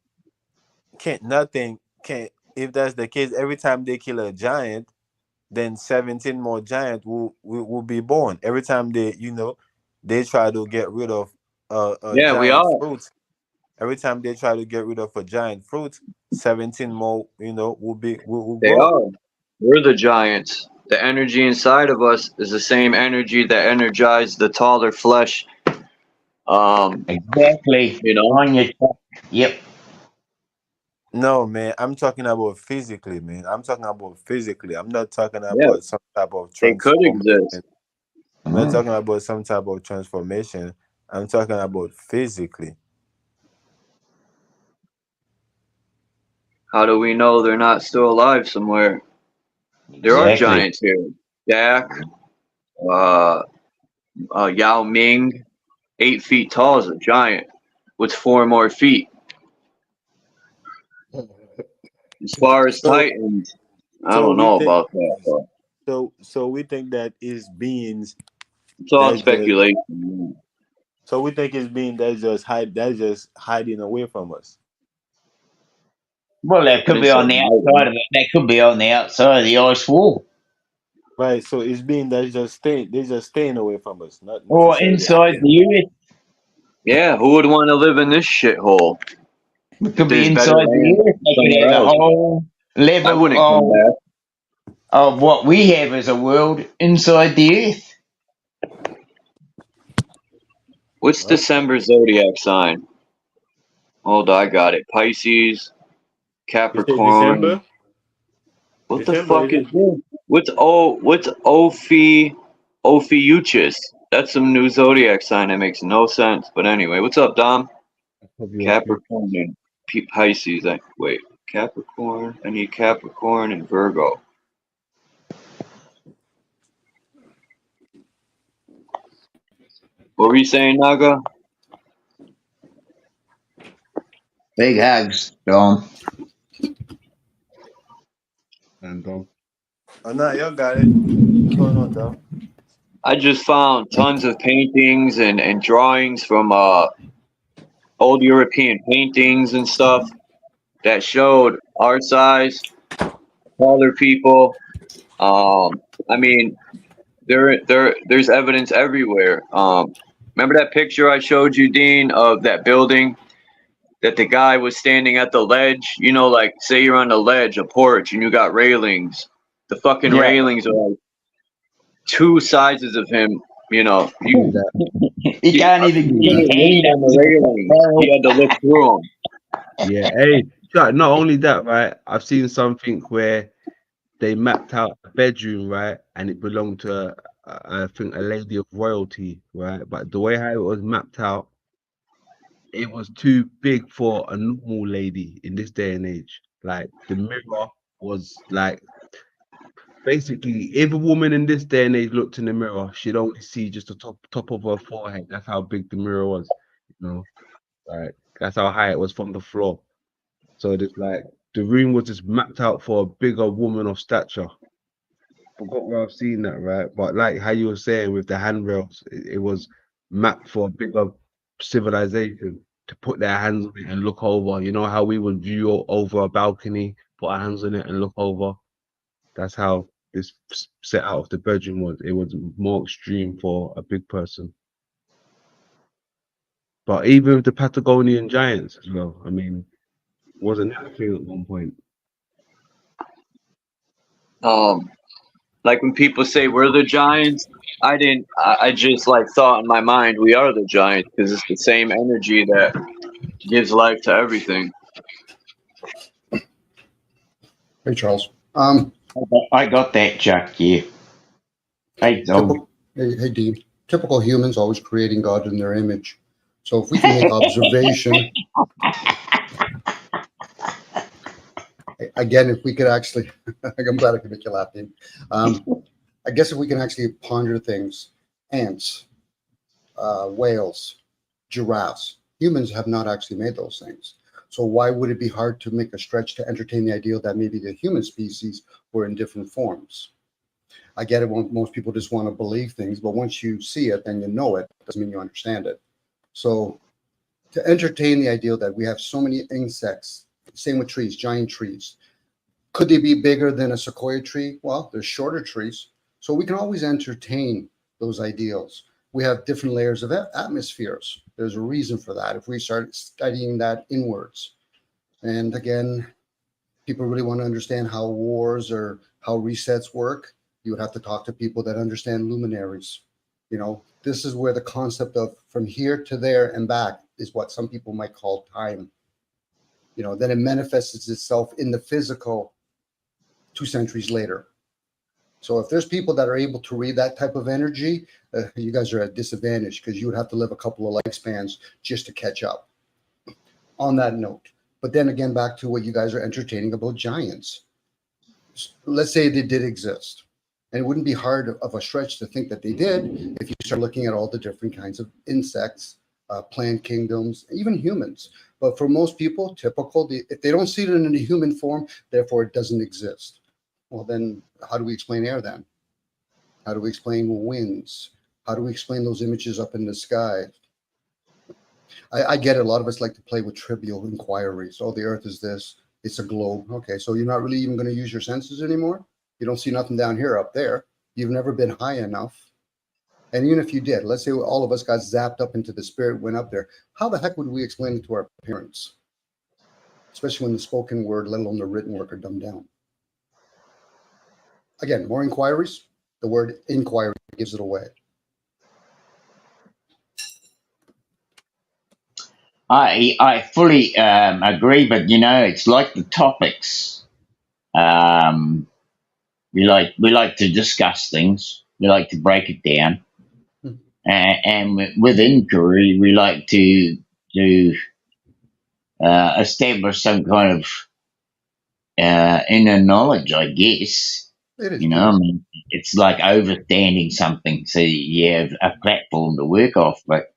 can't nothing can't. If that's the case, every time they kill a giant, then 17 more giant will be born. Every time they try to get rid of a Yeah, we giant are. fruit. Every time they try to get rid of a giant fruit, 17 more will They grow. are. We're the giants. The energy inside of us is the same energy that energized the taller flesh. Um, Exactly. you know? On your track. Yep. No, man, I'm talking about physically, man. I'm talking about physically. I'm not talking Yeah, about some type of they could transformation. exist. I'm not talking about some type of transformation. I'm talking about physically. How do we know they're not still alive somewhere? There are Exactly. giants here. Dak, uh, Yao Ming, 8 feet tall is a giant with 4 more feet. As far as So Titans, I so don't we know think about that, but so we think that is beings it's all that's just speculation. so we think it's being that's just hiding away from us. Well, that I could didn't be say on the outside hiding. of it. That could be on the outside of the ice wall. Right. So it's being that's just staying they're just staying away from us, not Or necessarily inside hiding. the earth. Yeah, who would want to live in this shithole It if could be there's better inside the land earth. They could somewhere have a else? whole I level wouldn't come back. of what we have as a world inside the earth. What's Well, December zodiac sign? Hold on, I got it. Pisces, you say Capricorn. December? What the December fuck is is this? What's Ophiuchus? That's some new zodiac sign that makes no sense. But anyway, what's up, Dom? Probably a few. Capricorn and Pisces. Wait, Capricorn. I need Capricorn and Virgo. What were you saying, Naga? Big hugs, Dom. And oh no, y'all got it. What's going on, though? I just found tons of paintings and drawings from old European paintings and stuff that showed our size, taller people. I mean, there's evidence everywhere. Remember that picture I showed you, Dean, of that building that the guy was standing at the ledge? You know, like say you're on a ledge, a porch, and you got railings. The fucking Yeah. railings are like two sizes of him. You know, see that. He can't even get he his couldn't hand lean up on the to the railings. He barrel. had to look through them. Yeah. Hey, not only that, right? I've seen something where they mapped out a bedroom, right, and it belonged to I think a lady of royalty, right? But the way how it was mapped out, it was too big for a normal lady in this day and age. Like the mirror was like basically, if a woman in this day and age looked in the mirror, she'd only see just the top of her forehead. That's how big the mirror was, you know. Like that's how high it was from the floor. So it's like the room was just mapped out for a bigger woman of stature. Forgot where I've seen that, right? But like how you were saying with the handrails, it was mapped for a bigger civilization to put their hands on it and look over. You know how we would view over a balcony, put our hands on it and look over. That's how this set out of the bedroom was. It was more extreme for a big person. But even with the Patagonian giants as well, I mean, wasn't that a thing at one point? Um, Like when people say we're the giants, I just like thought in my mind we are the giants because it's the same energy that gives life to everything. Hey, Charles. I got that, Chuck. Yeah. Hey, Dom. Hey, Dean. Typical humans always creating God in their image. So if we can make observation, again, if we could actually, I'm glad I could make you laugh, Dean. I guess if we can actually ponder things, ants, whales, giraffes, humans have not actually made those things. So why would it be hard to make a stretch to entertain the idea that maybe the human species were in different forms? I get it. Most people just want to believe things, but once you see it, then you know it. Doesn't mean you understand it. So to entertain the idea that we have so many insects, same with trees, giant trees. Could they be bigger than a sequoia tree? Well, there's shorter trees. So we can always entertain those ideals. We have different layers of atmospheres. There's a reason for that if we start studying that inwards. And again, people really want to understand how wars or how resets work. You would have to talk to people that understand luminaries. You know, this is where the concept of from here to there and back is what some people might call time. You know, then it manifests itself in the physical 2 centuries later. So if there's people that are able to read that type of energy, you guys are at a disadvantage because you would have to live a couple of lifespans just to catch up. On that note, but then again, back to what you guys are entertaining about giants. Let's say they did exist. And it wouldn't be hard of a stretch to think that they did if you start looking at all the different kinds of insects, plant kingdoms, even humans. But for most people, typical, if they don't see it in a human form, therefore it doesn't exist. Well, then how do we explain air then? How do we explain winds? How do we explain those images up in the sky? I get it. A lot of us like to play with trivial inquiries. Oh, the earth is this. It's a globe. Okay, so you're not really even going to use your senses anymore? You don't see nothing down here, up there. You've never been high enough. And even if you did, let's say all of us got zapped up into the spirit, went up there. How the heck would we explain it to our parents? Especially when the spoken word, let alone the written word, are dumbed down. Again, more inquiries. The word inquiry gives it away. I fully agree, but you know, it's like the topics. We like to discuss things. We like to break it down, and with inquiry, we like to establish some kind of inner knowledge, I guess. It is. You know, I mean, it's like overstanding something, so you have a platform to work off. But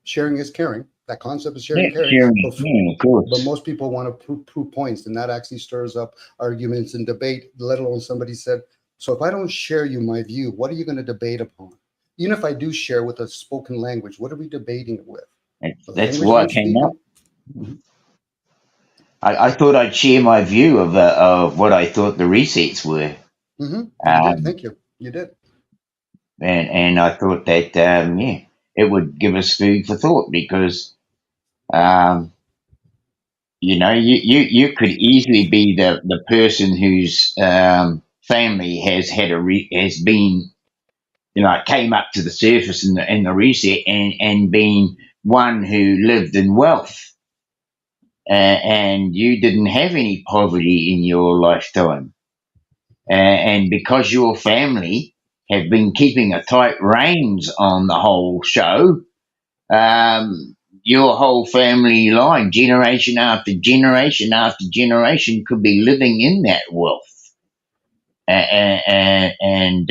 sharing is caring. That concept is yeah, caring. of course. But most people want to prove points, and that actually stirs up arguments and debate, let alone somebody said, so if I don't share you my view, what are you going to debate upon? Even if I do share with a spoken language, what are we debating it with? That's why I came up. I thought I'd share my view of what I thought the resets were. You did. Thank you. You did. And I thought that, yeah, it would give us food for thought because, you know, you could easily be the person whose family has has been, you know, came up to the surface in the reset and been one who lived in wealth, and you didn't have any poverty in your lifetime, and because your family have been keeping a tight reins on the whole show, your whole family line, generation after generation after generation, could be living in that wealth and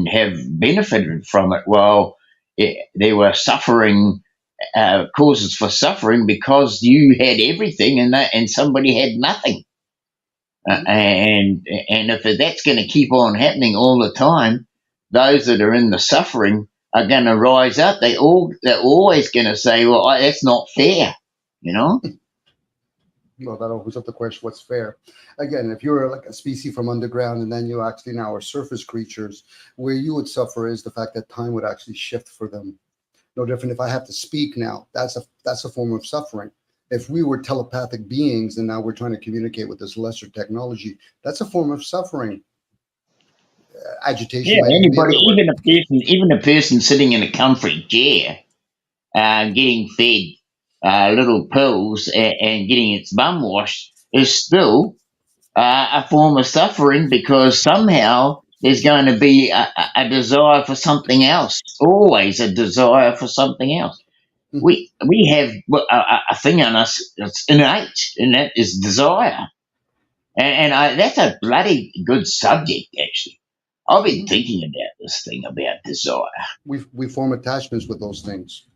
have benefited from it while there were suffering causes for suffering because you had everything and somebody had nothing. And if that's going to keep on happening all the time, those that are in the suffering are going to rise up. They're always going to say, "Well, that's not fair," you know. Well, that opens up the question: what's fair? Again, if you're like a species from underground, and then you actually now are surface creatures, where you would suffer is the fact that time would actually shift for them. No different. If I have to speak now, that's a form of suffering. If we were telepathic beings and now we're trying to communicate with this lesser technology, that's a form of suffering. Agitation Yeah, might even be a anybody, little bit. even a person sitting in a comfy chair, getting fed little pills and getting its bum washed is still a form of suffering because somehow there's going to be a desire for something else. Always a desire for something else. We have a thing in us that's innate, and that is desire. And that's a bloody good subject, actually. I've been thinking about this thing about desire. We form attachments with those things.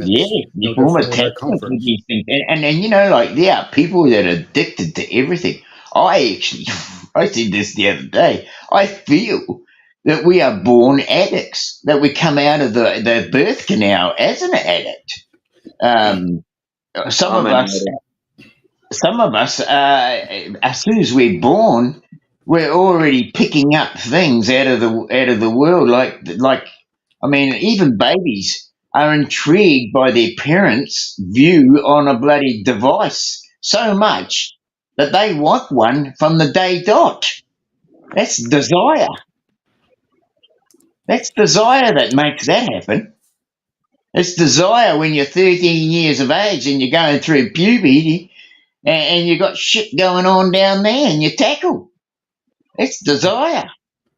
Yeah, Attachments, you no form differently like attachments with comforts. these things, and you know, like there are people that are addicted to everything. I actually, I said this the other day. I feel that we are born addicts. That we come out of the birth canal as an addict. Um, some I'm of an us, addict. as soon as we're born, we're already picking up things out of the world. Like I mean, even babies are intrigued by their parents' view on a bloody device so much that they want one from the day dot. That's desire. That's desire that makes that happen. It's desire when you're 13 years of age and you're going through puberty and you got shit going on down there and you tackle. It's desire.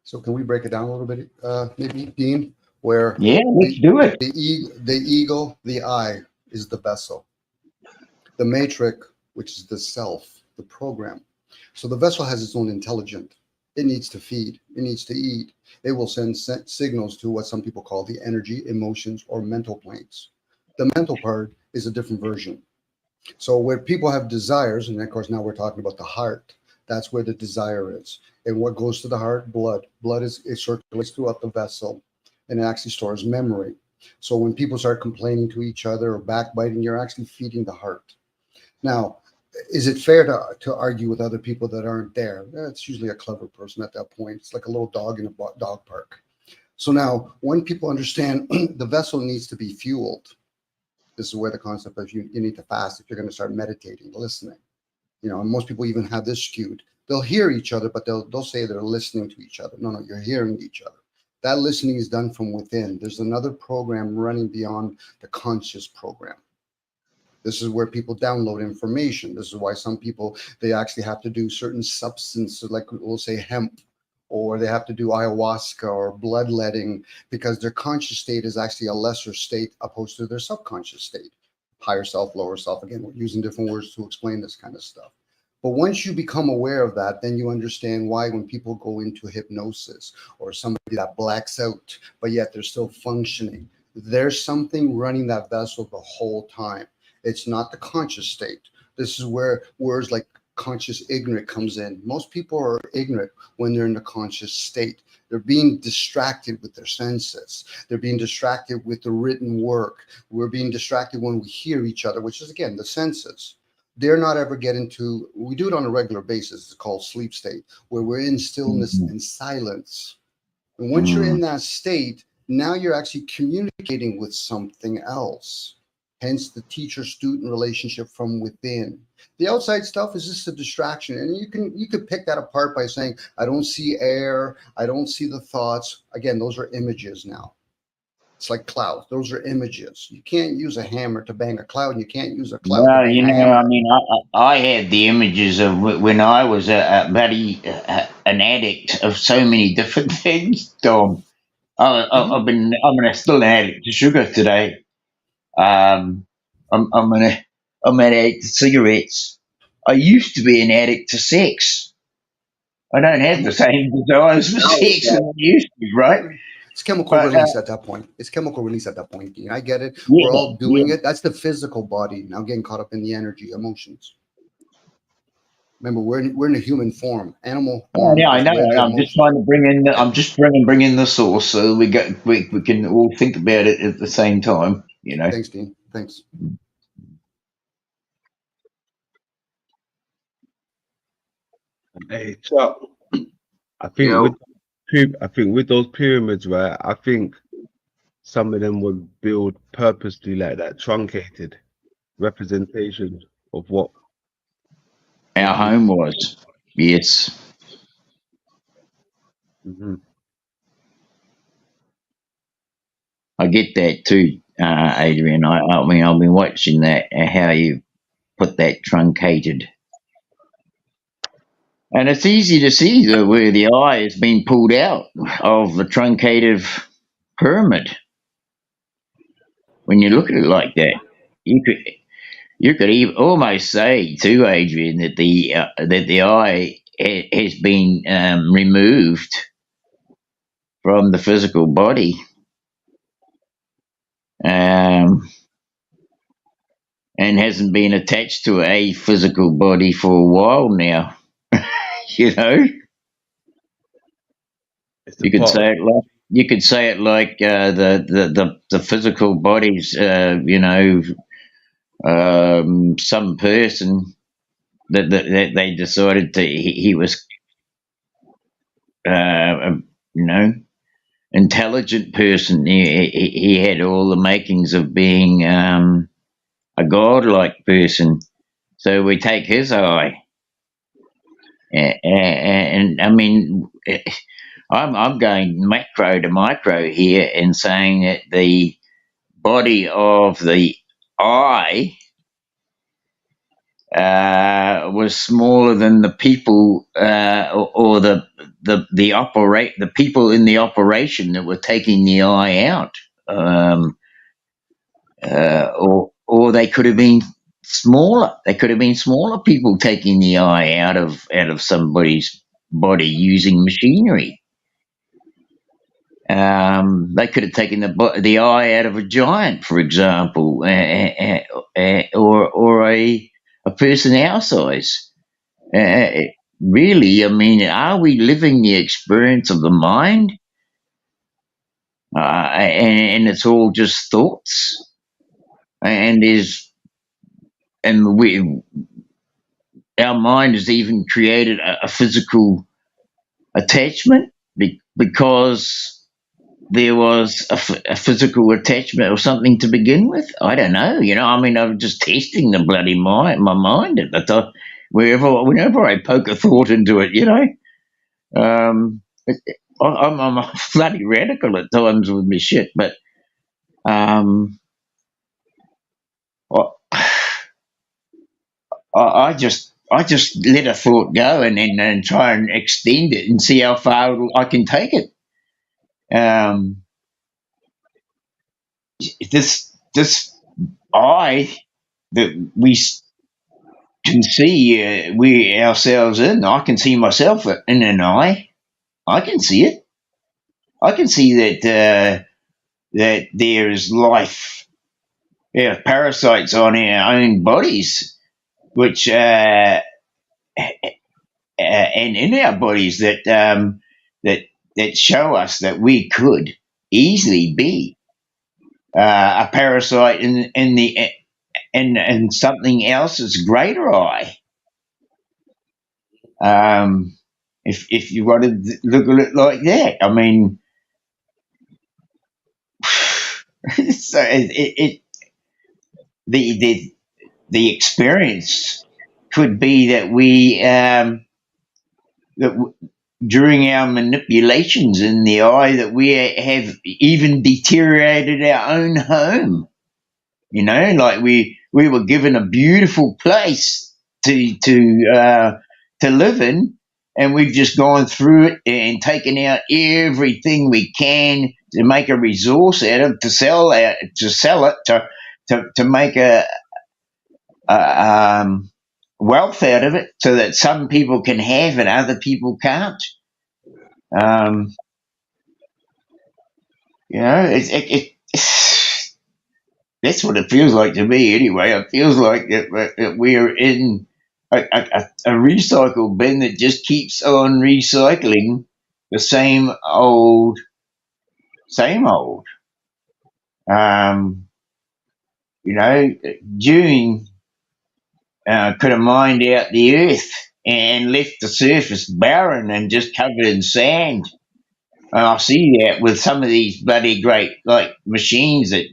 So can we break it down a little bit, maybe, Dean? Where Yeah, let's do it. the ego, the I, is the vessel. The matrix, which is the self, the program. So the vessel has its own intelligence. It needs to feed. It needs to eat. It will send signals to what some people call the energy, emotions, or mental planes. The mental part is a different version. So where people have desires, and of course now we're talking about the heart, that's where the desire is. And what goes to the heart? Blood. Blood is it circulates throughout the vessel and it actually stores memory. So when people start complaining to each other or backbiting, you're actually feeding the heart. Now, is it fair to argue with other people that aren't there? It's usually a clever person at that point. It's like a little dog in a dog park. So now, when people understand the vessel needs to be fueled, this is where the concept of you need to fast if you're going to start meditating, listening. You know, and most people even have this skewed. They'll hear each other, but they'll say they're listening to each other. No, you're hearing each other. That listening is done from within. There's another program running beyond the conscious program. This is where people download information. This is why some people, they actually have to do certain substances, like we'll say hemp, or they have to do ayahuasca or bloodletting because their conscious state is actually a lesser state opposed to their subconscious state. Higher self, lower self. Again, we're using different words to explain this kind of stuff. But once you become aware of that, then you understand why when people go into hypnosis or somebody that blacks out, but yet they're still functioning, there's something running that vessel the whole time. It's not the conscious state. This is where words like conscious ignorant comes in. Most people are ignorant when they're in the conscious state. They're being distracted with their senses. They're being distracted with the written work. We're being distracted when we hear each other, which is again the senses. They're not ever getting to, we do it on a regular basis. It's called sleep state, where we're in stillness and silence. And once you're in that state, now you're actually communicating with something else. Hence the teacher-student relationship from within. The outside stuff is just a distraction, and you could pick that apart by saying, I don't see air, I don't see the thoughts. Again, those are images now. It's like clouds. Those are images. You can't use a hammer to bang a cloud, and you can't use a cloud to Well, bang you a know, I hammer. mean, I had the images of when I was a bloody an addict of so many different things. Dom, I'm still an addict to sugar today. Um, I'm an addict to cigarettes. I used to be an addict to sex. I don't have the same desires for sex as I used to, right? It's chemical But release at that point. It's chemical release at that point, Dean. I get it. We're yeah, all doing it. That's the physical body now getting caught up in the energy, emotions. Remember, we're in a human form. Animal form yeah, I is know. where the I'm just emotions. trying to bring in. Okay. I'm just trying to bring in the source so we can all think about it at the same time. You know. Thanks, Dean. Thanks. Hey, Chuck, I think Yo, with those pyramids, right? I think some of them were built purposely like that, truncated. representation of what our we. home was. Yes. Hmm. I get that too, Adrian. I mean, I've been watching that, how you put that truncated. And it's easy to see where the eye has been pulled out of the truncated pyramid. When you look at it like that, you could even almost say too, Adrian, that the eye has been removed from the physical body, and hasn't been attached to a physical body for a while now. You know, It's you a could part say of. it like the physical bodies. Some person that they decided he was you know, intelligent person. He had all the makings of being a godlike person. So we take his eye, and I mean, I'm going macro to micro here and saying that the body of the eye was smaller than the people, or the people in the operation that were taking the eye out, or they could have been smaller. They could have been smaller people taking the eye out of somebody's body using machinery. They could have taken the eye out of a giant, for example, or a person our size. Really, I mean, are we living the experience of the mind? And it's all just thoughts, and our mind has even created a physical attachment because there was a physical attachment or something to begin with. I don't know. I mean, I'm just testing the bloody my mind at the time. Whenever I poke a thought into it, I'm a bloody radical at times with my shit. But um, I just let a thought go and then try and extend it and see how far I can take it. This eye that we can see, we ourselves in. I can see myself in an eye. I can see it. I can see that that there is life, parasites on our own bodies, which and in our bodies that show us that we could easily be a parasite in something else's greater eye. If you want to look at it like that, I mean, so the experience could be that during our manipulations in the eye, that we have even deteriorated our own home. Like we were given a beautiful place to live in, and we've just gone through it and taken out everything we can to make a resource out of, to sell it, to make a wealth out of it, so that some people can have and other people can't. That's what it feels like to me, anyway. It feels like that we're in a recycle bin that just keeps on recycling the same old. June could have mined out the earth and left the surface barren and just covered in sand. And I see that with some of these bloody great machines that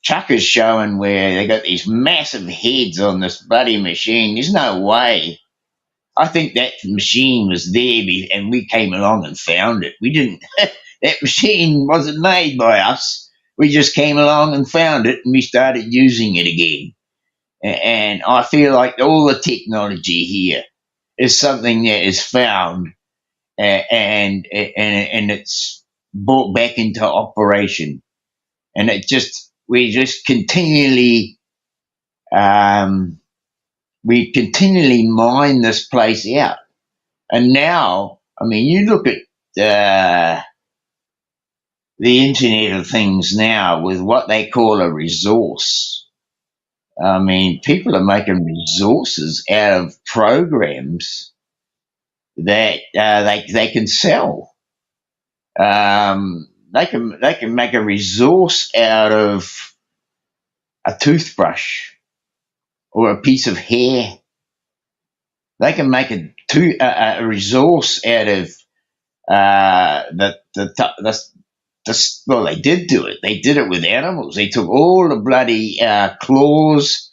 Chuckers showing where they got these massive heads on this bloody machine. There's no way. I think that machine was there and we came along and found it. We didn't. That machine wasn't made by us. We just came along and found it and we started using it again. And I feel like all the technology here is something that is found and it's brought back into operation. And we continually mine this place out. And now, I mean, you look at the Internet of Things now with what they call a resource. I mean, people are making resources out of programs that they can sell. They can make a resource out of a toothbrush or a piece of hair. They can make a resource out of well, they did do it. They did it with animals. They took all the bloody claws,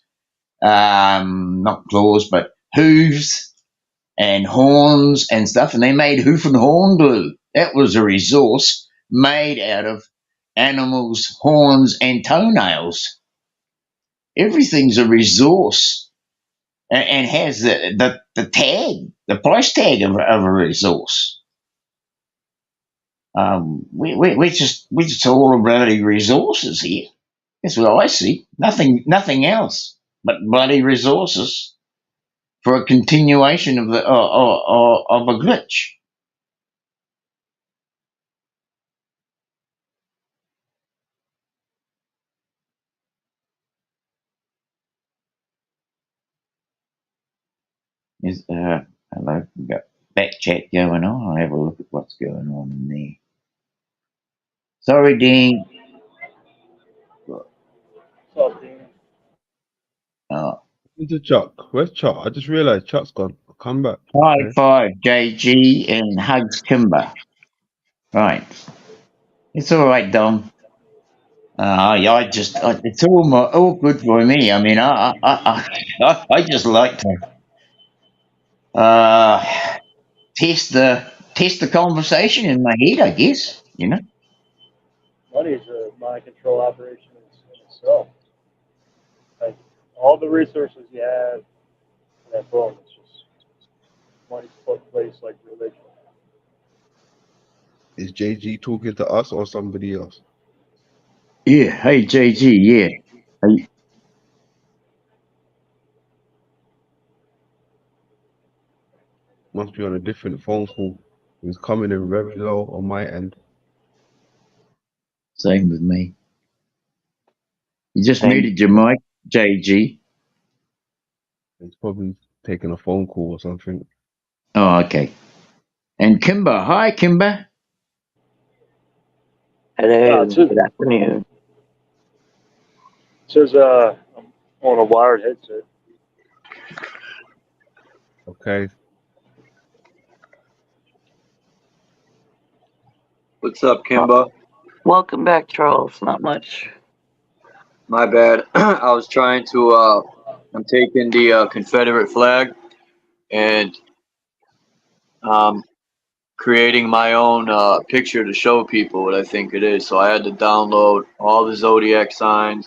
not claws, but hooves and horns and stuff, and they made hoof and horn glue. That was a resource made out of animals' horns and toenails. Everything's a resource and has the tag, the price tag of a resource. We're just all bloody resources here. That's what I see. Nothing else but bloody resources for a continuation of of a glitch. Hello, we've got back chat going on. I'll have a look at what's going on in there. Sorry, Dean. What's up, Dean? Into Chuck. Where's Chuck? I just realized Chuck's gone. Come back. High Okay. five, JG, and hugs Kimber. Right. It's all right, Dom. It's all good for me. I mean, I just like to test the conversation in my head, I guess. You know. Money is a mind control operation in itself. Like all the resources you have in that phone, it's just money's placed like religion. Is JG talking to us or somebody else? Yeah. Hey, JG. Yeah. Hey. Must be on a different phone call. It's coming in very low on my end. Same with me. You just muted your mic, JG. It's probably taking a phone call or something. Oh, okay. And Kimber. Hi, Kimber. Hello. Good afternoon. It says I'm on a wired headset. Okay. What's up, Kimba? Welcome back, Charles. Not much. My bad. I was trying to. I'm taking the Confederate flag and creating my own picture to show people what I think it is. So I had to download all the zodiac signs.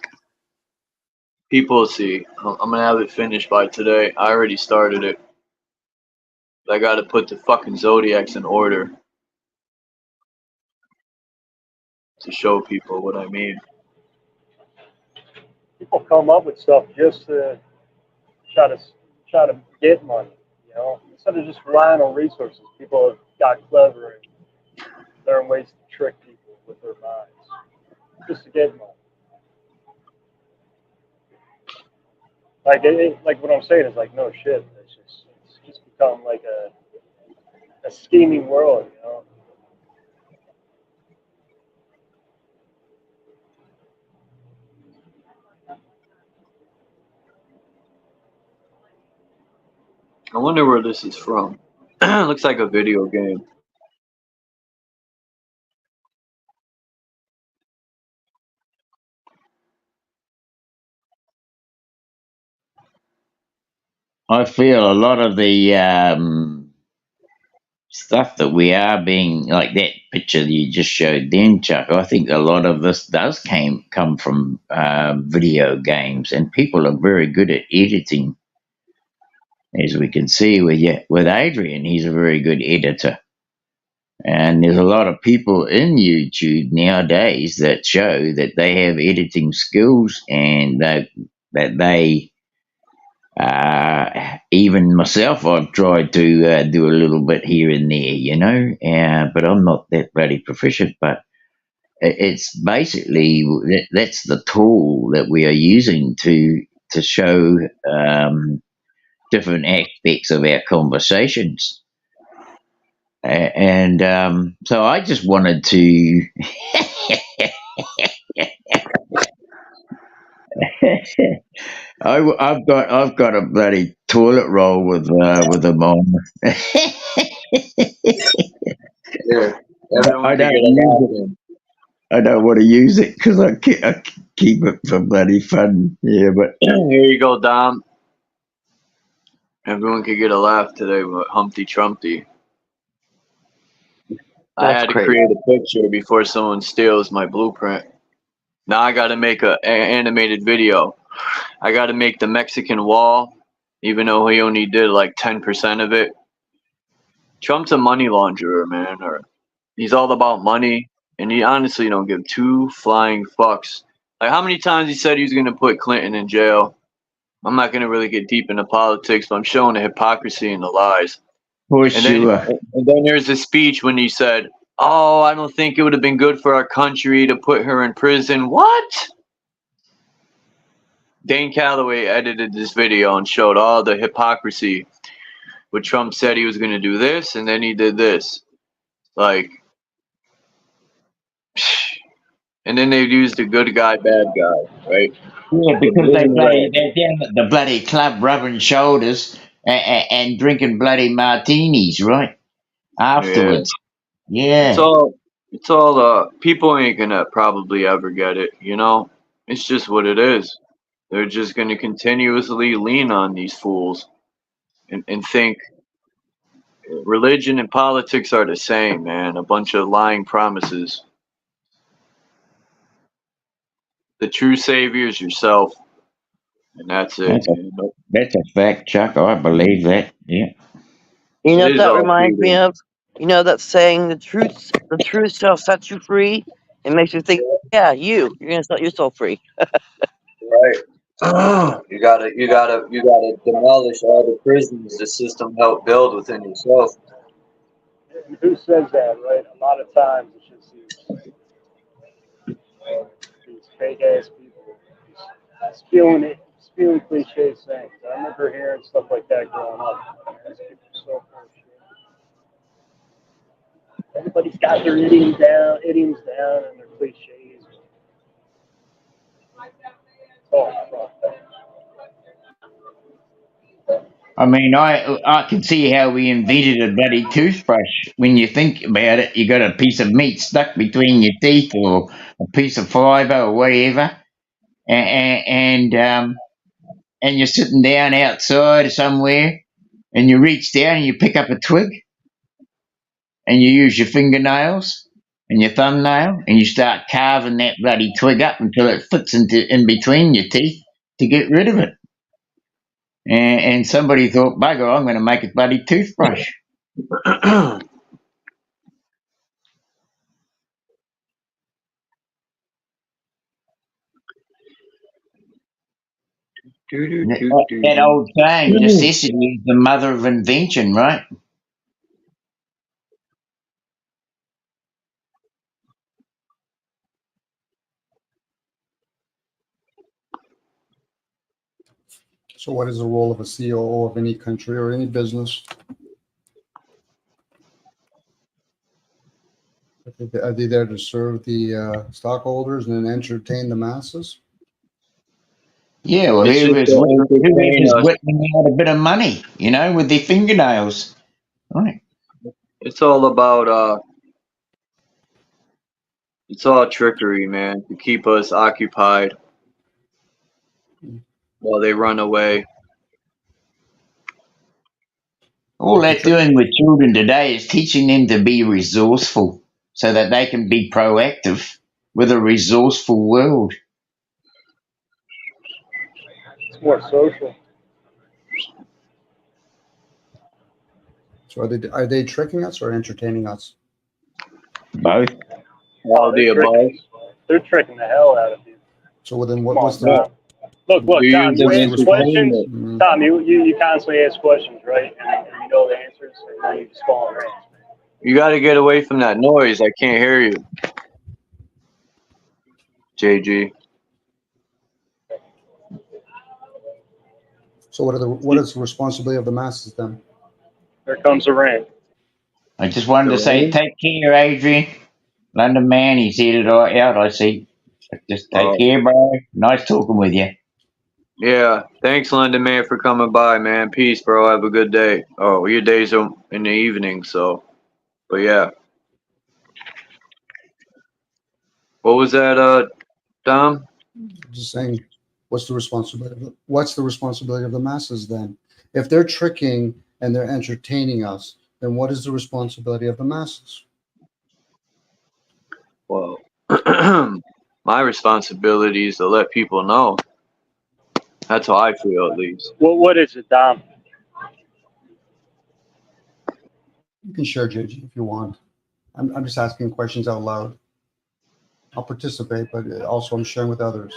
People will see. I'm gonna have it finished by today. I already started it. But I gotta put the fucking zodiacs in order to show people what I mean. People come up with stuff just to try to get money. You know, instead of just relying on resources, people have got clever and learn ways to trick people with their minds just to get money. Like what I'm saying is like no shit. It's just become like a scheming world, you know. I wonder where this is from. Looks like a video game. I feel a lot of the stuff that we are being, like that picture you just showed then, Chuck. I think a lot of this does come from video games, and people are very good at editing, as we can see with Adrian. He's a very good editor. And there's a lot of people in YouTube nowadays that show that they have editing skills, and that they even myself, I've tried to do a little bit here and there, but I'm not that bloody proficient. But it's basically that's the tool that we are using to show different aspects of our conversations. And so I just wanted to I've got a bloody toilet roll with them on. Yeah, I don't use it. I don't want to use it because I keep it for bloody fun. Yeah, but Here you go, Dom. Everyone could get a laugh today with Humpty Trumpty. I had to create a picture before someone steals my blueprint. Now I got to make an animated video. I got to make the Mexican wall, even though he only did like 10% of it. Trump's a money launderer, man. He's all about money, and he honestly don't give two flying fucks. Like, how many times he said he was going to put Clinton in jail? I'm not going to really get deep into politics, but I'm showing the hypocrisy and the lies. And then there's a speech when he said, "Oh, I don't think it would have been good for our country to put her in prison." What? Dane Calloway edited this video and showed all the hypocrisy. When Trump said he was going to do this, and then he did this. Like, and then they used the good guy, bad guy, right? Yeah, because they're down at the bloody club rubbing shoulders and drinking bloody martinis, right? Afterwards. Yeah. It's all people ain't gonna probably ever get it, It's just what it is. They're just gonna continuously lean on these fools and think religion and politics are the same, man. A bunch of lying promises. The true savior is yourself, and that's it. That's a fact, Chuck. I believe that. Yeah. You know what that reminds me of? You know that saying, the truth shall set you free? It makes you think, yeah, you're gonna set yourself free. Right. You gotta demolish all the prisons the system helped build within yourself. And who says that, right? A lot of times it's just these fake ass people spewing cliche sayings. I remember hearing stuff like that growing up. Man, these people are so full of shit. Everybody's got their idioms down, and their cliches. I mean, I can see how we invented a bloody toothbrush. When you think about it, you got a piece of meat stuck between your teeth, or a piece of fibre, or whatever, and you're sitting down outside somewhere, and you reach down and you pick up a twig, and you use your fingernails and your thumbnail, and you start carving that bloody twig up until it fits in between your teeth to get rid of it. And somebody thought, bugger, I'm going to make a bloody toothbrush. It That old saying, necessity is the mother of invention, right? So what is the role of a COO of any country or any business? Are they there to serve the stockholders and then entertain the masses? Yeah, well, whoever's whipping out a bit of money, with their fingernails. Right. It's all about it's all trickery, man, to keep us occupied while they run away. All If they're they're doing with children today is teaching them to be resourceful so that they can be proactive with a resourceful world. It's more social. So are they tricking us or entertaining us? Both. All the above. They're tricking the hell out of you. So then Come what's on, the Tom. Look, You Tom, use you them ask questions. entertainment. Tom, you constantly ask questions, right? And you know the answers, and then you just fall in range. You got to get away from that noise. I can't hear you, JG. So what is the responsibility of the masses then? Here comes the rain. I just wanted The to say, rain? take care, Adrian. London man, he's headed out, I see. Just take care, bro. Nice talking with you. Yeah. Thanks, London man, for coming by, man. Peace, bro. Have a good day. Oh, your days are in the evening, so. But yeah. What was that, Dom? Just saying, what's the responsibility of the masses then? If they're tricking and they're entertaining us, then what is the responsibility of the masses? Well, my responsibility is to let people know. That's how I feel, at least. What is it, Dom? You can share, JG, if you want. I'm just asking questions out loud. I'll participate, but also I'm sharing with others.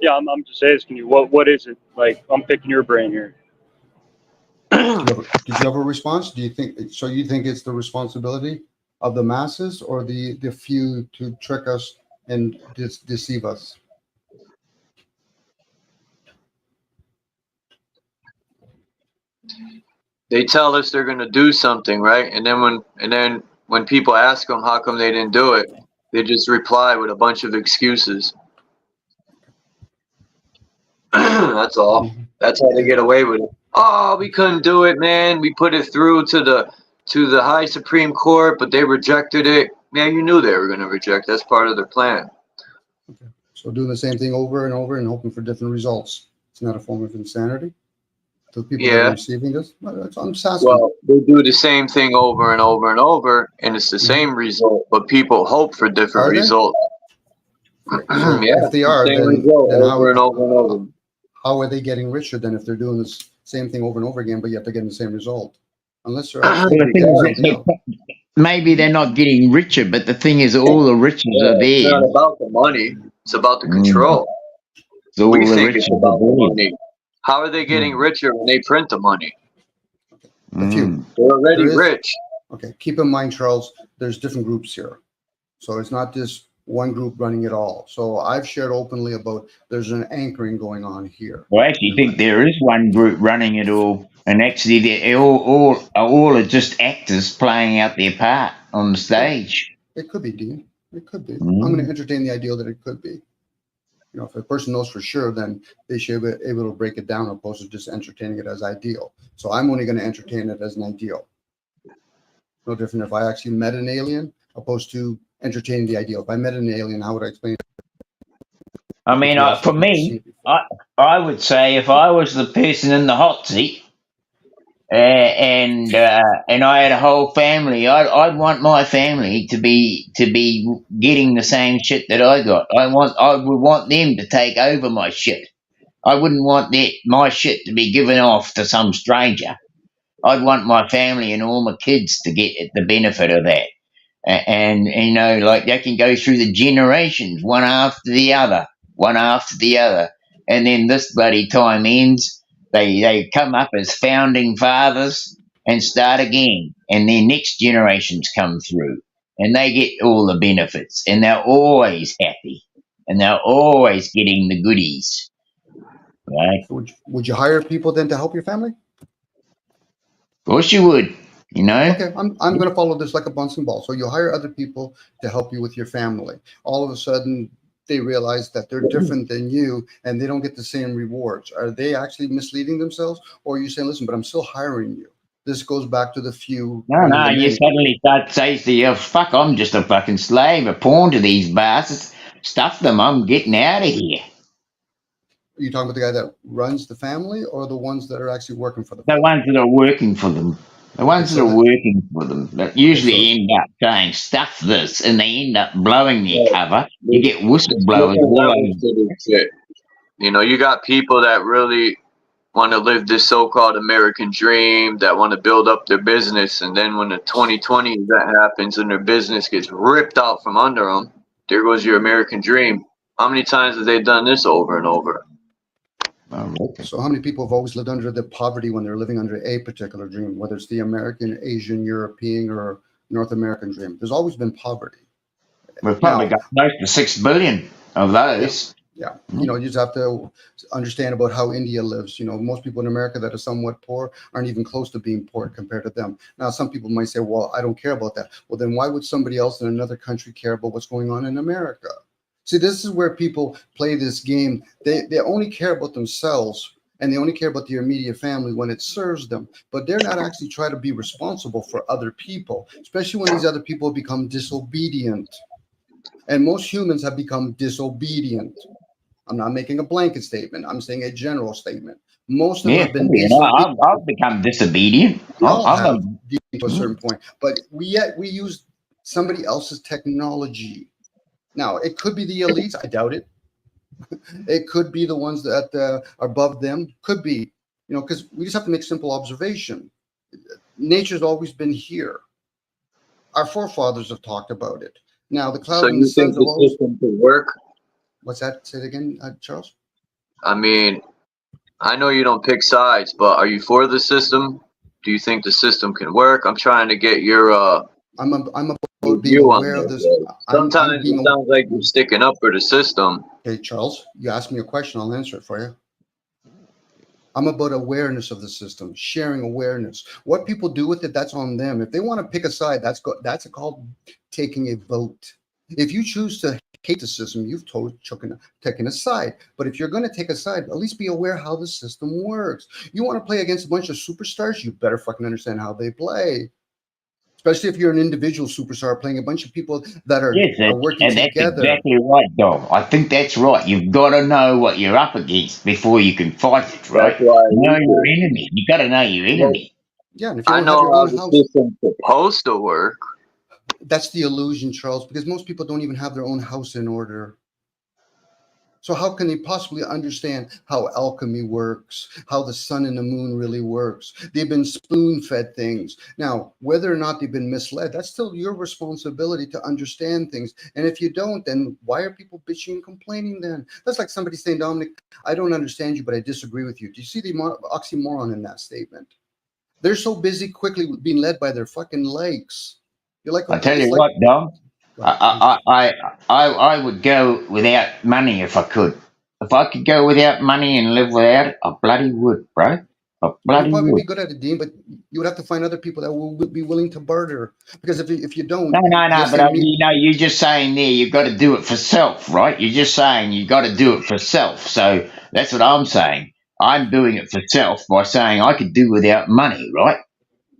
Yeah, I'm just asking you. What is it? Like, I'm picking your brain here. Did you have a response? Do you think so? You think it's the responsibility of the masses or the few to trick us and deceive us? They tell us they're gonna do something, right? And then when people ask them how come they didn't do it, they just reply with a bunch of excuses. That's all. That's how they get away with it. Oh, we couldn't do it, man. We put it through to the high Supreme Court, but they rejected it. Man, you knew they were gonna reject. That's part of their plan. So doing the same thing over and over and hoping for different results. It's not a form of insanity. To the people that are receiving this, I'm just asking. Well, they do the same thing over and over and over, and it's the same result, but people hope for different results. So if they are, then how are they getting richer than if they're doing this same thing over and over again, but yet they're getting the same result? Unless they're actually getting something else. Maybe they're not getting richer, but the thing is, all the riches are there. It's not about the money; it's about the control. We think it's about the money. How are they getting richer when they print the money? They're already rich. Okay, keep in mind, Charles, there's different groups here. So it's not just one group running it all. So I've shared openly about there's an anchoring going on here. Well, I actually think there is one group running it all, and actually they all are just actors playing out their part on the stage. It could be, Dean. It could be. I'm going to entertain the idea that it could be. You know, if a person knows for sure, then they should be able to break it down opposed to just entertaining it as ideal. So I'm only going to entertain it as an ideal. No different if I actually met an alien opposed to entertaining the ideal. If I met an alien, how would I explain it? I mean, for me, I would say if I was the person in the hot seat and I had a whole family, I'd want my family to be getting the same shit that I got. I would want them to take over my shit. I wouldn't want my shit to be given off to some stranger. I'd want my family and all my kids to get the benefit of that. And you know, like they can go through the generations, one after the other, and then this bloody time ends. They come up as founding fathers and start again, and their next generations come through, and they get all the benefits, and they're always happy, and they're always getting the goodies. Right? So would you hire people then to help your family? Of course you would. You know. Okay, I'm going to follow this like a bouncing ball. So you hire other people to help you with your family. All of a sudden, they realize that they're different than you, and they don't get the same rewards. Are they actually misleading themselves, or are you saying, "Listen, but I'm still hiring you"? This goes back to the few. No, you suddenly start to say to yourself, "Fuck, I'm just a fucking slave, a pawn to these bastards. Stuff them. I'm getting out of here." Are you talking about the guy that runs the family or the ones that are actually working for the The family? ones that are working for them. The Okay, ones that so are working for them that okay, so usually end up saying stuff this and they end up blowing their But cover. You there's, get there's whistleblowers different all levels over. to this shit. You know, you got people that really want to live this so-called American dream, that want to build up their business, and then when the 2020 event happens and their business gets ripped out from under them, there goes your American dream. How many times have they done this over and over? so how many people have always lived under the poverty when they're living under a particular dream, whether it's the American, Asian, European, or North American dream? There's always been poverty. We've probably Now, got close to 6 billion of those. yeah, you know, you just have to understand about how India lives. You know, most people in America that are somewhat poor aren't even close to being poor compared to them. Now, some people might say, well, I don't care about that. Well, then why would somebody else in another country care about what's going on in America? See, this is where people play this game. They only care about themselves and they only care about their immediate family when it serves them, but they're not actually trying to be responsible for other people, especially when these other people become disobedient. And most humans have become disobedient. I'm not making a blanket statement. I'm saying a general statement. Most of them Yeah, have been probably. And disobedient. I've become disobedient. We all I'm have a, to a certain point, but yet we use somebody else's technology. Now, it could be the elites. I doubt it. It could be the ones that are above them. Could be, you know, because we just have to make simple observation. Nature's always been here. Our forefathers have talked about it. Now, the So clouds and the you think suns have the always. system could work? What's that? Say it again, Charles. I mean, I know you don't pick sides, but are you for the system? Do you think the system can work? I'm trying to get your I'm your about being view on aware of this. this. I'm Sometimes it being sounds like you're sticking up for the system. okay, Charles. You asked me a question. I'll answer it for you. I'm about awareness of the system, sharing awareness. What people do with it, that's on them. If they want to pick a side, that's called taking a vote. If you choose to hate the system, you've taken a side. But if you're going to take a side, at least be aware how the system works. You want to play against a bunch of superstars, you better fucking understand how they play. Especially if you're an individual superstar playing a bunch of people that are yes, working and that's together. exactly right, Dom. I think that's right. You've got to know what you're up against before you can fight it, right? That's why I Know need your to. enemy. You got to know your enemy. Yeah, and if you I don't have know your how own the house, system's supposed to work. that's the illusion, Charles, because most people don't even have their own house in order. So how can they possibly understand how alchemy works, how the sun and the moon really works? They've been spoon-fed things. Now, whether or not they've been misled, that's still your responsibility to understand things. And if you don't, then why are people bitching and complaining then? That's like somebody saying, Dominic, I don't understand you, but I disagree with you. Do you see the oxymoron in that statement? They're so busy quickly being led by their fucking legs. You're like, I tell it's you like, what, Dom. go ahead, please. I would go without money if I could. If I could go without money and live without it, I bloody would, bro. I Well, you'd bloody probably would. be good at it, Dean, but you would have to find other people that will be willing to barter. Because if you No, don't, no, let's but say me, you know, you're just saying there you've got to do it for self, right? You're just saying you've got to do it for self. So that's what I'm saying. I'm doing it for self by saying I could do without money, right?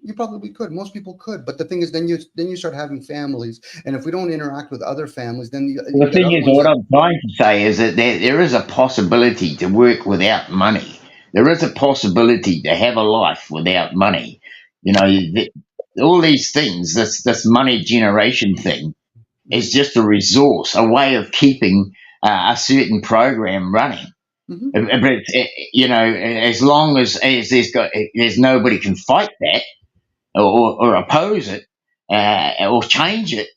you probably could. Most people could, but the thing is, then you start having families, and if we don't interact with other families, then Well, you the got thing other is, ones what that I'm trying to say is that there is a possibility to work without money. There is a possibility to have a life without money. You know, all these things, this money generation thing, is just a resource, a way of keeping a certain program running. Mhm. But you know, as long as there's nobody can fight that or oppose it or change it,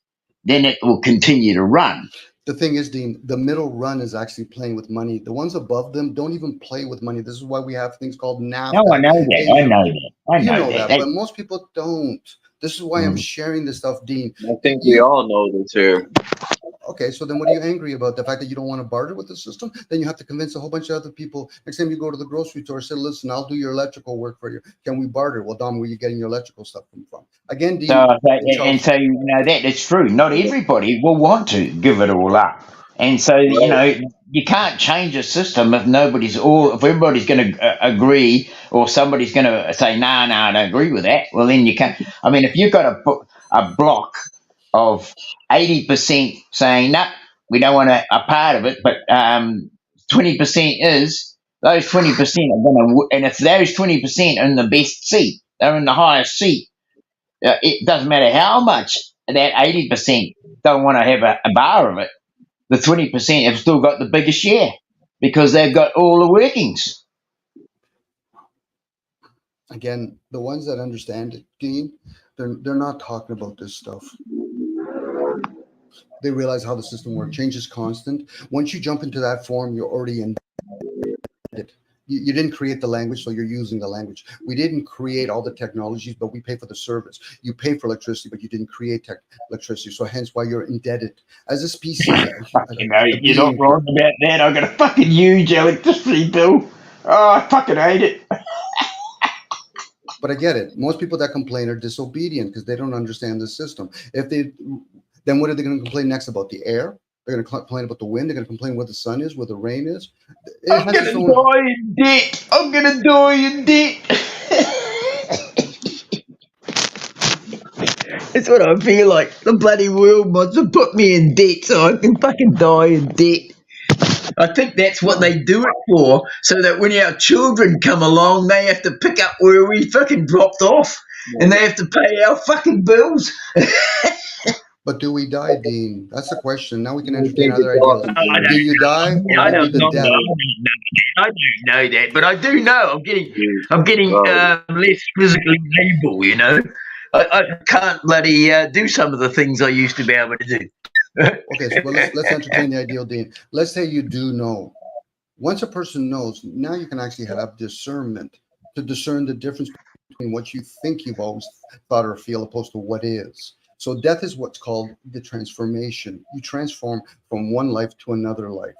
then it will continue to run. The thing is, Dean, the middle run is actually playing with money. The ones above them don't even play with money. This is why we have things called No, I NAFTA, know that. I Asia. know that. I You know know that. that, but most people don't. This is why I'm Mm. sharing this stuff, Dean. I think we You all know this here. Okay, so then what are you angry about? The fact that you don't want to barter with the system? Then you have to convince a whole bunch of other people. Next time you go to the grocery store, say, listen, I'll do your electrical work for you. Can we barter? Well, Dom, where are you getting your electrical stuff from? Again, So, Dean and Charles. so you know that it's true. Not everybody will want to give it all up, and so you Right. know you can't change a system if everybody's going to agree or somebody's going to say no, I don't agree with that. Well, then you can't. I mean, if you've got a block of 80% saying no, we don't want a part of it, but 20% is, Those 20% are going to, and if those 20% are in the best seat, they're in the highest seat. It doesn't matter how much that 80% don't want to have a bar of it. The 20% have still got the biggest share because they've got all the workings. Again, the ones that understand it, Dean, they're not talking about this stuff. They realize how the system works. Change is constant. Once you jump into that form, you're already embedded. You didn't create the language, so you're using the language. We didn't create all the technologies, but we pay for the service. You pay for electricity, but you didn't create electricity, so hence why you're indebted. As a species, You're not wrong about that. I got a fucking huge electricity bill. Oh, I fucking hate it. But I get it. Most people that complain are disobedient because they don't understand the system. Then what are they going to complain next about? The air? They're going to complain about the wind. They're going to complain where the sun is, where the rain is. I'm going to die in debt. I'm going to die in debt. That's what I feel like. The bloody world wants to put me in debt so I can fucking die in debt. I think that's what they do it for, so that when our children come along, they have to pick up where we fucking dropped off, and they have to pay our fucking bills. But do we die, Dean? That's the question. Now we can entertain other ideas. Do you die, or I do the death? I don't know that, but I do know I'm getting less physically able. You know, I can't bloody do some of the things I used to be able to do. Okay, so let's entertain the ideal, Dean. Let's say you do know. Once a person knows, now you can actually have discernment to discern the difference between what you think you've always thought or feel opposed to what is. So death is what's called the transformation. You transform from one life to another life.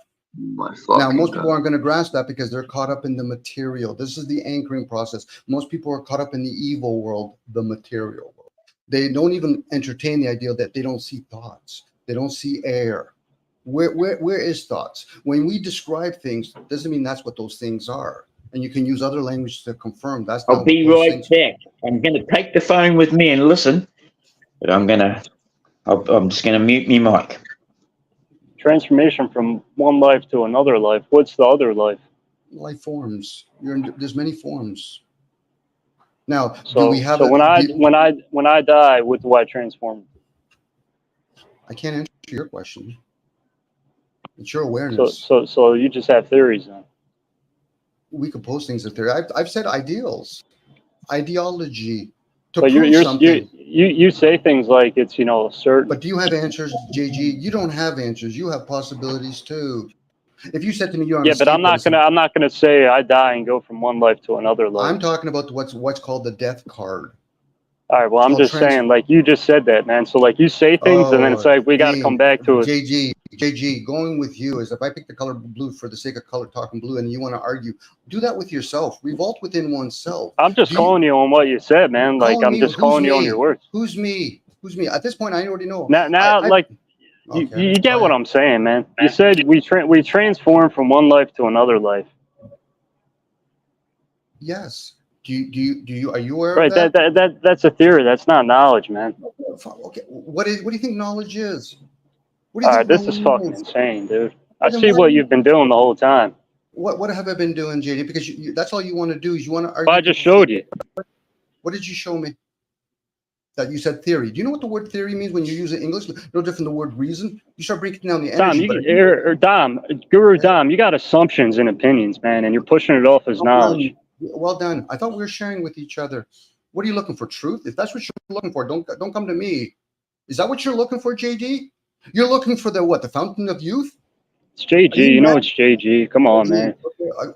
Now, most people aren't going to grasp that because they're caught up in the material. This is the anchoring process. Most people are caught up in the evil world, the material world. They don't even entertain the idea that they don't see thoughts. They don't see air. Where is thoughts? When we describe things, doesn't mean that's what those things are. And you can use other language to confirm that's not I'll be right back. I'm going to take the phone with me and listen, but I'm just going to mute me mic. Transformation from one life to another life. What's the other life? Life forms. There's many forms. Now, So, do we have? So when I die, what do I transform? I can't answer your question. It's your awareness. So you just have theories then. We could pose things as theory. I've said ideals, ideology. To but prove something. You say things like it's certain. But do you have answers, JG? You don't have answers. You have possibilities too. If you said to me you're on but I'm not gonna say I die and go from one life to another life. I'm talking about what's called the death card. All right. Well, I'm just saying, like you just said that, man. So like you say things, and then it's like we got to come back to it. JG, going with you is if I pick the color blue for the sake of color talking blue, and you want to argue, do that with yourself. Revolt within oneself. I'm just calling you on what you said, man. Like I'm just calling you on your words. Who's me? Who's me? At this point, I already know. You get what I'm saying, man. You said we transform from one life to another life. Yes. Are you aware of that? That's a theory. That's not knowledge, man. Okay. What do you think knowledge is? All right, this is fucking insane, dude. I see what you've been doing the whole time. What have I been doing, JD? Because that's all you want to do is you want to argue. I just showed you. What did you show me? That you said theory. Do you know what the word theory means when you use it in English? No different than the word reason. You start breaking down the energy. Guru Dom, you got assumptions and opinions, man, and you're pushing it off as knowledge. Well done. I thought we were sharing with each other. What are you looking for? Truth? If that's what you're looking for, don't come to me. Is that what you're looking for, JD? You're looking for the what? The fountain of youth? It's JG. You know it's JG. Come on, man.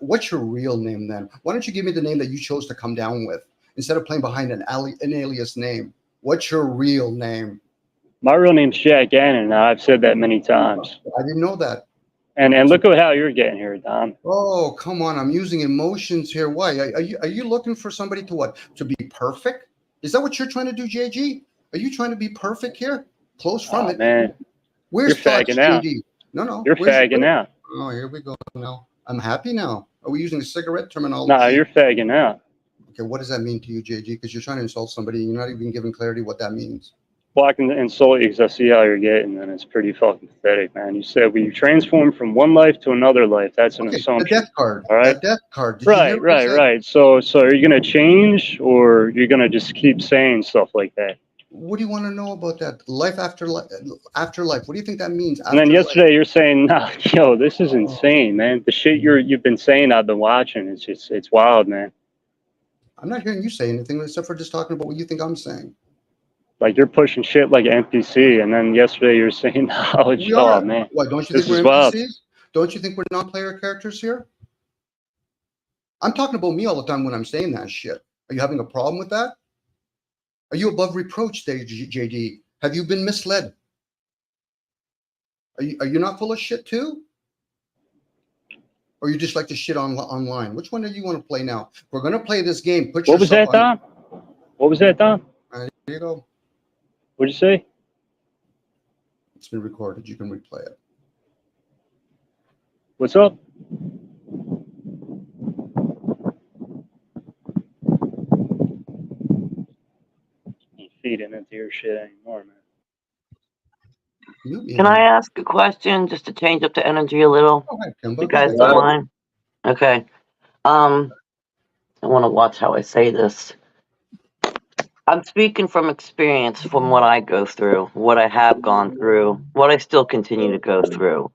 What's your real name then? Why don't you give me the name that you chose to come down with instead of playing behind an alias name? What's your real name? My real name's Shaq Gannon. I've said that many times. I didn't know that. And look at how you're getting here, Don. Oh, come on. I'm using emotions here. Why? Are you looking for somebody to what? To be perfect? Is that what you're trying to do, JG? Are you trying to be perfect here? Close from it. Man. Where's you're fagging out. JD? No. You're fagging out. Oh, here we go now. I'm happy now. Are we using a cigarette terminology? No, you're fagging out. Okay, what does that mean to you, JG? Because you're trying to insult somebody and you're not even giving clarity what that means. Well, I can insult you because I see how you're getting, and it's pretty fucking pathetic, man. You said we transform from one life to another life. That's an Okay, the assumption. death card. All right. That death card. Did you hear Right, what I right, said? right. So are you gonna change, or you're gonna just keep saying stuff like that? What do you want to know about that? Life after life. Afterlife. What do you think that means? And then Afterlife. yesterday you're saying, nah, yo, this is insane, man. The shit you've been saying, I've been watching. It's wild, man. I'm not hearing you say anything except for just talking about what you think I'm saying. Like you're pushing shit like an NPC, and then yesterday you're saying knowledge. We are. Oh man, Why don't you this think we're is wild. NPCs? Don't you think we're non-player characters here? I'm talking about me all the time when I'm saying that shit. Are you having a problem with that? Are you above reproach, JD? Have you been misled? Are you not full of shit too? Or you just like to shit online? Which one do you want to play now? We're gonna play this game. What was that, Don? What was that, Don? There you go. What'd you say? It's been recorded. You can replay it. What's up? Ain't feeding into your shit anymore, man. Can I ask a question just to change up the energy a little? Go ahead, Kimba. You guys don't mind? Okay. I want to watch how I say this. I'm speaking from experience, from what I go through, what I have gone through, what I still continue to go through.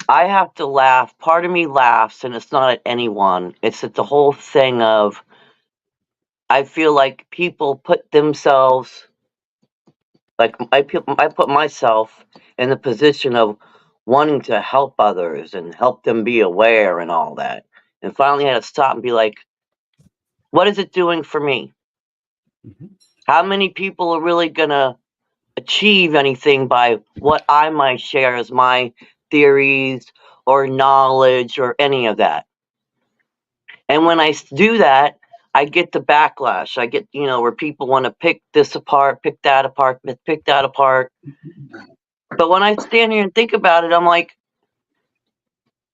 I have to laugh. Part of me laughs, and it's not at anyone. It's at the whole thing of, I feel like people put themselves, like I put myself in the position of wanting to help others and help them be aware and all that. And finally had to stop and be like, what is it doing for me? How many people are really going to achieve anything by what I might share as my theories or knowledge or any of that? And when I do that, I get the backlash. I get, where people want to pick this apart, pick that apart, pick that apart. But when I stand here and think about it, I'm like,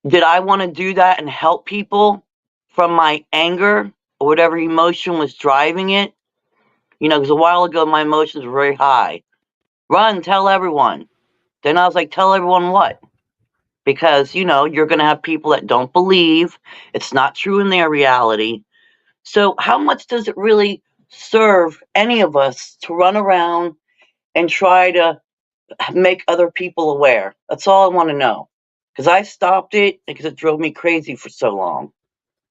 did I want to do that and help people from my anger or whatever emotion was driving it? Because a while ago my emotions were very high. Run, tell everyone. Then I was like, tell everyone what? Because, you're going to have people that don't believe. It's not true in their reality. So how much does it really serve any of us to run around and try to make other people aware? That's all I want to know. Because I stopped it because it drove me crazy for so long.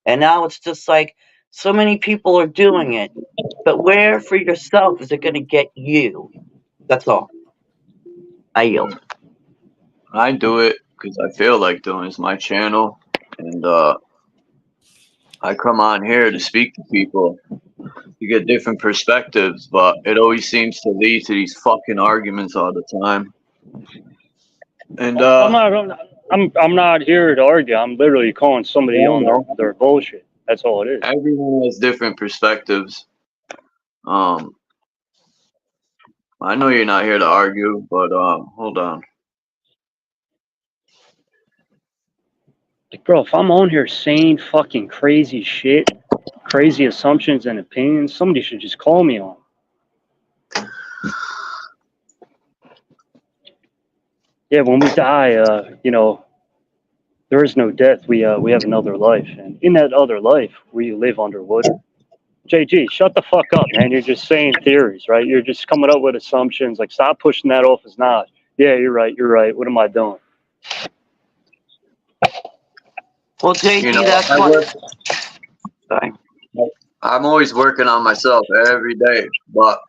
And now it's just like so many people are doing it. But where for yourself is it going to get you? That's all. I yield. I do it because I feel like doing it. It's my channel. And I come on here to speak to people to get different perspectives, but it always seems to lead to these fucking arguments all the time. And I'm not here to argue. I'm literally calling somebody on their bullshit. That's all it is. Everyone has different perspectives. I know you're not here to argue, but hold on. Like, bro, if I'm on here saying fucking crazy shit, crazy assumptions and opinions, somebody should just call me on. Yeah, when we die, there is no death. We have another life, and in that other life, we live underwater. JG, shut the fuck up, man. You're just saying theories, right? You're just coming up with assumptions. Like, stop pushing that off as knowledge. Yeah, you're right. You're right. What am I doing? Well, JG, that's what. Sorry. I'm always working on myself every day, but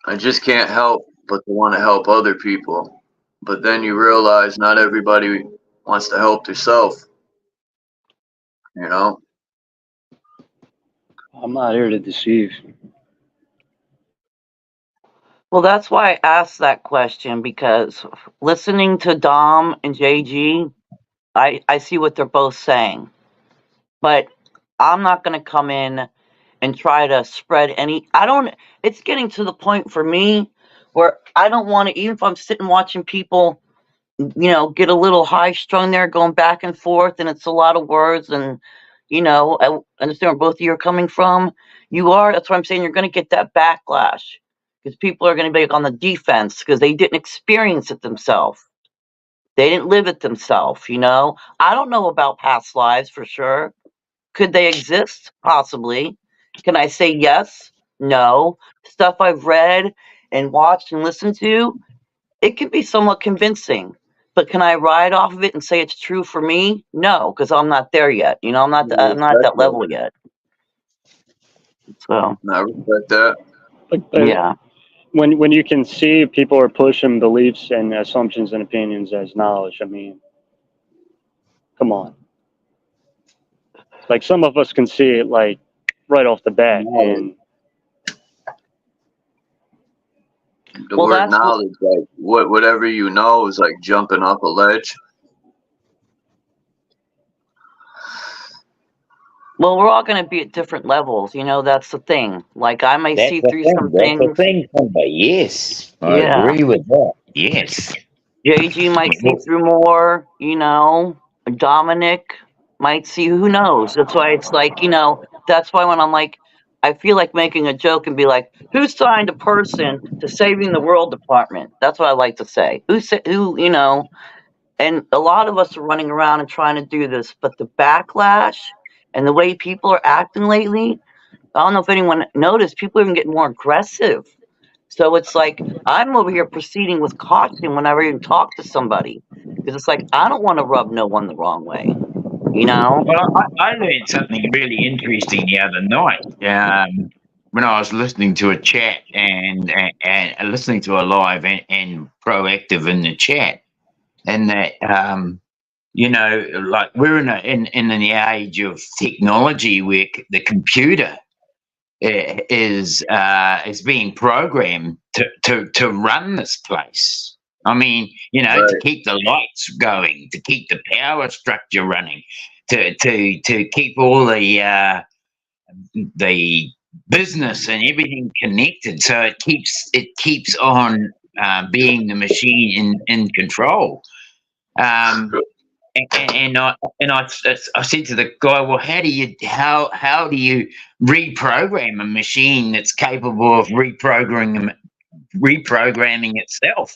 I just can't help but to want to help other people. But then you realize not everybody wants to help themselves. I'm not here to deceive. Well, that's why I asked that question, because listening to Dom and JG, I see what they're both saying. But I'm not going to come in and try to spread any. It's getting to the point for me where I don't want to, even if I'm sitting watching people, get a little high strung there, going back and forth, and it's a lot of words, and, I understand where both of you are coming from. That's what I'm saying. You're going to get that backlash because people are going to be on the defense because they didn't experience it themselves. They didn't live it themselves. I don't know about past lives for sure. Could they exist? Possibly. Can I say yes? No. Stuff I've read and watched and listened to, it can be somewhat convincing. But can I ride off of it and say it's true for me? No, because I'm not there yet. I'm not. I'm not at that level yet. So. I respect that. Yeah. When you can see people are pushing beliefs and assumptions and opinions as knowledge, I mean, come on. Like some of us can see it like right off the bat, and the word knowledge, like whatever you know, is like jumping off a ledge. Well, we're all going to be at different levels. That's the thing. Like I may see through some things. That's the thing, Kumba. Yes, I Yeah. agree with that. Yes. JG might see through more. Dominic might see. Who knows? That's why it's like That's why when I'm like, I feel like making a joke and be like, "Who signed a person to Saving the World Department?" That's what I like to say. Who? And a lot of us are running around and trying to do this, but the backlash and the way people are acting lately, I don't know if anyone noticed, people are even getting more aggressive. So it's like, I'm over here proceeding with caution whenever I even talk to somebody. Because it's like, I don't want to rub no one the wrong way. Well, I learned something really interesting the other night when I was listening to a chat and listening to a live and proactive in the chat, and that like we're in the age of technology where the computer is being programmed to run this place. I mean, to keep the lights going, to keep the power structure running, to keep all the business and everything connected, so it keeps on being the machine in control. And I said to the guy, well, how do you reprogram a machine that's capable of reprogramming itself?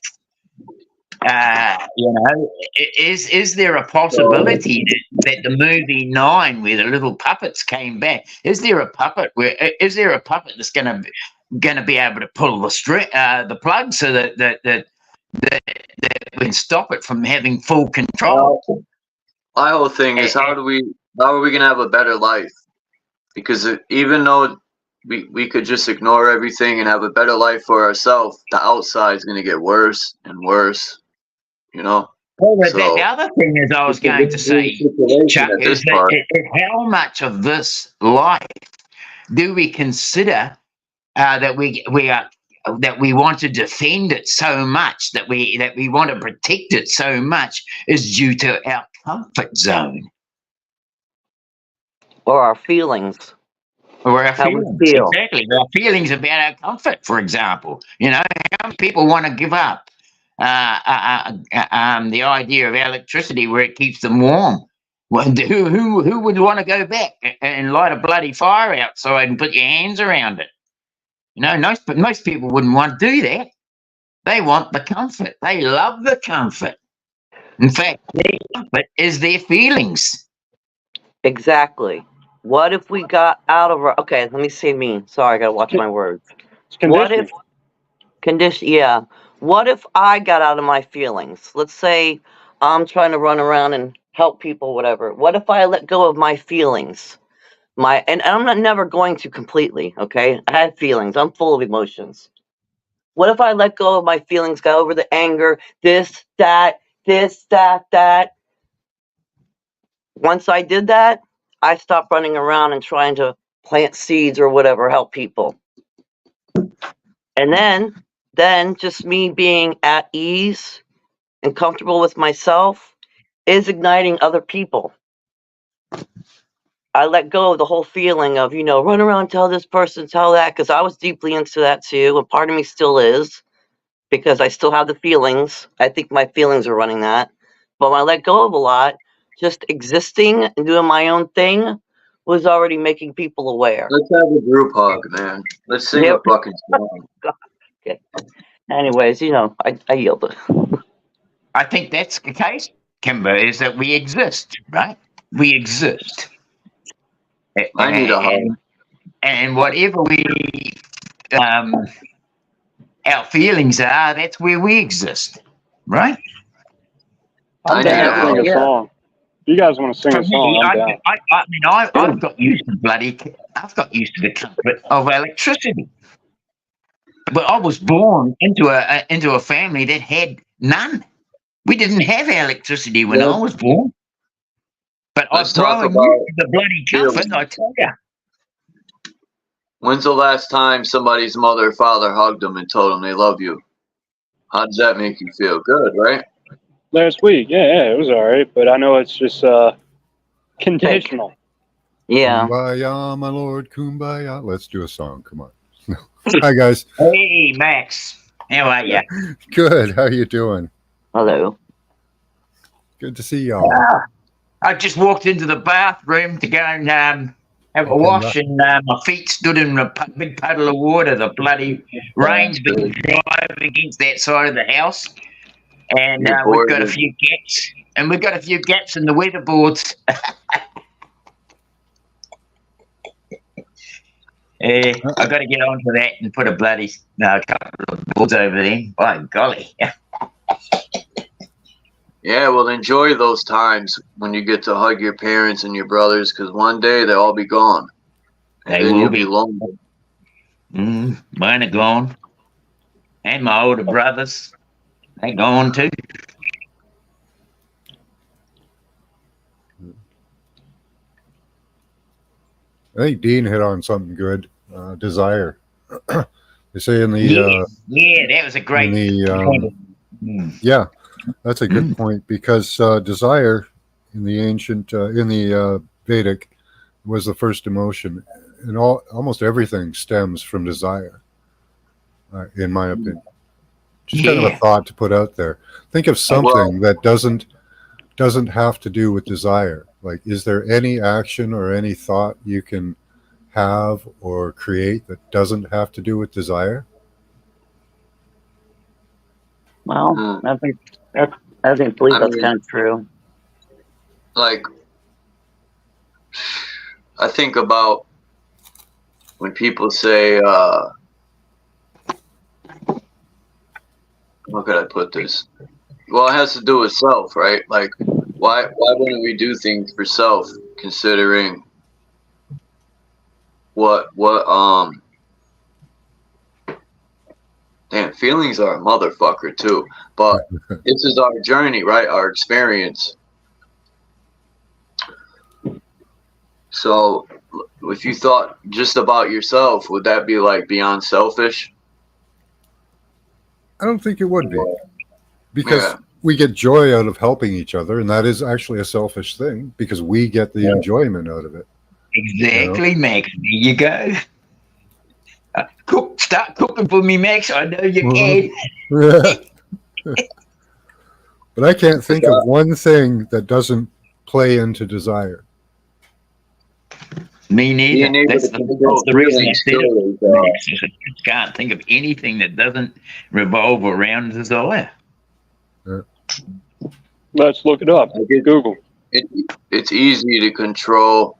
Is there a possibility that the movie 9, where the little puppets came back, is there a puppet that's going to be able to pull the plug so that we can stop it from having full control? My whole thing is how are we gonna have a better life? Because even though we could just ignore everything and have a better life for ourselves, the outside is gonna get worse and worse. Well, the other thing is I was going to say, Chuck, is how much of this life do we consider that we want to defend it so much, that we want to protect it so much, is due to our comfort zone, or our feelings, or our how feelings. we feel. Exactly, our feelings about our comfort. For example, how many people want to give up the idea of electricity where it keeps them warm? Well, who would want to go back and light a bloody fire outside and put your hands around it? Most people wouldn't want to do that. They want the comfort. They love the comfort. In fact, their comfort is their feelings. Exactly. What if we got out of our... Okay, let me say me. Sorry, I gotta watch my words. What if... Yeah. What if I got out of my feelings? Let's say I'm trying to run around and help people, whatever. What if I let go of my feelings? And I'm never going to completely, okay? I have feelings. I'm full of emotions. What if I let go of my feelings, got over the anger, this, that, that? Once I did that, I stopped running around and trying to plant seeds or whatever, help people. And then just me being at ease and comfortable with myself is igniting other people. I let go of the whole feeling of, run around, tell this person, tell that, because I was deeply into that too. And part of me still is, because I still have the feelings. I think my feelings are running that. But when I let go of a lot, just existing and doing my own thing was already making people aware. Let's have a group hug, man. Let's sing Yep. a fucking song. Okay. Anyways, I yielded. I think that's the case, Kimber, is that we exist, right? We exist. I need a hug. And whatever our feelings are, that's where we exist, right? I'm down to sing a song. If you guys want to sing For a me, song, I'm down. I've got used to the comfort of electricity. But I was born into a family that had none. We didn't have electricity when I was born. But Let's I've talk grown about used to the bloody comfort, feelings. I tell you. When's the last time somebody's mother or father hugged them and told them they love you? How does that make you feel? Good, right? Last week, yeah, it was all right, but I know it's just conditional. Yeah. Kumbaya, my lord, kumbaya. Let's do a song. Come on. Hi, guys. Hey, Max. How are you? Good. How you doing? Hello. Good to see y'all. I just walked into the bathroom to go and have a wash, and my feet stood in a big puddle of water. The bloody rain's been driving against that side of the house, and we've got a few gaps. And we've got a few gaps in the weatherboards. I got to get onto that and put a bloody couple of boards over there. By golly. Yeah, well, enjoy those times when you get to hug your parents and your brothers, because one day they'll all be gone. And They then will you'll be. be lonely. Mine are gone. And my older brothers, they're gone too. I think Dean hit on something good. Desire. They say in the yeah, that was a great point. Yeah, that's a good point, because desire in the ancient in the Vedic was the first emotion, and almost everything stems from desire, in my opinion. Just kind of a thought to put out there. Think of something that doesn't have to do with desire. Like, is there any action or any thought you can have or create that doesn't have to do with desire? Well, I believe that's kind of true. Like, I think about when people say, how could I put this? Well, it has to do with self, right? Like, why wouldn't we do things for self, considering what damn, feelings are a motherfucker too. But this is our journey, right? Our experience. So if you thought just about yourself, would that be like beyond selfish? I don't think it would be, because we get joy out of helping each other, and that is actually a selfish thing, because we get the enjoyment out of it. Exactly, Max. There you go. Start cooking for me, Max. I know you can. But I can't think of one thing that doesn't play into desire. Me neither. Being able That's to the control reason I feelings said too it. Max. I just can't think of anything that doesn't revolve around desire. Let's look it up. Google. It's easy to control.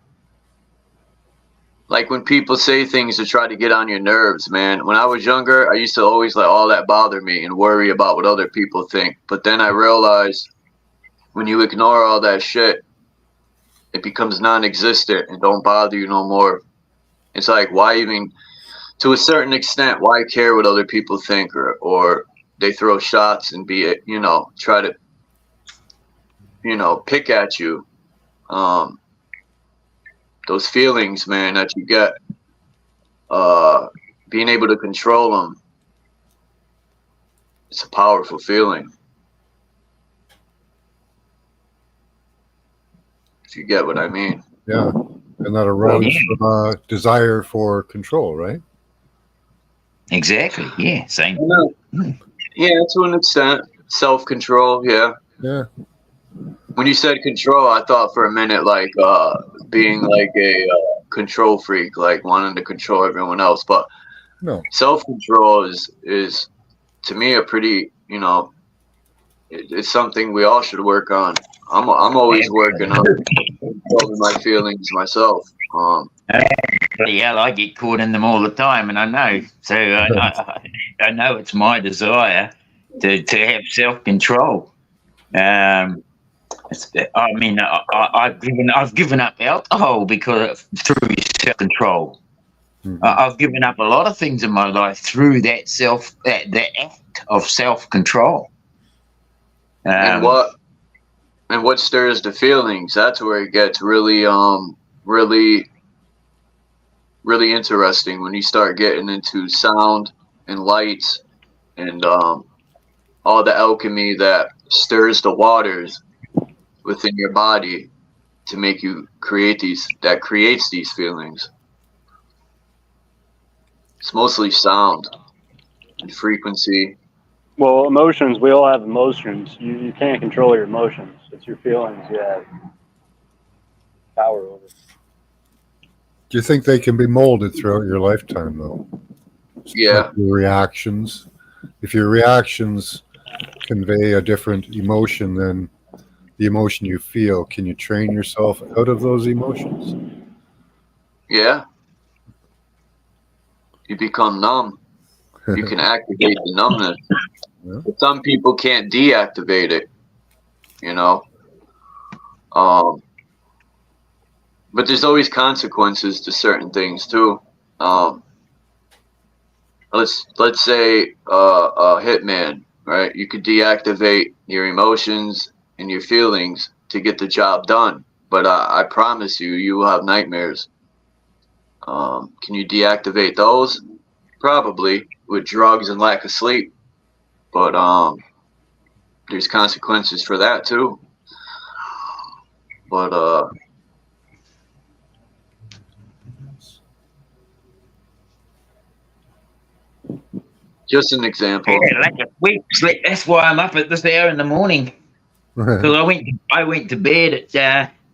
Like when people say things to try to get on your nerves, man. When I was younger, I used to always let all that bother me and worry about what other people think. But then I realized when you ignore all that shit, it becomes non-existent and don't bother you no more. It's like, why even, to a certain extent, why care what other people think, or they throw shots and try to, pick at you. Those feelings, man, that you get, being able to control them, it's a powerful feeling. If you get what I mean. Yeah, and that arose from a desire for control, right? Exactly. Yeah, same. Yeah, to an extent, self-control. Yeah. Yeah. When you said control, I thought for a minute like being like a control freak, like wanting to control everyone else. But No. self-control is to me a pretty, it's something we all should work on. I'm always working on controlling my feelings myself. Yeah, I get caught in them all the time, and I know. So I know it's my desire to have self control. I mean, I've given up alcohol because through self control. I've given up a lot of things in my life through that act of self control. And what stirs the feelings? That's where it gets really really interesting, when you start getting into sound and lights and all the alchemy that stirs the waters within your body to make you creates these feelings. It's mostly sound and frequency. Well, emotions, we all have emotions. You can't control your emotions. It's your feelings you have power over. Do you think they can be molded throughout your lifetime, though? Yeah. Like your reactions. If your reactions convey a different emotion than the emotion you feel, can you train yourself out of those emotions? Yeah. You become numb. You can activate the numbness. Yeah. But some people can't deactivate it, But there's always consequences to certain things too. Let's say a hitman, right? You could deactivate your emotions and your feelings to get the job done, but I promise you will have nightmares. Can you deactivate those? Probably, with drugs and lack of sleep, but there's consequences for that too. But just an example. Yeah, lack of sleep. That's why I'm up at this hour in the morning. Because I went to bed at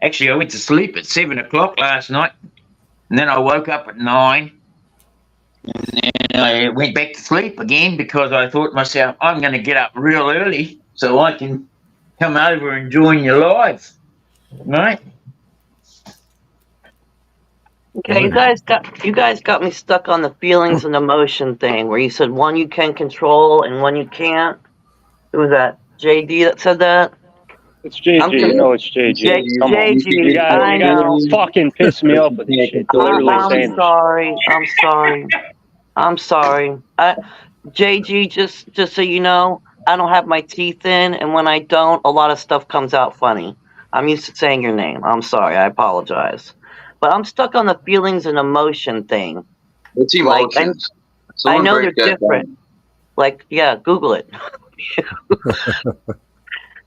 actually I went to sleep at 7 o'clock last night, and then I woke up at 9, and then I went back to sleep again because I thought to myself, I'm going to get up real early so I can come over and join you live, right? Okay, you guys got me stuck on the feelings and emotion thing, where you said one you can control and one you can't. Who was that? JD that said that? It's JG. You know it's JG. Come on. JG, You guys fucking piss me off with this shit. Literally saying I'm sorry. JG, just so you know, I don't have my teeth in, and when I don't, a lot of stuff comes out funny. I'm used to saying your name. I'm sorry. I apologize. But I'm stuck on the feelings and emotion thing. What's emotions? I know they're different. Down. Like, yeah, Google it.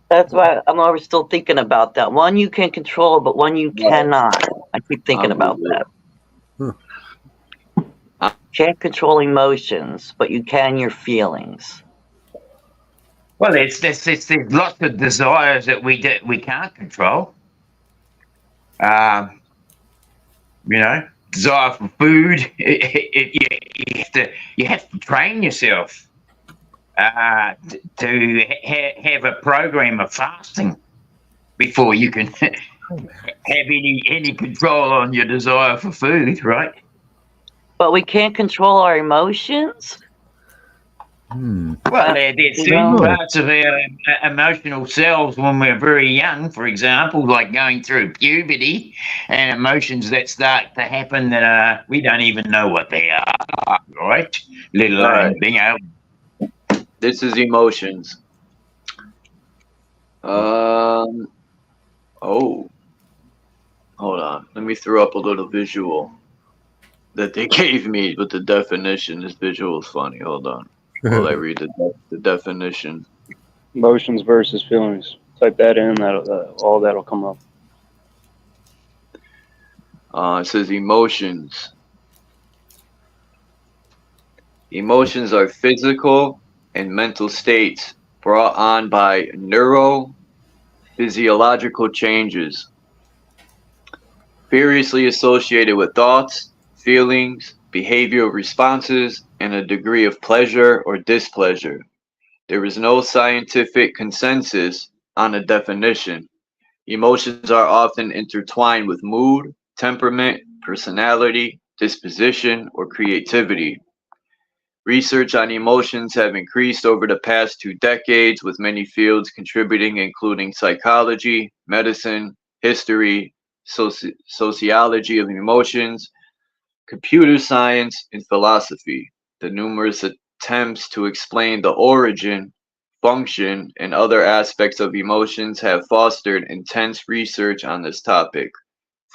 That's why I'm always still thinking about that. One you can control, but one you cannot. I keep thinking about that. Can't control emotions, but you can your feelings. Well, there's lots of desires that we can't control. Desire for food. You have to train yourself to have a program of fasting before you can have any control on your desire for food, right? But we can't control our emotions? Well, there's certain parts of our emotional selves when we're very young, for example, like going through puberty, and emotions that start to happen that we don't even know what they are, right? Let alone being able. This is emotions. Hold on. Let me throw up a little visual that they gave me with the definition. This visual is funny. Hold on. While I read the definition. Emotions versus feelings. Type that in. All that'll come up. It says emotions. Emotions are physical and mental states brought on by Physiological changes. Variously associated with thoughts, feelings, behavioral responses, and a degree of pleasure or displeasure. There is no scientific consensus on a definition. Emotions are often intertwined with mood, temperament, personality, disposition, or creativity. Research on emotions have increased over the past 2 decades, with many fields contributing, including psychology, medicine, history, sociology of emotions, computer science, and philosophy. The numerous attempts to explain the origin, function, and other aspects of emotions have fostered intense research on this topic.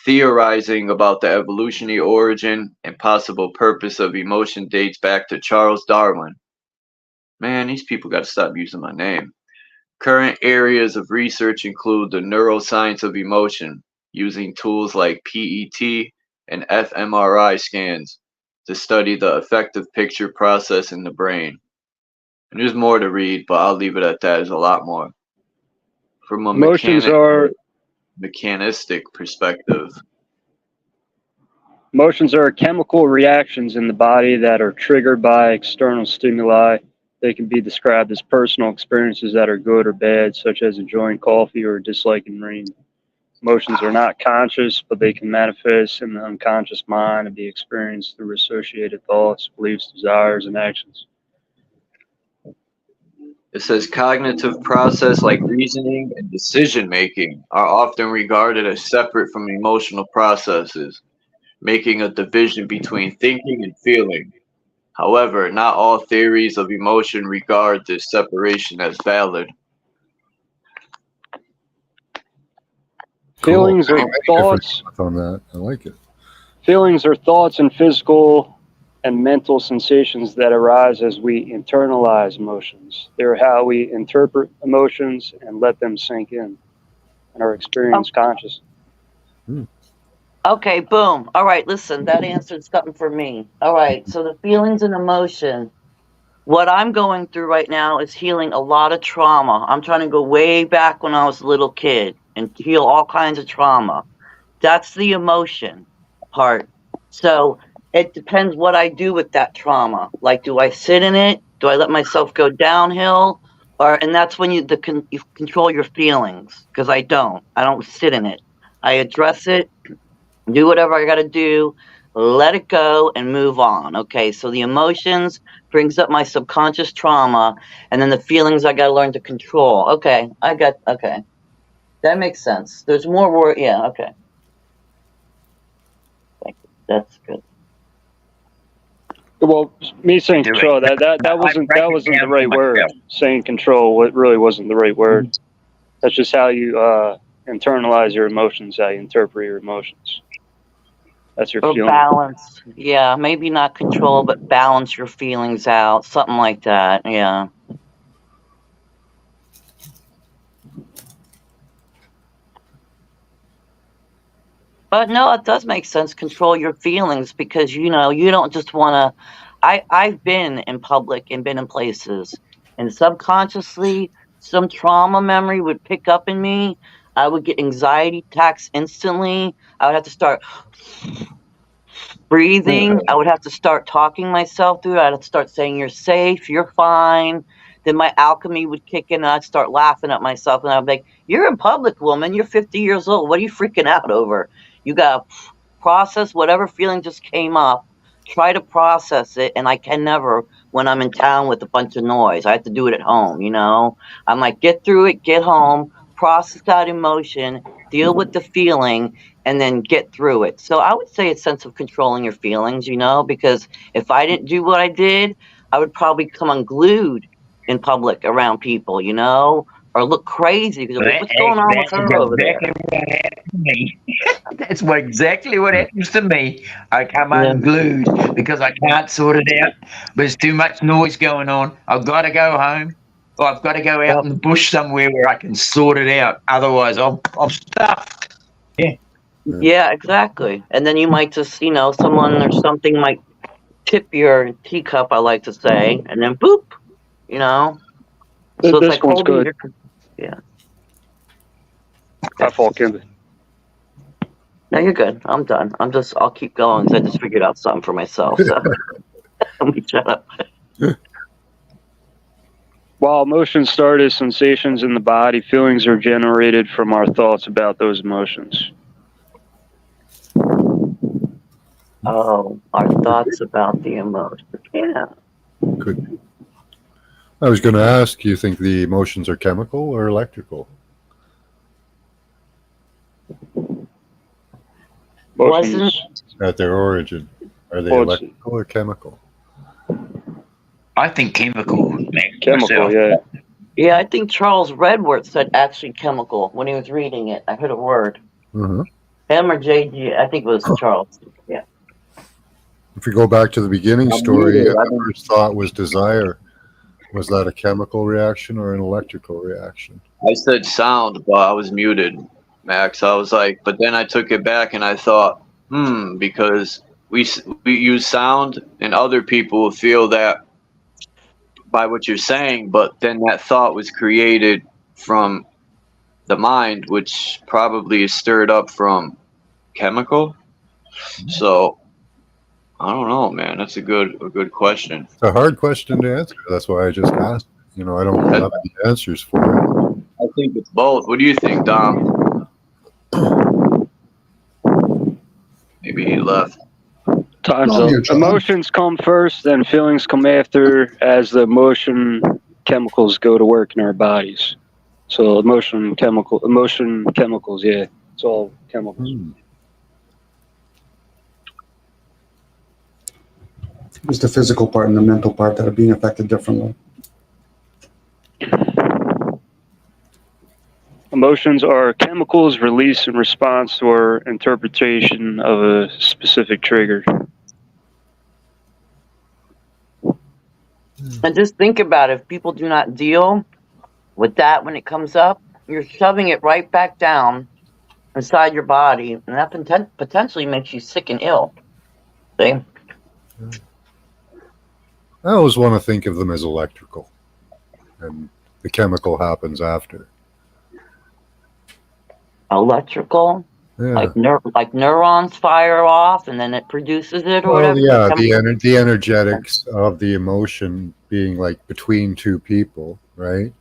Theorizing about the evolutionary origin and possible purpose of emotion dates back to Charles Darwin. Man, these people got to stop using my name. Current areas of research include the neuroscience of emotion, using tools like PET and fMRI scans to study the affective picture process in the brain. And there's more to read, but I'll leave it at that. There's a lot more. From a Emotions are mechanistic perspective. Emotions are chemical reactions in the body that are triggered by external stimuli. They can be described as personal experiences that are good or bad, such as enjoying coffee or disliking rain. Emotions are not conscious, but they can manifest in the unconscious mind and be experienced through associated thoughts, beliefs, desires, and actions. It says cognitive process like reasoning and decision making are often regarded as separate from emotional processes, making a division between thinking and feeling. However, not all theories of emotion regard this separation as valid. Feelings are thoughts. On that, I like it. Feelings are thoughts and physical and mental sensations that arise as we internalize emotions. They're how we interpret emotions and let them sink in and are experienced conscious. Okay, boom. All right, listen, that answered something for me. All right, so the feelings and emotion. What I'm going through right now is healing a lot of trauma. I'm trying to go way back when I was a little kid and heal all kinds of trauma. That's the emotion part. So it depends what I do with that trauma. Like, do I sit in it? Do I let myself go downhill? And that's when you control your feelings, because I don't sit in it. I address it, do whatever I got to do, let it go, and move on. Okay, so the emotions brings up my subconscious trauma, and then the feelings I got to learn to control. Okay, okay. That makes sense. There's more word. Yeah, okay. Thank you. That's good. Well, me saying control, that wasn't the right word. Saying control really wasn't the right word. That's just how you internalize your emotions, how you interpret your emotions. That's your feeling. Balance. Yeah, maybe not control, but balance your feelings out. Something like that. Yeah. But no, it does make sense. Control your feelings, because you don't just want to. I've been in public and been in places, and subconsciously some trauma memory would pick up in me. I would get anxiety attacks instantly. I would have to start breathing. I would have to start talking myself through it. I'd have to start saying, "You're safe, you're fine." Then my alchemy would kick in, and I'd start laughing at myself, and I'd be like, "You're in public, woman. You're 50 years old. What are you freaking out over? You got to process whatever feeling just came up. Try to process it." And I can never when I'm in town with a bunch of noise. I have to do it at home, I'm like, get through it, get home, process that emotion, deal with the feeling, and then get through it. So I would say a sense of controlling your feelings, because if I didn't do what I did, I would probably come unglued in public around people, or look crazy because what's going on with her over there? That's exactly what happens to me. I come unglued because I can't sort it out. There's too much noise going on. I've got to go home, or I've got to go out in the bush somewhere where I can sort it out. Otherwise, I'm stuffed. Yeah. Yeah, exactly. And then you might just, someone or something might tip your teacup, I like to say, and then boop, So it's This like one's holding good. yeah. I fault Kimber. No, you're good. I'm done. I'll keep going because I just figured out something for myself. So let me shut up. While emotions start as sensations in the body, feelings are generated from our thoughts about those emotions. Oh, our thoughts about the emotion. Yeah. Could be. I was going to ask, you think the emotions are chemical or electrical? Emotions. At their origin, are they Well, electrical or chemical? I think chemical. Chemical, myself. yeah. Yeah, I think Charles Redworth said actually chemical when he was reading it. I heard a word. Mm-hmm. Him or JG, I think it was Charles. Yeah. If we go back to the beginning I'm story, muted. the first thought was desire. Was that a chemical reaction or an electrical reaction? I said sound, but I was muted, Max. I was like, but then I took it back and I thought, because we use sound and other people feel that by what you're saying, but then that thought was created from the mind, which probably is stirred up from chemical. So I don't know, man. That's a good question. It's a hard question to answer. That's why I just asked. You know, I don't have any answers for it. I think it's both. What do you think, Dom? Maybe he left. Time's up. Emotions come first, then feelings come after, as the emotion chemicals go to work in our bodies. So emotion chemicals, yeah. It's all chemicals. It's the physical part and the mental part that are being affected differently. Emotions are chemicals released in response to our interpretation of a specific trigger. And just think about it. If people do not deal with that when it comes up, you're shoving it right back down inside your body, and that potentially makes you sick and ill. See? I always want to think of them as electrical, and the chemical happens after. Electrical? Yeah. Like neurons fire off, and then it produces it, or Well, whatever? yeah, the energetics of the emotion being like between two people, right?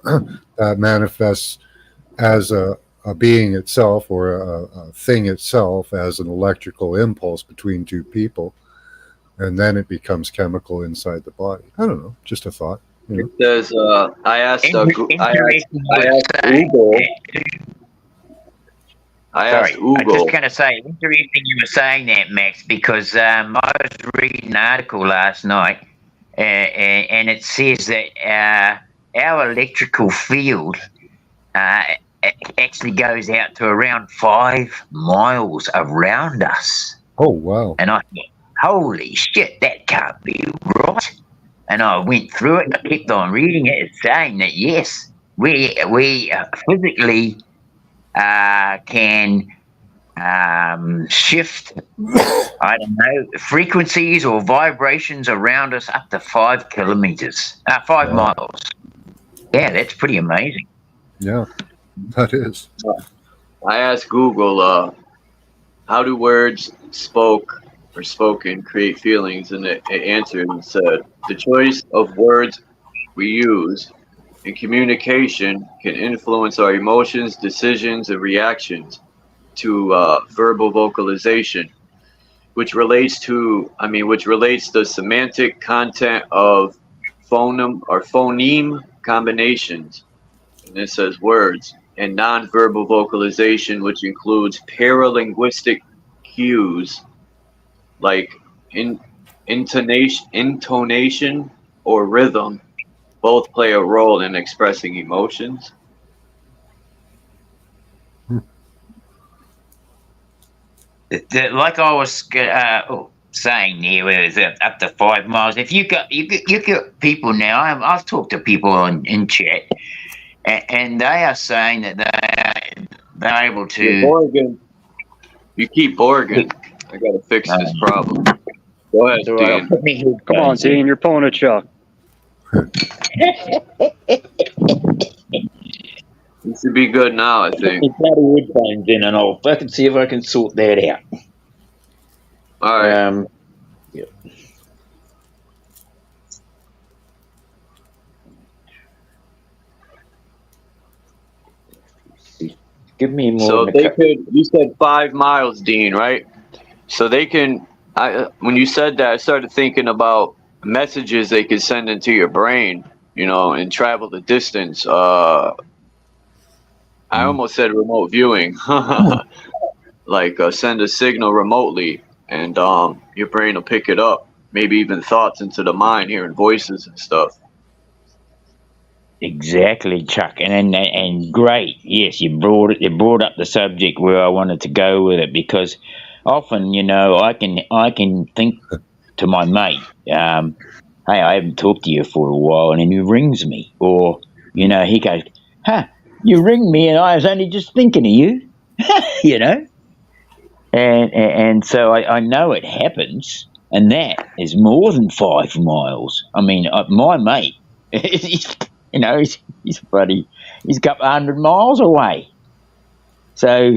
That manifests as a being itself or a thing itself as an electrical impulse between two people, and then it becomes chemical inside the body. I don't know, just a thought. You know? There's I asked Google. I Sorry, asked Google. I'm just going to say, interesting you were saying that, Max, because I was reading an article last night, and it says that our electrical field actually goes out to around 5 miles around us. Oh, wow. And I thought, holy shit, that can't be right. And I went through it, I kept on reading it, it's saying that, yes, we physically can shift, I don't know, frequencies or vibrations around us up to 5 kilometers, 5 miles. Yeah, that's pretty amazing. Yeah, that is. I asked Google, how do words spoken create feelings? And it answered and said, the choice of words we use in communication can influence our emotions, decisions, and reactions to verbal vocalization, which relates the semantic content of phoneme combinations. And it says words and nonverbal vocalization, which includes paralinguistic cues like intonation or rhythm, both play a role in expressing emotions. Like I was saying there, was up to 5 miles. If you got people now, I've talked to people in chat, and they are saying that they're able to. Oregon, you keep Oregon. I gotta fix this problem. Go ahead, Dean. Come on, Dean, you're pulling a Chuck. You should be good now, I think. It's bloody headphones in, and I'll fucking see if I can sort that out. All right. Yeah. Give me more So than a they couple. could. You said 5 miles, Dean, right? So they can. When you said that, I started thinking about messages they could send into your brain, and travel the distance. I almost said remote viewing, like send a signal remotely, and your brain will pick it up. Maybe even thoughts into the mind, hearing voices and stuff. Exactly, Chuck, and great. Yes, you brought up the subject where I wanted to go with it, because often, I can think to my mate, hey, I haven't talked to you for a while, and then he rings me, or he goes, you ring me, and I was only just thinking of you, and so I know it happens, and that is more than 5 miles. I mean, my mate, he's he's a couple 100 miles away. So,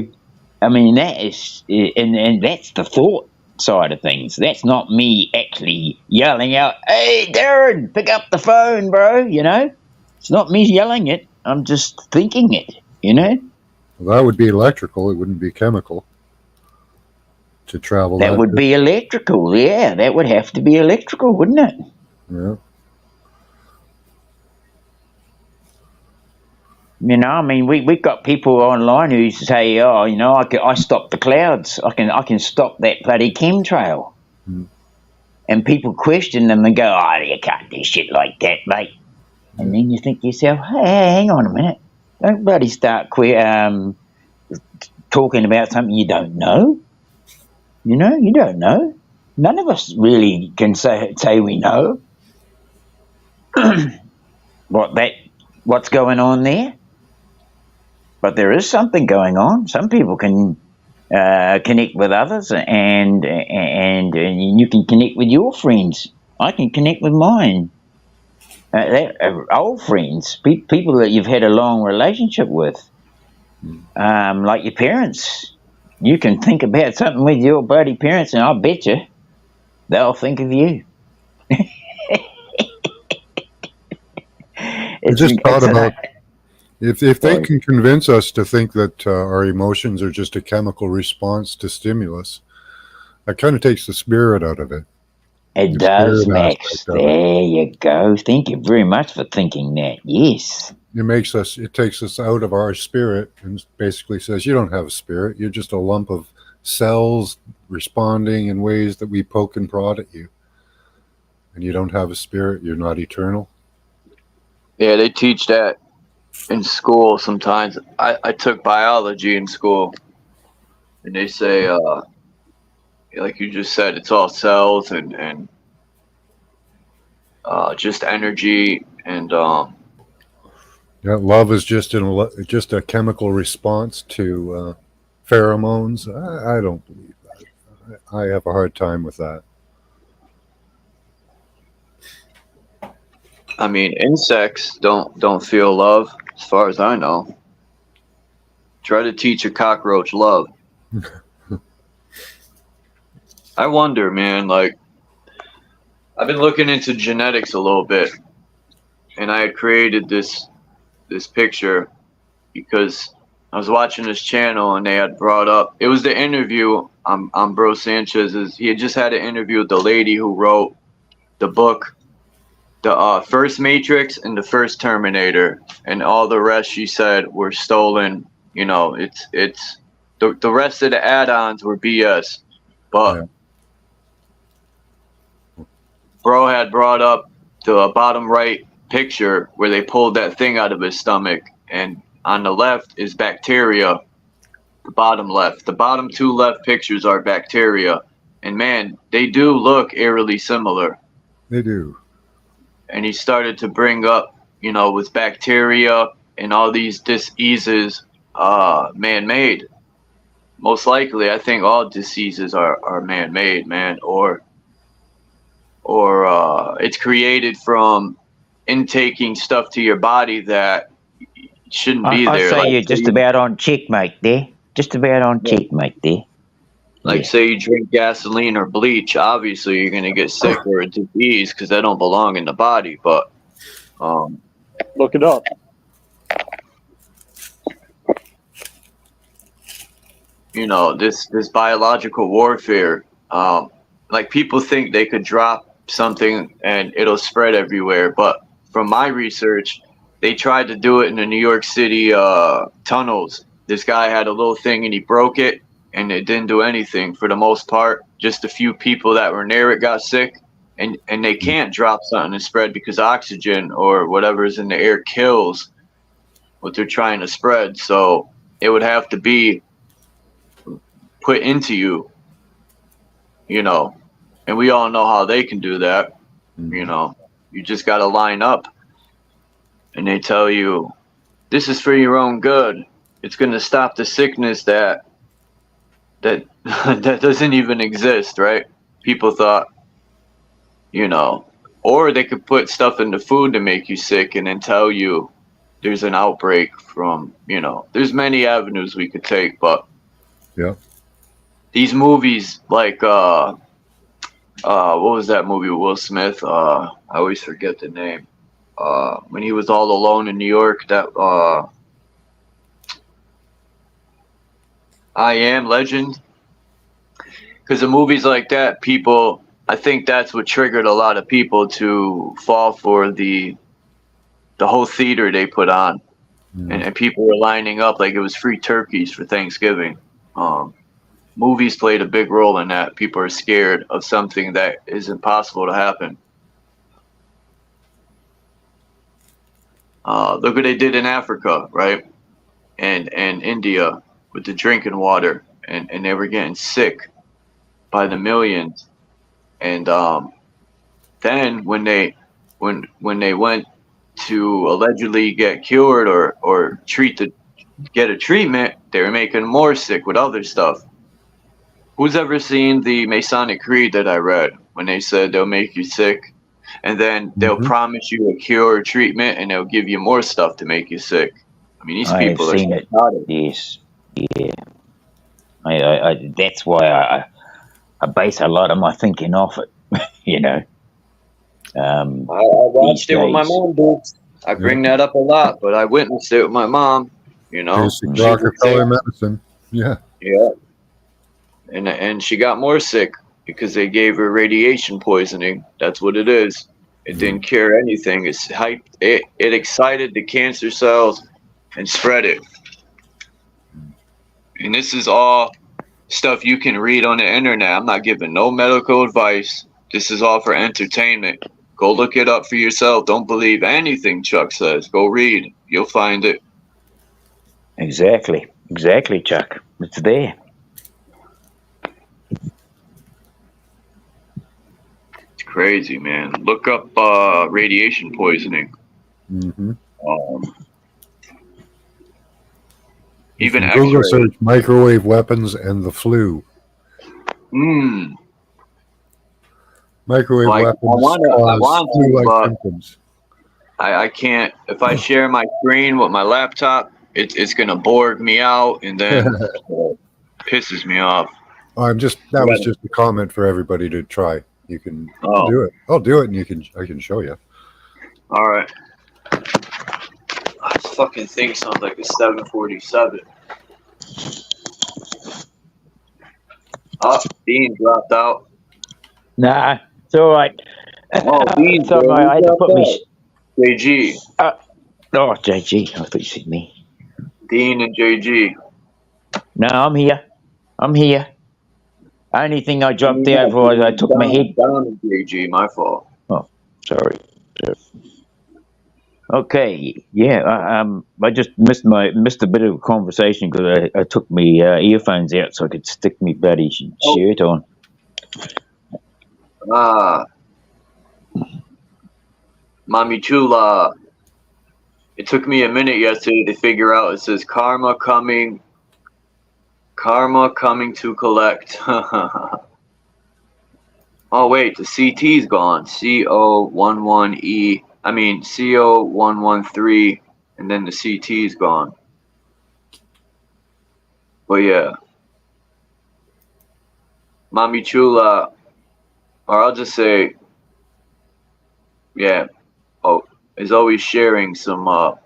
I mean, that is, and that's the thought side of things. That's not me actually yelling out, "Hey, Darren, pick up the phone, bro." It's not me yelling it. I'm just thinking it. Well, that would be electrical. It wouldn't be chemical to travel That would be electrical. Yeah, that would have to be electrical, wouldn't it? Yeah. I mean, we've got people online who say, "Oh, I stop the clouds. I can stop that bloody chemtrail." And people question them and go, "Oh, you can't do shit like that, mate." And then you think to yourself, "Hey, hang on a minute! Don't bloody start talking about something you don't know. You don't know. None of us really can say we know what's going on there." But there is something going on. Some people can connect with others, and you can connect with your friends. I can connect with mine. Old friends, people that you've had a long relationship with, like your parents. You can think about something with your bloody parents, and I'll bet you they'll think of you. I just thought about if they can convince us to think that our emotions are just a chemical response to stimulus, that kind of takes the spirit out of it. It does, Max. There you go. Thank you very much for thinking that. Yes. It takes us out of our spirit and basically says, you don't have a spirit. You're just a lump of cells responding in ways that we poke and prod at you. And you don't have a spirit. You're not eternal. Yeah, they teach that in school sometimes. I took biology in school, and they say, like you just said, it's all cells and just energy, and yeah, love is just a chemical response to pheromones. I don't believe that. I have a hard time with that. I mean, insects don't feel love, as far as I know. Try to teach a cockroach love. I wonder, man, like, I've been looking into genetics a little bit, and I had created this picture because I was watching this channel, and they had brought up, it was the interview on Bro Sanchez's. He had just had an interview with the lady who wrote the book, the first Matrix and the first Terminator, and all the rest, she said, were stolen. It's the rest of the add-ons were BS. But Bro had brought up the bottom right picture where they pulled that thing out of his stomach, and on the left is bacteria. The bottom left, the bottom 2 left pictures are bacteria, and man, they do look eerily similar. They do. And he started to bring up, with bacteria and all these diseases, man-made. Most likely, I think all diseases are man-made, man, or it's created from intaking stuff to your body that shouldn't be I there. say Like, you're just about on checkmate there. Just about on checkmate there. Like, say you drink gasoline or bleach, obviously you're gonna get sick or a disease because that don't belong in the body. But look it up. You know, this biological warfare. Like, people think they could drop something and it'll spread everywhere, but from my research, they tried to do it in the New York City tunnels. This guy had a little thing and he broke it, and it didn't do anything for the most part. Just a few people that were near it got sick, and they can't drop something and spread because oxygen or whatever is in the air kills what they're trying to spread. So it would have to be put into you, you know, and we all know how they can do that. You know, you just got to line up, and they tell you this is for your own good. It's going to stop the sickness that doesn't even exist, right? People thought, you know, or they could put stuff in the food to make you sick and then tell you there's an outbreak from, you know, there's many avenues we could take, but yeah, these movies like what was that movie with Will Smith? I always forget the name. When he was all alone in New York, that I Am Legend. Because the movies like that, people, I think that's what triggered a lot of people to fall for the whole theater they put on. And people were lining up like it was free turkeys for Thanksgiving. Movies played a big role in that. People are scared of something that isn't possible to happen. Look what they did in Africa, right? And India with the drinking water, and they were getting sick by the millions. And then when they went to allegedly get cured or get a treatment, they were making more sick with other stuff. Who's ever seen the Masonic Creed that I read when they said they'll make you sick, and then they'll promise you a cure or treatment, and they'll give you more stuff to make you sick? I mean, these I have people are seen it. psychotic. Yes, yeah. I that's why I base a lot of my thinking off it. You know. I watched it with my days. mom, dudes. I bring that up a lot, but I witnessed it with my mom. You know, basic Rockefeller medicine. Yeah. Yeah. And she got more sick because they gave her radiation poisoning. That's what it is. It didn't cure anything. It excited the cancer cells and spread it. And this is all stuff you can read on the internet. I'm not giving no medical advice. This is all for entertainment. Go look it up for yourself. Don't believe anything Chuck says. Go read. You'll find it. Exactly, Chuck. It's there. It's crazy, man. Look up radiation poisoning. Even Google X-ray. search microwave weapons and the flu. Microwave weapons cause flu-like symptoms. I can't. If I share my screen with my laptop, it's gonna borg me out, and then pisses me off. That was just a comment for everybody to try. You can do it. I'll do it, and I can show you. All right. This fucking thing sounds like a 747. Oh, Dean dropped out. Nah, it's all right. Oh, Dean, so I had to put me. JG. JG. I thought you said me. Dean and JG. No, I'm here. Only thing I dropped out was I took my head. Down JG, my fault. Oh, sorry. Okay, yeah. I just missed a bit of a conversation because I took my earphones out so I could stick my bloody shirt on. Mommy Chula. It took me a minute yesterday to figure out. It says karma coming to collect. Oh wait, the CT's gone. CO11E. I mean CO113 and then the CT is gone. But yeah, Mami Chula, or I'll just say, yeah, is always sharing some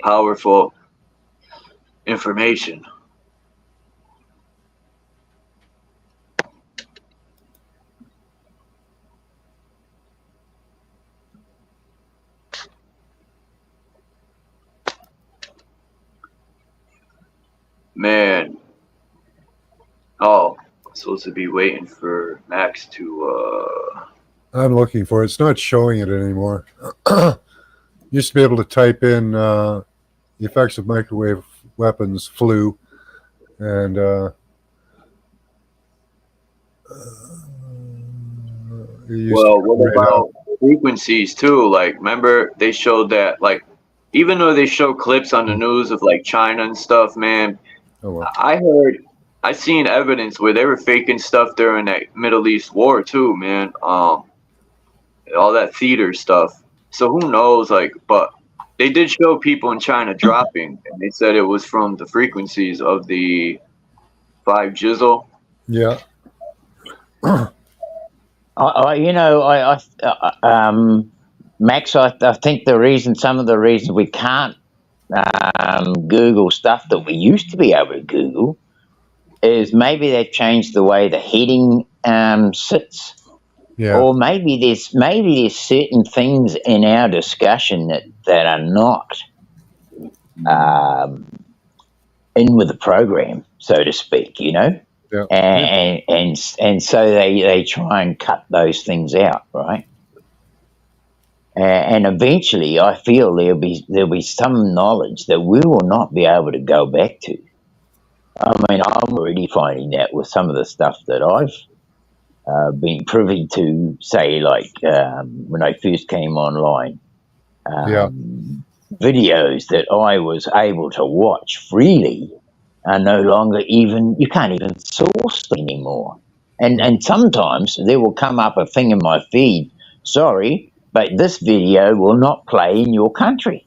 powerful information. Man, I'm supposed to be waiting for Max to. I'm looking for it. It's not showing it anymore. Used to be able to type in the effects of microwave weapons, flu, and Well, what about frequencies too? Like, remember they showed that, like, even though they show clips on the news of like China and stuff, man, I seen evidence where they were faking stuff during that Middle East war too, man. All that theater stuff. So who knows? Like, but they did show people in China dropping, and they said it was from the frequencies of the 5 jizzle. Yeah. Max, I think some of the reasons we can't Google stuff that we used to be able to Google is maybe they've changed the way the heading sits. Yeah. Or maybe there's certain things in our discussion that are not in with the program, so to speak, you know? Yeah. And so they try and cut those things out, right? And eventually, I feel there'll be some knowledge that we will not be able to go back to. I mean, I'm already finding that with some of the stuff that I've been privy to, say, like when I first came online. Videos that I was able to watch freely are no longer you can't even source them anymore. And sometimes there will come up a thing in my feed, sorry, but this video will not play in your country.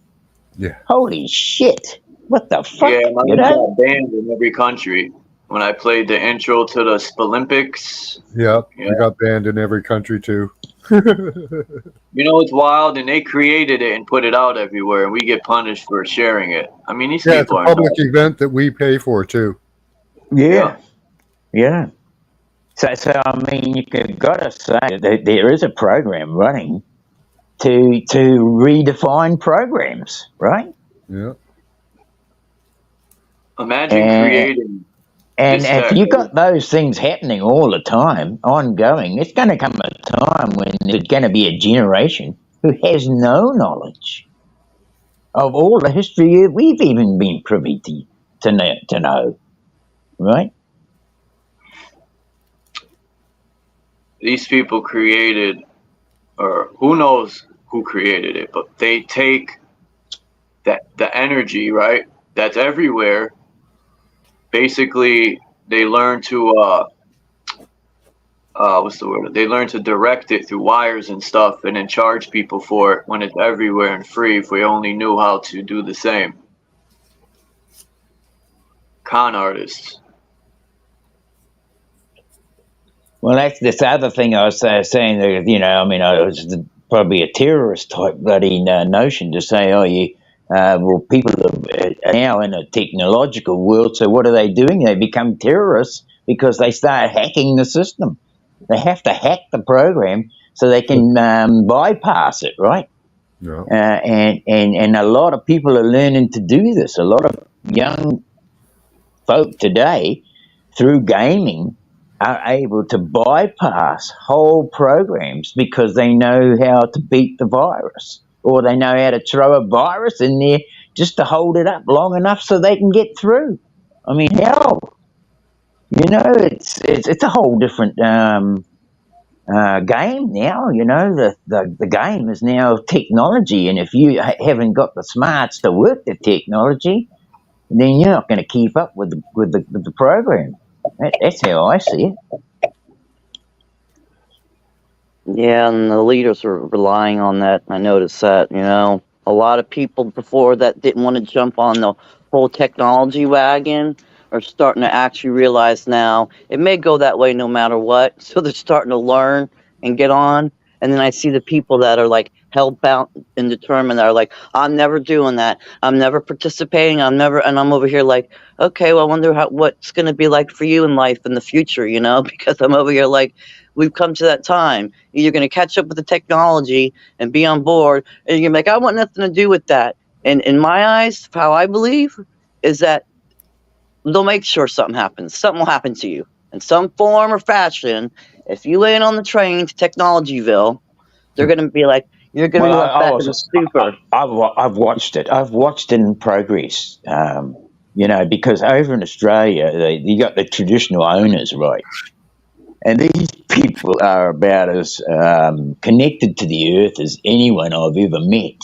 Yeah. Holy shit. What the fuck? Yeah, mine You know? got banned in every country. When I played the intro to the Olympics. Yeah, we got banned in every country too. You know, it's wild, and they created it and put it out everywhere, and we get punished for sharing it. I mean, these Yeah, it's people a are public nuts. event that we pay for too. Yeah. So I mean, you've got to say that there is a program running to redefine programs, right? Yeah. Imagine creating. And this if tech. you got those things happening all the time, ongoing, it's going to come a time when there's going to be a generation who has no knowledge of all the history we've even been privy to know, right? These people created, or who knows who created it, but they take the energy, right, that's everywhere. Basically, they learn to what's the word? They learn to direct it through wires and stuff, and then charge people for it when it's everywhere and free. If we only knew how to do the same. Con artists. Well, that's this other thing I was saying. That, you know, I mean, it's probably a terrorist type bloody notion to say, well, people are now in a technological world, so what are they doing? They become terrorists because they start hacking the system. They have to hack the program so they can bypass it, right? Yeah. And a lot of people are learning to do this. A lot of young folk today, through gaming, are able to bypass whole programs because they know how to beat the virus, or they know how to throw a virus in there just to hold it up long enough so they can get through. I mean, hell, you know, it's a whole different game now. You know, the game is now technology, and if you haven't got the smarts to work the technology, then you're not going to keep up with the program. That's how I see it. Yeah, and the leaders are relying on that. I noticed that, you know. A lot of people before that didn't want to jump on the whole technology wagon are starting to actually realize now it may go that way no matter what. So they're starting to learn and get on. And then I see the people that are like hell bound and determined that are like, I'm never doing that. I'm never participating. And I'm over here like, okay, well, I wonder what's going to be like for you in life in the future, you know, because I'm over here like, we've come to that time. You're going to catch up with the technology and be on board. And you're like, I want nothing to do with that. And in my eyes, how I believe is that they'll make sure something happens. Something will happen to you in some form or fashion. If you ain't on the train to Technologyville, they're going to be like, you're going to Well, be left back in the stupor. I've watched it. I've watched it in progress. You know, because over in Australia, you got the traditional owners, right? And these people are about as connected to the earth as anyone I've ever met,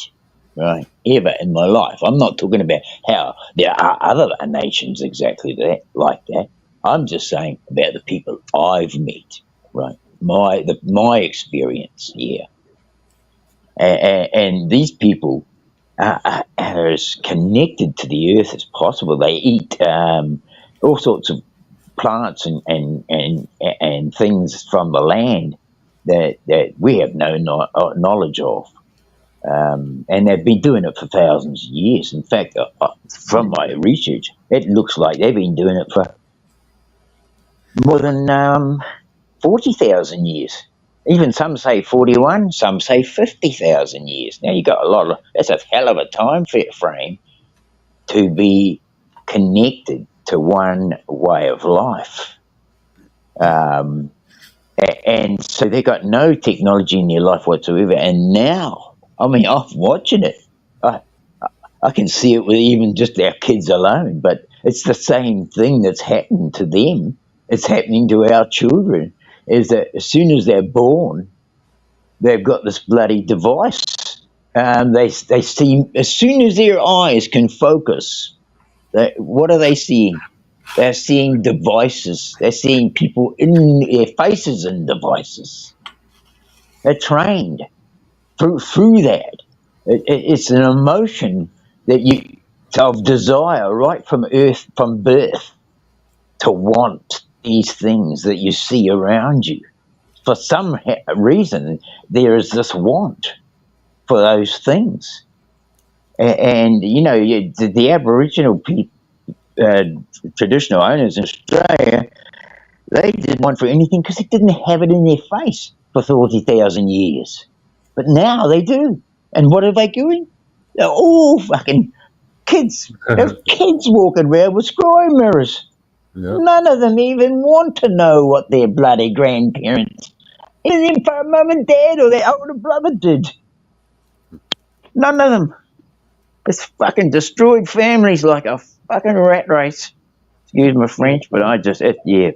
right? Ever in my life. I'm not talking about how there are other nations exactly like that. I'm just saying about the people I've met, right? My experience here. And these people are as connected to the earth as possible. They eat all sorts of plants and things from the land that we have no knowledge of. And they've been doing it for thousands of years. In fact, from my research, it looks like they've been doing it for more than 40,000 years. Even some say 41, some say 50,000 years. Now, you got that's a hell of a time frame to be connected to one way of life. And so they got no technology in their life whatsoever. And now, I mean, I'm watching it. I can see it with even just our kids alone, but it's the same thing that's happened to them. It's happening to our children, is that as soon as they're born, they've got this bloody device. They see, as soon as their eyes can focus, what are they seeing? They're seeing devices. They're seeing people in their faces in devices. They're trained through that. It's an emotion of desire right from birth, to want these things that you see around you. For some reason, there is this want for those things. And you know, the Aboriginal people, traditional owners in Australia, they didn't want for anything because they didn't have it in their face for 40,000 years. But now they do. And what are they doing? They're all fucking kids. There's kids walking around with scry mirrors. Yep. None of them even want to know what their bloody grandparents, even for mum and dad or their older brother did. None of them. It's fucking destroyed families like a fucking rat race. Excuse my French, but yeah.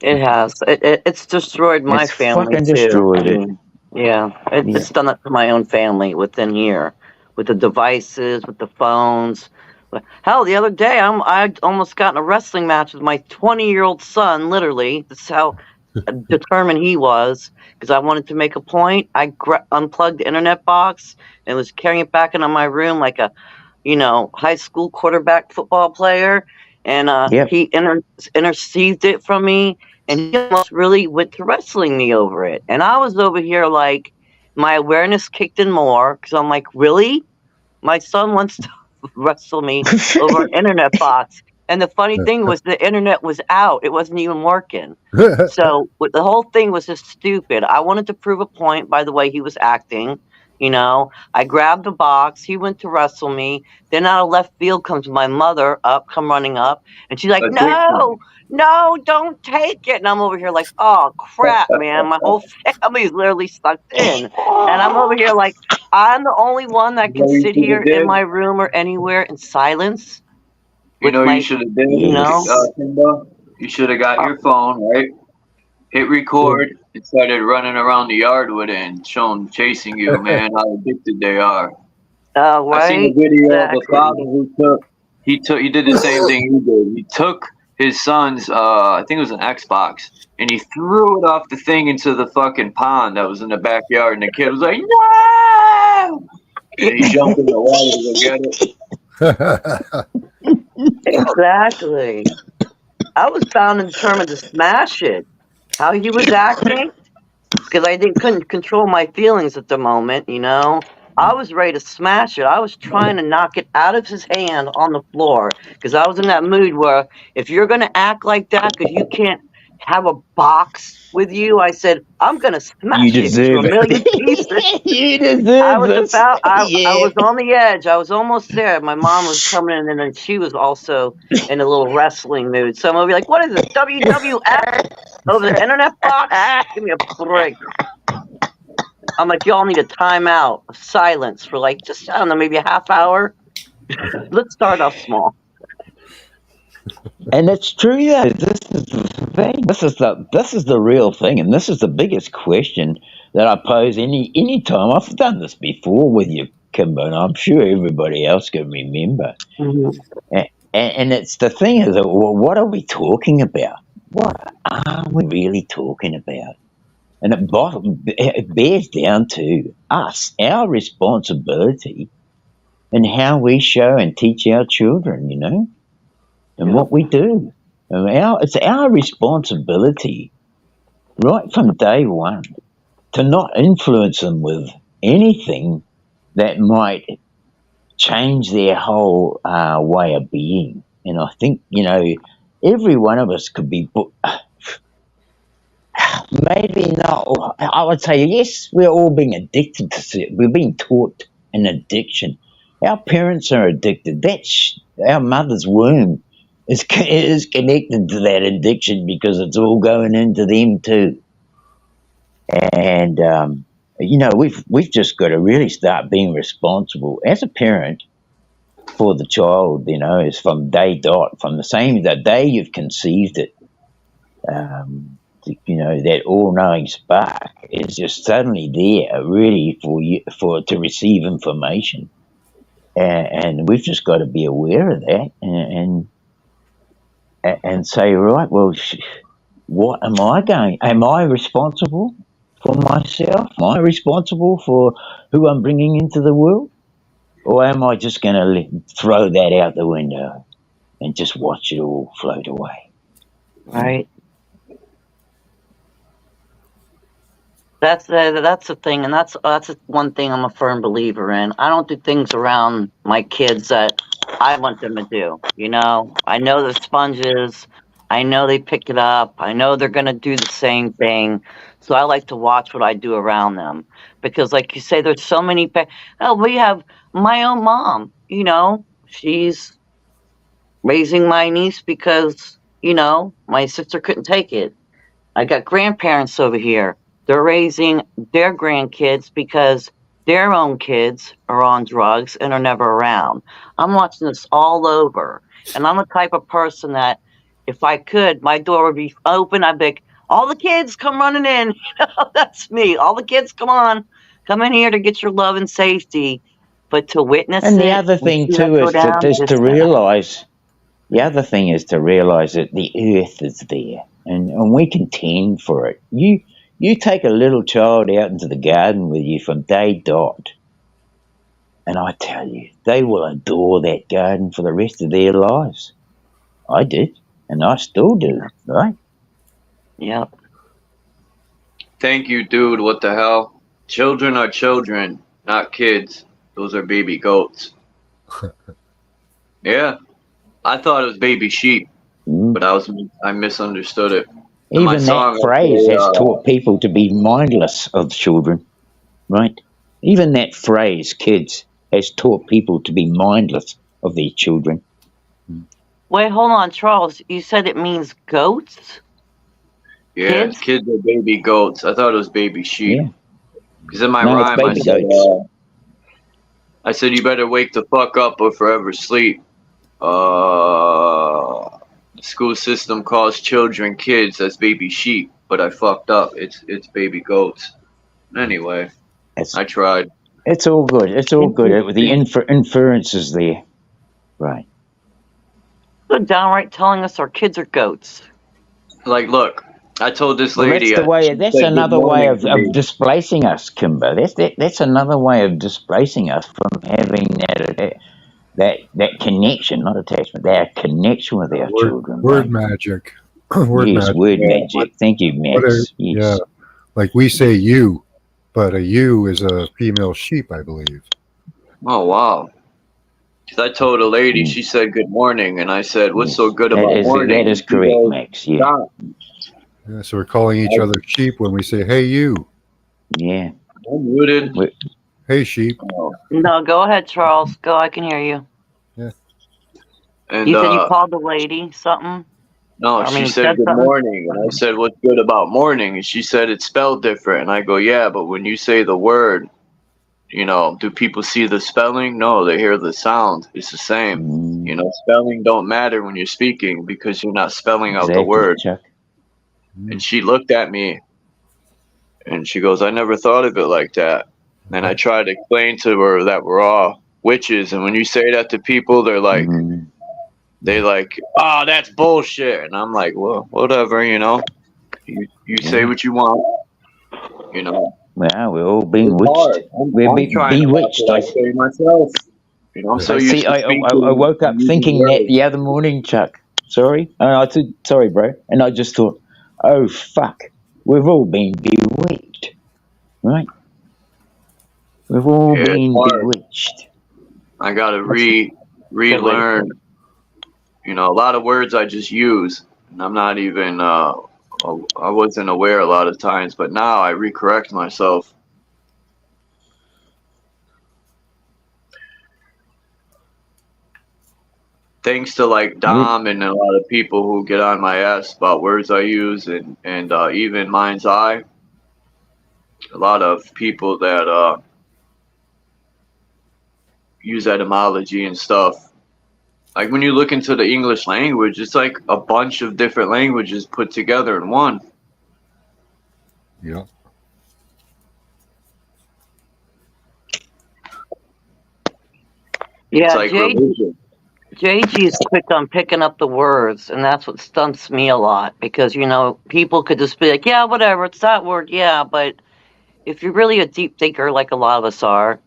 It has. It's destroyed my It's family fucking too. destroyed it. Yeah, it's done that to my own family within here, with the devices, with the phones. Hell, the other day I almost got in a wrestling match with my 20-year-old son. Literally, that's how determined he was. Because I wanted to make a point. I unplugged the internet box and was carrying it back into my room like a, high school quarterback football player. And he interceived it from me, and he almost really went to wrestling me over it. And I was over here like, my awareness kicked in more, because I'm like, really? My son wants to wrestle me over an internet box. And the funny thing was the internet was out. It wasn't even working. So the whole thing was just stupid. I wanted to prove a point by the way he was acting. I grabbed the box. He went to wrestle me. Then out of left field comes my mother come running up. And she's like, no, don't take it. And I'm over here like, oh, crap, man. My whole family's literally sucked in. And I'm over here like, I'm the only one that can sit here in my room or anywhere in silence. You know, you should have did. Timbo, you should have got your phone, right? Hit record and started running around the yard with it and chasing you, man. How addicted they are. Right. I seen a video of a father who he did the same thing you did. He took his son's, I think it was an Xbox, and he threw it off the thing into the fucking pond that was in the backyard, and the kid was like, no! And you jump in the water to get it. Exactly. I was bound and determined to smash it. How he was acting, because I couldn't control my feelings at the moment, you know. I was ready to smash it. I was trying to knock it out of his hand on the floor because I was in that mood where if you're going to act like that because you can't have a box with you, I said, I'm going to You smash it into a deserve million it. pieces. You I deserve was this. about, I Yeah. was on the edge. I was almost there. My mom was coming in and then she was also in a little wrestling mood. Someone would be like, what is this, WWF over the internet box? Give me a break. I'm like, y'all need a timeout of silence for like, just, I don't know, maybe a half hour. Let's start off small. And it's true though. This is the thing. This is the real thing, and this is the biggest question that I pose any time. I've done this before with you, Kimber, and I'm sure everybody else can remember. Mm-hmm. And it's the thing is, well, what are we talking about? What are we really talking about? And it bears down to us, our responsibility, and how we show and teach our children, you know, and what we do. And it's our responsibility right from day one to not influence them with anything that might change their whole way of being. And I think, you know, every one of us could be maybe not. I would say yes. We're all being addicted to it. We're being taught an addiction. Our parents are addicted. That's our mother's womb is connected to that addiction because it's all going into them too. And you know, we've just got to really start being responsible as a parent for the child. You know, is from day dot, from the day you've conceived it. You know, that all-knowing spark is just suddenly there, ready for you to receive information, and we've just got to be aware of that and say, right, well, what am I going? Am I responsible for myself? Am I responsible for who I'm bringing into the world, or am I just going to throw that out the window and just watch it all float away? Right. That's the thing, and that's one thing I'm a firm believer in. I don't do things around my kids that I want them to do. You know, I know they're sponges. I know they pick it up. I know they're gonna do the same thing. So I like to watch what I do around them because, like you say, there's so many. We have my own mom. You know, she's raising my niece because my sister couldn't take it. I got grandparents over here. They're raising their grandkids because their own kids are on drugs and are never around. I'm watching this all over. And I'm the type of person that if I could, my door would be open. I'd be like, all the kids come running in. That's me. All the kids, come on. Come in here to get your love and safety. But to witness And the it other and thing see that too go is down, to realise. The other thing is to realise that the earth is there, and we can tend for it. You take a little child out into the garden with you from day dot, and I tell you, they will adore that garden for the rest of their lives. I did, and I still do, right? Yep. Thank you, dude. What the hell? Children are children, not kids. Those are baby goats. Yeah, I thought it was baby sheep, but I misunderstood it. And my Even song that phrase actually, has taught people to be mindless of children, right? Even that phrase, kids, has taught people to be mindless of their children. Wait, hold on, Charles. You said it means goats? yeah, kids are baby goats. I thought it was baby sheep. Yeah. Because in my No, it's rhyme, baby goats. I said, you better wake the fuck up or forever sleep. The school system calls children kids. That's baby sheep, but I fucked up. It's baby goats. Anyway, I tried. It's all good. It's all good. The inference is there, right? They're downright telling us our kids are goats. Like, look, I told this Well, that's lady, the way. she That's said good another way morning to of me. displacing us, Kimber. That's another way of displacing us from having that connection, not attachment, that connection with our children, Word right? magic. Word Yes, magic. word Yeah. magic. Thank you, Max. Yeah, Yes. like we say you, but a ewe is a female sheep, I believe. Oh, wow. 'Cause I told a lady, Mm, she said good morning, and I said, what's so yes. good That about is morning? And she correct, goes, Max. Yeah. stop. Yeah, so we're calling each other sheep when we say, "Hey, you." Yeah. I'm muted. Hey, sheep. Oh. No, go ahead, Charles. Go. I can hear you. Yeah. And You said you called the lady something. no, I she mean, said said good something. morning, and I said, what's good about morning? And she said it's spelled different. And I go, yeah, but when you say the word, do people see the spelling? No, they hear the sound. It's the same. Mm, Spelling don't matter when you're speaking because you're not spelling out the exactly, word. Chuck. And she looked at me and she goes, I never thought of it like that. And I tried to explain to her that we're all witches. And when you say that to people, they're like, oh, that's bullshit. And I'm like, well, whatever, you say Yeah. what you want, you know. Well, we're all being It's hard. witched. We're I'm trying to not bewitched. feel like saying myself. I'm so I used see. to I speaking woke up and using thinking that words. the other morning, Chuck. Sorry, and I said sorry, bro. And I just thought, oh fuck, we've all been bewitched, right? We've all Yeah, it's been hard. bewitched. I gotta That's a good way to put relearn. it. A lot of words I just use, and I'm not even. I wasn't aware a lot of times, but now I recorrect myself. Thanks to like Dom and a lot of people who get on my ass about words I use, and even Mind's Eye. A lot of people that use etymology and stuff. Like when you look into the English language, it's like a bunch of different languages put together in one. Yeah. It's Yeah, like religion. JG is quick on picking up the words, and that's what stunts me a lot because people could just be like, yeah, whatever, it's that word, yeah, but if you're really a deep thinker like a lot of us are,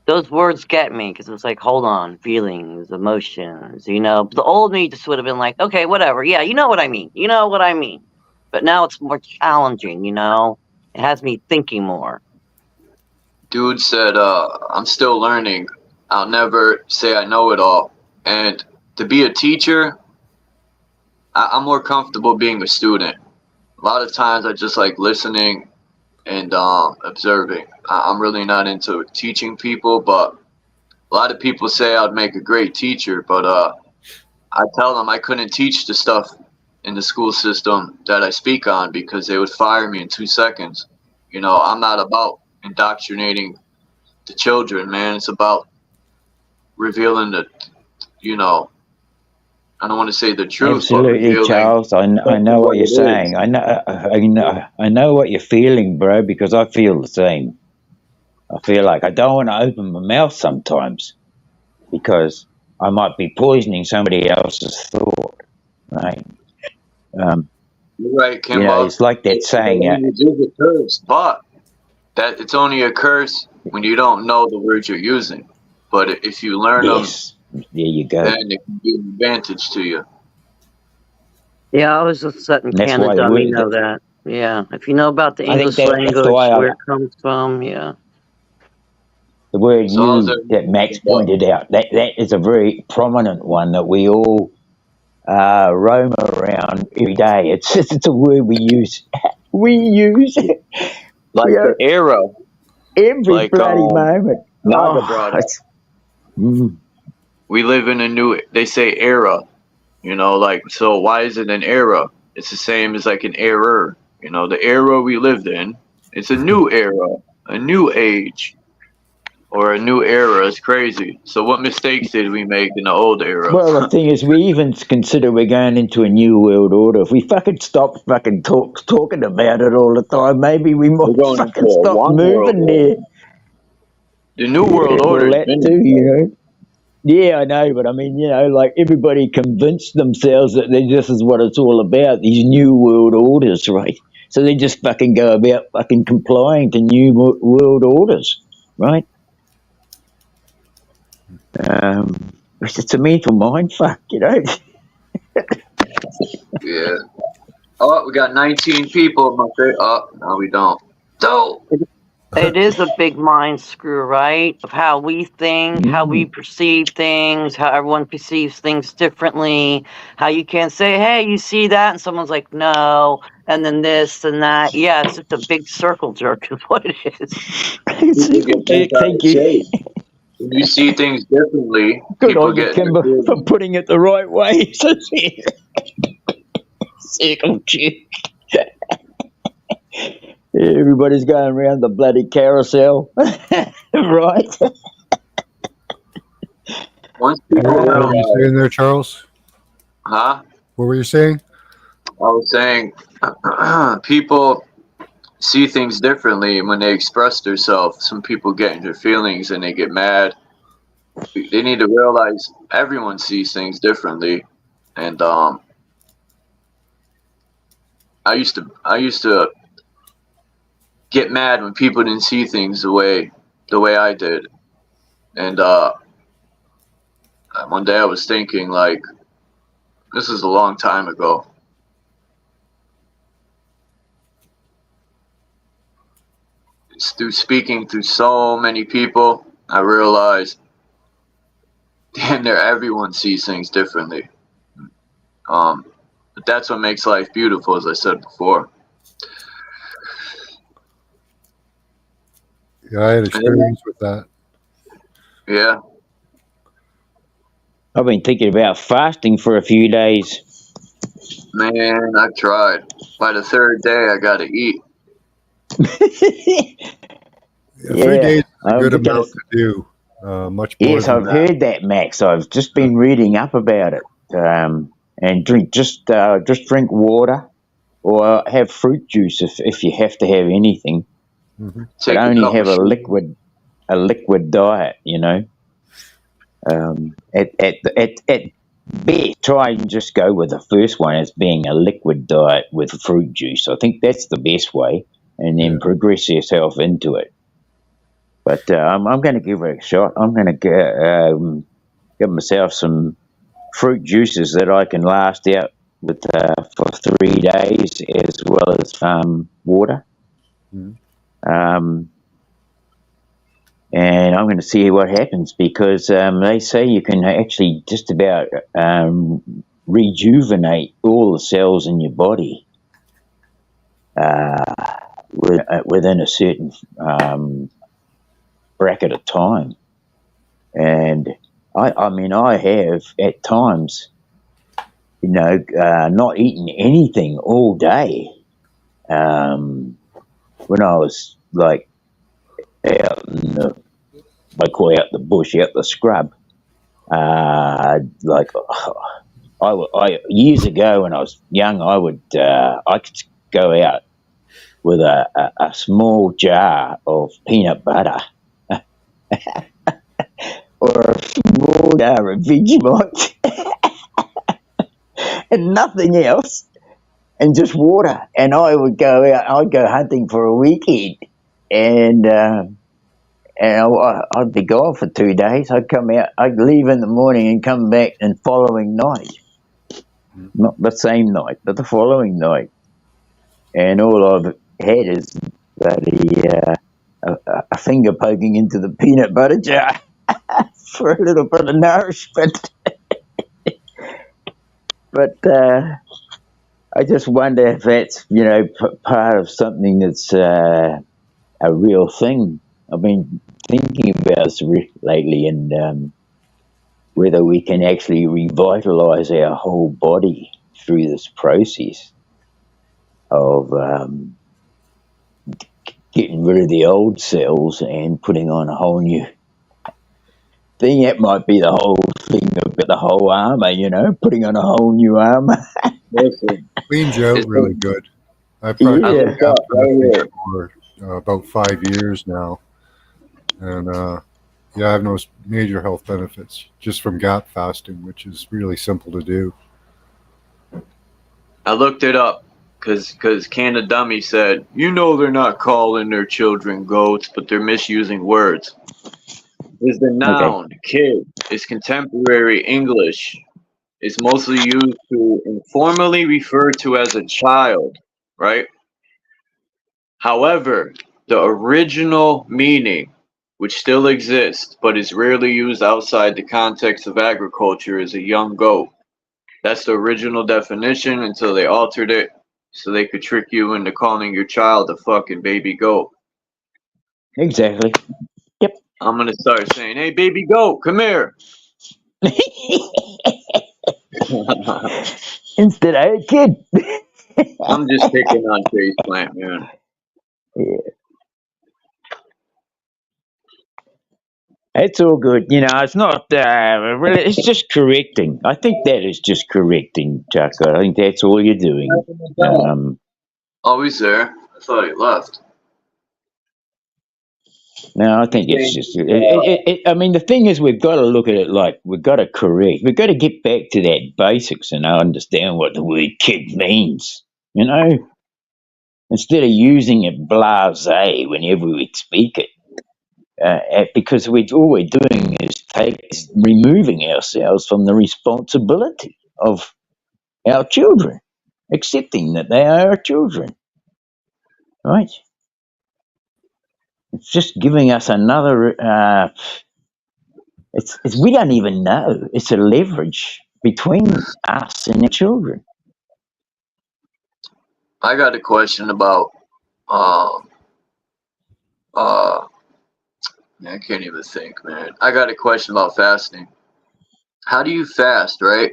those words get me because it's like, hold on, feelings, emotions, The old me just would have been like, okay, whatever, yeah, you know what I mean, you know what I mean. But now it's more challenging, It has me thinking more. Dude said, I'm still learning. I'll never say I know it all. And to be a teacher, I'm more comfortable being a student. A lot of times I just like listening and observing. I'm really not into teaching people, but a lot of people say I'd make a great teacher, but I tell them I couldn't teach the stuff in the school system that I speak on because they would fire me in 2 seconds. I'm not about indoctrinating the children, man. It's about revealing I don't want to say the truth, but Absolutely, revealing Charles. I know what what you're it is. saying. I know what you're feeling, bro, because I feel the same. I feel like I don't want to open my mouth sometimes because I might be poisoning somebody else's thought, right? You're right, Kimba. It's like that The saying. language is a curse, but that it's only a curse when you don't know the words you're using. But if you learn them, Yes, there you go. then it can be an advantage to you. Yeah, I was just letting And that's why Canada know that. Yeah, if you know about the I think English that's language, why where it comes from, yeah. the word So how's "you" that Max pointed out, that is a very prominent one that we all roam around every day. It's a word we use. We use it. like the era, every like bloody moment. Naga Oh, brought up. We live in a new, they say era, so why is it an era? It's the same as like an error. The era we lived in, it's a new era, a new age, or a new era. It's crazy. So what mistakes did we make in the old era? Well, the thing is, we even consider we're going into a new world order. If we fucking stop fucking talking about it all the time, maybe we We're might going into fucking a stop one world moving there. order. The new world order Well, has that been in too, place. Yeah, I know, but I mean, like everybody convinced themselves that this is what it's all about, these new world orders, right? So they just fucking go about fucking complying to new world orders, right? It's a mental mind fuck, Yeah. Oh, we got 19 people. Oh, no, we don't. So, It is a big mind screw, right? Of how we think, how we perceive things, how everyone perceives things differently. How you can't say, "Hey, you see that?" and someone's like, "No," and then this and that. Yeah, it's just a big circle jerk, is what it is. people get bent out Thank of you. shape. When you see things differently, Good people on you, get in their Kimber, for feelings. putting it the right way. Circle jerk. Everybody's going around the bloody carousel, right? Once people What were you realize, saying there, Charles? huh? What were you saying? I was saying, people see things differently when they express themselves. Some people get in their feelings and they get mad. They need to realize everyone sees things differently, and I used to get mad when people didn't see things the way I did, and one day I was thinking, like, this is a long time ago. It's through speaking to so many people, I realized, damn near everyone sees things differently. But that's what makes life beautiful, as I said before. Yeah, I had experience with that. Yeah. I've been thinking about fasting for a few days. Man, I've tried. By the third day, I gotta eat. Yeah, 3 days is a I'm good gonna. amount to do. Much more Yes, than I've that. heard that, Max. I've just been reading up about it. And drink just drink water or have fruit juice if you have to have anything. Mm-hmm. But Take a only cup have of a sugar. liquid diet. At best, try and just go with the first one as being a liquid diet with fruit juice. I think that's the best way, and then progress yourself into it. But I'm going to give it a shot. I'm going to give myself some fruit juices that I can last out with for 3 days, as well as water. Mm-hmm. And I'm going to see what happens, because they say you can actually just about rejuvenate all the cells in your body within a certain bracket of time. And I mean, I have at times, not eaten anything all day. When I was like out in the, I call out the bush, out the scrub, like I years ago when I was young, I could go out with a small jar of peanut butter or a small jar of Vegemite and nothing else, and just water. And I would go out. I'd go hunting for a weekend, and I'd be gone for 2 days. I'd come out. I'd leave in the morning and come back the following night. Not the same night, but the following night. And all I've had is bloody a finger poking into the peanut butter jar for a little bit of nourishment. But I just wonder if that's, part of something that's a real thing. I've been thinking about this lately, and whether we can actually revitalize our whole body through this process of getting rid of the old cells and putting on a whole new thing. That might be the whole thing about the whole armor, putting on a whole new armor. Cleans you out really good. I've practiced fasting for about 5 years now, and I have no major health benefits just from gap fasting, which is really simple to do. I looked it up because Canna Dummy said, you know they're not calling their children goats, but they're misusing words. Is the noun kid is contemporary English. It's mostly used to informally refer to as a child, right? However, the original meaning, which still exists but is rarely used outside the context of agriculture, is a young goat. That's the original definition until they altered it so they could trick you into calling your child a fucking baby goat. Exactly. Yep. I'm gonna start saying, hey, baby goat, come here. Instead of a kid. I'm just picking on Chase Plant, man. Yeah. It's all good. You know, it's not really, it's just correcting. I think that is just correcting, Chuck. I think that's all you're doing. Oh, he's there. I thought he left. No, I think it's just. I mean, the thing is, we've got to look at it like we've got to correct. We've got to get back to that basics and understand what the word kid means. You know, instead of using it blasé whenever we speak it, because all we're doing is removing ourselves from the responsibility of our children, accepting that they are our children, right? It's just giving us another. It's we don't even know. It's a leverage between us and our children. I got a question about I can't even think, man. I got a question about fasting. How do you fast, right?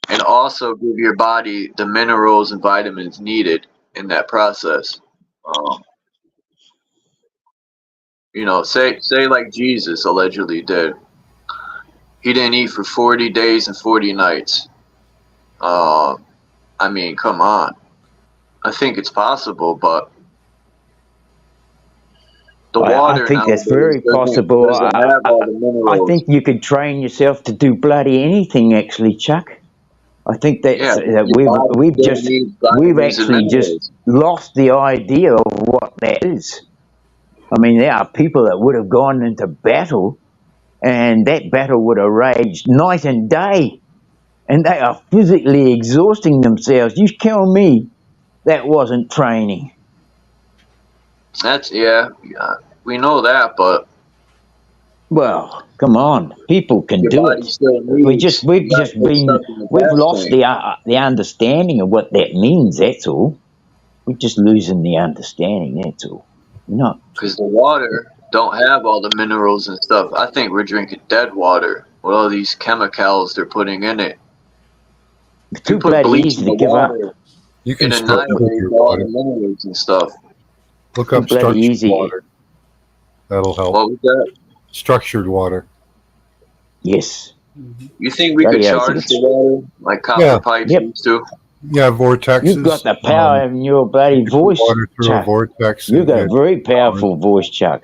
And also give your body the minerals and vitamins needed in that process. You know, say like Jesus allegedly did. He didn't eat for 40 days and 40 nights. I mean, come on. I think it's possible, but the water I think that's very possible. doesn't have all the minerals. I think you could train yourself to do bloody anything, actually, Chuck. I think that's we've actually just lost the idea of what that is. I mean, there are people that would have gone into battle, and that battle would have raged night and day, and they are physically exhausting themselves. You tell me that wasn't training. That's we know that, but well, come on, people can do it. We've lost the understanding of what that means. That's all. We're just losing the understanding. That's all. Because the water don't have all the minerals and stuff. I think we're drinking dead water with all these chemicals they're putting in it. It's too bloody easy to give up. You can annihilate all the minerals and stuff. Look up structured water. That'll help. What was that? Structured water. Yes. You think we could charge the water like copper pipes used to? Yeah, vortexes. You've got the power in your bloody voice, Chuck. You've got a very powerful voice, Chuck.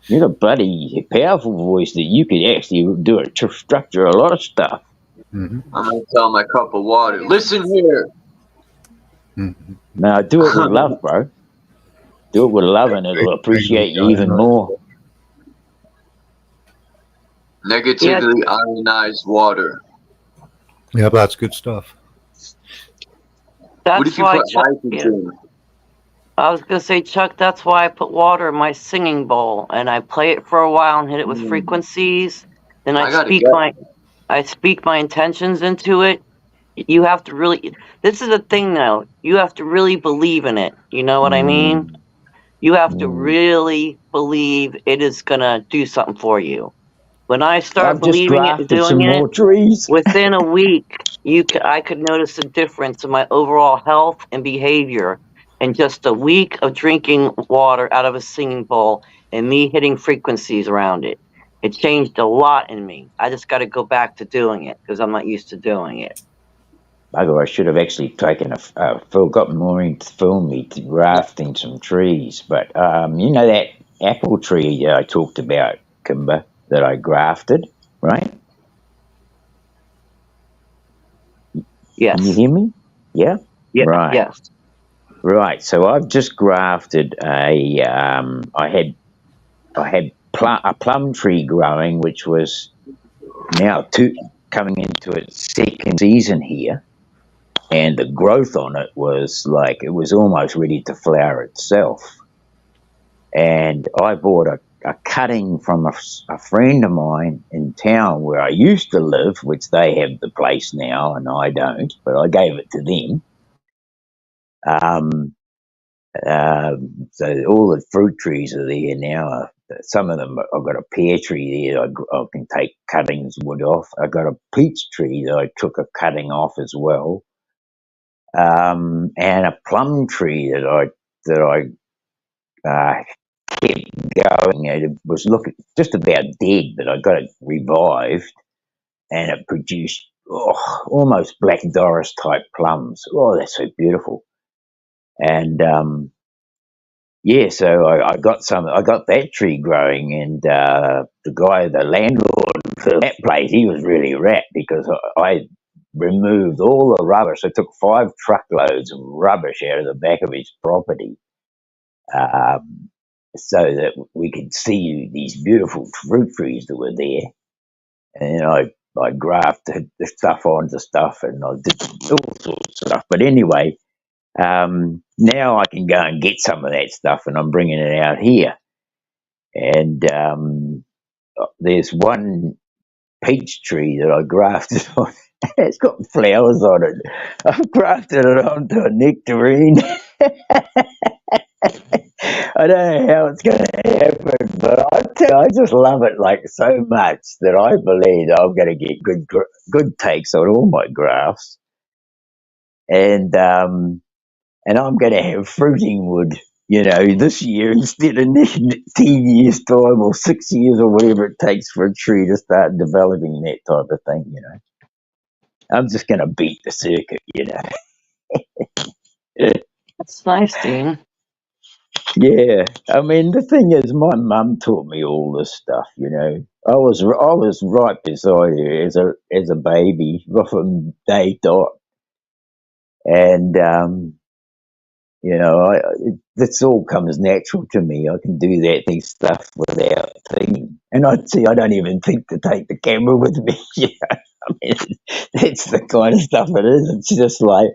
You've got a bloody powerful voice that you could actually do it to structure a lot of stuff. Mm-hmm. I'm gonna tell my cup of water. Listen here. Mm-hmm. Now do it with love, bro. Do it with love, and it'll appreciate you even more. Negatively ionized water. Yeah, that's good stuff. That's what if you why put nitrogen? I was gonna say, Chuck, that's why I put water in my singing bowl and I play it for a while and hit it with frequencies. Then I speak my intentions into it. You have to really. This is the thing, though. You have to really believe in it. You know what I mean? You have to really believe it is gonna do something for you. When I start believing it and doing it, within a week, I could notice a difference in my overall health and behavior in just a week of drinking water out of a singing bowl and me hitting frequencies around it. It changed a lot in me. I just got to go back to doing it because I'm not used to doing it. I should have actually taken got Maureen to film me rafting some trees. But you know that apple tree I talked about, Kimber? that I grafted, right? Yes. Can you hear me? Yeah? Yeah. Right. Yes. Right. So I've just grafted I had a plum tree growing, which was now coming into its second season here, and the growth on it was like it was almost ready to flower itself. And I bought a cutting from a friend of mine in town where I used to live, which they have the place now and I don't, but I gave it to them. So all the fruit trees are there now. Some of them, I've got a pear tree there I can take cuttings wood off. I've got a peach tree that I took a cutting off as well, and a plum tree that I kept going. It was looking just about dead, but I got it revived, and it produced almost Black Doris type plums. Oh, that's so beautiful. And yeah, so I got that tree growing, and the landlord for that place, he was really wrapped because I removed all the rubbish. I took 5 truckloads of rubbish out of the back of his property, so that we could see these beautiful fruit trees that were there. And I grafted the stuff onto stuff, and I did all sorts of stuff. But anyway, now I can go and get some of that stuff, and I'm bringing it out here. And there's one peach tree that I grafted on. It's got flowers on it. I've grafted it onto a nectarine. I don't know how it's going to happen, but I just love it like so much that I believe I'm going to get good takes on all my grafts, and I'm going to have fruiting wood, this year instead of 10 years time or 6 years or whatever it takes for a tree to start developing that type of thing. I'm just going to beat the circuit. That's nice, Dean. Yeah, I mean the thing is, my mum taught me all this stuff. I was right beside her as a baby from day dot, and this all comes natural to me. I can do these stuff without thinking, and I don't even think to take the camera with me. I mean, that's the kind of stuff it is. It's just like,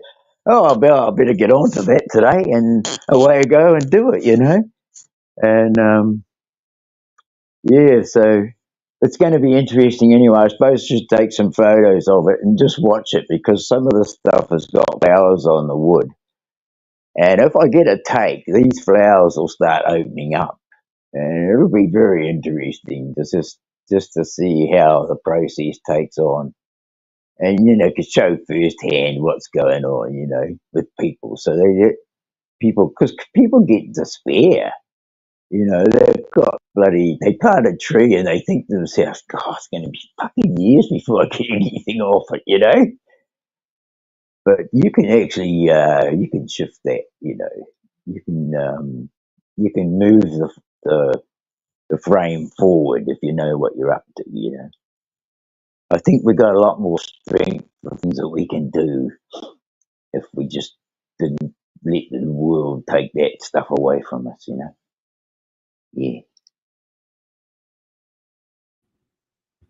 oh, I better get on to that today, and away I go and do it. And yeah, so it's going to be interesting anyway. I suppose just take some photos of it and just watch it, because some of the stuff has got flowers on the wood. And if I get a take, these flowers will start opening up. And it'll be very interesting just to see how the process takes on. And, to show firsthand what's going on, with people. So because people get despair. They've got they plant a tree and they think to themselves, God, it's going to be fucking years before I get anything off it, But you can actually, you can shift that, You can move the frame forward if you know what you're up to, I think we've got a lot more strength for things that we can do if we just didn't let the world take that stuff away from us, Yeah.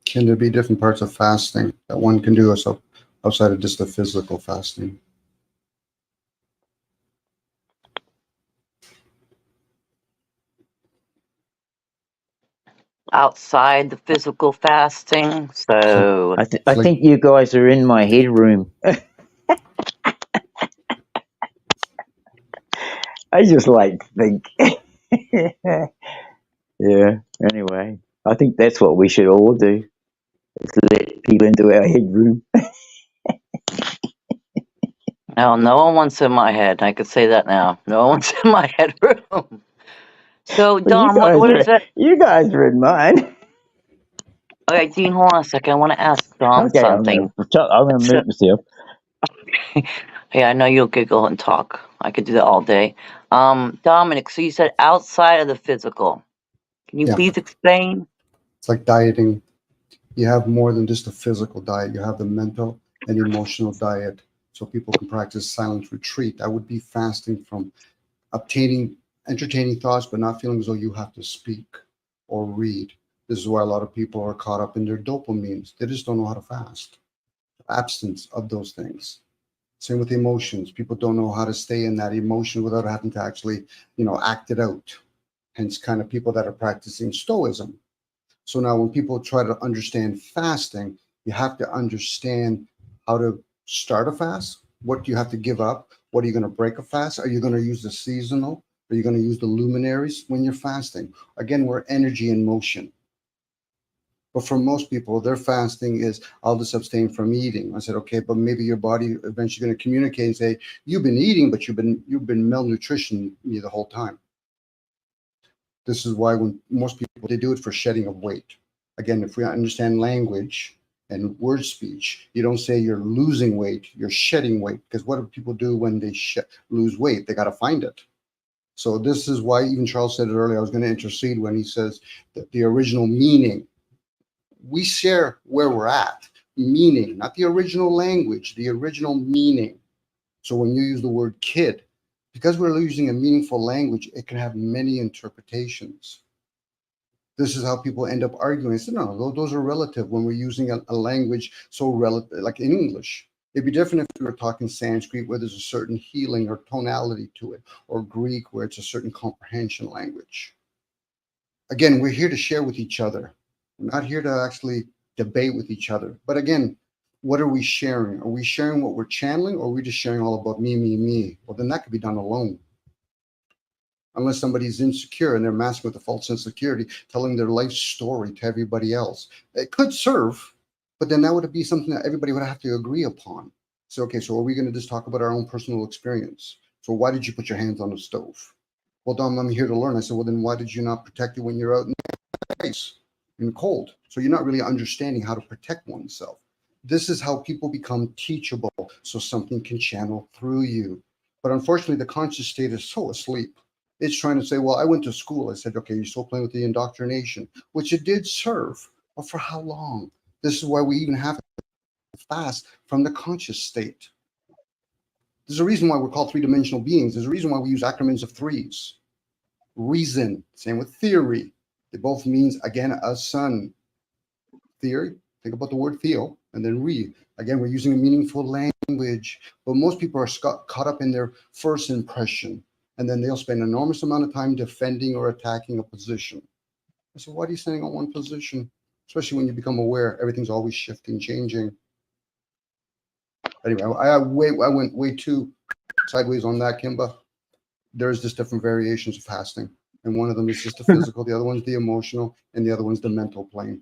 Can there be different parts of fasting that one can do outside of just the physical fasting? Outside the physical fasting, so I think you guys are in my headroom. I just like to think. Yeah, anyway, I think that's what we should all do. Is let people into our headroom. no one wants in my head. I could say that now. No one's in my headroom. So, Dom, what is that? You guys are in mine. Okay, Dean, hold on a second. I want to ask Dom Okay, something. I'm going to mute myself. Hey, I know you'll giggle and talk. I could do that all day. Dominic, so you said outside of the physical. Can you please explain? It's like dieting. You have more than just a physical diet. You have the mental and emotional diet. So people can practice silent retreat. I would be fasting from obtaining, entertaining thoughts, but not feeling as though you have to speak or read. This is why a lot of people are caught up in their dopamines. They just don't know how to fast. Absence of those things. Same with emotions. People don't know how to stay in that emotion without having to actually, act it out. Hence, kind of people that are practicing Stoicism. So now when people try to understand fasting, you have to understand how to start a fast. What do you have to give up? What are you going to break a fast? Are you going to use the seasonal? Are you going to use the luminaries when you're fasting? Again, we're energy in motion. But for most people, their fasting is, I'll just abstain from eating. I said, okay, but maybe your body eventually going to communicate and say, you've been eating, but you've been malnutrition the whole time. This is why when most people, they do it for shedding of weight. Again, if we understand language and word speech, you don't say you're losing weight, you're shedding weight. Because what do people do when they lose weight? They got to find it. So this is why even Charles said it earlier. I was going to intercede when he says that the original meaning. We share where we're at, meaning, not the original language, the original meaning. So when you use the word kid, because we're using a meaningful language, it can have many interpretations. This is how people end up arguing. I said, no, those are relative when we're using a language so relative, like in English. It'd be different if we were talking Sanskrit, where there's a certain healing or tonality to it, or Greek, where it's a certain comprehension language. Again, we're here to share with each other. We're not here to actually debate with each other. But again, what are we sharing? Are we sharing what we're channeling, or are we just sharing all about me, me, me? Well, then that could be done alone. Unless somebody's insecure and they're masking with a false insecurity, telling their life story to everybody else. It could serve, but then that would be something that everybody would have to agree upon. So, okay, so are we going to just talk about our own personal experience? So why did you put your hands on the stove? Well, Dom, I'm here to learn. I said, well, then why did you not protect it when you're out in the ice, in the cold? So you're not really understanding how to protect oneself. This is how people become teachable, so something can channel through you. But unfortunately, the conscious state is so asleep. It's trying to say, well, I went to school. I said, okay, you're still playing with the indoctrination, which it did serve, but for how long? This is why we even have to fast from the conscious state. There's a reason why we're called three-dimensional beings. There's a reason why we use acronyms of threes. Reason, same with theory. It both means, again, a sun. Theory, think about the word theo, and then read. Again, we're using a meaningful language, but most people are caught up in their first impression, and then they'll spend an enormous amount of time defending or attacking a position. I said, why are you standing on one position? Especially when you become aware, everything's always shifting, changing. Anyway, I went way too sideways on that, Kimba. There's just different variations of fasting, and one of them is just the physical, the other one's the emotional, and the other one's the mental plane.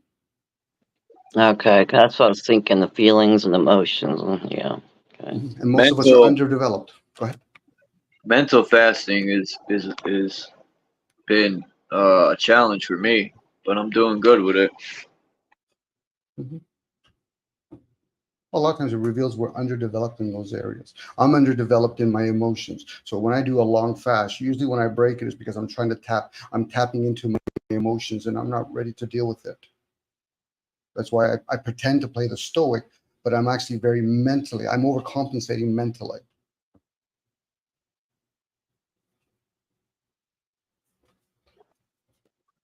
Okay, that's what I was thinking, the feelings and emotions. Yeah. Okay. And most of us are underdeveloped. Go ahead. Mental fasting is been a challenge for me, but I'm doing good with it. A lot of times it reveals we're underdeveloped in those areas. I'm underdeveloped in my emotions. So when I do a long fast, usually when I break it is because I'm tapping into my emotions and I'm not ready to deal with it. That's why I pretend to play the stoic, but I'm actually very mentally, I'm overcompensating mentally.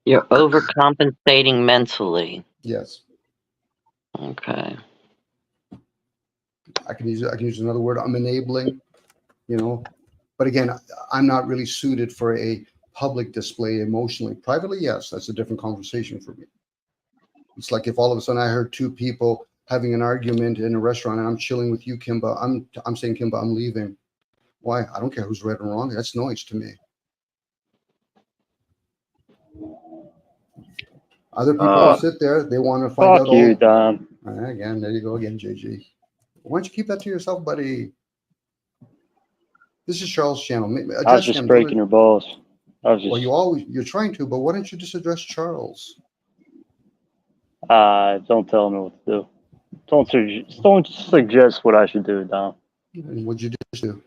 You're overcompensating mentally. Yes. Okay. I can use another word. I'm enabling, but again, I'm not really suited for a public display emotionally. Privately, yes, that's a different conversation for me. It's like if all of a sudden I heard two people having an argument in a restaurant and I'm chilling with you, Kimba. I'm saying, Kimba, I'm leaving. Why? I don't care who's right or wrong. That's noise to me. Other people sit there. They want to find out. Fuck you, Dom. Again, there you go again, JG. Why don't you keep that to yourself, buddy? This is Charles' channel. I was just breaking your balls. Well, you're trying to, but why don't you just address Charles? Don't tell me what to do. Don't suggest what I should do, Dom. And what'd you just do?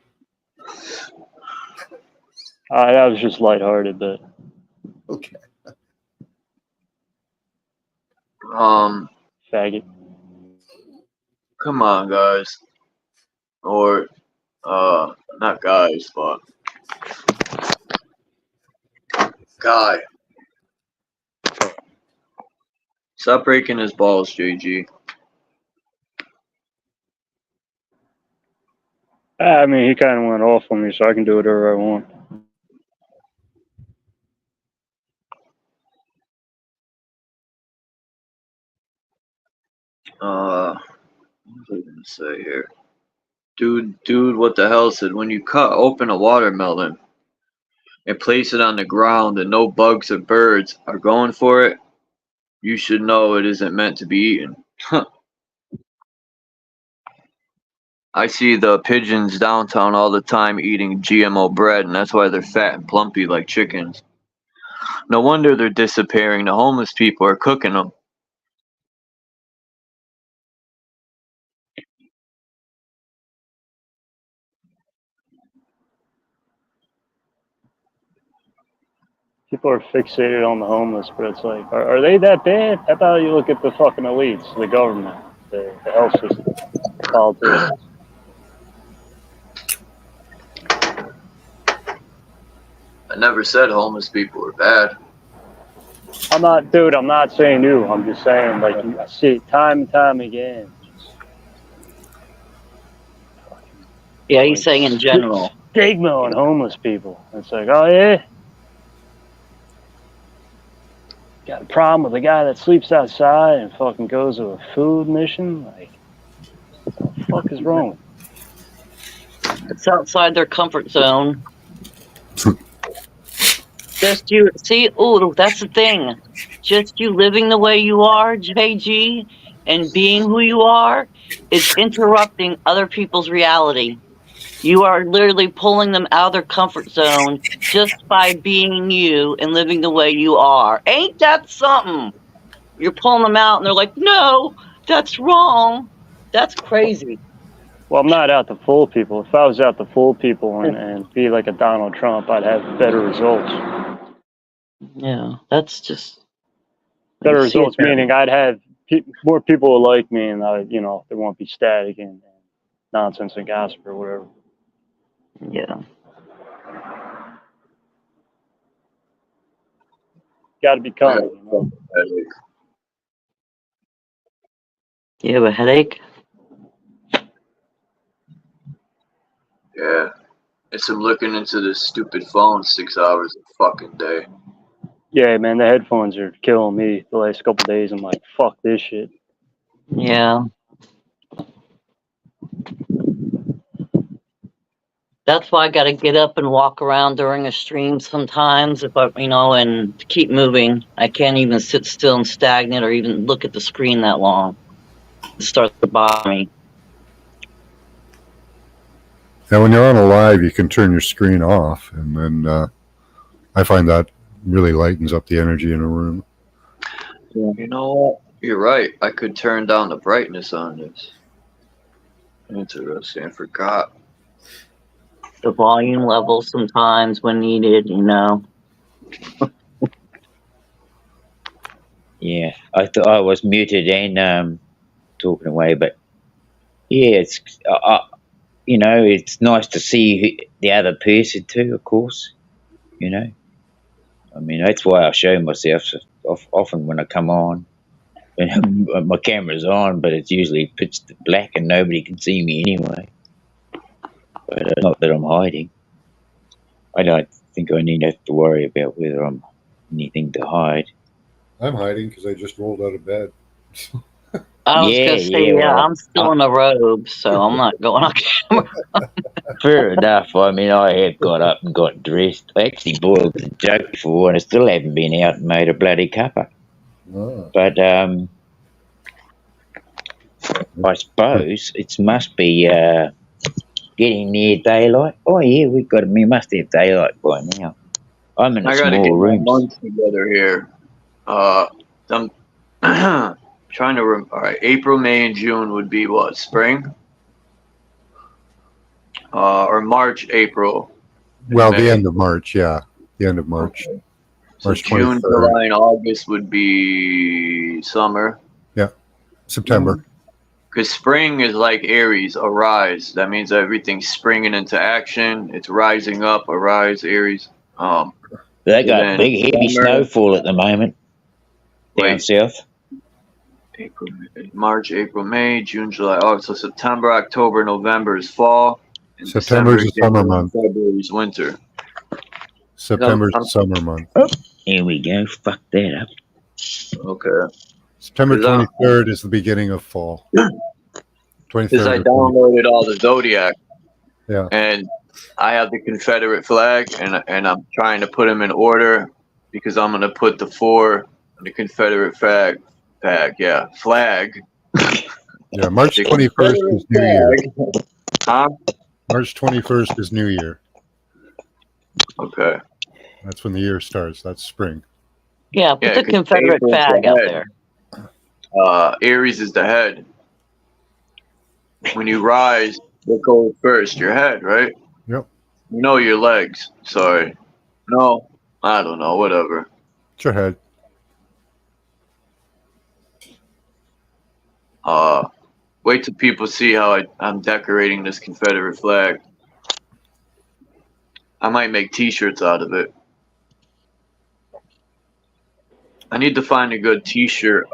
That was just lighthearted, but okay. Faggot. Come on, guys. Or, not guys, but guy. Stop breaking his balls, JG. I mean, he kind of went off on me, so I can do whatever I want. What was I gonna say here? Dude, what the hell said when you cut open a watermelon and place it on the ground and no bugs or birds are going for it, you should know it isn't meant to be eaten. I see the pigeons downtown all the time eating GMO bread, and that's why they're fat and plumpy like chickens. No wonder they're disappearing. The homeless people are cooking them. People are fixated on the homeless, but it's like, are they that bad? How about you look at the fucking elites, the government, the health system, politicians? I never said homeless people were bad. I'm not saying you. I'm just saying, like, you see it time and time again. Yeah, he's saying in general. Stigma on homeless people. It's like, oh yeah? Got a problem with a guy that sleeps outside and fucking goes to a food mission? Like, what the fuck is wrong with you? It's outside their comfort zone. Just you see, oh, that's the thing. Just you living the way you are, JG, and being who you are is interrupting other people's reality. You are literally pulling them out of their comfort zone just by being you and living the way you are. Ain't that something? You're pulling them out and they're like, no, that's wrong. That's crazy. Well, I'm not out to fool people. If I was out to fool people and be like a Donald Trump, I'd have better results. Yeah, that's just... Better results meaning I'd have more people will like me, and they won't be static and nonsense and gossip or whatever. Yeah. Got to be calm. You have a headache? Yeah. It's him looking into this stupid phone 6 hours a fucking day. Yeah, man, the headphones are killing me the last couple of days. I'm like, fuck this shit. Yeah. That's why I got to get up and walk around during a stream sometimes, and keep moving. I can't even sit still and stagnant or even look at the screen that long. It starts to bother me. Now, when you're on a live, you can turn your screen off, and then I find that really lightens up the energy in a room. You know what? You're right. I could turn down the brightness on this. Interesting. I forgot. The volume level sometimes when needed, Yeah, I thought I was muted and talking away, but yeah, it's it's nice to see the other person too. Of course, I mean that's why I show myself often when I come on. My camera's on, but it's usually pitch black and nobody can see me anyway. But not that I'm hiding. I don't think I need to have to worry about whether I'm anything to hide. I'm hiding because I just rolled out of bed. I was going to say, well, I'm still in a robe, so I'm not going on camera. Fair enough. I mean, I have got up and got dressed. I actually boiled the joke before, and I still haven't been out and made a bloody cuppa. Oh. But I suppose it must be getting near daylight. Oh yeah, we must have daylight by now. I'm in a small room. Months together here. I'm trying to all right, April, May, and June would be what? Spring? Or March, April. Well, the end of March, yeah. The end of March. Okay. So March June, 23rd. July, and August would be summer. Yeah. September. Because spring is like Aries, arise. That means everything's springing into action. It's rising up, arise, Aries. They got then big, heavy summer, snowfall at the moment down wait, south. April, March, April, May, June, July, August. So September, October, November is fall. And September is December, the summer January, month. February is winter. September is the summer month. Here we go. Fuck that up. Okay. September 'Cause 23rd is the beginning of fall. Because I 23rd. downloaded all the zodiac, Yeah. and I have the Confederate flag, and I'm trying to put them in order because I'm gonna put the 4 on the Confederate flag. Flag. Yeah. March The 21st is New Year. Confederate flag. Huh? March 21st is New Year. Okay. That's when the year starts. That's spring. Yeah, put the 'cause Confederate April's flag the out head. there. Aries is the head. When you rise, what goes first? Your head, right? Yep. No, your legs. Sorry. No, I don't know. Whatever. It's your head. Wait till people see how I'm decorating this Confederate flag. I might make T-shirts out of it. I need to find a good T-shirt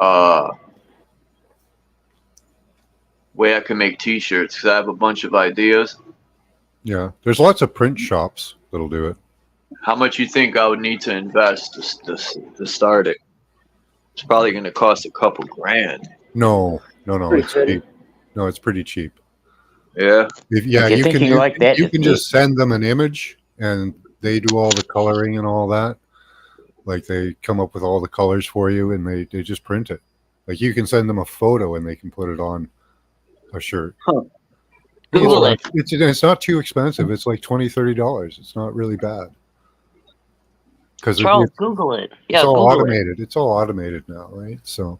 way I can make T-shirts because I have a bunch of ideas. Yeah. There's lots of print shops that'll do it. How much you think I would need to invest to start it? It's probably going to cost a couple grand. No. Pretty It's pretty. cheap. No, it's pretty cheap. Yeah. If you're you can thinking like that, you can just send them an image and they do all the coloring and all that. Like they come up with all the colors for you and they just print it. Like you can send them a photo and they can put it on a shirt. Huh. Google it. It's not too expensive. It's like $20-$30. It's not really bad. Because Charles, Google it. Yeah, it's all Google automated. It's all automated now, right? So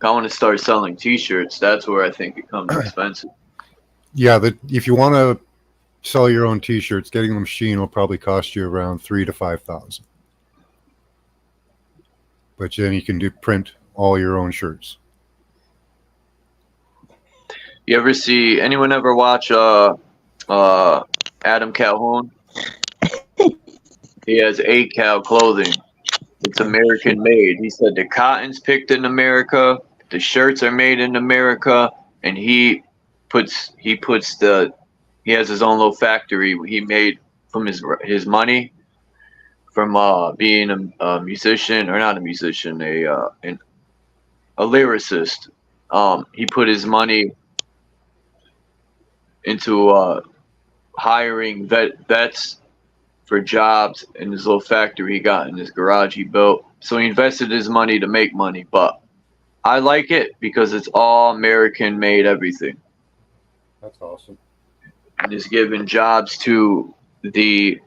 I want to start selling T-shirts. That's where I think it becomes expensive. yeah, if you want to sell your own T-shirts, getting them machined will probably cost you around $3,000 to $5,000. But then you can print all your own shirts. You ever see anyone ever watch Adam Calhoun? He has ACAL clothing. It's American made. He said the cotton's picked in America, the shirts are made in America, and he has his own little factory he made from his money from being a musician, or not a musician, a lyricist. He put his money into hiring vets for jobs in his little factory he got in his garage he built. So he invested his money to make money, but I like it because it's all American made everything. That's awesome. And it's giving jobs to the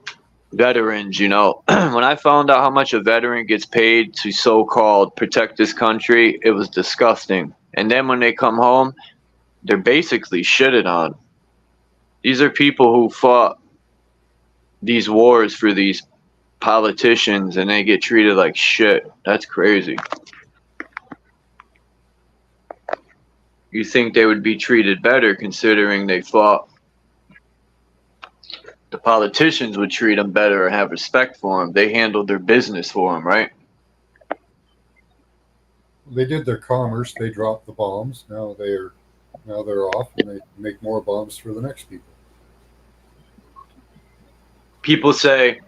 veterans, you know. When I found out how much a veteran gets paid to so-called protect this country, it was disgusting. And then when they come home, they're basically shitted on. These are people who fought these wars for these politicians and they get treated like shit. That's crazy. You think they would be treated better considering they fought? The politicians would treat them better or have respect for them. They handled their business for them, right? They did their commerce. They dropped the bombs. Now they're off and they make more bombs for the next people. People say,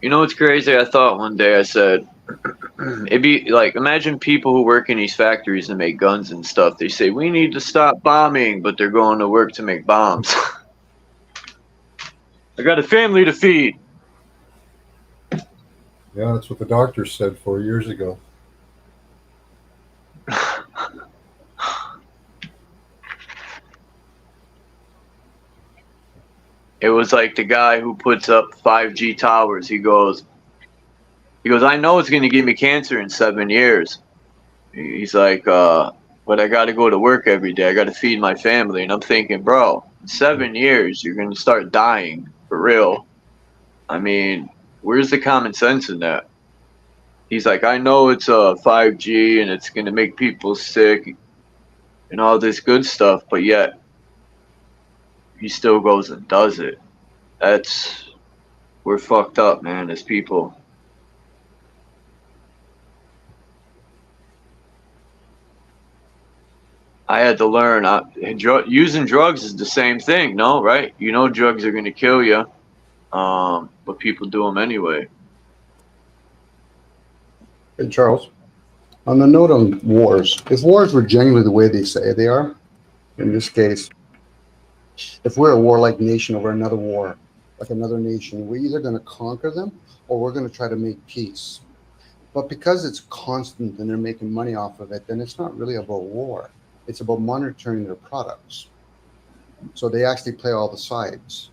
you know what's crazy? I thought one day, I said, it'd be like, imagine people who work in these factories and make guns and stuff. They say, we need to stop bombing, but they're going to work to make bombs. I got a family to feed. Yeah, that's what the doctor said 4 years ago. It was like the guy who puts up 5G towers. He goes, I know it's going to give me cancer in 7 years. He's like, but I got to go to work every day. I got to feed my family. And I'm thinking, bro, in 7 years, you're going to start dying for real. I mean, where's the common sense in that? He's like, I know it's a 5G and it's gonna make people sick and all this good stuff, but yet he still goes and does it. We're fucked up, man, as people. I had to learn. Using drugs is the same thing, no? Right? You know, drugs are gonna kill you, but people do them anyway. Hey, Charles, on the note on wars, if wars were genuinely the way they say they are, in this case, if we're a warlike nation over another war, like another nation, we're either going to conquer them or we're going to try to make peace. But because it's constant and they're making money off of it, then it's not really about war. It's about monitoring their products. So they actually play all the sides.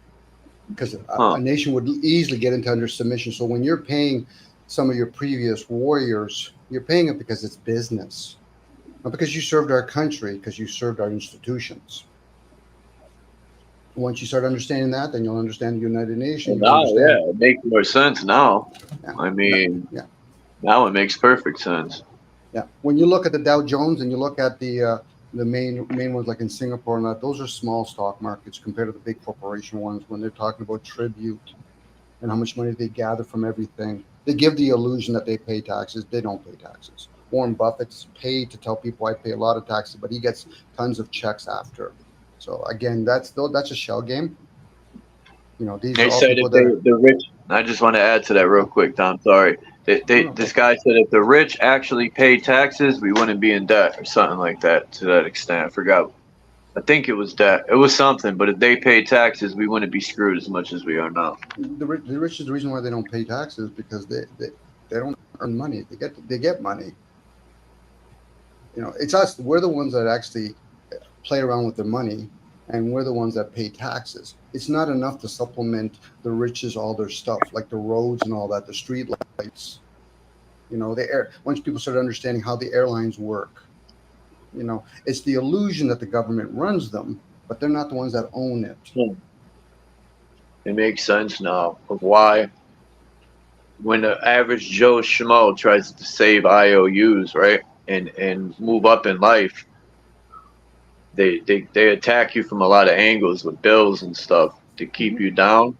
Because a nation would easily get into under submission. So when you're paying some of your previous warriors, you're paying it because it's business, not because you served our country, because you served our institutions. Once you start understanding that, then you'll understand the United Nations. Now, yeah, it makes more sense now. Yeah. I mean, now it makes perfect sense. Yeah. When you look at the Dow Jones and you look at the main ones like in Singapore and that, those are small stock markets compared to the big corporation ones. When they're talking about tribute and how much money they gather from everything, they give the illusion that they pay taxes. They don't pay taxes. Warren Buffett's paid to tell people I pay a lot of taxes, but he gets tons of checks after. So again, that's a shell game. You know, these They are all said people if the rich. I just want to add to that real quick, Tom. Sorry. This guy said if the rich actually paid taxes, we wouldn't be in debt or something like that. To that extent, I forgot. I think it was debt. It was something. But if they paid taxes, we wouldn't be screwed as much as we are now. The rich is the reason why they don't pay taxes, because they don't earn money. They get money. You know, it's us. We're the ones that actually play around with their money, and we're the ones that pay taxes. It's not enough to supplement the rich's all their stuff, like the roads and all that, the street lights. You know, once people start understanding how the airlines work, you know, it's the illusion that the government runs them, but they're not the ones that own it. It makes sense now of why when the average Joe Schmo tries to save IOUs, right, and move up in life, they attack you from a lot of angles with bills and stuff to keep you down.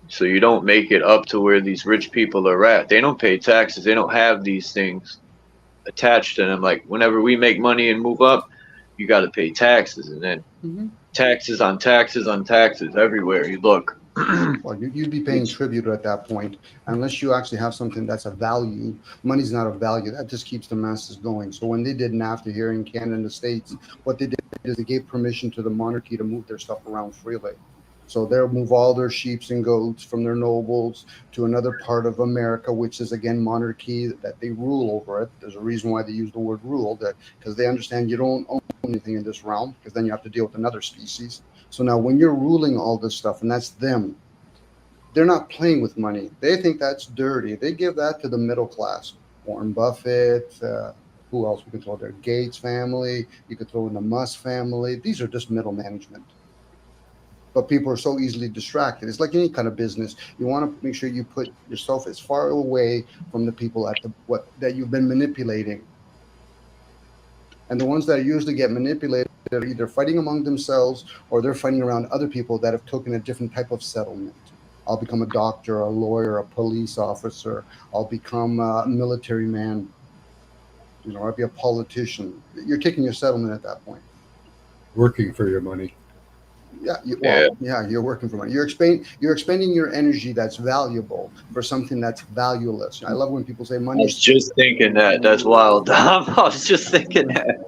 So you don't make it up to where these rich people are at. They don't pay taxes. They don't have these things attached to them. Like whenever we make money and move up, you got to pay taxes, and then taxes on taxes on taxes everywhere you look. Well, you'd be paying tribute at that point, unless you actually have something that's a value. Money's not a value. That just keeps the masses going. So when they did NAFTA here in Canada and the States, what they did is they gave permission to the monarchy to move their stuff around freely. So they'll move all their sheep and goats from their nobles to another part of America, which is again monarchy, that they rule over it. There's a reason why they use the word rule, that because they understand you don't own anything in this realm, because then you have to deal with another species. So now when you're ruling all this stuff, and that's them, they're not playing with money. They think that's dirty. They give that to the middle class. Warren Buffett, who else we can throw there? Gates family. You could throw in the Musk family. These are just middle management. But people are so easily distracted. It's like any kind of business. You want to make sure you put yourself as far away from the people that you've been manipulating. And the ones that usually get manipulated are either fighting among themselves or they're fighting around other people that have taken a different type of settlement. I'll become a doctor, a lawyer, a police officer. I'll become a military man. You know, I'll be a politician. You're taking your settlement at that point. Working for your money. Yeah, you're working for money. You're expending your energy that's valuable for something that's valueless. I love when people say money. I was just thinking that. That's wild. I was just thinking that.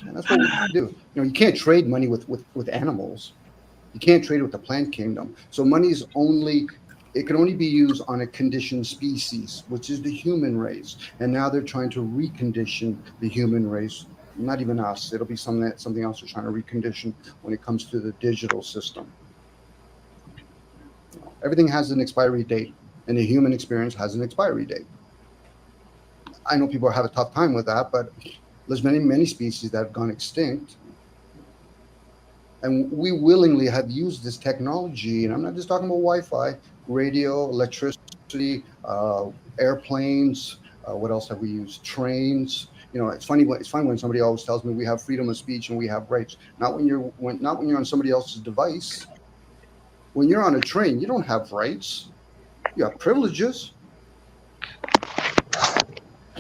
And that's what we do. You know, you can't trade money with animals. You can't trade it with the plant kingdom. So money's it can only be used on a conditioned species, which is the human race. And now they're trying to recondition the human race. Not even us. It'll be something else they're trying to recondition when it comes to the digital system. Everything has an expiry date, and the human experience has an expiry date. I know people have a tough time with that, but there's many species that have gone extinct. And we willingly have used this technology, and I'm not just talking about Wi-Fi, radio, electricity, airplanes. What else have we used? Trains. You know, it's funny when somebody always tells me we have freedom of speech and we have rights. Not when you're on somebody else's device. When you're on a train, you don't have rights. You have privileges.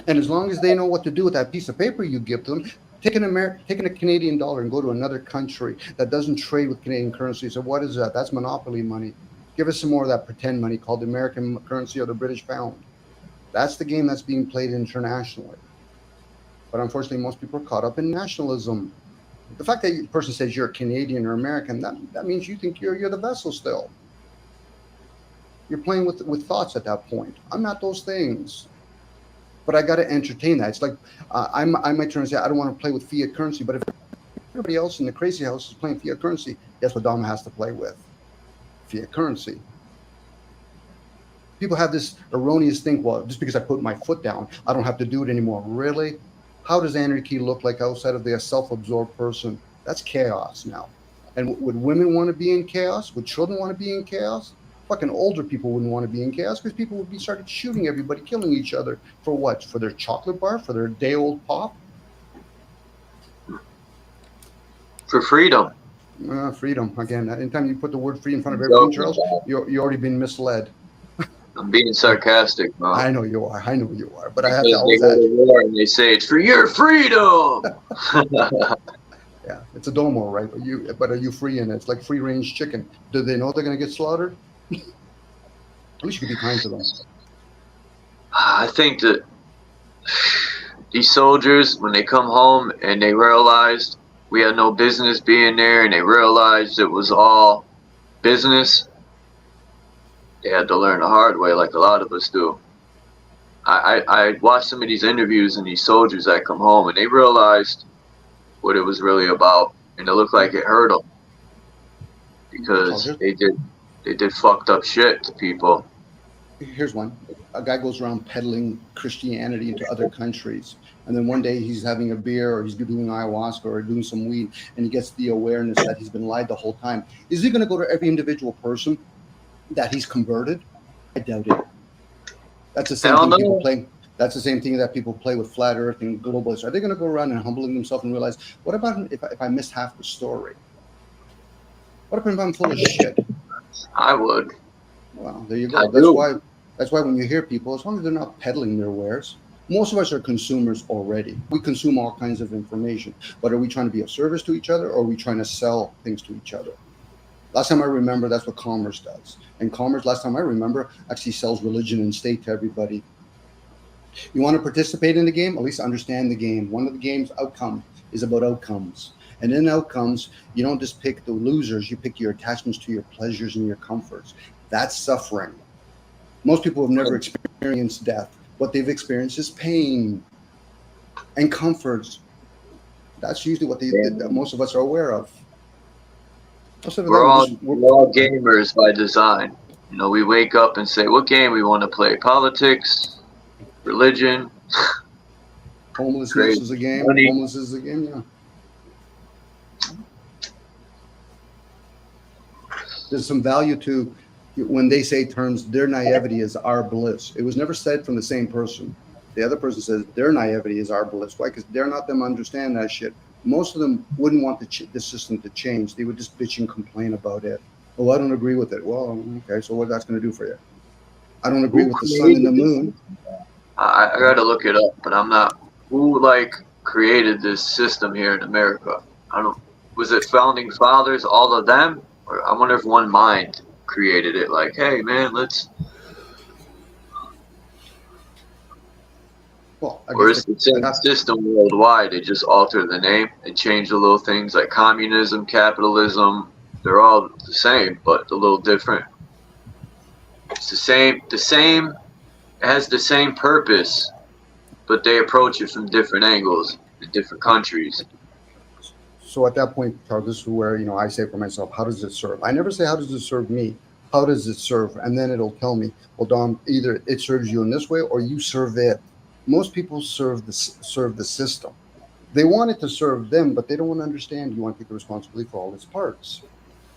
And as long as they know what to do with that piece of paper you give them, taking a Canadian dollar and go to another country that doesn't trade with Canadian currency. So what is that? That's monopoly money. Give us some more of that pretend money called the American currency or the British pound. That's the game that's being played internationally. But unfortunately, most people are caught up in nationalism. The fact that a person says you're Canadian or American, that means you think you're the vessel still. You're playing with thoughts at that point. I'm not those things. But I got to entertain that. It's like I might turn and say, I don't want to play with fiat currency, but if everybody else in the crazy house is playing fiat currency, guess what Dom has to play with? Fiat currency. People have this erroneous think, well, just because I put my foot down, I don't have to do it anymore. Really? How does anarchy look like outside of the self-absorbed person? That's chaos now. And would women want to be in chaos? Would children want to be in chaos? Fucking older people wouldn't want to be in chaos because people would be started shooting everybody, killing each other. For what? For their chocolate bar? For their day-old pop? For freedom. Freedom. Again, anytime you put the word free in front of everything, Charles, you're already been misled. I'm being sarcastic, bro. I know you are. I know you are. But I have Because to always they go add. to war and they say it's for your freedom. Yeah, it's a domo, right? But are you free in it? It's like free range chicken. Do they know they're going to get slaughtered? At least you can be kind to them. I think that these soldiers, when they come home and they realized we had no business being there and they realized it was all business, they had to learn the hard way like a lot of us do. I watched some of these interviews and these soldiers that come home and they realized what it was really about, and it looked like it hurt them because they did fucked up shit to people. Here's one. A guy goes around peddling Christianity into other countries, and then one day he's having a beer or he's doing ayahuasca or doing some weed, and he gets the awareness that he's been lied the whole time. Is he going to go to every individual person that he's converted? I doubt it. That's the same thing people play. That's the same thing that people play with flat Earth and globalists. Are they going to go around and humbling themselves and realize, what about if I miss half the story? What if I'm full of shit? I would. Well, there you go. That's why when you hear people, as long as they're not peddling their wares, most of us are consumers already. We consume all kinds of information. But are we trying to be of service to each other, or are we trying to sell things to each other? Last time I remember, that's what commerce does. And commerce, last time I remember, actually sells religion and state to everybody. You want to participate in the game? At least understand the game. One of the game's outcome is about outcomes. And in outcomes, you don't just pick the losers, you pick your attachments to your pleasures and your comforts. That's suffering. Most people have never experienced death. What they've experienced is pain and comforts. That's usually what most of us are aware of. We're all gamers by design. You know, we wake up and say, what game we want to play? Politics, religion. Homelessness is a game. Money. Homeless is a game, yeah. There's some value to when they say terms, their naivety is our bliss. It was never said from the same person. The other person says their naivety is our bliss. Why? Because they're not them understand that shit. Most of them wouldn't want the system to change. They would just bitch and complain about it. Oh, I don't agree with it. Well, okay, so what that's going to do for you? I don't agree with the sun and the moon. I got to look it up, but I'm not. Who created this system here in America? I don't. Was it founding fathers, all of them? Or I wonder if one mind created it. Like, hey, man, let's. Well, or it's the same system worldwide. They just alter the name and change the little things like communism, capitalism. They're all the same, but a little different. It's the same. It has the same purpose, but they approach it from different angles in different countries. So at that point, Charles, this is where I say for myself, how does it serve? I never say how does it serve me. How does it serve? And then it'll tell me, well, Dom, either it serves you in this way or you serve it. Most people serve the system. They want it to serve them, but they don't want to understand. You want to take the responsibility for all its parts.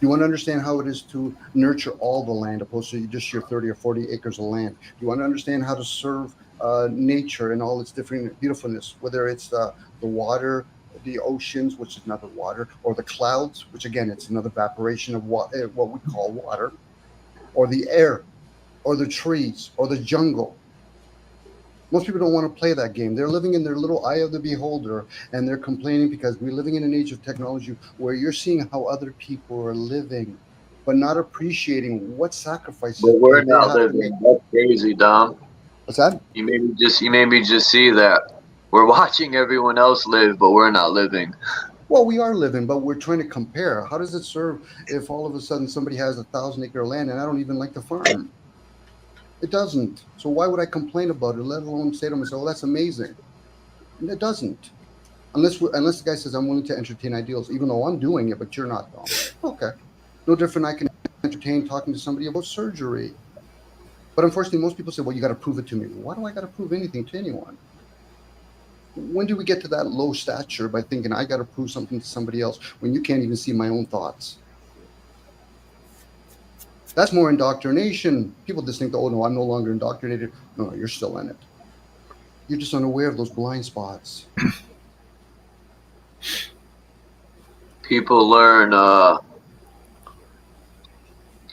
You want to understand how it is to nurture all the land opposed to just your 30 or 40 acres of land. You want to understand how to serve nature and all its different beautifulness, whether it's the water, the oceans, which is another water, or the clouds, which again, it's another evaporation of what we call water, or the air, or the trees, or the jungle. Most people don't want to play that game. They're living in their little eye of the beholder, and they're complaining because we're living in an age of technology where you're seeing how other people are living, but not appreciating what sacrifices But we're they not have to make. living. That's crazy, Dom. What's that? You made me just see that. We're watching everyone else live, but we're not living. Well, we are living, but we're trying to compare. How does it serve if all of a sudden somebody has 1,000 acre land and I don't even like to farm? It doesn't. So why would I complain about it, let alone say to myself, "Well, that's amazing"? And it doesn't. Unless the guy says I'm willing to entertain ideals, even though I'm doing it, but you're not, Dom. Okay. No different. I can entertain talking to somebody about surgery. But unfortunately, most people say, well, you got to prove it to me. Why do I got to prove anything to anyone? When do we get to that low stature by thinking I got to prove something to somebody else when you can't even see my own thoughts? That's more indoctrination. People just think, oh, no, I'm no longer indoctrinated. No, you're still in it. You're just unaware of those blind spots. People learn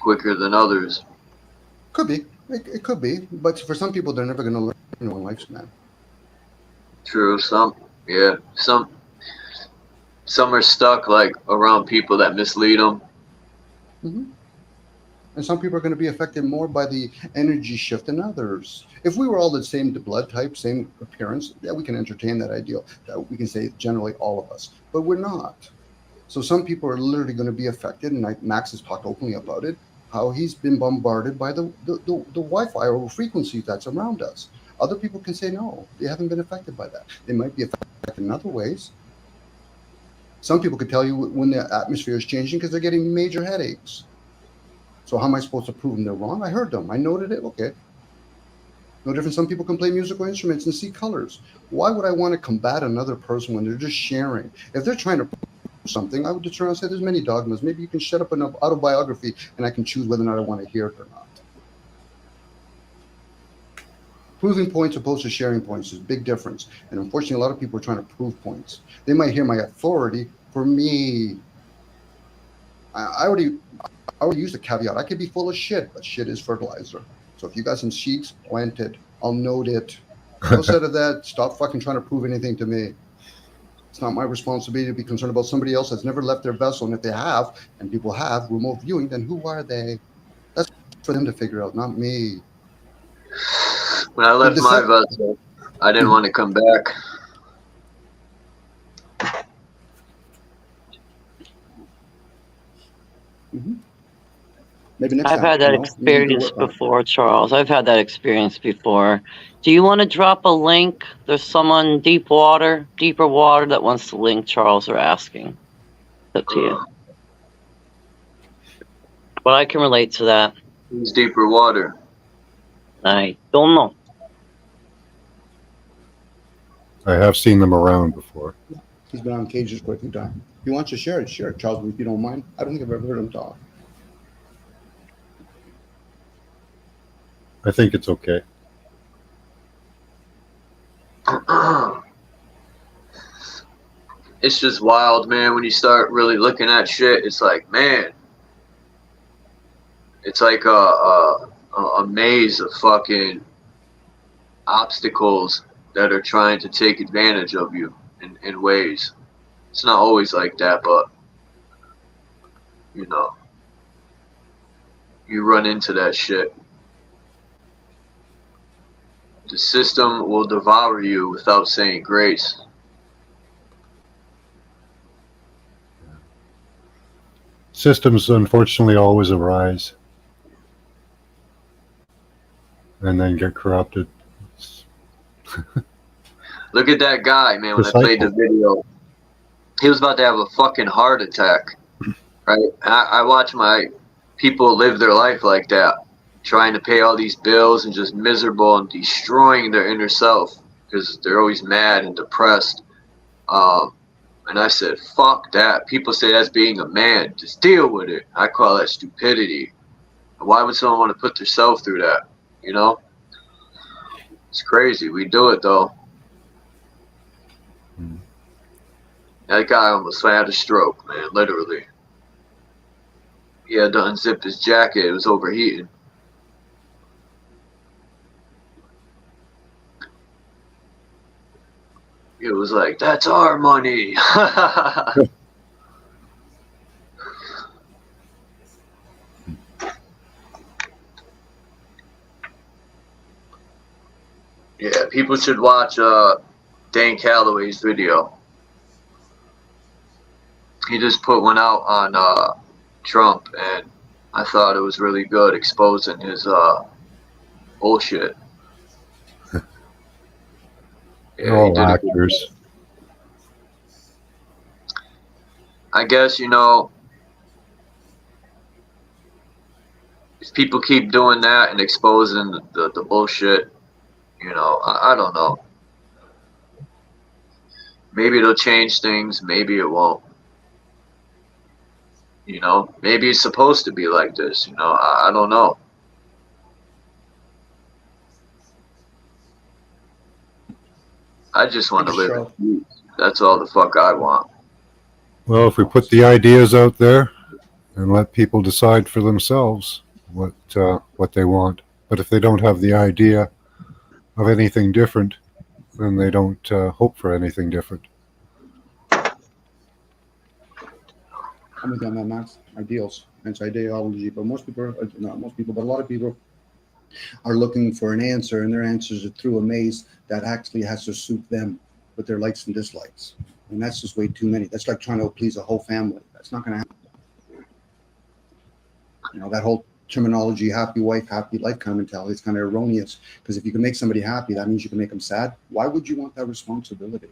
quicker than others. Could be. It could be. But for some people, they're never going to learn in one lifespan. True. Some are stuck like around people that mislead them. Mm-hmm. And some people are going to be affected more by the energy shift than others. If we were all the same blood type, same appearance, yeah, we can entertain that ideal. We can say generally all of us, but we're not. So some people are literally going to be affected, and Max has talked openly about it, how he's been bombarded by the Wi-Fi or frequencies that's around us. Other people can say no, they haven't been affected by that. They might be affected in other ways. Some people could tell you when the atmosphere is changing because they're getting major headaches. So how am I supposed to prove them they're wrong? I heard them. I noted it. Okay. No different. Some people can play musical instruments and see colors. Why would I want to combat another person when they're just sharing? If they're trying to prove something, I would just turn around and say, there's many dogmas. Maybe you can shut up an autobiography and I can choose whether or not I want to hear it or not. Proving points opposed to sharing points is a big difference. And unfortunately, a lot of people are trying to prove points. They might hear my authority for me. I already used the caveat. I could be full of shit, but shit is fertilizer. So if you got some seeds planted, I'll note it. Instead of that, stop fucking trying to prove anything to me. It's not my responsibility to be concerned about somebody else that's never left their vessel. And if they have, and people have remote viewing, then who are they? That's for them to figure out, not me. When I left my vessel, I didn't want to come back. Mm-hmm. Maybe next I've time. had that experience before, Charles. I've had that experience before. Do you want to drop a link? There's someone deeper water that wants to link Charles or asking. It's up to you. But I can relate to that. Who's deeper water? I don't know. I have seen them around before. He's been on cages quite a few times. If he wants to share it, share it, Charles, if you don't mind. I don't think I've ever heard him talk. I think it's okay. It's just wild, man. When you start really looking at shit, it's like, man, it's like a maze of fucking obstacles that are trying to take advantage of you in ways. It's not always like that, but you know, you run into that shit. The system will devour you without saying grace. Systems, unfortunately, always arise and then get corrupted. Look at that guy, man, when I played the video. He was about to have a fucking heart attack, right? I watch my people live their life like that, trying to pay all these bills and just miserable and destroying their inner self because they're always mad and depressed. And I said, fuck that. People say that's being a man. Just deal with it. I call that stupidity. Why would someone want to put themselves through that? You know? It's crazy. We do it, though. That guy almost had a stroke, man, literally. He had to unzip his jacket. It was overheating. It was like, that's our money. Yeah, people should watch Dan Calloway's video. He just put one out on Trump, and I thought it was really good, exposing his bullshit. They're all actors. I guess, you know, if people keep doing that and exposing the bullshit, you know, I don't know. Maybe it'll change things, maybe it won't. You know, maybe it's supposed to be like this, you know, I don't know. I just want to live in peace. That's all the fuck I want. Well, if we put the ideas out there and let people decide for themselves what they want, but if they don't have the idea of anything different, then they don't hope for anything different. I'm with you on that, Max. Ideals. It's ideology, but most people, not most people, but a lot of people are looking for an answer, and their answers are through a maze that actually has to suit them with their likes and dislikes. And that's just way too many. That's like trying to please a whole family. That's not going to happen. You know, that whole terminology, happy wife, happy life kind of mentality is kind of erroneous, because if you can make somebody happy, that means you can make them sad. Why would you want that responsibility?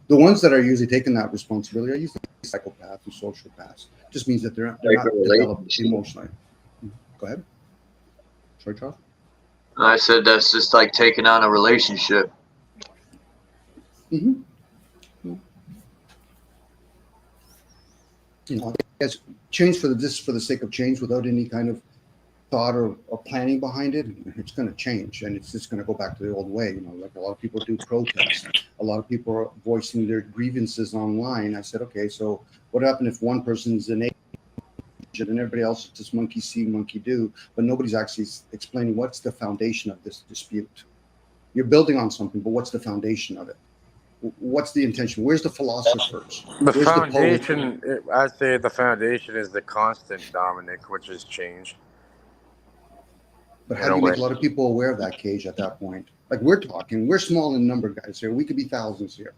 The ones that are usually taking that responsibility are usually psychopaths and sociopaths. Just means that they're not developed emotionally. Go ahead. Sorry, Charles? I said that's just like taking on a relationship. You know, it's change for the sake of change without any kind of thought or planning behind it. It's going to change, and it's just going to go back to the old way. You know, like a lot of people do protests. A lot of people are voicing their grievances online. I said, okay, so what happened if one person's an agent and everybody else is just monkey see, monkey do, but nobody's actually explaining what's the foundation of this dispute. You're building on something, but what's the foundation of it? What's the intention? Where's the philosophers? The Where's foundation, I'd say the foundation is the constant, Dominic, which is change. But how do you make a lot of people aware of that, Cage, at that point? Like we're small in number, guys here. We could be thousands here,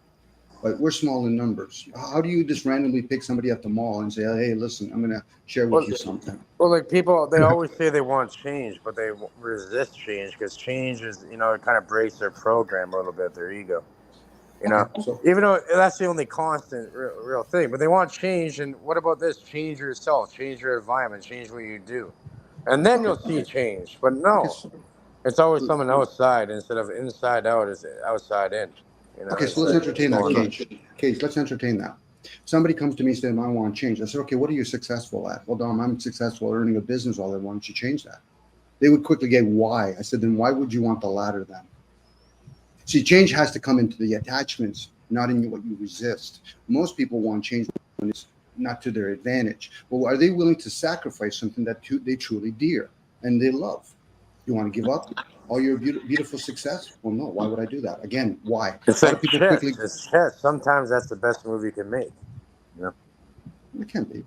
but we're small in numbers. How do you just randomly pick somebody at the mall and say, hey, listen, I'm going to share with you something? Well, like people, they always say they want change, but they resist change because change is, you know, it kind of breaks their program a little bit, their ego. You know, even though that's the only constant real thing, but they want change. And what about this? Change yourself, change your environment, change what you do. And then you'll see change. But no, it's always something outside instead of inside out, is outside in. You know, okay, so let's entertain that, Cage. Cage, let's entertain that. Somebody comes to me saying, I want change. I said, okay, what are you successful at? Well, Dom, I'm successful at earning a business. All I want, don't you change that? They would quickly get why. I said, then why would you want the latter then? See, change has to come into the attachments, not in what you resist. Most people want change when it's not to their advantage. Well, are they willing to sacrifice something that they truly dear and they love? You want to give up all your beautiful success? Well, no. Why would I do that? Again, why? It's like chess. It's chess. Sometimes that's the best move you can make. You know? It can be.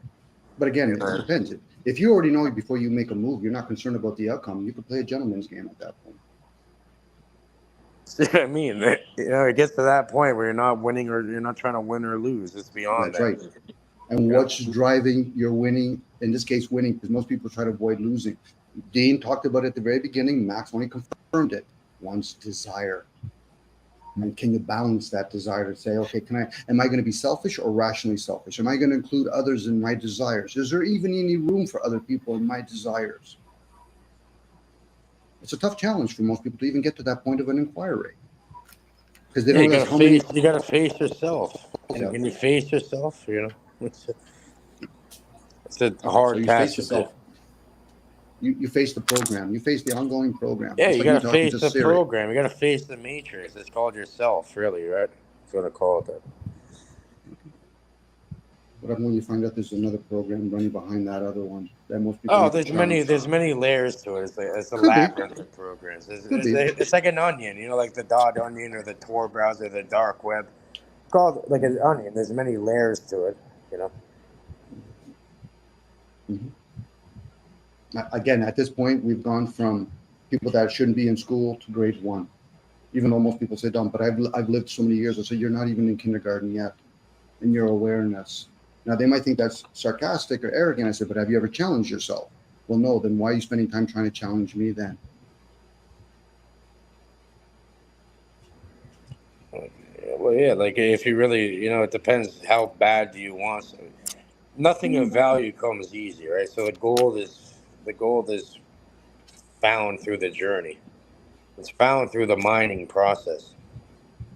But again, it depends. If you already know before you make a move, you're not concerned about the outcome, you can play a gentleman's game at that point. See what I mean? You know, it gets to that point where you're not winning, or you're not trying to win or lose. It's beyond that. That's right. And what's driving your winning, in this case winning, because most people try to avoid losing. Dean talked about it at the very beginning. Max only confirmed it. One's desire. And can you balance that desire to say, okay, am I going to be selfish or rationally selfish? Am I going to include others in my desires? Is there even any room for other people in my desires? It's a tough challenge for most people to even get to that point of an inquiry. because they Yeah, don't you realize gotta how many. face. You gotta face yourself. Yeah. Can you face yourself? You know, it's a So hard you task face to do. yourself. You face the program. You face the ongoing program. Yeah, It's you like me gotta talking face to the Siri. program. You gotta face the matrix. It's called yourself, really, right? If you wanna call it that. What happens when you find out there's another program running behind that other one that most people Oh, need to challenge? there's many layers to it. It's a Could be. labyrinth of programs. Could be. It's like an onion, you know, like the Dot Onion or the Tor browser, the dark web. It's called like an onion. There's many layers to it, you know. Again, at this point, we've gone from people that shouldn't be in school to grade 1. Even though most people say don't, but I've lived so many years. I say you're not even in kindergarten yet, in your awareness. Now they might think that's sarcastic or arrogant. I said, but have you ever challenged yourself? Well, no. Then why are you spending time trying to challenge me then? Well, yeah, like if you really, you know, it depends how bad do you want something. Nothing of value comes easy, right? So the gold is found through the journey. It's found through the mining process.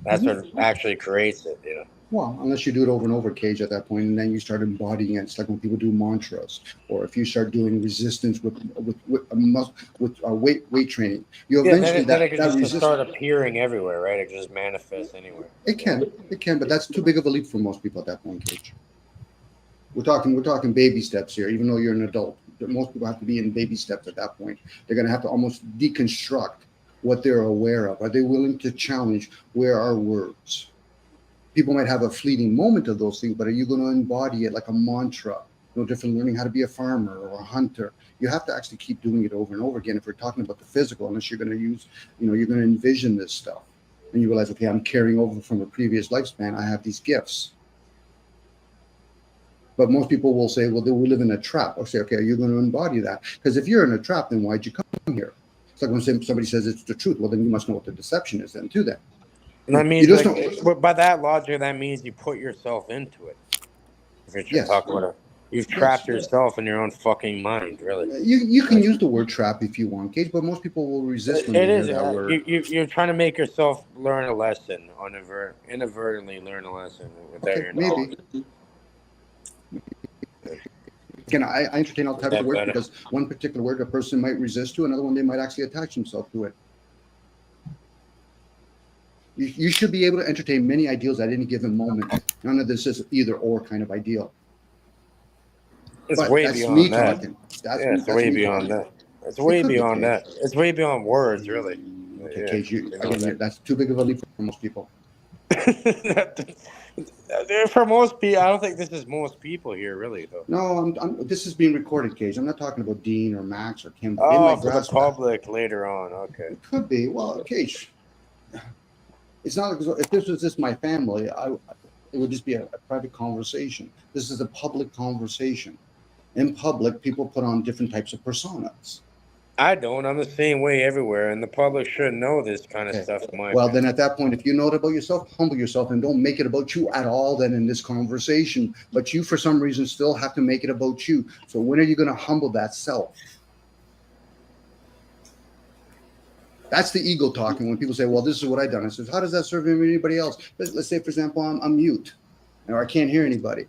That's what actually creates it, you know. Well, unless you do it over and over, Cage, at that point, and then you start embodying it. It's like when people do mantras, or if you start doing resistance with weight training, you Yeah, eventually then it that can that just start resistance. appearing everywhere, right? It just manifests anywhere. It can, but that's too big of a leap for most people at that point, Cage. We're talking baby steps here. Even though you're an adult, most people have to be in baby steps at that point. They're going to have to almost deconstruct what they're aware of. Are they willing to challenge where are words? People might have a fleeting moment of those things, but are you going to embody it like a mantra? No different than learning how to be a farmer or a hunter. You have to actually keep doing it over and over again. If we're talking about the physical, unless you're going to use, you're going to envision this stuff, and you realize, okay, I'm carrying over from a previous lifespan. I have these gifts. But most people will say, well, we live in a trap. I'll say, okay, are you going to embody that? Because if you're in a trap, then why'd you come here? It's like when somebody says it's the truth. Well, then you must know what the deception is then too then. And that You means, just like, don't. by that logic, that means you put yourself into it. If you're Yes. talking about it, you've trapped yourself in your own fucking mind, really. You can use the word trap if you want, Gage, but most people will resist when It they hear is. that word. You're trying to make yourself learn a lesson, inadvertently learn a lesson without your knowledge. Maybe. Again, I entertain all types of words because one particular word a person might resist to, another one they might actually attach themselves to it. You should be able to entertain many ideals at any given moment. None of this is either or kind of ideal. It's but way that's beyond me that. talking. It's way beyond that. It's way beyond that. It's way beyond words, really. Okay, Cage, that's too big of a leap for most people. For most people, I don't think this is most people here, really, though. No, this is being recorded, Cage. I'm not talking about Dean or Max or Kim. They Oh, might for the grasp public later on. Okay. It could be. Well, Cage, it's not. If this was just my family, it would just be a private conversation. This is a public conversation. In public, people put on different types of personas. I don't. I'm the same way everywhere, and the public should know this kind of stuff. Well, then at that point, if you know it about yourself, humble yourself and don't make it about you at all then in this conversation. But you, for some reason, still have to make it about you. So when are you going to humble that self? That's the ego talking. When people say, well, this is what I've done. I says, how does that serve anybody else? Let's say, for example, I'm mute or I can't hear anybody.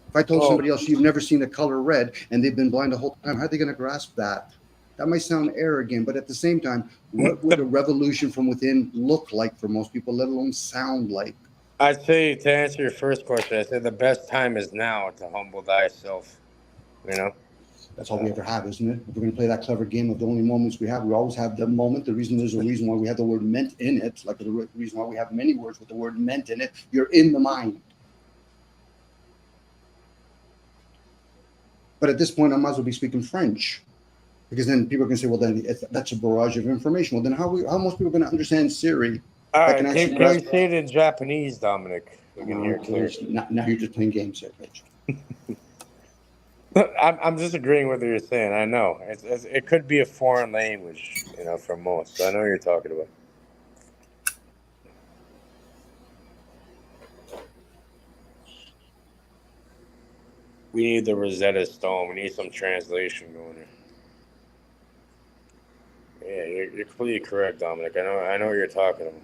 If I told somebody else you've never seen the color red and they've been blind the whole time, how are they going to grasp that? That might sound arrogant, but at the same time, what would a revolution from within look like for most people, let alone sound like? I'd say, to answer your first question, I said the best time is now to humble thyself. You know? That's all we ever have, isn't it? If we're going to play that clever game of the only moments we have, we always have the moment. There's a reason why we have the word meant in it, like the reason why we have many words with the word meant in it. You're in the mind. But at this point, I might as well be speaking French. Because then people can say, well, then that's a barrage of information. Well, then how most people are going to understand Siri? All right, can we say it in Japanese, Dominic? We can hear clearly. Now you're just playing games here, Rich. I'm just agreeing with what you're saying. I know. It could be a foreign language, for most. So I know what you're talking about. We need the Rosetta Stone. We need some translation going here. Yeah, you're completely correct, Dominic. I know what you're talking about.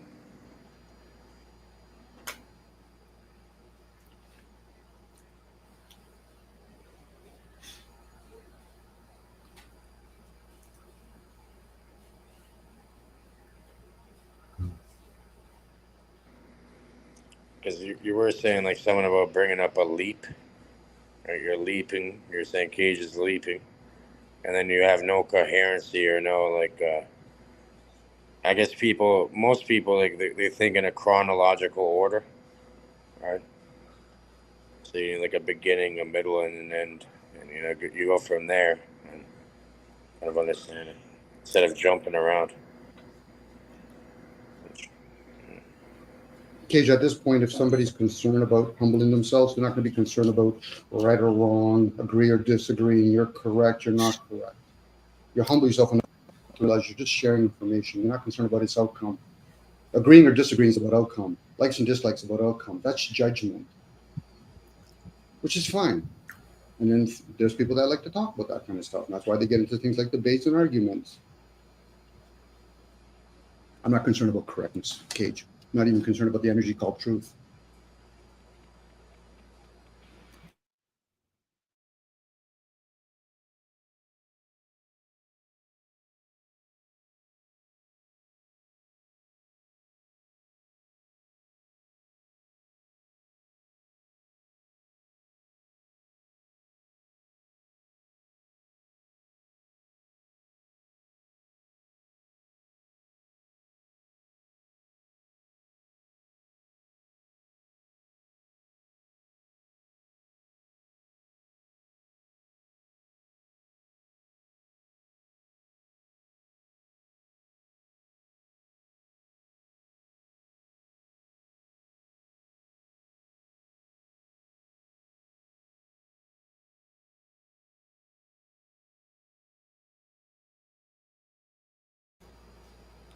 because you were saying like something about bringing up a leap. Right? You're leaping. You're saying Cage is leaping, and then you have no coherency or no like. I guess most people like they think in a chronological order, right? So you like a beginning, a middle, and an end, and you go from there and kind of understand it instead of jumping around. Cage, at this point, if somebody's concerned about humbling themselves, they're not going to be concerned about right or wrong, agree or disagree, you're correct, you're not correct. You humble yourself enough to realize you're just sharing information. You're not concerned about its outcome. Agreeing or disagreeing is about outcome. Likes and dislikes about outcome. That's judgment, which is fine. And then there's people that like to talk about that kind of stuff. And that's why they get into things like debates and arguments. I'm not concerned about correctness, Cage. I'm not even concerned about the energy called truth.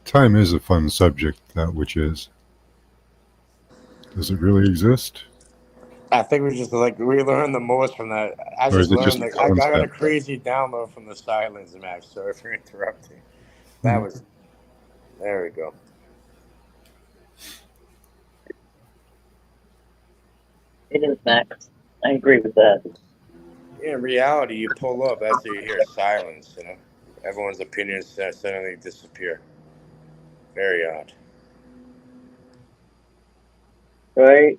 Time is a fun subject, that which is. Does it really exist? I think we learned the most from that. I Or is just it just learned a that I got a concept? crazy download from the silence match. Sorry for interrupting. That was there. We go. It is, Max. I agree with that. In reality, you pull up, that's what you hear, silence. Everyone's opinions suddenly disappear. Very odd. Right?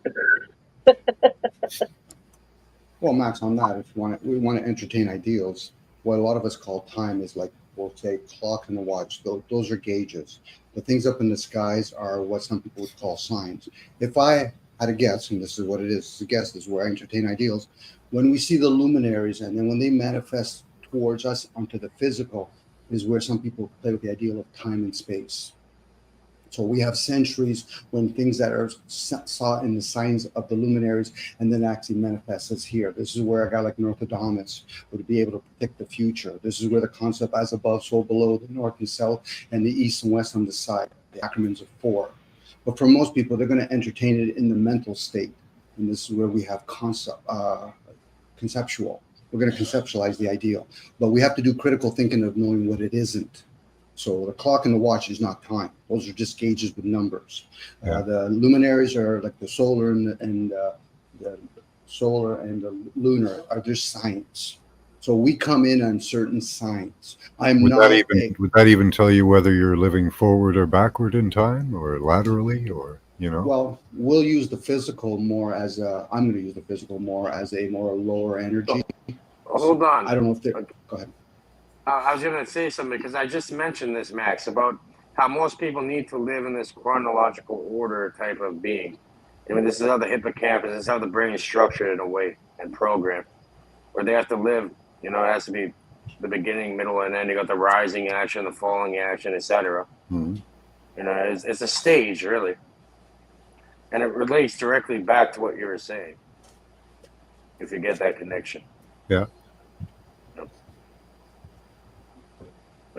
Well, Max, on that, if we want to entertain ideals, what a lot of us call time is like, we'll say clock and the watch. Those are gauges. The things up in the skies are what some people would call signs. If I had a guess, and this is what it is, a guess is where I entertain ideals. When we see the luminaries and then when they manifest towards us onto the physical is where some people play with the ideal of time and space. So we have centuries when things that are saw in the signs of the luminaries and then actually manifests as here. This is where a guy like Nostradamus would be able to predict the future. This is where the concept as above, so below, the north and south, and the east and west on the side, the acronyms of four. But for most people, they're going to entertain it in the mental state. And this is where we have conceptual. We're going to conceptualize the ideal. But we have to do critical thinking of knowing what it isn't. So the clock and the watch is not time. Those are just gauges with numbers. Yeah. The luminaries are like the solar and the lunar are just signs. So we come in on certain signs. Would that even tell you whether you're living forward or backward in time, or laterally, or Well, we'll use the physical more as I'm going to use the physical more as a more lower energy. Hold on. I don't know if they're. Go ahead. I was going to say something because I just mentioned this, Max, about how most people need to live in this chronological order type of being. I mean, this is how the hippocampus, this is how the brain is structured in a way and programmed, where they have to live, it has to be the beginning, middle, and end. You got the rising action, the falling action, etc. Mm-hmm. It's a stage, really. And it relates directly back to what you were saying, if you get that connection. Yeah.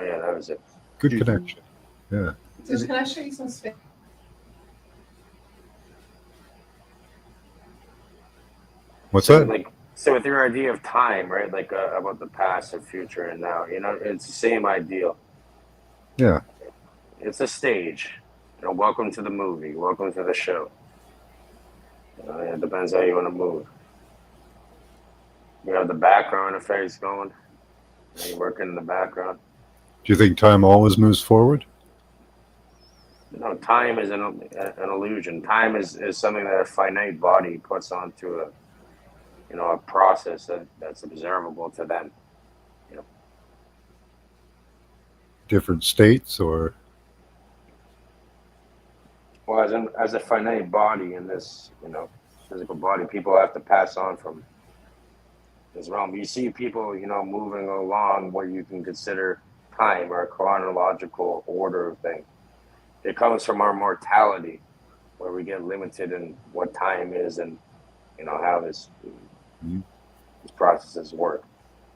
Oh, yeah, that was it. Good connection. Yeah. So can I show you some space? What's that? So with your idea of time, right? Like about the past and future and now, it's the same ideal. Yeah. It's a stage. Welcome to the movie. Welcome to the show. It depends how you want to move. You have the background effects going. You're working in the background. Do you think time always moves forward? No, time is an illusion. Time is something that a finite body puts onto a process that's observable to them. You know, Different states, or well, as a finite body in this physical body, people have to pass on from this realm. You see people moving along what you can consider time or a chronological order of things. It comes from our mortality, where we get limited in what time is and how this processes work.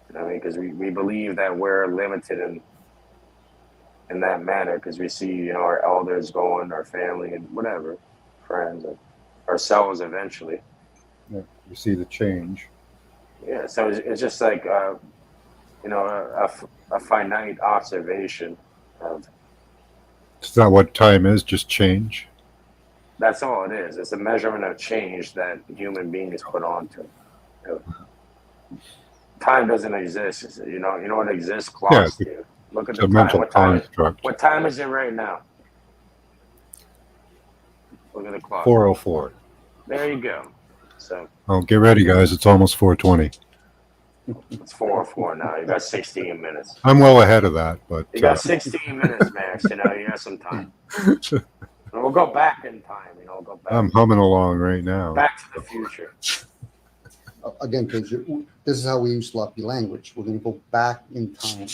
You know what I mean? Because we believe that we're limited in that manner because we see our elders going, our family and whatever, friends, and ourselves eventually. you see the change. Yeah, so it's just like a finite observation of. It's not what time is, just change. That's all it is. It's a measurement of change that human beings put onto it. Time doesn't exist. You know what exists? Clocks do. Look at It's the a time. mental What time? construct. What time is it right now? Look at the clock. 4:04. There you go. So. Oh, get ready, guys! It's almost 4:20. It's 4:04 now. You got 16 minutes. I'm well ahead of that, but you got 16 minutes, Max. You got some time. We'll go back in time. We'll go back. I'm humming along right now. Back to the future. Again, kids, this is how we use sloppy language. We're going to go back in time.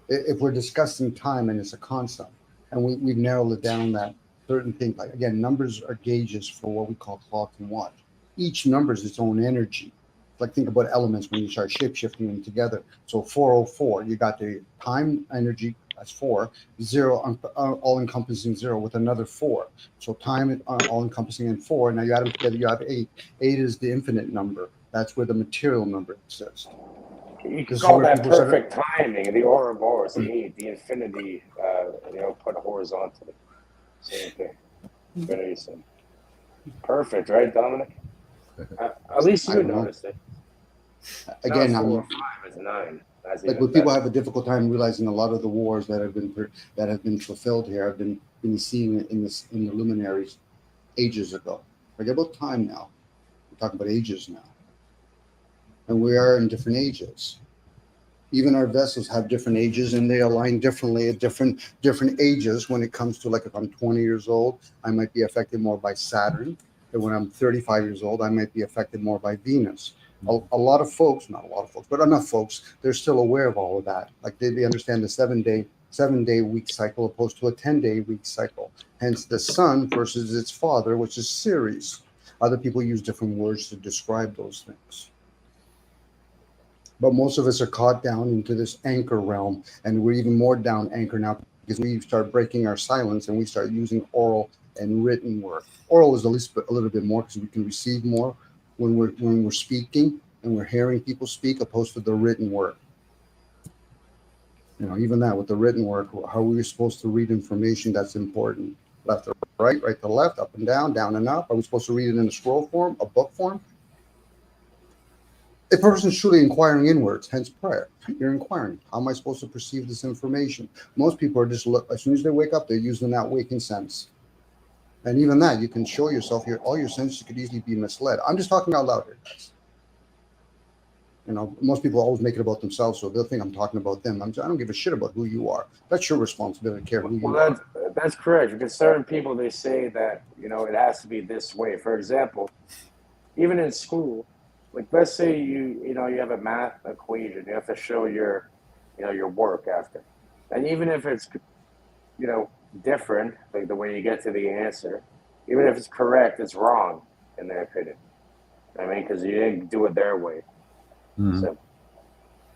If we're discussing time and it's a constant, and we've narrowed it down that certain thing, like again, numbers are gauges for what we call clock and watch. Each number is its own energy. Like think about elements when you start shape-shifting them together. So 404, you got the time energy, that's 4, 0, all-encompassing 0 with another 4. So time all-encompassing and 4. Now you add them together, you have 8. 8 is the infinite number. That's where the material number exists. You can call that perfect timing. The Ouroboros, the 8, the infinity, put horizontally. Same thing. Infinity symbol. Perfect, right, Dominic? At least you noticed it. Again, now 4 or 5 is 9. That's like when people have a difficult time realizing a lot of the wars that have been fulfilled here have been seen in the luminaries ages ago. Forget about time now. We're talking about ages now, and we are in different ages. Even our vessels have different ages, and they align differently at different ages. When it comes to, like, if I'm 20 years old, I might be affected more by Saturn, and when I'm 35 years old, I might be affected more by Venus. A lot of folks, not a lot of folks, but enough folks, they're still aware of all of that. Like they understand the 7-day week cycle opposed to a 10-day week cycle. Hence the sun versus its father, which is Ceres. Other people use different words to describe those things. But most of us are caught down into this anchor realm, and we're even more down anchor now because we start breaking our silence and we start using oral and written word. Oral is at least a little bit more because we can receive more when we're speaking and we're hearing people speak, opposed to the written word. Even that with the written word, how are we supposed to read information that's important? Left to right, right to left, up and down and up. Are we supposed to read it in a scroll form, a book form? A person is truly inquiring inwards, hence prayer. You're inquiring. How am I supposed to perceive this information? Most people are just, as soon as they wake up, they're using that waking sense. And even that, you can show yourself, all your senses could easily be misled. I'm just talking out loud here, guys. Most people always make it about themselves, so they'll think I'm talking about them. I don't give a shit about who you are. That's your responsibility to care who you are. That's correct. Because certain people, they say that, it has to be this way. For example, even in school, like let's say you have a math equation, you have to show your work after, and even if it's different, like the way you get to the answer, even if it's correct, it's wrong in their opinion. I mean, because you didn't do it their way. Mm-hmm. So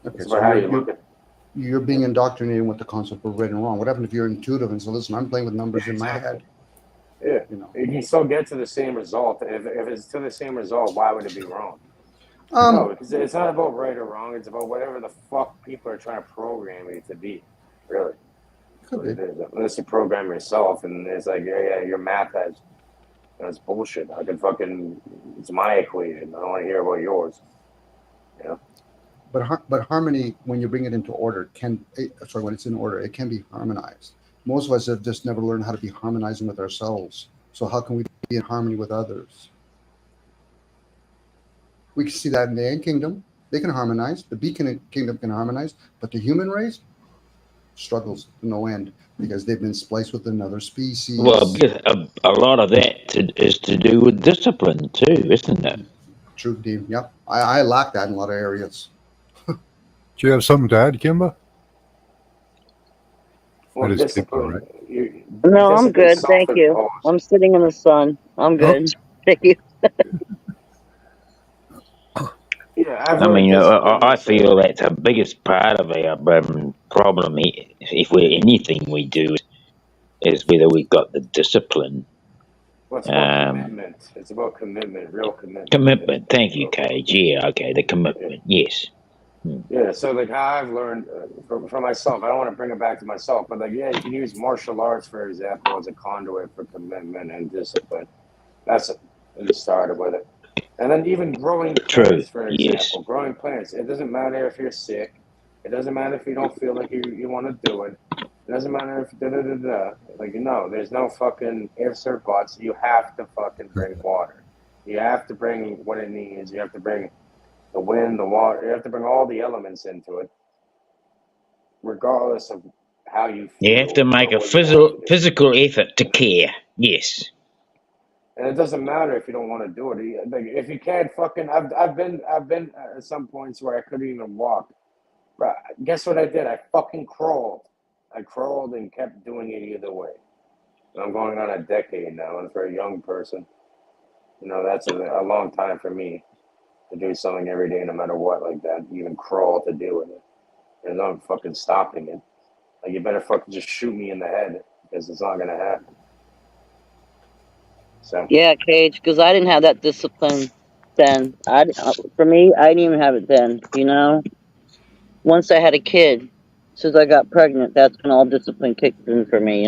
okay, so how you look at. You're being indoctrinated with the concept of right and wrong. What happens if you're intuitive and say, "Listen, I'm playing with numbers in my head"? Yeah, you can still get to the same result. If it's to the same result, why would it be wrong? No, because it's not about right or wrong. It's about whatever the fuck people are trying to program it to be. Really, unless you program yourself, and it's like, yeah, your math has, it's bullshit. It's my equation. I don't want to hear about yours. But harmony, when you bring it into order, when it's in order, it can be harmonized. Most of us have just never learned how to be harmonizing with ourselves. So how can we be in harmony with others? We can see that in the ant kingdom. They can harmonize. The bee kingdom can harmonize, but the human race struggles to no end because they've been spliced with another species. Well, a lot of that is to do with discipline too, isn't it? True, Dean. Yep. I lack that in a lot of areas. Do you have something to add, Kimba? Well, That is Kimba, right? No, I'm good. Thank you. I'm sitting in the sun. I'm good. Thank you. Yeah, I've I learned mean, discipline. I feel that's the biggest part of our problem. If we're anything we do, is whether we've got the discipline. Well, it's about commitment. It's about commitment, real commitment. Commitment. Thank you, Cage. Yeah, okay, the commitment. Yes. Yeah, so like how I've learned for myself, I don't want to bring it back to myself, but like, yeah, you can use martial arts, for example, as a conduit for commitment and discipline. That's it started with it. And then even growing plants, for example, growing plants. It doesn't matter if you're sick. It doesn't matter if you don't feel like you want to do it. It doesn't matter if da-da-da-da. Like, no, there's no fucking ifs or buts. You have to fucking bring water. You have to bring what it needs. You have to bring the wind, the water. You have to bring all the elements into it, regardless of how you feel. You have to make a physical effort to care. Yes. And it doesn't matter if you don't want to do it. Like, if you can't fucking, I've been at some points where I couldn't even walk. But guess what I did? I fucking crawled. I crawled and kept doing it either way. And I'm going on a decade now, and for a young person, that's a long time for me to do something every day, no matter what, like that. Even crawl to do it. There's no fucking stopping it. Like, you better fucking just shoot me in the head, because it's not gonna happen. So. Yeah, Cage, because I didn't have that discipline then. For me, I didn't even have it then. Once I had a kid, since I got pregnant, that's when all discipline kicked in for me.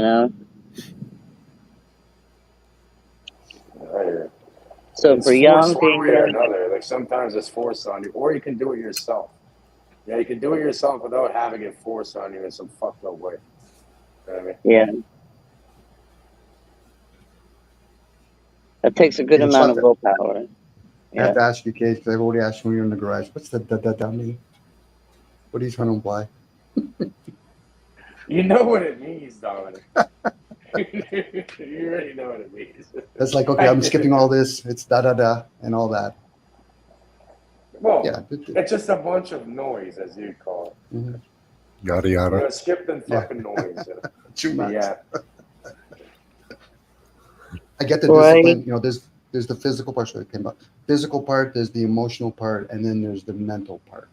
So It's for young forced one way or people, another. Like, sometimes it's forced on you, or you can do it yourself. Yeah, you can do it yourself without having it forced on you in some fucked up way. You know what I mean? yeah, that takes a good amount of willpower. I have to ask you, Cage, because I've already asked you when you're in the garage. What's the da-da-da mean? What are you trying to imply? You know what it means, Dominic. You already know what it means. That's like, okay, I'm skipping all this. It's da-da-da and all that. Well, yeah, it's just a bunch of noise, as you call it. Mm-hmm. Yada yada. Skip them fucking noise. Too much. Yeah. I get the discipline. There's the physical part that came up. Physical part, there's the emotional part, and then there's the mental part.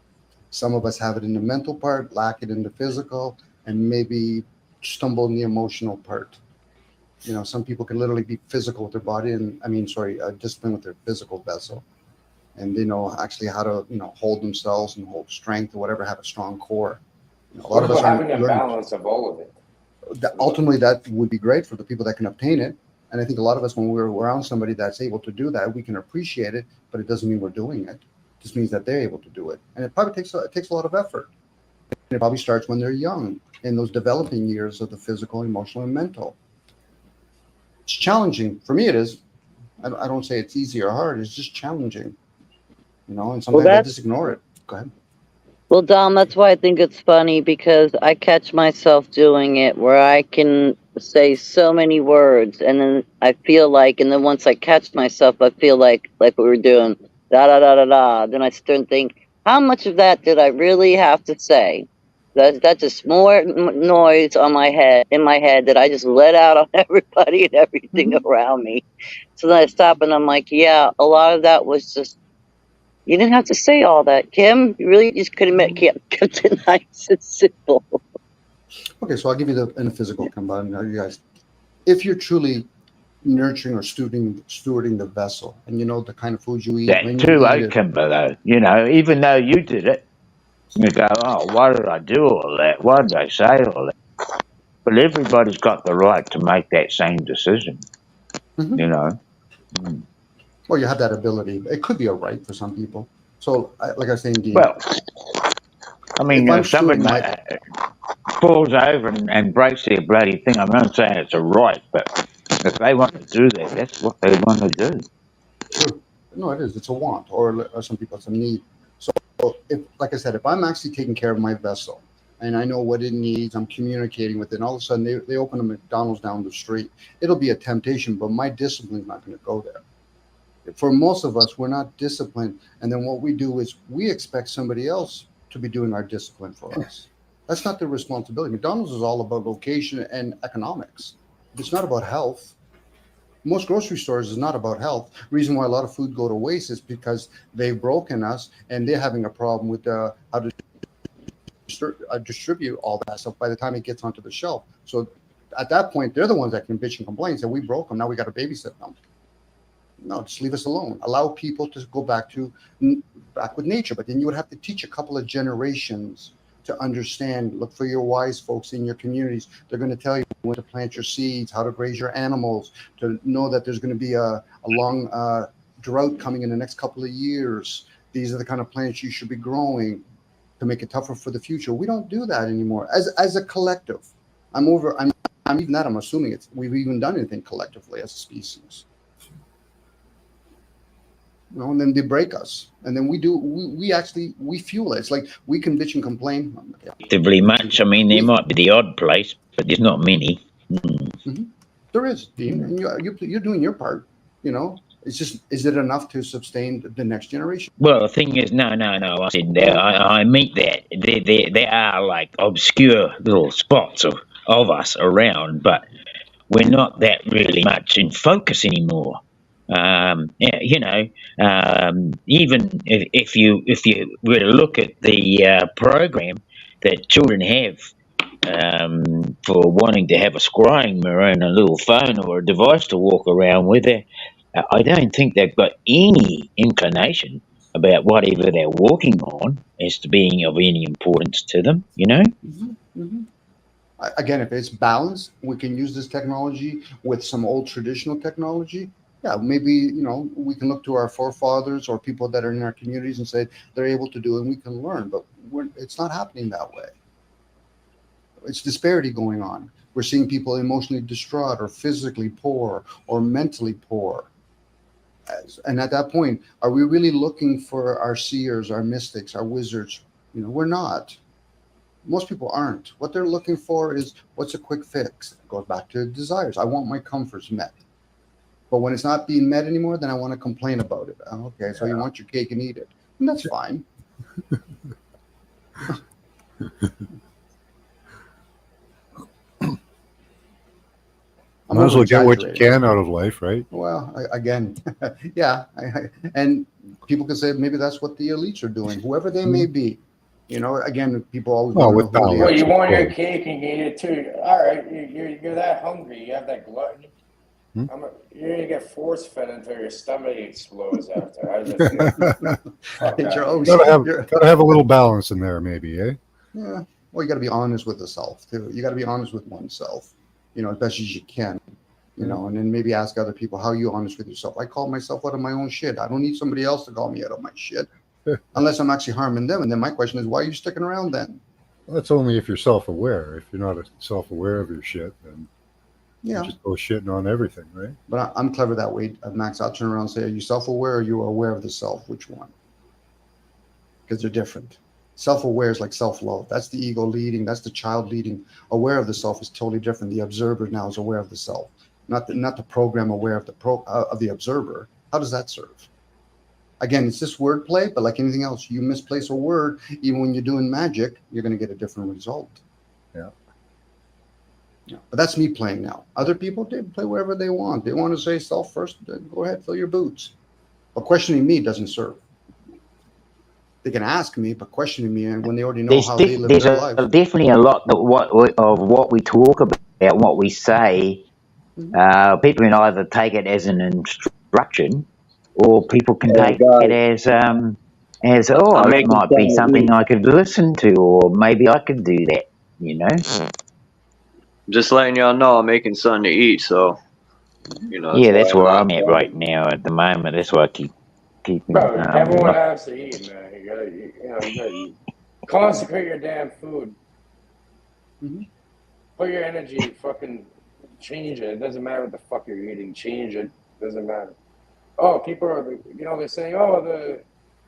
Some of us have it in the mental part, lack it in the physical, and maybe stumble in the emotional part. Some people can literally be physical with their body, discipline with their physical vessel, and they know actually how to, hold themselves and hold strength or whatever, have a strong core. A lot of us having a balance of all of it. Ultimately, that would be great for the people that can obtain it. And I think a lot of us, when we're around somebody that's able to do that, we can appreciate it, but it doesn't mean we're doing it. It just means that they're able to do it. And it probably takes a lot of effort. And it probably starts when they're young, in those developing years of the physical, emotional, and mental. It's challenging. For me, it is. I don't say it's easy or hard. It's just challenging. And sometimes I just ignore it. Go ahead. Well, Dom, that's why I think it's funny, because I catch myself doing it where I can say so many words, and then I feel like, and then once I catch myself, I feel like we were doing da-da-da-da-da. Then I start and think, how much of that did I really have to say? That's just more noise in my head that I just let out on everybody and everything around me. So then I stop and I'm like, yeah, a lot of that was just, you didn't have to say all that, Kim. You really just could have kept it nice and simple. Okay, so I'll give you in the physical combine. You guys, if you're truly nurturing or stewarding the vessel, and the kind of food you eat, That too, Kimber, though. Even though you did it, you go, oh, why did I do all that? Why did I say all that? But everybody's got the right to make that same decision. Mm-hmm. Well, you have that ability. It could be a right for some people. So, like I was saying, Dean. Well, I mean, falls over and breaks their bloody thing. I'm not saying it's a right, but if they want to do that, that's what they want to do. True. No, it is. It's a want, or some people it's a need. So, if, like I said, if I'm actually taking care of my vessel and I know what it needs, I'm communicating with it, and all of a sudden they open a McDonald's down the street, it'll be a temptation, but my discipline's not going to go there. For most of us, we're not disciplined, and then what we do is we expect somebody else to be doing our discipline for us. That's not their responsibility. McDonald's is all about location and economics. It's not about health. Most grocery stores is not about health. Reason why a lot of food go to waste is because they've broken us and they're having a problem with how to distribute all that stuff by the time it gets onto the shelf. So at that point, they're the ones that can bitch and complain. Say, we broke them. Now we got to babysit them. No, just leave us alone. Allow people to go back with nature. But then you would have to teach a couple of generations to understand. Look for your wise folks in your communities. They're going to tell you when to plant your seeds, how to graze your animals, to know that there's going to be a long drought coming in the next couple of years. These are the kind of plants you should be growing to make it tougher for the future. We don't do that anymore as a collective. I'm even that. I'm assuming we've even done anything collectively as a species. You know, and then they break us, and then we fuel it. It's like we can bitch and complain. Actively much. I mean, there might be the odd place, but there's not many. Mm-hmm. There is, Dean, and you're doing your part. You know, it's just, is it enough to sustain the next generation? Well, the thing is, no. I said I meet that there are like obscure little spots of us around, but we're not that really much in focus anymore. Even if you were to look at the program that children have for wanting to have a scrying mirror and a little phone or a device to walk around with, I don't think they've got any inclination about whatever they're walking on as to being of any importance to them, you know? Mm-hmm. Mm-hmm. Again, if it's balanced, we can use this technology with some old traditional technology. Yeah, maybe, we can look to our forefathers or people that are in our communities and say they're able to do it and we can learn, but it's not happening that way. It's disparity going on. We're seeing people emotionally distraught or physically poor or mentally poor. And at that point, are we really looking for our seers, our mystics, our wizards? We're not. Most people aren't. What they're looking for is, what's a quick fix? It goes back to desires. I want my comforts met. But when it's not being met anymore, then I want to complain about it. Okay, so you want your cake and eat it. And that's fine. Might as well get what you can out of life, right? Well, yeah. And people can say maybe that's what the elites are doing, whoever they may be. Again, people always want to know who they are. Well, you want your cake and you eat it too. All right, you're that hungry. You have that gluttony. You're going to get force fed until your stomach explodes after. I just gotta have a little balance in there, maybe, eh? Yeah. Well, you got to be honest with the self, too. You got to be honest with oneself, as best as you can, and then maybe ask other people, how are you honest with yourself? I call myself out of my own shit. I don't need somebody else to call me out of my shit unless I'm actually harming them. And then my question is, why are you sticking around then? Well, that's only if you're self-aware. If you're not self-aware of your shit, then you just go shitting on everything, right? But I'm clever that way, Max. I'll turn around and say, are you self-aware or are you aware of the self? Which one? Because they're different. Self-aware is like self-love. That's the ego leading. That's the child leading. Aware of the self is totally different. The observer now is aware of the self, not the program aware of the observer. How does that serve? Again, it's just wordplay, but like anything else, you misplace a word, even when you're doing magic, you're going to get a different result. Yeah. But that's me playing now. Other people, they play wherever they want. They want to say self first, then go ahead, fill your boots. But questioning me doesn't serve. They can ask me, but questioning me, and when they already know how they live their life. There's definitely a lot of what we talk about, what we say. People can either take it as an instruction, or people can take it as it might be something I could listen to, or maybe I could do that. Just letting y'all know I'm making something to eat, so that's where I'm at right now at the moment. That's why I keep. Bro, everyone has to eat, man. You gotta consecrate your damn food. Put your energy, fucking change it. It doesn't matter what the fuck you're eating. Change it. Doesn't matter. Oh, people are, they're saying, oh,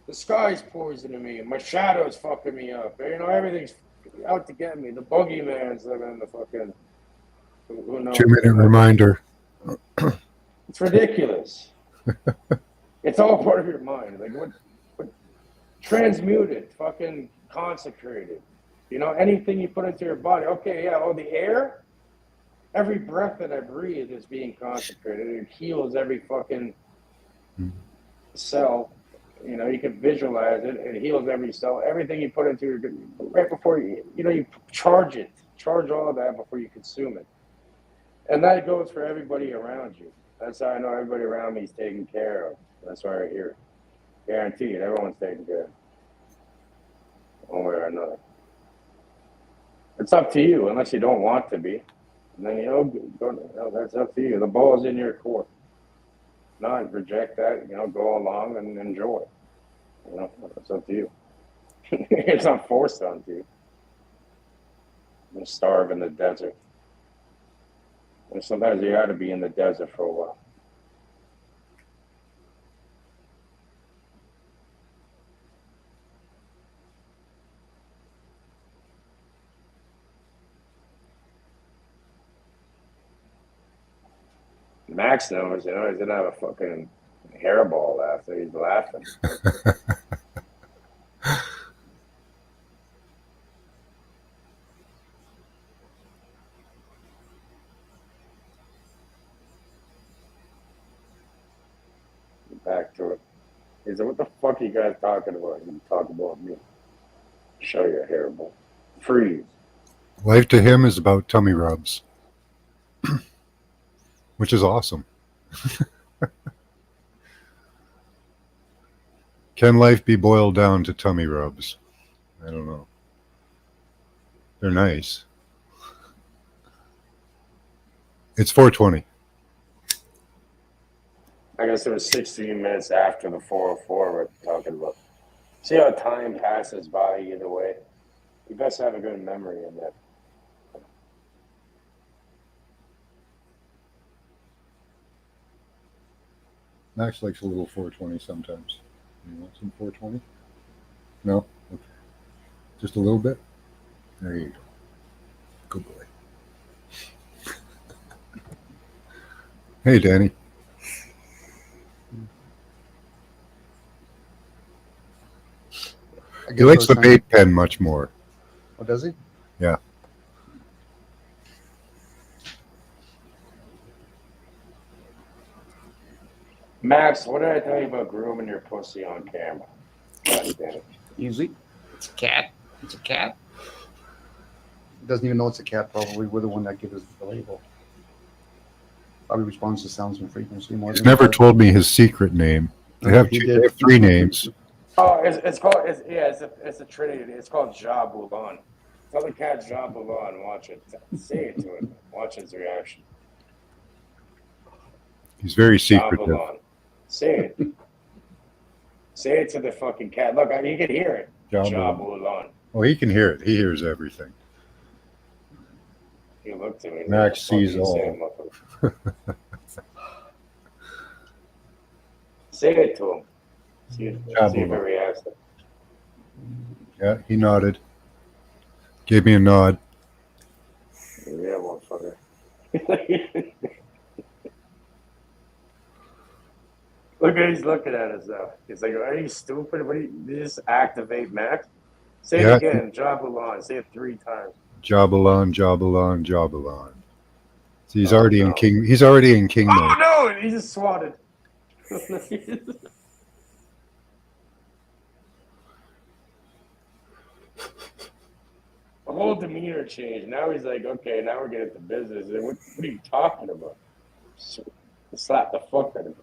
the sky's poisoning me. My shadow's fucking me up. Everything's out to get me. The boogeyman's living in the fucking, who knows? 2-minute reminder. It's ridiculous. It's all part of your mind. Like, what transmute it, fucking consecrate it. Anything you put into your body. Okay, yeah, the air, every breath that I breathe is being consecrated. It heals every fucking cell. You can visualize it. It heals every cell. Everything you put into your, right before you charge it. Charge all of that before you consume it. And that goes for everybody around you. That's how I know everybody around me is taken care of. That's why I hear it. Guaranteed, everyone's taken care of. One way or another. It's up to you, unless you don't want to be. And then, that's up to you. The ball is in your court. Not reject that, go along and enjoy. It's up to you. It's not forced onto you. You starve in the desert. And sometimes you got to be in the desert for a while. Max knows, he's gonna have a fucking hairball after he's laughing. Back to it. He said, what the fuck are you guys talking about? You talk about me. Show your hairball. Freeze. Life to him is about tummy rubs, which is awesome. Can life be boiled down to tummy rubs? I don't know. They're nice. It's 4:20. I guess it was 16 minutes after the 404 we're talking about. See how time passes by either way? You best have a good memory in that. Max likes a little 420 sometimes. You want some 420? No? Okay. Just a little bit? There you go. Good boy. Hey, Danny. He likes the vape pen much more. Oh, does he? Yeah. Max, what did I tell you about grooming your pussy on camera? God damn it. Easy. It's a cat. It's a cat. He doesn't even know it's a cat, probably. We're the one that gives the label. Probably responds to sounds and frequency more He's than never told me his secret name. They have 3 names. Oh, it's called, it's a trinity. It's called Jabulan. Tell the cat Jabulan. Watch it. Say it to him. Watch his reaction. He's very secretive. Jabulan. Say it. Say it to the fucking cat. Look, you can hear it. Jabulan. Oh, he can hear it. He hears everything. He looked at me. Max sees all. Say it to him. See if he reacts. Yeah, he nodded. Gave me a nod. Yeah, motherfucker. Look at he's looking at us though. He's like, "Are you stupid? What do you just activate Max? Say it again, Jabulan. Say it 3 times. Jabulan, Jabulan, Jabulan. See, he's already in king. He's already in king mode. Oh no! He just swatted. The whole demeanor changed. Now he's like, okay, now we're getting to business. What are you talking about? Slap the fuck out of him.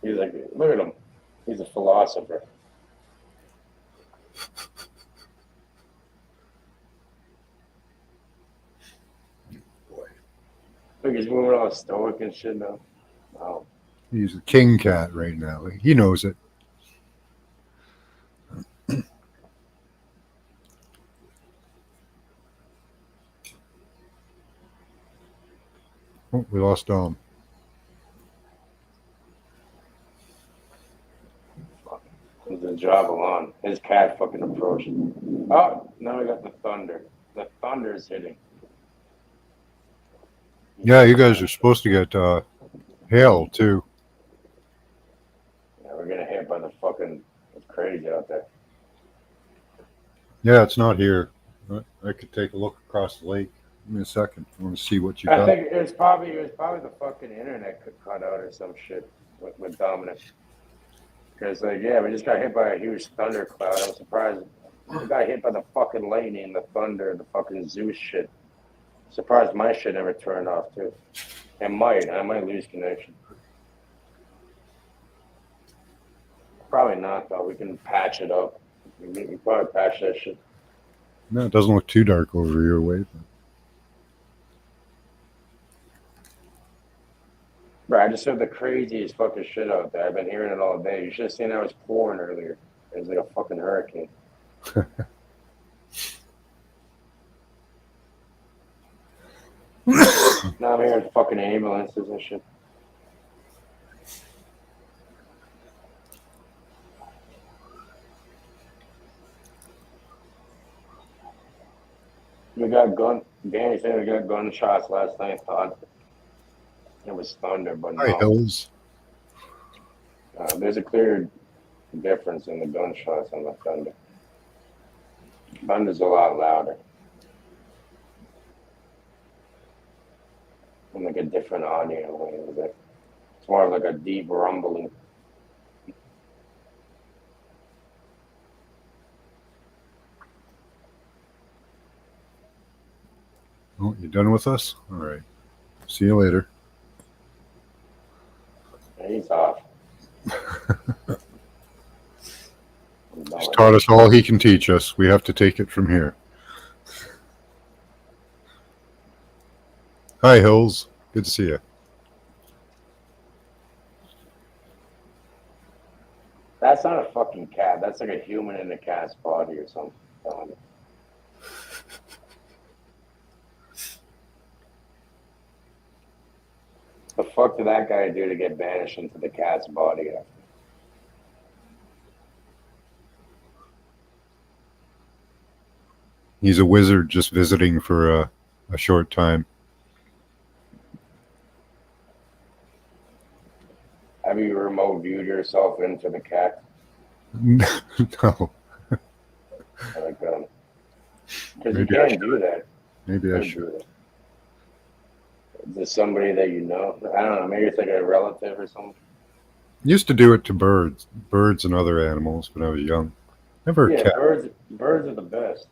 He's like, look at him. He's a philosopher. Boy. Look, he's moving all stoic and shit now. Wow. He's a king cat right now. He knows it. Oh, we lost Dom. The job alone. His cat fucking approached. Oh, now we got the thunder. The thunder's hitting. Yeah, you guys are supposed to get hail too. Yeah, we're getting hit by the fucking. It's crazy out there. Yeah, it's not here. I could take a look across the lake. Give me a second. I want to see what you I got. think it was probably the fucking internet cut out or some shit with Dominic. Because like we just got hit by a huge thundercloud. I'm surprised we got hit by the fucking lightning, the thunder, the fucking Zeus shit. Surprised my shit never turned off too. I might lose connection. Probably not though. We can patch it up. We can probably patch that shit. No, it doesn't look too dark over your way. But... Bro, I just heard the craziest fucking shit out there. I've been hearing it all day. You should have seen how it was pouring earlier. It was like a fucking hurricane. Now I'm hearing fucking ambulances and shit. Danny said we got gunshots last night. Thought it was thunder, but Hi, no. Hills. There's a clear difference in the gunshots and the thunder. Thunder's a lot louder. And like a different audio. It's more of like a deep rumbling. Oh, you done with us? All right. See you later. He's off. He's taught us all he can teach us. We have to take it from here. Hi, Hills. Good to see you. That's not a fucking cat. That's like a human in a cat's body or something. The fuck did that guy do to get banished into the cat's body after? He's a wizard just visiting for a short time. Have you remote viewed yourself into the cat? No. Like, because you can't do that. Maybe I should. Is this somebody that you know? I don't know. Maybe it's like a relative or something. Used to do it to birds and other animals when I was young. Never a cat. Birds are the best.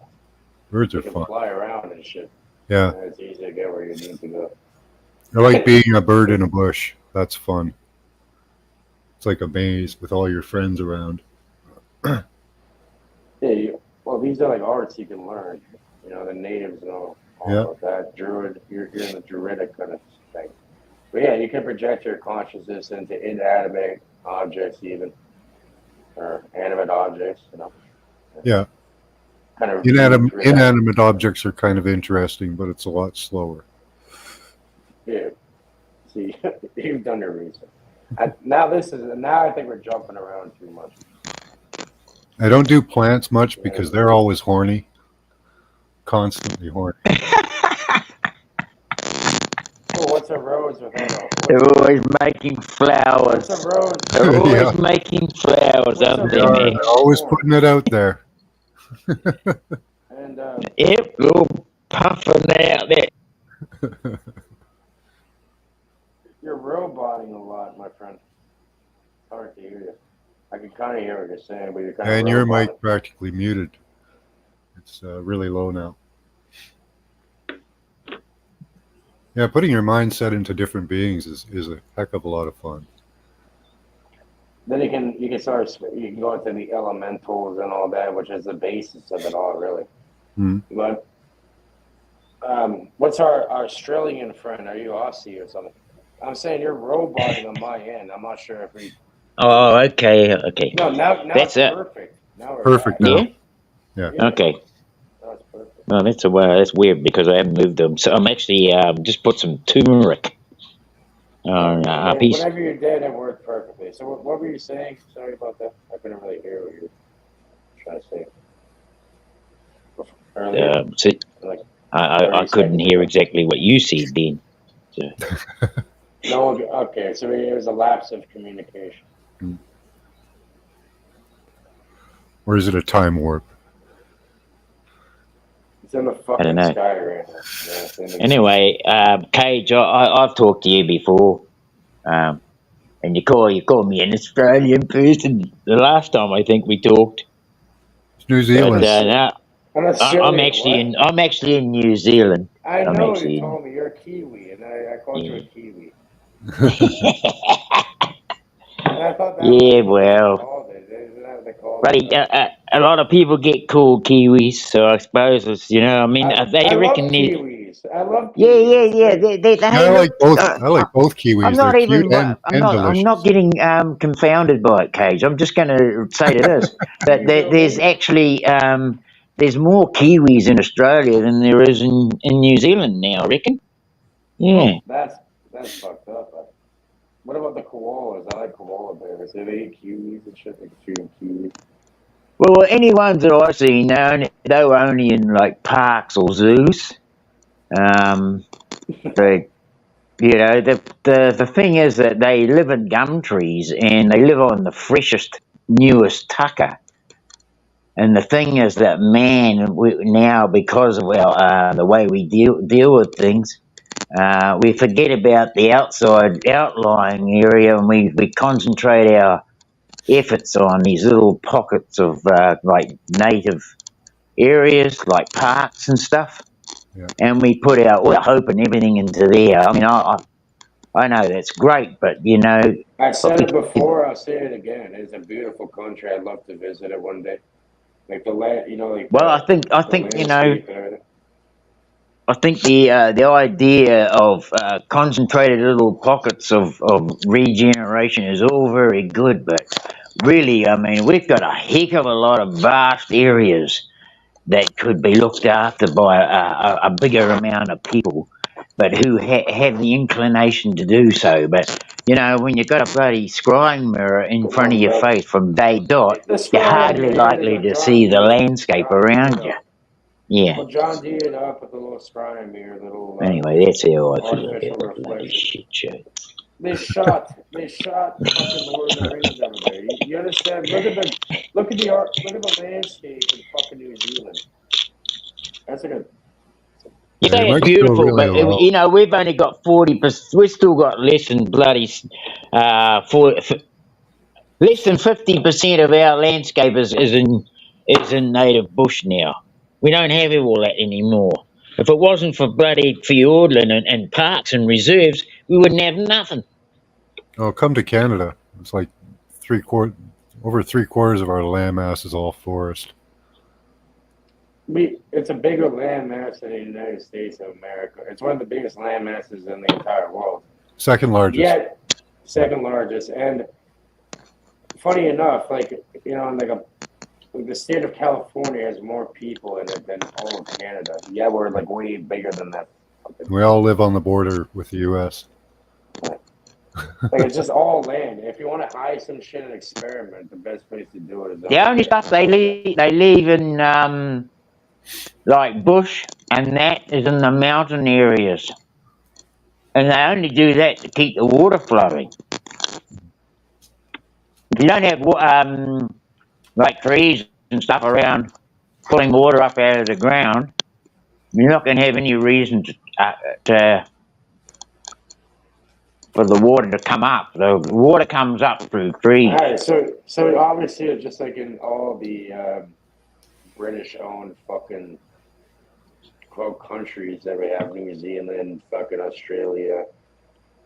Birds are You can fun. fly around and shit. Yeah. And it's easy to get where you need to go. I like being a bird in a bush. That's fun. It's like a maze with all your friends around. Well, these are like arts you can learn. You know, the natives know all about that. Druid, you're in the druidic kind of thing. But yeah, you can project your consciousness into inanimate objects even. Or animate objects, you know. Yeah. Kind of Inanimate objects are kind of interesting, but it's a lot slower. Yeah. See, you've done your research. Now I think we're jumping around too much. I don't do plants much because they're always horny. Constantly horny. Oh, what's a rose without a... They're always making flowers. What's a rose? They're always Yeah. making flowers, aren't they, They're man? always putting it out there. And Yep, they're all puffing out there. you're roboting a lot, my friend. It's hard to hear you. I can kind of hear what you're saying, but you're kind of And your roboting. mic practically muted. It's really low now. Yeah, putting your mindset into different beings is a heck of a lot of fun. Then you can go into the elementals and all that, which is the basis of it all, really. Mm-hmm. But what's our Australian friend? Are you Aussie or something? I'm saying you're roboting on my end. I'm not sure if we. Oh, okay. No, now That's it's it. perfect. Now we're Perfect back. now. Yeah? Yeah. Okay. Now it's perfect. Well, that's weird because I haven't moved them. So I'm actually just put some turmeric Peace. Whenever you're dead, it worked perfectly. So what were you saying? Sorry about that. I couldn't really hear what you were trying to say earlier. So Like I 30 couldn't seconds hear ago. exactly what you said then. So. No, okay. So it was a lapse of communication. Or is it a time warp? It's in the I don't fucking know. sky right now. Yeah, it's in the Anyway, Cage, I've talked to you before, and you call me an Australian person. The last time I think we talked, It's New Zealand. but now An I'm Australian what? actually in New Zealand. I I'm know you actually told me you're a Kiwi, and I called you a Kiwi. And I thought that was yeah, what they well, called it. Isn't that what they called buddy, it? a lot of people get called Kiwis, so I suppose it's I mean, they I reckon love Kiwis. I love yeah, Kiwis. yeah. They Yeah, hey, look, I like both Kiwis. I'm They're not cute even. I'm and not. I'm delicious. not getting confounded by it, Cage. I'm just going to say to this that there's actually there's more Kiwis in Australia than there is in New Zealand now. I reckon. Yeah. That's fucked up. What about the koalas? I like koala bears. Do they eat kiwis and shit? Like shooting kiwis. Well, any ones that I've seen, they were only in like parks or zoos. But the thing is that they live in gum trees and they live on the freshest, newest tucker. And the thing is that now because of our the way we deal with things, we forget about the outside outlying area, and we concentrate our efforts on these little pockets of like native areas, like parks and stuff. Yeah. And we put all our hope and everything into there. I mean, I know that's great, but I've said it before. I'll say it again. It's a beautiful country. I'd love to visit it one day. Like the land, like well, I the think landscape and everything. I think the idea of concentrated little pockets of regeneration is all very good, but really, I mean, we've got a heck of a lot of vast areas that could be looked after by a bigger amount of people, but who have the inclination to do so. But when you've got a bloody scrying mirror in front of your face from day dot, The you're scrying hardly mirror, likely they to got see the John landscape around you. Yeah. Well, John Deere it up with the little scrying mirror, little Anyway, that's how I feel artificial about the bloody reflection. shit show. They shot fucking Lord of the Rings over there. You understand? Look at the landscape in fucking New Zealand. That's like a. You Yeah, say you it's might feel beautiful, really but low. we've only got 40%. We've still got less than bloody less than 50% of our landscape is in native bush now. We don't have all that anymore. If it wasn't for bloody fiordland and parks and reserves, we wouldn't have nothing. Oh, come to Canada. It's like over 3/4 of our landmass is all forest. It's a bigger land mass than the United States of America. It's one of the biggest land masses in the entire world. Second largest. Yeah, second largest. And funny enough, like the state of California has more people in it than all of Canada. Yeah, we're like way bigger than that. We all live on the border with the U.S. Like it's just all land. If you want to hide some shit and experiment, the best place to do it is. The only stuff they leave in like bush and that is in the mountain areas, and they only do that to keep the water flowing. If you don't have like trees and stuff around pulling water up out of the ground, you're not going to have any reason for the water to come up. The water comes up through trees. All right, so obviously it's just like in all the British-owned fucking countries that we have: New Zealand, fucking Australia,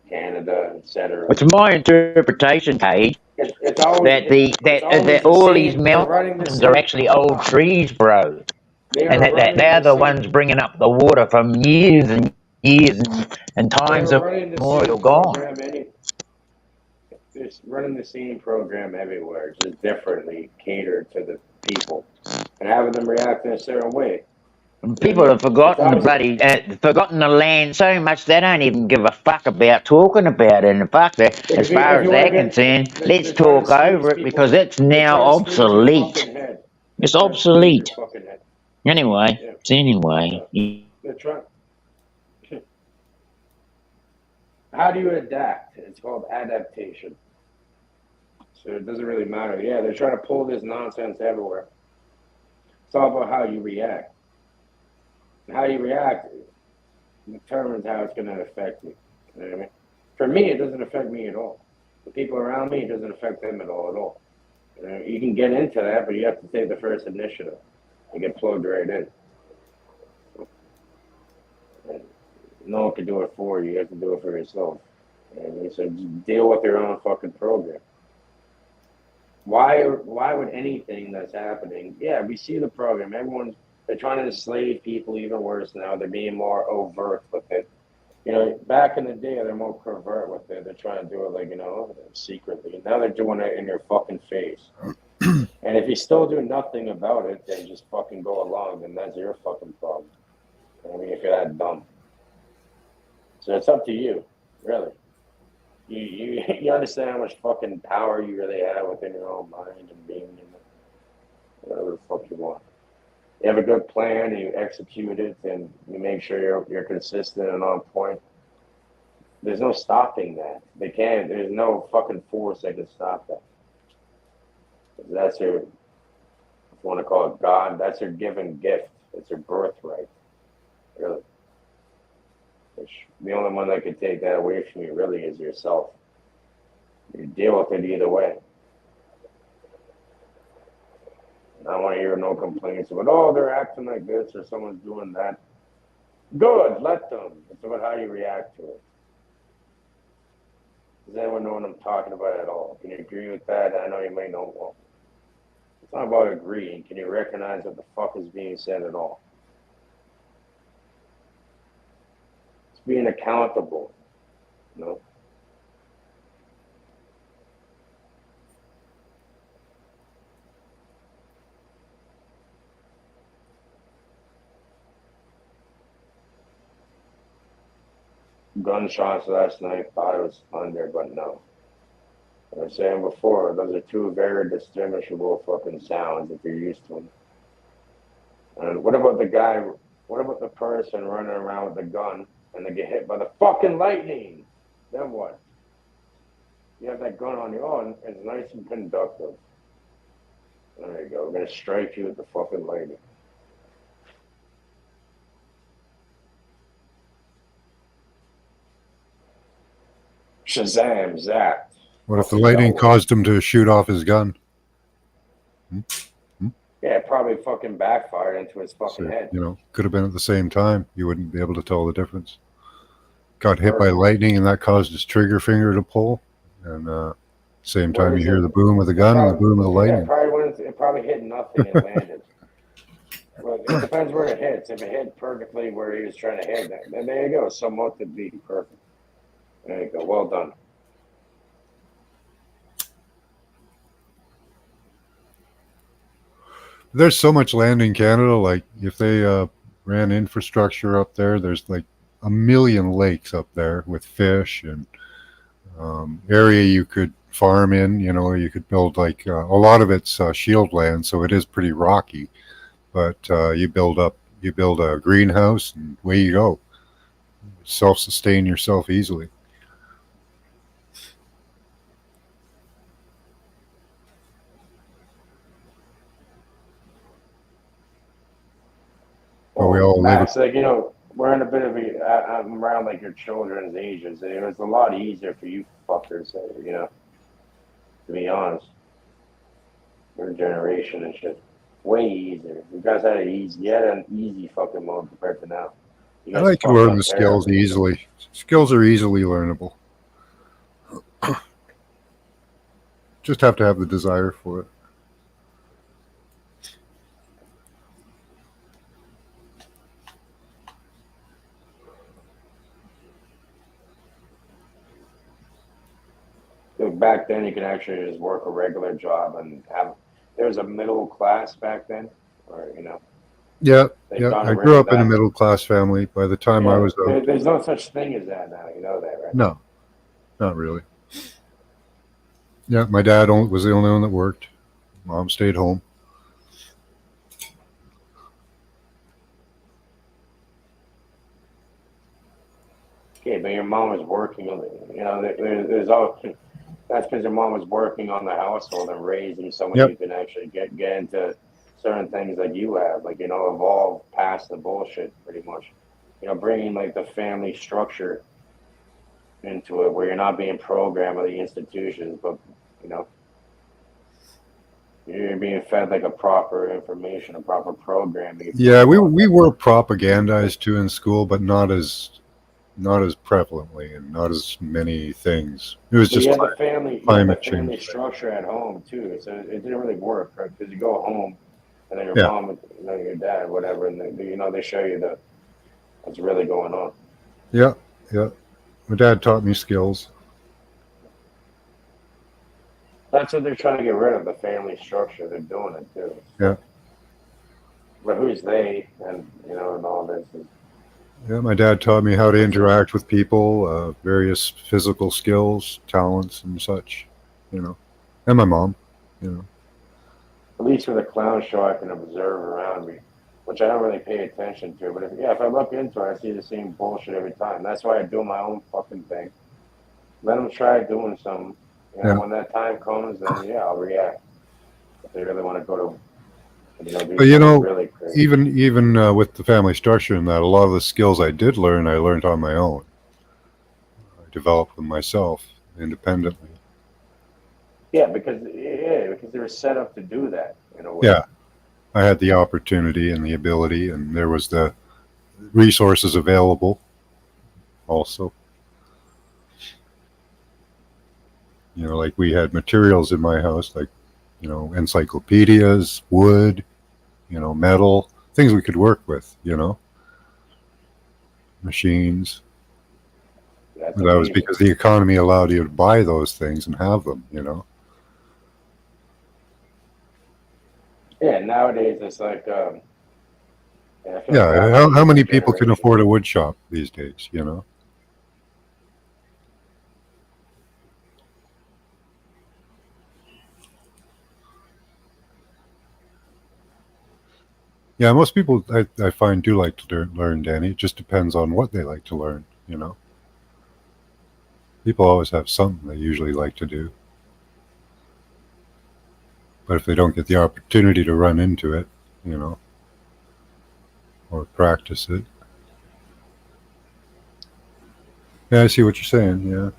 Canada, etc. It's my interpretation, Cage, It's always that all these mountains are actually old trees, bro, and that they're the ones bringing up the water from years and years and times of memorial gone. It's running the same program everywhere, just differently catered to the people and having them react in a certain way. People have forgotten the bloody, forgotten the land so much they don't even give a fuck about talking about it. And fuck that, as far If as you want to they're get, concerned, let's they're trying to talk squeeze over it because people. it's They're now trying to squeeze your obsolete. fucking head. They're It's trying to squeeze your obsolete. fucking head. Anyway, Yeah. it's anyway. They're trying. How do you adapt? It's called adaptation. So it doesn't really matter. Yeah, they're trying to pull this nonsense everywhere. It's all about how you react. And how you react determines how it's going to affect you. You know what I mean? For me, it doesn't affect me at all. The people around me, it doesn't affect them at all. You know, you can get into that, but you have to take the first initiative and get plugged right in. And no one can do it for you. You have to do it for yourself. You know what I mean? So just deal with your own fucking program. Why would anything that's happening? Yeah, we see the program. They're trying to enslave people even worse now. They're being more overt with it. You know, back in the day, they're more covert with it. They're trying to do it like, secretly. Now they're doing it in your fucking face. And if you still do nothing about it, then just fucking go along, then that's your fucking problem. I mean, if you're that dumb. So it's up to you, really. You understand how much fucking power you really have within your own mind and being, whatever the fuck you want. You have a good plan and you execute it and you make sure you're consistent and on point. There's no stopping that. There's no fucking force that can stop that. That's your, if you want to call it God, that's your given gift. It's your birthright. Really. The only one that can take that away from you really is yourself. You deal with it either way. I don't want to hear no complaints about, oh, they're acting like this or someone's doing that. Good, let them. It's about how you react to it. Does anyone know what I'm talking about at all? Can you agree with that? I know you may know. Well, it's not about agreeing. Can you recognize what the fuck is being said at all? It's being accountable, you know? Gunshots last night, thought it was thunder, but no. I was saying before, those are two very distinguishable fucking sounds if you're used to them. And what about the person running around with a gun and they get hit by the fucking lightning? Then what? You have that gun on you, it's nice and conductive. There you go, we're gonna strike you with the fucking lightning. Shazam, zap. What if the lightning caused him to shoot off his gun? Yeah, it probably fucking backfired into his fucking head. Could have been at the same time. You wouldn't be able to tell the difference. Got hit by lightning and that caused his trigger finger to pull. And same time you hear the boom of the gun and the boom of the lightning. It probably hit nothing and landed. Well, it depends where it hits. If it hit perfectly where he was trying to hit, then there you go. So much to be perfect. There you go. Well done. There's so much land in Canada. Like if they ran infrastructure up there, there's like 1 million lakes up there with fish and area you could farm in. You could build like a lot of it's shield land, so it is pretty rocky. But you build a greenhouse and away you go. Self-sustain yourself easily. But we all Max, we're in a bit of I'm around like your children's ages. It was a lot easier for you fuckers, to be honest. Your generation and shit. Way easier. You guys had it easy. You had an easy fucking mode compared to now. I like to learn the skills easily. Skills are easily learnable. Just have to have the desire for it. Back then, you could actually just work a regular job and there was a middle class back then, or Yeah, They've yeah. gotten I rid grew of up in a that. middle class family. By the time I Yeah, was out, there's no such thing as that now. You know that, right? no, not really. Yeah, my dad was the only one that worked. Mom stayed home. Okay, but your mom was working on it. You know, there's all. That's because your mom was working on the household and raising someone Yep. who can actually get into certain things like you have, like evolve past the bullshit, pretty much. Bringing like the family structure into it, where you're not being programmed by the institutions, but you know you're being fed like a proper information, a proper programming. Yeah, we were propagandized too in school, but not as prevalently and not as many things. It was But you just had the family, climate change. structure at home too, so it didn't really work, right? Because you go home, and then your Yeah, mom, your dad, whatever, and they show you what's really going on. yeah, yeah. My dad taught me skills. That's what they're trying to get rid of, the family structure. They're doing it too. Yeah, But who's they, and and all this is. yeah. My dad taught me how to interact with people, various physical skills, talents, and such. And my mom. You know. At least for the clown show, I can observe around me, which I don't really pay attention to. But if I look into it, I see the same bullshit every time. That's why I do my own fucking thing. Let them try doing something. Yeah. When that time comes, then yeah, I'll react. If they really want to go to, do But something really crazy. even with the family structure and that, a lot of the skills I did learn, I learned on my own. I developed them myself independently. Because they were set up to do that in a way. Yeah, I had the opportunity and the ability, and there was the resources available. Also, like we had materials in my house, like encyclopedias, wood, metal, things we could work with. Machines. That's That was amazing. because the economy allowed you to buy those things and have them. Yeah, nowadays it's like, I feel Yeah, bad for the how younger many people can generation. afford a wood shop these days? Yeah, most people I find do like to learn, Danny. It just depends on what they like to learn. People always have something they usually like to do. But if they don't get the opportunity to run into it, or practice it. Yeah, I see what you're saying. Yeah.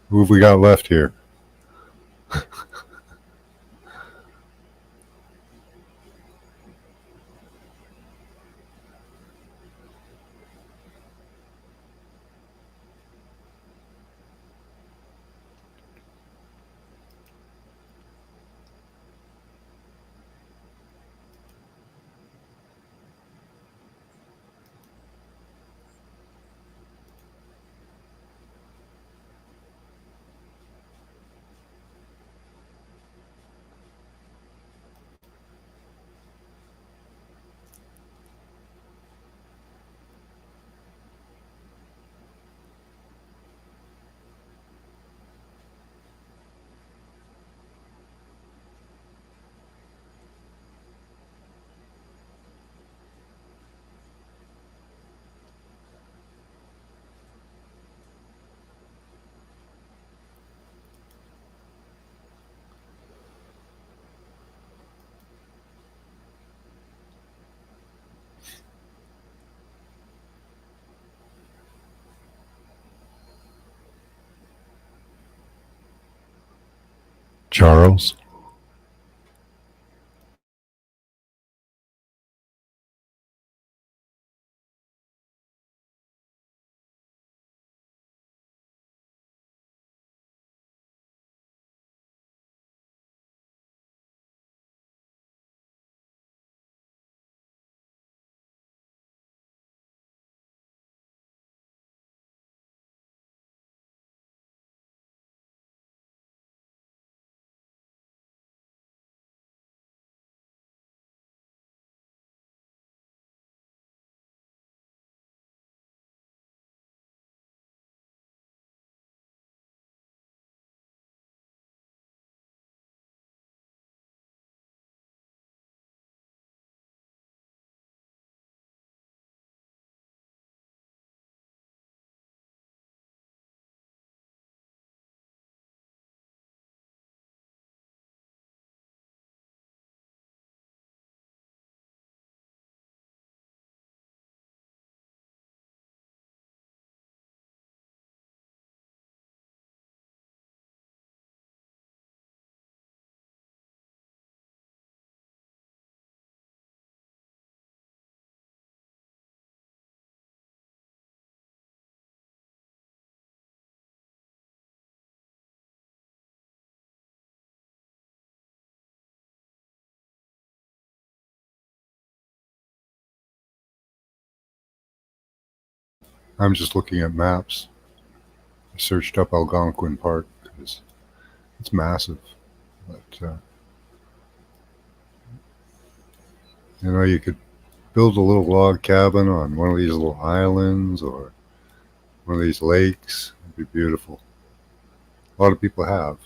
Who have we got left here? Charles. I'm just looking at maps. I searched up Algonquin Park because it's massive. But, you know, you could build a little log cabin on one of these little islands or one of these lakes. It'd be beautiful. A lot of people have.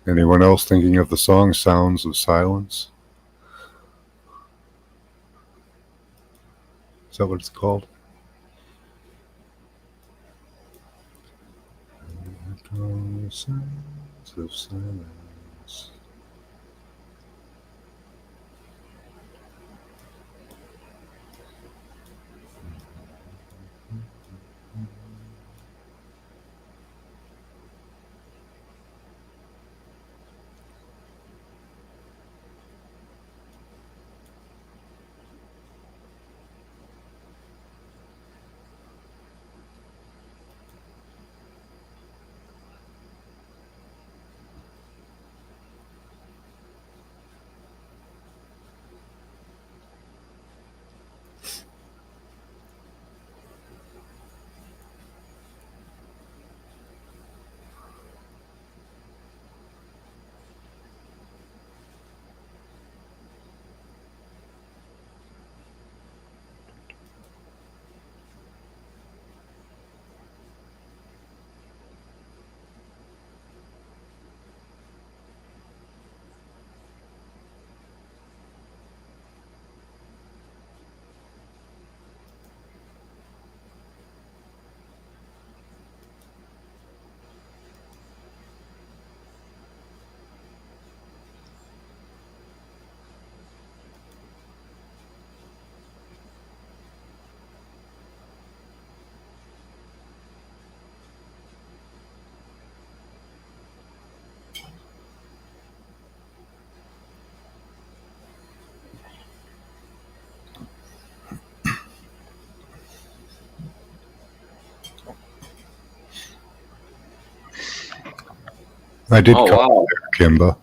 Anyone else thinking of the song Sounds of Silence? Is that what it's called? Sounds of Silence. I did Oh come wow. there, Kimba.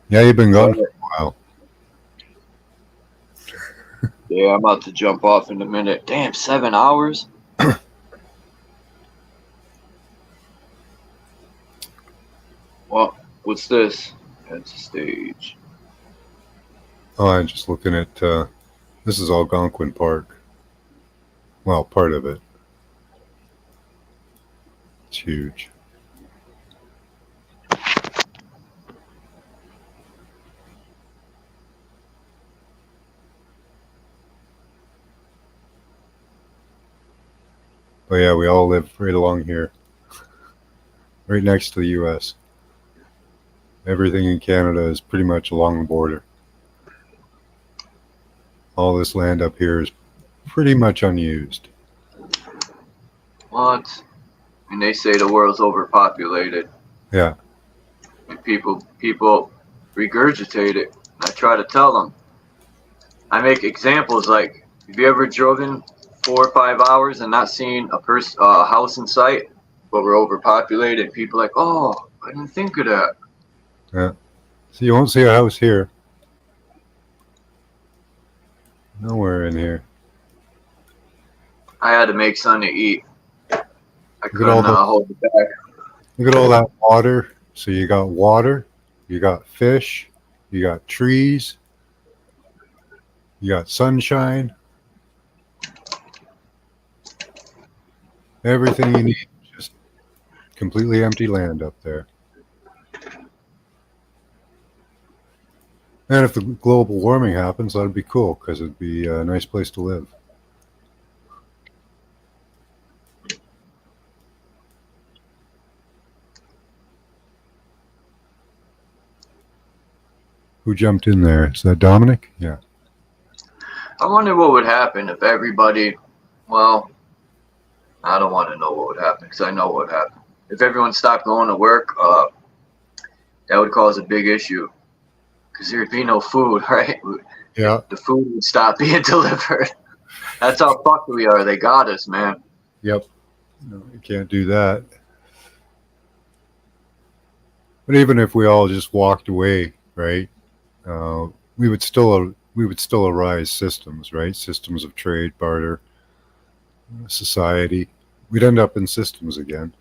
Yeah, you've been gone What? for a while. Yeah, I'm about to jump off in a minute. Damn, 7 hours? Well, what's this? That's a stage. Oh, I'm just looking at, this is Algonquin Park. Well, part of it. It's huge. But yeah, we all live right along here, right next to the U.S. Everything in Canada is pretty much along the border. All this land up here is pretty much unused. What? And they say the world's overpopulated. Yeah. And people regurgitate it. I try to tell them. I make examples like, have you ever driven 4 or 5 hours and not seen a house in sight, but we're overpopulated? People are like, oh, I didn't think of that. Yeah. So you won't see a house here. Nowhere in here. I had to make something to eat. I Look at all couldn't hold it back. Look at all that water. So you got water, you got fish, you got trees, you got sunshine, everything you need. Just completely empty land up there. And if the global warming happens, that'd be cool because it'd be a nice place to live. Who jumped in there? Is that Dominic? Yeah. I wonder what would happen if everybody, well, I don't want to know what would happen because I know what would happen. If everyone stopped going to work, that would cause a big issue because there'd be no food, right? Yeah. The food would stop being delivered. That's how fucked we are. They got us, man. Yep. No, you can't do that. But even if we all just walked away, right? We would still arise systems, right? Systems of trade, barter, society. We'd end up in systems again.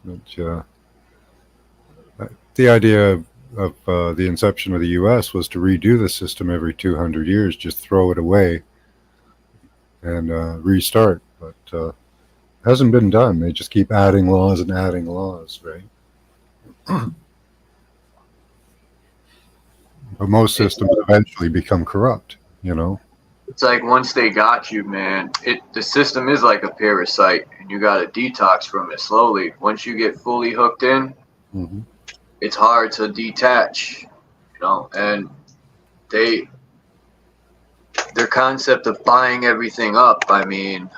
But the idea of the inception of the U.S. was to redo the system every 200 years, just throw it away and restart. But it hasn't been done. They just keep adding laws and adding laws, right? But most systems eventually become corrupt, you know? It's like once they got you, man, the system is like a parasite, and you got to detox from it slowly. Once you get fully hooked in, it's hard to detach, you know. And their concept of buying everything up, I mean,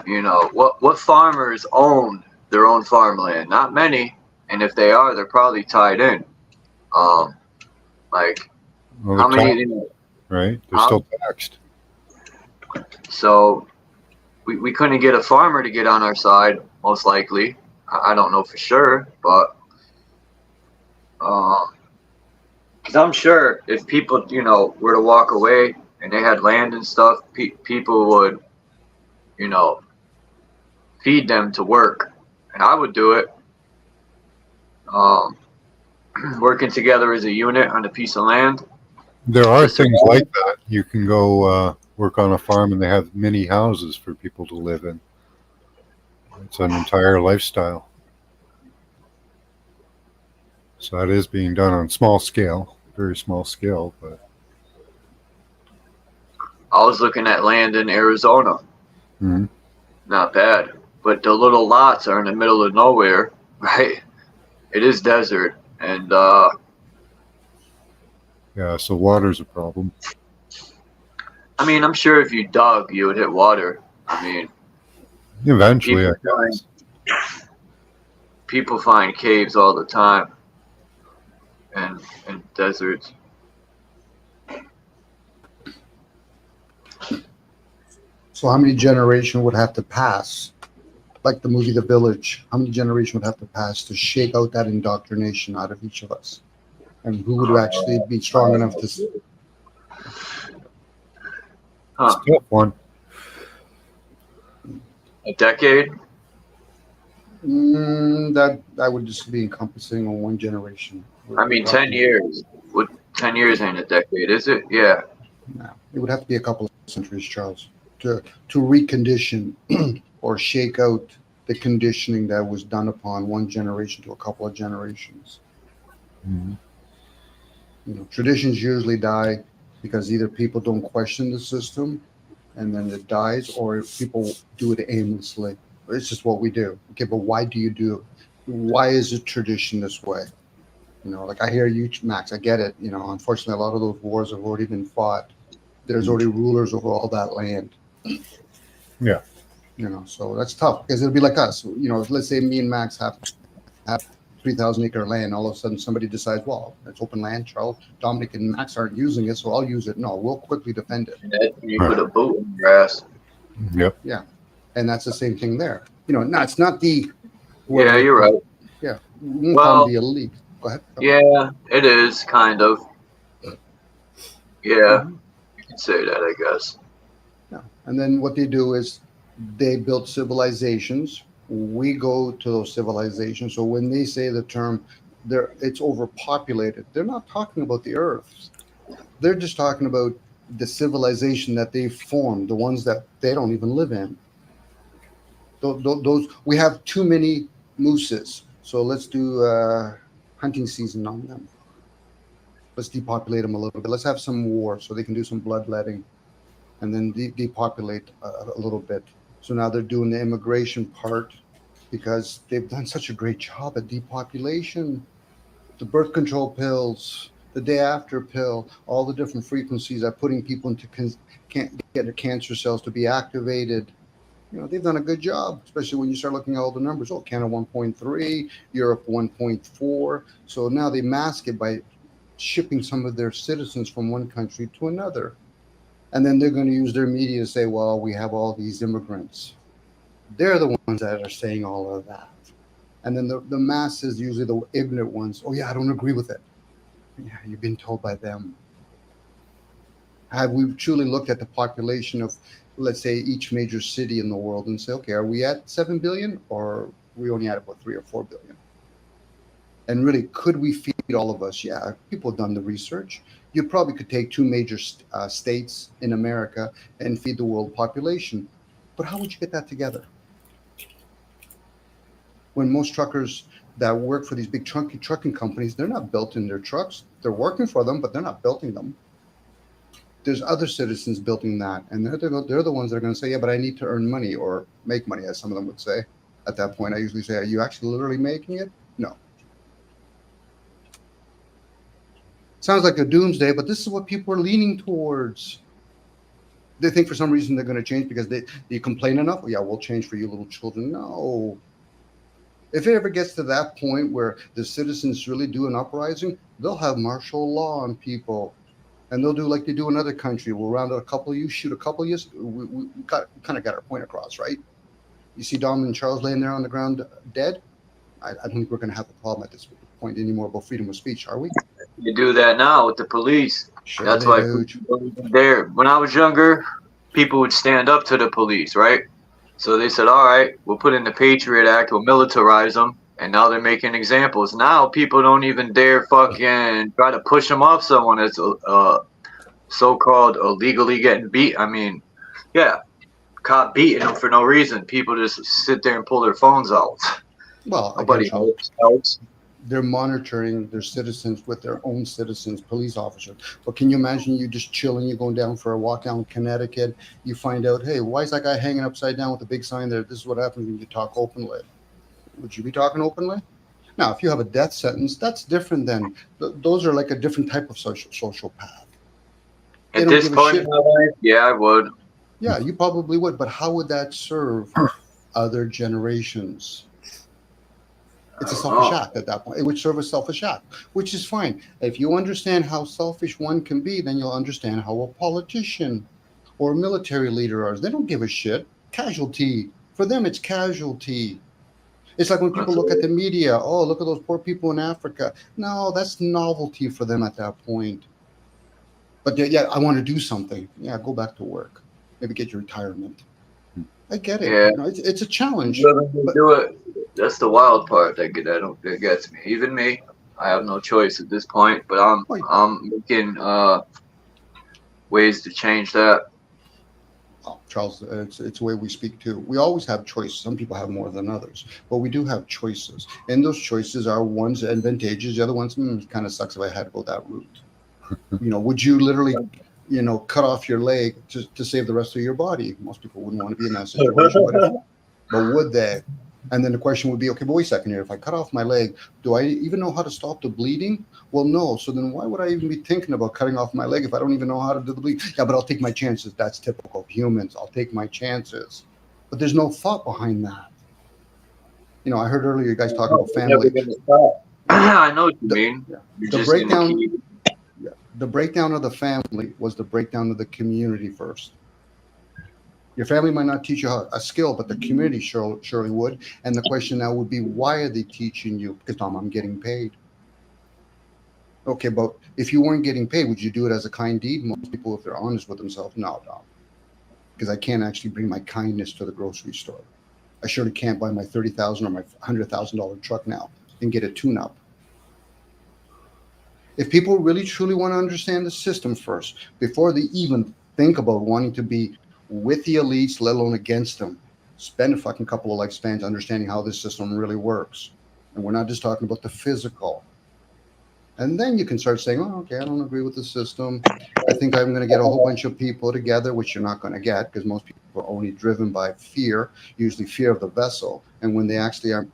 you know, what farmers own their own farmland? Not many, and if they are, they're probably tied in. Like, Well, how they're many? taxed, right? They're still taxed. So we couldn't get a farmer to get on our side, most likely. I don't know for sure, but because I'm sure if people, you know, were to walk away and they had land and stuff, people would, you know, feed them to work, and I would do it. Working together as a unit on a piece of land. There are things like that. You can go work on a farm and they have mini houses for people to live in. It's an entire lifestyle. So that is being done on small scale, very small scale, but I was looking at land in Arizona. Mhm. Not bad. But the little lots are in the middle of nowhere, right? It is desert. And yeah, so water's a problem. I mean, I'm sure if you dug, you would hit water. I mean, Eventually, I guess. People find caves all the time and deserts. So how many generations would have to pass, like the movie The Village, how many generations would have to pass to shake out that indoctrination out of each of us? And who would actually be strong enough to... It's a tough one. A decade? That would just be encompassing on one generation. I mean, 10 years. 10 years ain't a decade, is it? Yeah. No, it would have to be a couple of centuries, Charles, to recondition or shake out the conditioning that was done upon one generation to a couple of generations. Mm-hmm. You know, traditions usually die because either people don't question the system and then it dies, or people do it aimlessly. It's just what we do. Okay, but why do you do it? Why is it tradition this way? You know, like I hear you, Max, I get it. You know, unfortunately, a lot of those wars have already been fought. There's already rulers over all that land. Yeah. You know, so that's tough because it'll be like us. You know, let's say me and Max have 3,000 acre land. All of a sudden, somebody decides, well, it's open land. Charles, Dominic, and Max aren't using it, so I'll use it. No, we'll quickly defend it. You put a boot in your ass. Yep. Yeah, and that's the same thing there. You know, no, it's not the. Yeah, you're right. Yeah, we won't call them the elite. Go ahead. Yeah, it is kind of. Yeah, you can say that, I guess. Yeah. And then what they do is they build civilizations. We go to those civilizations. So when they say the term, it's overpopulated, they're not talking about the Earth. They're just talking about the civilization that they formed, the ones that they don't even live in. Those we have too many mooses, so let's do hunting season on them. Let's depopulate them a little bit. Let's have some war so they can do some bloodletting, and then depopulate a little bit. So now they're doing the immigration part because they've done such a great job at depopulation. The birth control pills, the day after pill, all the different frequencies are putting people into can't get their cancer cells to be activated. They've done a good job, especially when you start looking at all the numbers. Oh, Canada 1.3, Europe 1.4. So now they mask it by shipping some of their citizens from one country to another. And then they're going to use their media to say, well, we have all these immigrants. They're the ones that are saying all of that. And then the masses, usually the ignorant ones, oh, yeah, I don't agree with it. Yeah, you've been told by them. Have we truly looked at the population of, let's say, each major city in the world and say, okay, are we at 7 billion or are we only at about 3 or 4 billion? And really, could we feed all of us? Yeah, people have done the research. You probably could take two major states in America and feed the world population. But how would you get that together? When most truckers that work for these big trucking companies, they're not built in their trucks. They're working for them, but they're not building them. There's other citizens building that, and they're the ones that are going to say, yeah, but I need to earn money or make money, as some of them would say. At that point, I usually say, are you actually literally making it? No. Sounds like a doomsday, but this is what people are leaning towards. They think for some reason they're going to change because you complain enough. Oh, yeah, we'll change for you little children. No. If it ever gets to that point where the citizens really do an uprising, they'll have martial law on people. And they'll do like they do in other country. We'll round out a couple of you, shoot a couple of you. We kind of got our point across, right? You see Dom and Charles laying there on the ground dead. I don't think we're going to have a problem at this point anymore about freedom of speech, are we? You do that now with the police. Sure That's they why do. there. When I was younger, people would stand up to the police, right? So they said, all right, we'll put in the Patriot Act, we'll militarize them. And now they're making examples. Now people don't even dare fucking try to push them off someone that's so-called illegally getting beat. I mean, yeah, caught beating them for no reason. People just sit there and pull their phones out. Well, Nobody again, helps. They're monitoring their citizens with their own citizens, police officers. But can you imagine you just chilling, you're going down for a walk down in Connecticut, you find out, hey, why is that guy hanging upside down with a big sign there? This is what happens when you talk openly. Would you be talking openly? Now, if you have a death sentence, that's different than those are like a different type of social path. At this point in my life, yeah, I would. Yeah, you probably would, but how would that serve other generations? It's a selfish act at that point. It would serve a selfish act, which is fine. If you understand how selfish one can be, then you'll understand how a politician or a military leader is. They don't give a shit. Casualty. For them, it's casualty. It's like when people look at the media, oh, look at those poor people in Africa. No, that's novelty for them at that point. But yeah, I want to do something. Yeah, go back to work. Maybe get your retirement. I get it. Yeah. It's a challenge. Do it. That's the wild part that gets me. Even me, I have no choice at this point. But I'm making ways to change that. Oh, Charles, it's the way we speak too. We always have choices. Some people have more than others, but we do have choices. And those choices are one's advantageous. The other one's kind of sucks if I had to go that route. Would you literally, cut off your leg to save the rest of your body? Most people wouldn't want to be in that situation, but would they? And then the question would be, okay, but wait a second here. If I cut off my leg, do I even know how to stop the bleeding? Well, no. So then why would I even be thinking about cutting off my leg if I don't even know how to do the bleeding? Yeah, but I'll take my chances. That's typical of humans. I'll take my chances. But there's no thought behind that. I heard earlier you guys talking about family. I know what you mean. The breakdown of the family was the breakdown of the community first. Your family might not teach you a skill, but the community surely would. And the question now would be, why are they teaching you? Because, Tom, I'm getting paid. Okay, but if you weren't getting paid, would you do it as a kind deed? Most people, if they're honest with themselves, no, because I can't actually bring my kindness to the grocery store. I surely can't buy my $30,000 or my $100,000 truck now and get a tune-up. If people really truly want to understand the system first, before they even think about wanting to be with the elites, let alone against them, spend a fucking couple of lifespans understanding how this system really works. And we're not just talking about the physical. And then you can start saying, oh, okay, I don't agree with the system. I think I'm going to get a whole bunch of people together, which you're not going to get because most people are only driven by fear, usually fear of the vessel. And when they actually are,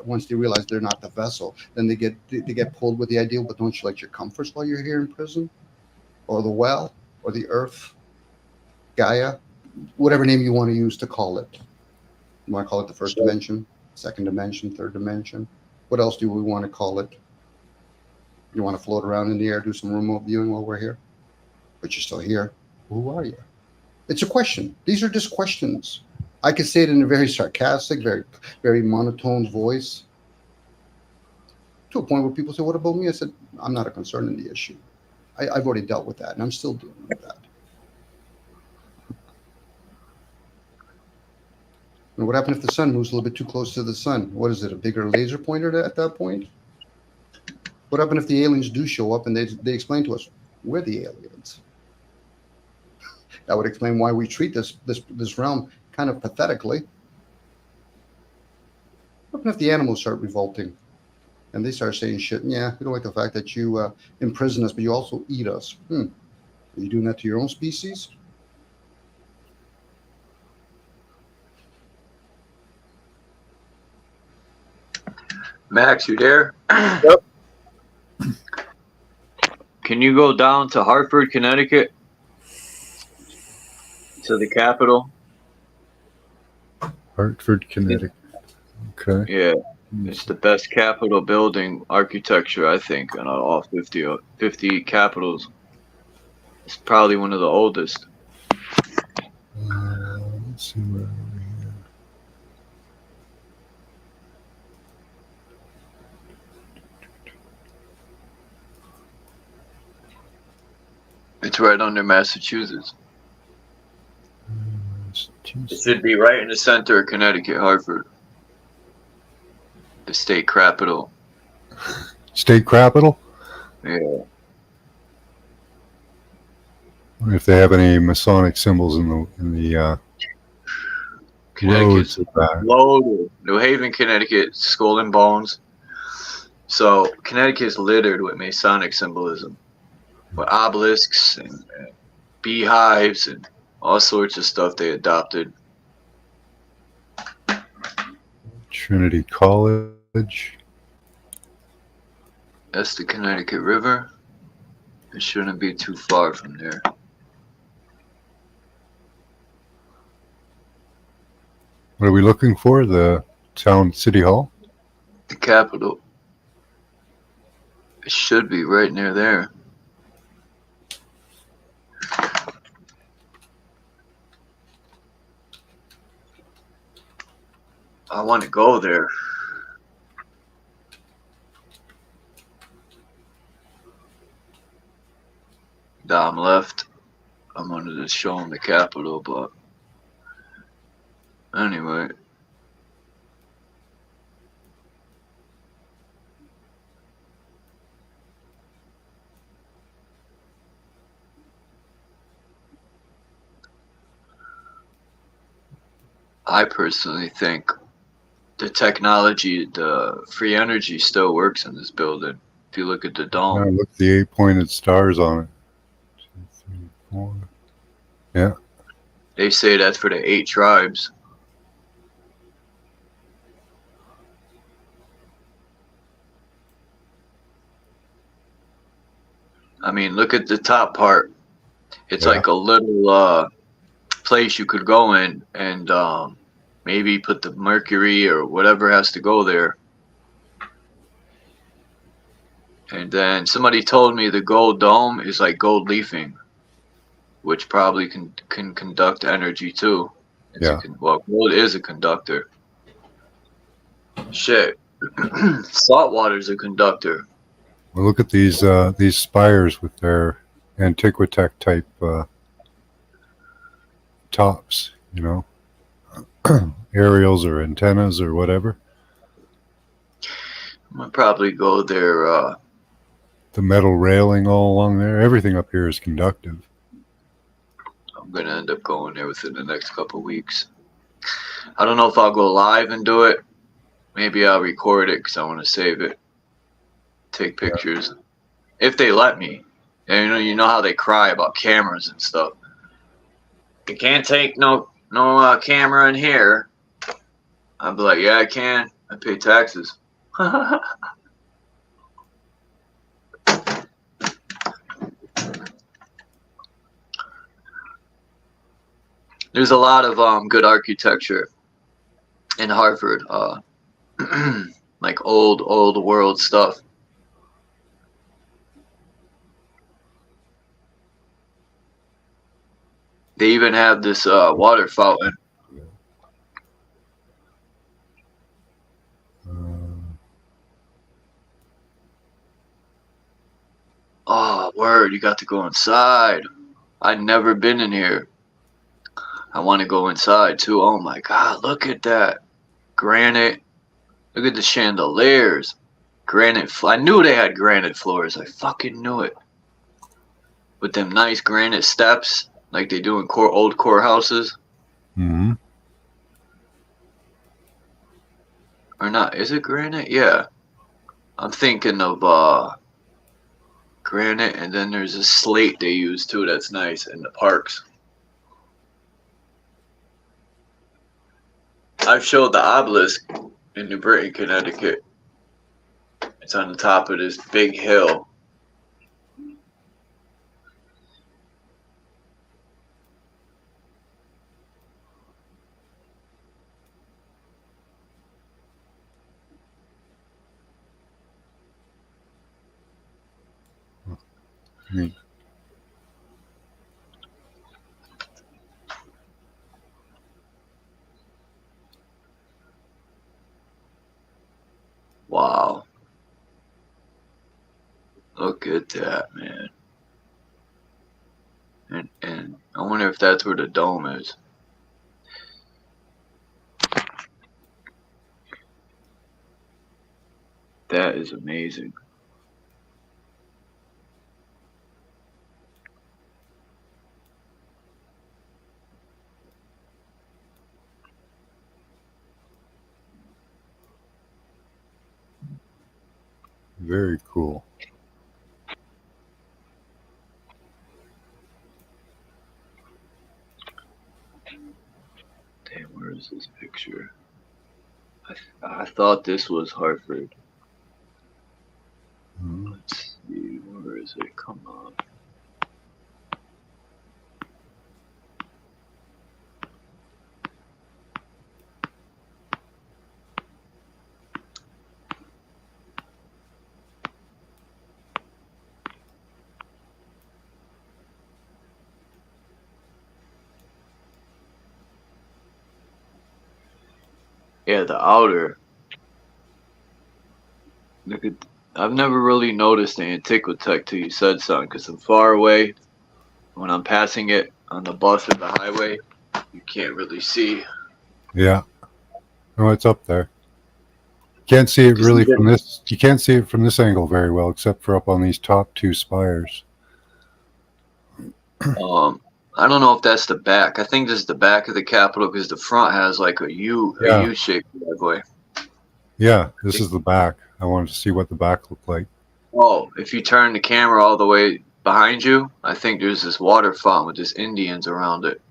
once they realize they're not the vessel, then they get pulled with the idea, but don't you like your comforts while you're here in prison? Or the well? Or the earth? Gaia? Whatever name you want to use to call it. You want to call it the first dimension, second dimension, third dimension? What else do we want to call it? You want to float around in the air, do some remote viewing while we're here? But you're still here. Who are you? It's a question. These are just questions. I could say it in a very sarcastic, very monotone voice, to a point where people say, what about me? I said, I'm not a concern in the issue. I've already dealt with that, and I'm still dealing with that. And what happened if the sun moves a little bit too close to the sun? What is it, a bigger laser pointer at that point? What happened if the aliens do show up and they explain to us, we're the aliens? That would explain why we treat this realm kind of pathetically. What if the animals start revolting and they start saying shit? Yeah, we don't like the fact that you imprison us, but you also eat us. Are you doing that to your own species? Max, you there? Yep. Can you go down to Hartford, Connecticut? To the capital? Hartford, Connecticut. Okay. Yeah. It's the best Capitol building architecture, I think, in all 50 capitals. It's probably one of the oldest. Let's see where we're here. It's right under Massachusetts. It should be right in the center of Connecticut, Hartford. The state capital. State capital? Yeah. I wonder if they have any Masonic symbols in the roads of that. Loaded. New Haven, Connecticut, skull and bones. So Connecticut is littered with Masonic symbolism, with obelisks and beehives and all sorts of stuff they adopted. Trinity College. That's the Connecticut River. It shouldn't be too far from there. What are we looking for? The town city hall? The capital. It should be right near there. I want to go there. Dom left. I wanted to show him the capital, but anyway. I personally think the technology, the free energy still works in this building. If you look at the dome. Yeah, look at the 8-pointed stars on it. 2, 3, 4. Yeah. They say that's for the 8 tribes. I mean, look at the top part. It's like a little place you could go in and maybe put the Mercury or whatever has to go there. And then somebody told me the gold dome is like gold leafing, which probably can conduct energy too. Well, gold is a conductor. Shit. Salt water is a conductor. Well, look at these spires with their Antiquitech type tops, you know, aerials or antennas or whatever. I'm gonna probably go there. The metal railing all along there. Everything up here is conductive. I'm gonna end up going there within the next couple weeks. I don't know if I'll go live and do it. Maybe I'll record it because I want to save it, take pictures, if they let me. And you know how they cry about cameras and stuff. You can't take no camera in here. I'd be like, yeah, I can. I pay taxes. There's a lot of good architecture in Harvard, like old world stuff. They even have this water fountain. Oh, word, you got to go inside. I'd never been in here. I want to go inside too. Oh my God, look at that. Granite. Look at the chandeliers. Granite. I knew they had granite floors. I fucking knew it. With them nice granite steps like they do in old courthouses. Mm-hmm. Or not. Is it granite? Yeah. I'm thinking of granite, and then there's a slate they use too that's nice in the parks. I've showed the obelisk in New Britain, Connecticut. It's on the top of this big hill. Neat. Wow. Look at that, man. And I wonder if that's where the dome is. That is amazing. Very cool. Damn, where is this picture? I thought this was Hartford. Let's see, where is it? Come on. Yeah, the outer. Look at. I've never really noticed the Antiquitech till you said something, because I'm far away. When I'm passing it on the bus or the highway, you can't really see. Yeah. Oh, it's up there. Can't see it really from this. You can't see it from this angle very well, except for up on these top two spires. I don't know if that's the back. I think this is the back of the Capitol because the front has like a U-shaped driveway. Yeah, this is the back. I wanted to see what the back looked like. Oh, if you turn the camera all the way behind you, I think there's this water fountain with just Indians around it.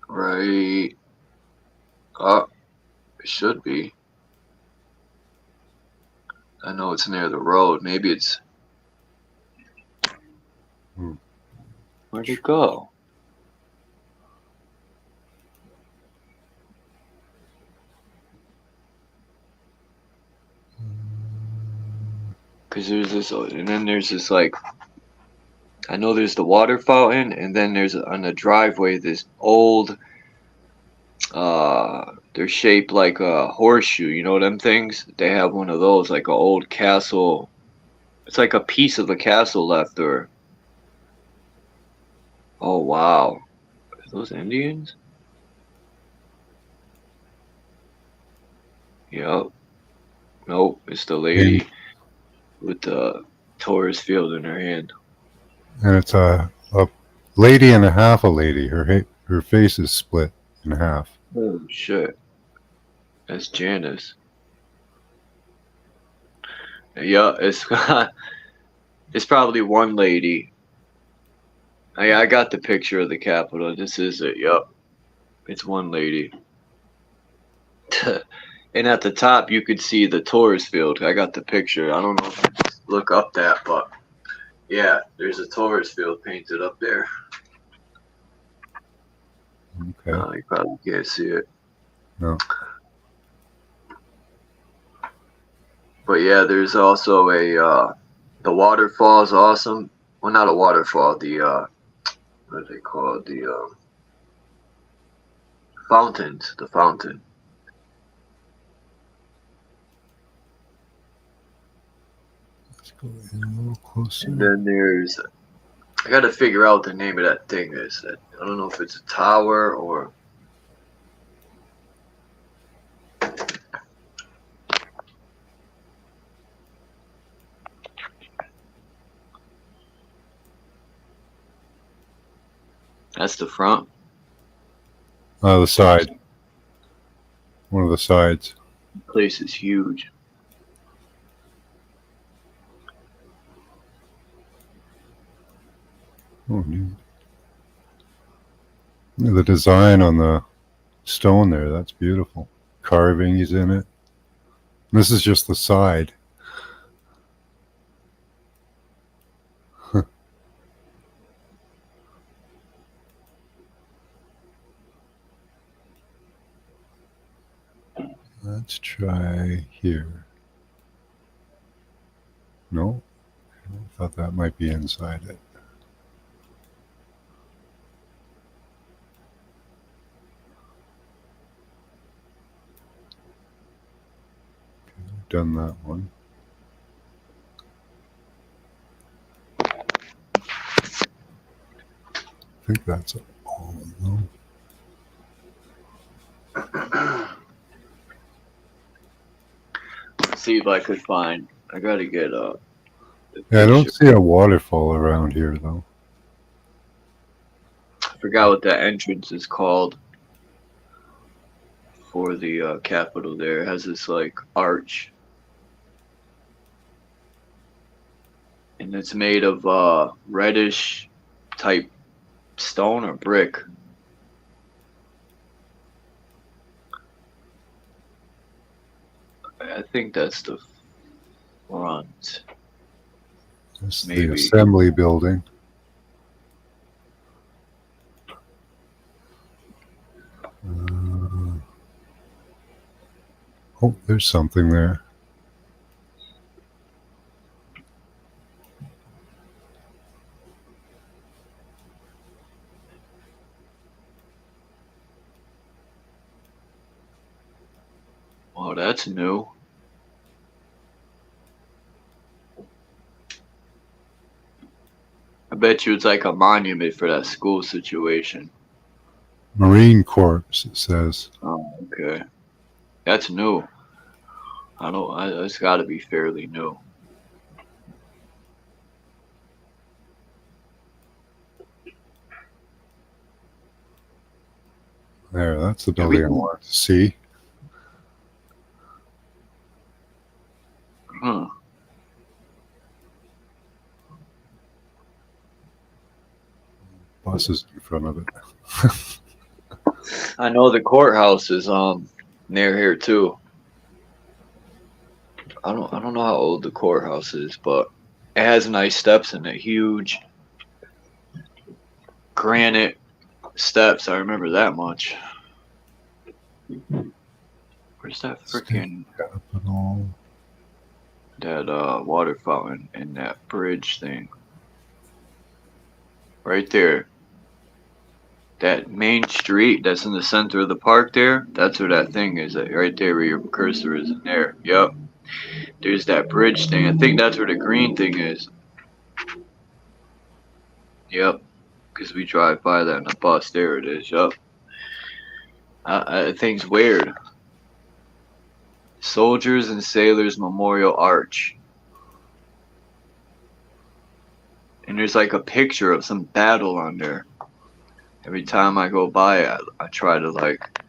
Right. Oh, it should be. I know it's near the road. Maybe it's... Where'd it go? Because there's this, and then there's this like, I know there's the water fountain, and then there's on the driveway this old They're shaped like a horseshoe. You know them things? They have one of those, like an old castle. It's like a piece of the castle left. Or oh wow, are those Indians? Yep. Nope, it's the lady with the Taurus field in her hand. And it's a lady and a half a lady. Her face is split in half. Oh shit, that's Janice. Yeah, it's it's probably one lady. I got the picture of the Capitol. This is it. Yup, it's one lady. And at the top, you could see the Taurus field. I got the picture. I don't know if you can look up that, but yeah, there's a Taurus field painted up there. Okay. You probably can't see it. No. But yeah, there's also a the waterfall is awesome. Well, not a waterfall. The what are they called? The fountains. The fountain. Let's go in a little closer. And then there's, I got to figure out the name of that thing. Is I don't know if it's a tower or. That's the front. The side. One of the sides. The place is huge. Oh, neat. The design on the stone there, that's beautiful. Carvings in it. This is just the side. Let's try here. No? I thought that might be inside it. Okay, done that one. I think that's all of them. Let's see if I could find. I gotta get the Yeah, I don't picture. see a waterfall around here though. I forgot what that entrance is called for the Capitol. There it has this like arch, and it's made of reddish type stone or brick. I think that's the front. This is the Maybe. assembly building. Oh, there's something there. Oh, that's new. I bet you it's like a monument for that school situation. Marine Corps, it says. Oh, okay. That's new. It's got to be fairly new. There, that's the building I wanted to see. Huh. Buses in front of it. I know the courthouse is near here too. I don't know how old the courthouse is, but it has nice steps in it. Huge granite steps. I remember that much. Where's that freaking Capitol. that water fountain and that bridge thing? Right there. that main street that's in the center of the park there, that's where that thing is, right there where your cursor is in there. Yep. There's that bridge thing. I think that's where the green thing is. Yep. Because we drive by that in the bus. There it is. Yep. I think's weird. Soldiers and Sailors Memorial Arch. And there's like a picture of some battle on there. Every time I go by it, I try to like...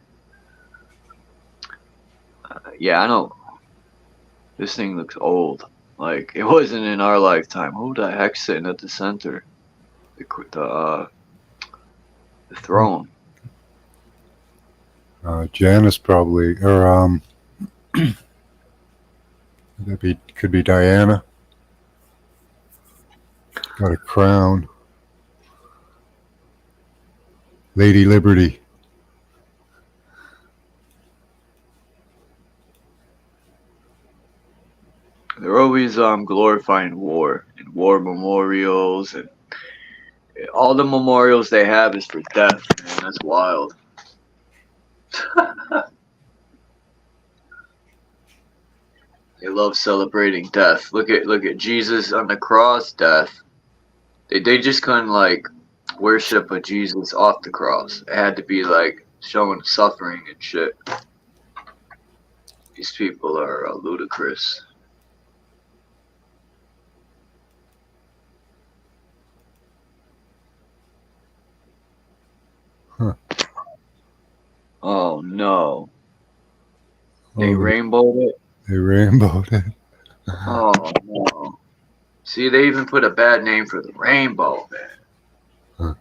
yeah, I don't... This thing looks old. Like, it wasn't in our lifetime. Who the heck's sitting at the center? The throne. Janice probably, or could be Diana. Got a crown. Lady Liberty. They're always glorifying war and war memorials, and all the memorials they have is for death, man. That's wild. They love celebrating death. Look at Jesus on the cross, death. They just couldn't like worship a Jesus off the cross. It had to be like showing suffering and shit. These people are ludicrous. Huh. Oh no. They rainbowed it? They rainbowed it. Oh no. See, they even put a bad name for the rainbow, man. Huh.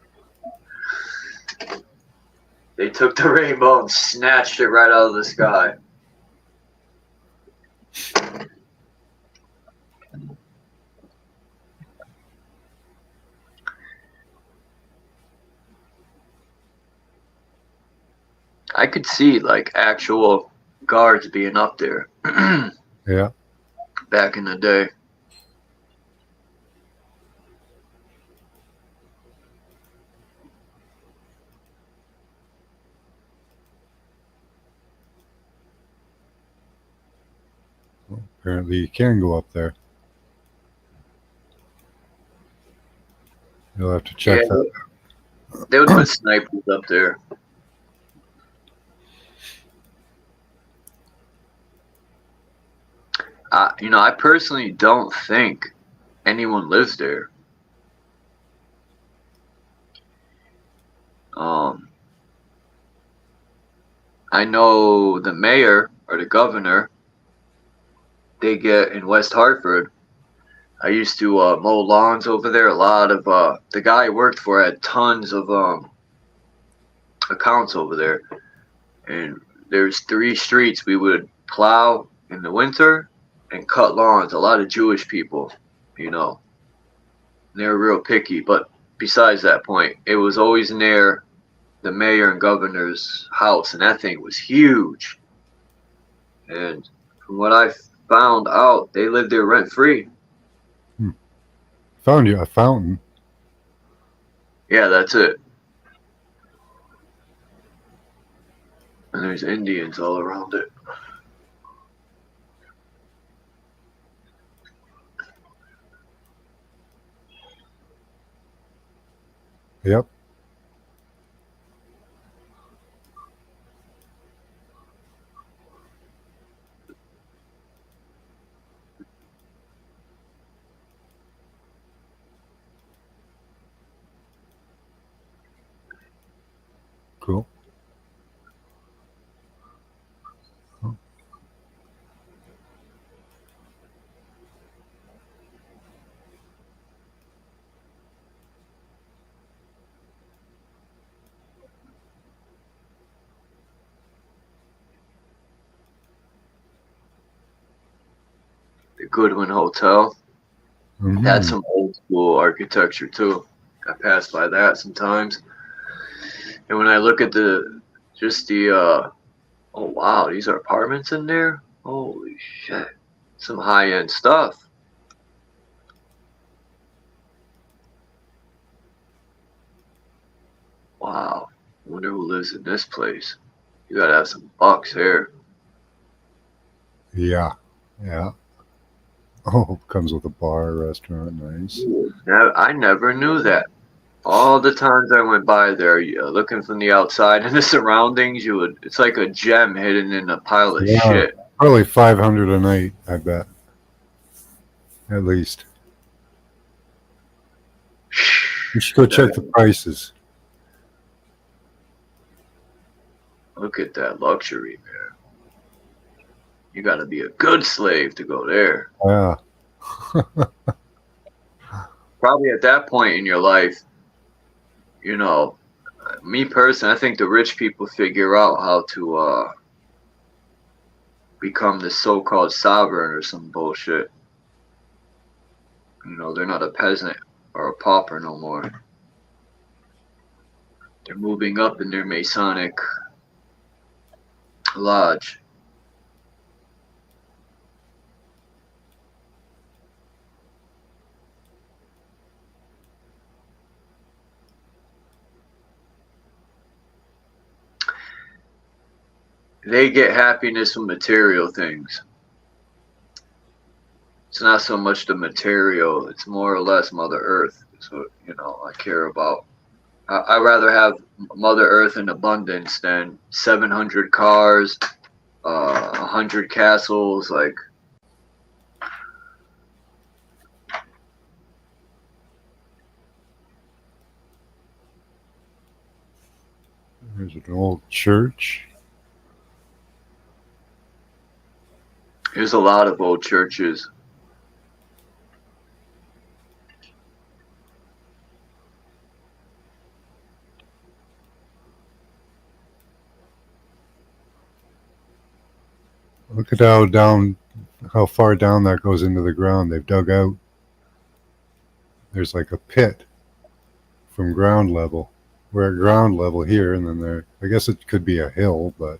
They took the rainbow and snatched it right out of the sky. I could see like actual guards being up there. Yeah. Back in the day. Apparently you can go up there. You'll have to check Yeah, that. they would put snipers up there. I personally don't think anyone lives there. I know the mayor or the governor, they get in West Hartford. I used to mow lawns over there. A lot of the guy I worked for had tons of accounts over there, and there's 3 streets we would plow in the winter and cut lawns. A lot of Jewish people, they're real picky. But besides that point, it was always near the mayor and governor's house, and that thing was huge. And from what I found out, they lived there rent free. Found you a fountain. Yeah, that's it. And there's Indians all around it. Yep. Cool. The Goodwin Hotel. That's some old school architecture too. I pass by that sometimes. And when I look at oh wow, these are apartments in there? Holy shit. Some high-end stuff. Wow. wonder who lives in this place. You gotta have some bucks here. Yeah. Yeah. Oh, comes with a bar, restaurant, nice. I never knew that. All the times I went by there, looking from the outside and the surroundings, it's like a gem hidden in a pile of Yeah, shit. probably 500 a night, I bet. At least. You should go check the prices. Look at that luxury, man. You gotta be a good slave to go there. Yeah. Probably at that point in your life, you know, me personally, I think the rich people figure out how to become the so-called sovereign or some bullshit. You know, they're not a peasant or a pauper no more. They're moving up in their Masonic lodge. They get happiness from material things. It's not so much the material, it's more or less Mother Earth. It's what, you know, I care about. I'd rather have Mother Earth in abundance than 700 cars, 100 castles, like. There's an old church. There's a lot of old churches. Look at how far down that goes into the ground. They've dug out. There's like a pit from ground level. We're at ground level here, and then there. I guess it could be a hill, but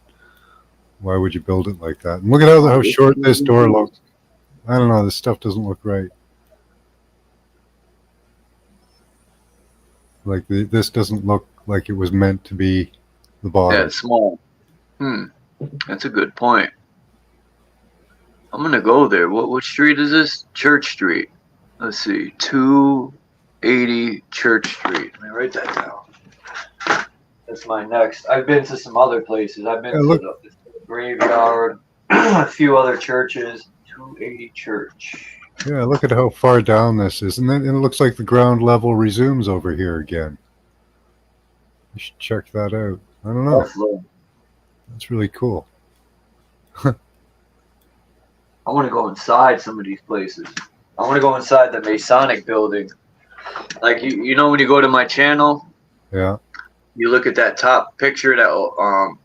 why would you build it like that? And look at how short this door looks. I don't know. This stuff doesn't look right. Like this doesn't look like it was meant to be the bottom. Yeah, it's small. That's a good point. I'm gonna go there. What street is this? Church Street. Let's see, 280 Church Street. Let me write that down. That's my next. I've been to some other places. I've been to the graveyard, a few other churches. 280 Church. Yeah, look at how far down this is, and then it looks like the ground level resumes over here again. You should check that out. I don't know. That's really cool. I want to go inside some of these places. I want to go inside the Masonic building. Like you know when you go to my channel, Yeah. you look at that top picture that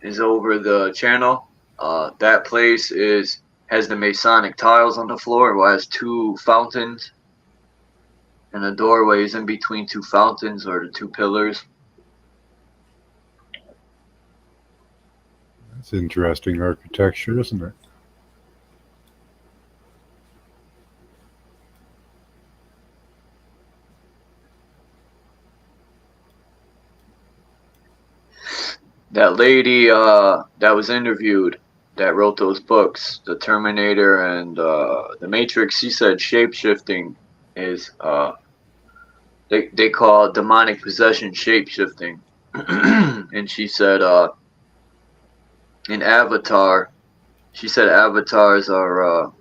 is over the channel. That place has the Masonic tiles on the floor. It has two fountains, and the doorway is in between two fountains or the two pillars. That's interesting architecture, isn't it? That lady that was interviewed, that wrote those books, The Terminator and The Matrix, she said shape-shifting is, they call demonic possession shape-shifting. And she said in Avatar, she said avatars are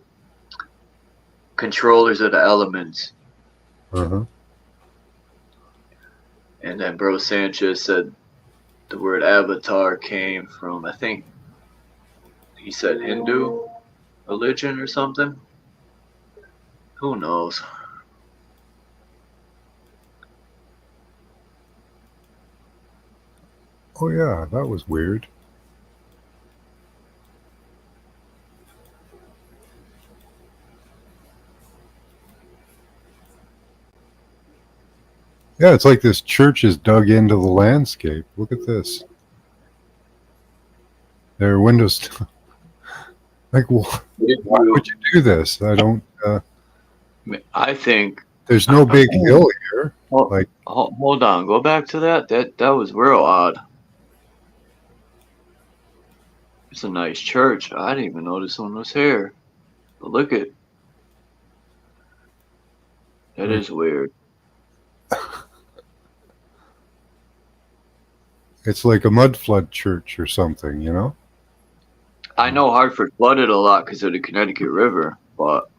controllers of the elements. Uh-huh. And then Bro Sanchez said the word avatar came from, I think, he said Hindu religion or something. Who knows? Oh yeah, that was weird. Yeah, it's like this church is dug into the landscape. Look at this. There are windows. Like, why would you do this? I don't. I think there's no big hill here. Hold on, go back to that. That was real odd. It's a nice church. I didn't even know this one was here. But look at that is weird. It's like a mud flood church or something, you know? I know Hartford flooded a lot because of the Connecticut River, but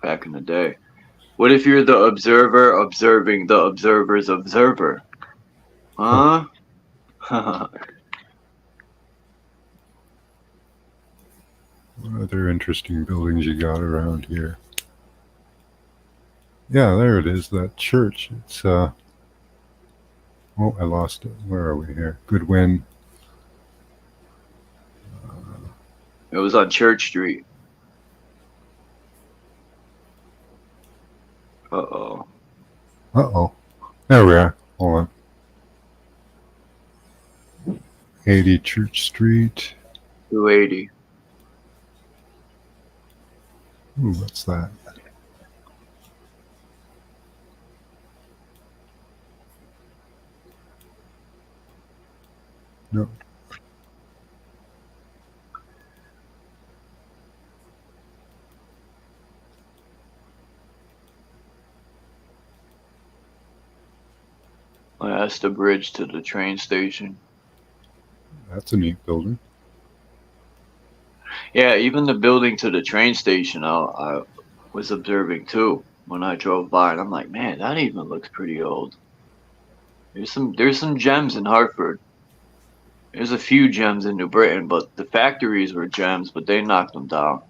back in the day. What if you're the observer observing the observer's observer? Huh? What other interesting buildings you got around here? Yeah, there it is, that church. It's, oh, I lost it. Where are we here? Goodwin. It was on Church Street. Uh-oh. Uh-oh. There we are. Hold on. 80 Church Street. 280. Ooh, what's that? No. Oh, that's the bridge to the train station. That's a neat building. Yeah, even the building to the train station I was observing too when I drove by, and I'm like, man, that even looks pretty old. There's some gems in Hartford. There's a few gems in New Britain, but the factories were gems, but they knocked them down.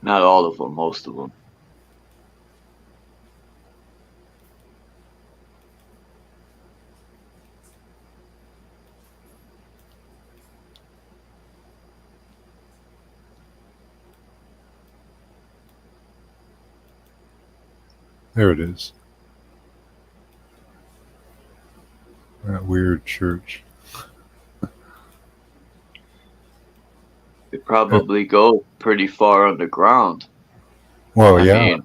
Not all of them, most of them. There it is. That weird church. It probably go pretty far underground. Well, I yeah. mean,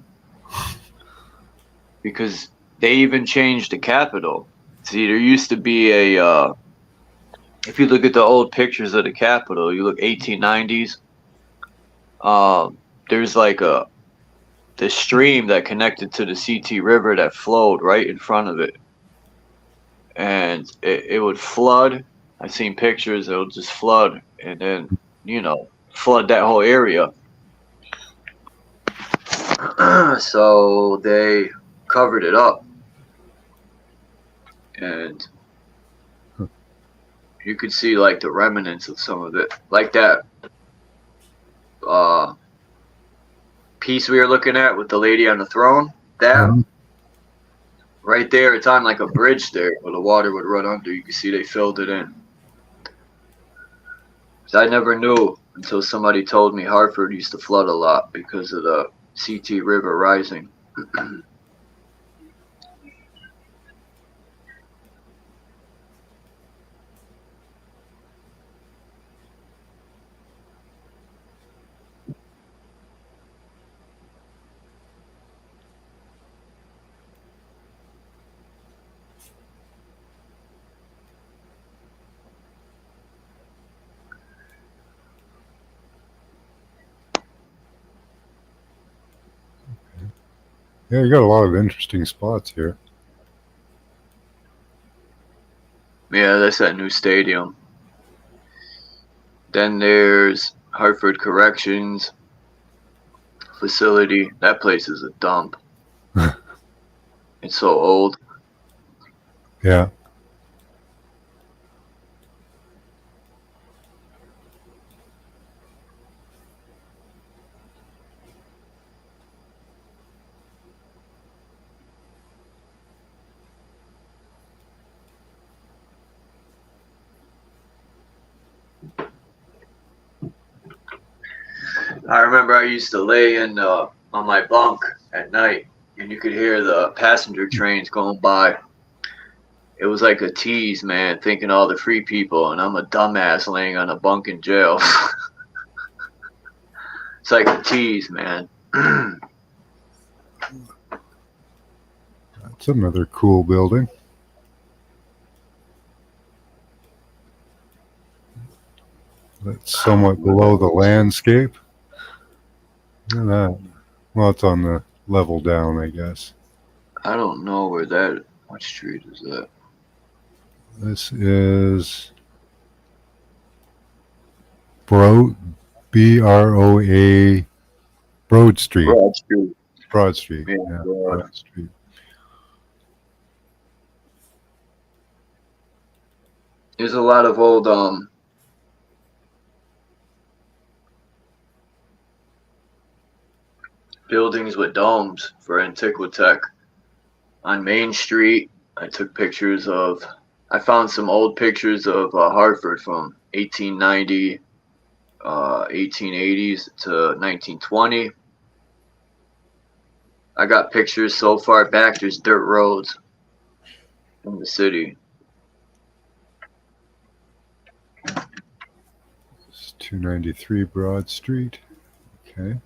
because they even changed the Capitol. See, there used to be a, if you look at the old pictures of the Capitol, you look 1890s, there's like the stream that connected to the CT River that flowed right in front of it. And it would flood. I've seen pictures, it would just flood and then, you know, flood that whole area. So they covered it up. And you could see like the remnants of some of it. Like that piece we were looking at with the lady on the throne. That right there, it's on like a bridge there where the water would run under. You can see they filled it in. So I never knew until somebody told me Hartford used to flood a lot because of the CT River rising. Yeah, you got a lot of interesting spots here. Yeah, that's that new stadium. Then there's Hartford Corrections Facility. That place is a dump. It's so old. Yeah. I remember I used to lay in on my bunk at night, and you could hear the passenger trains going by. It was like a tease, man, thinking all the free people, and I'm a dumbass laying on a bunk in jail. It's like a tease, man. That's another cool building. That's somewhat below the landscape. Look at that. Well, it's on the level down, I guess. I don't know where that. What street is that? This is Broad, BROA, Broad Street. Broad Street. Broad Street. Yeah, Yeah, Broad. Broad Street. There's a lot of old buildings with domes for Antiquitech on Main Street. I took pictures of. I found some old pictures of Hartford from 1890, 1880s to 1920. I got pictures so far back. There's dirt roads in the city. It's 293 Broad Street. Okay.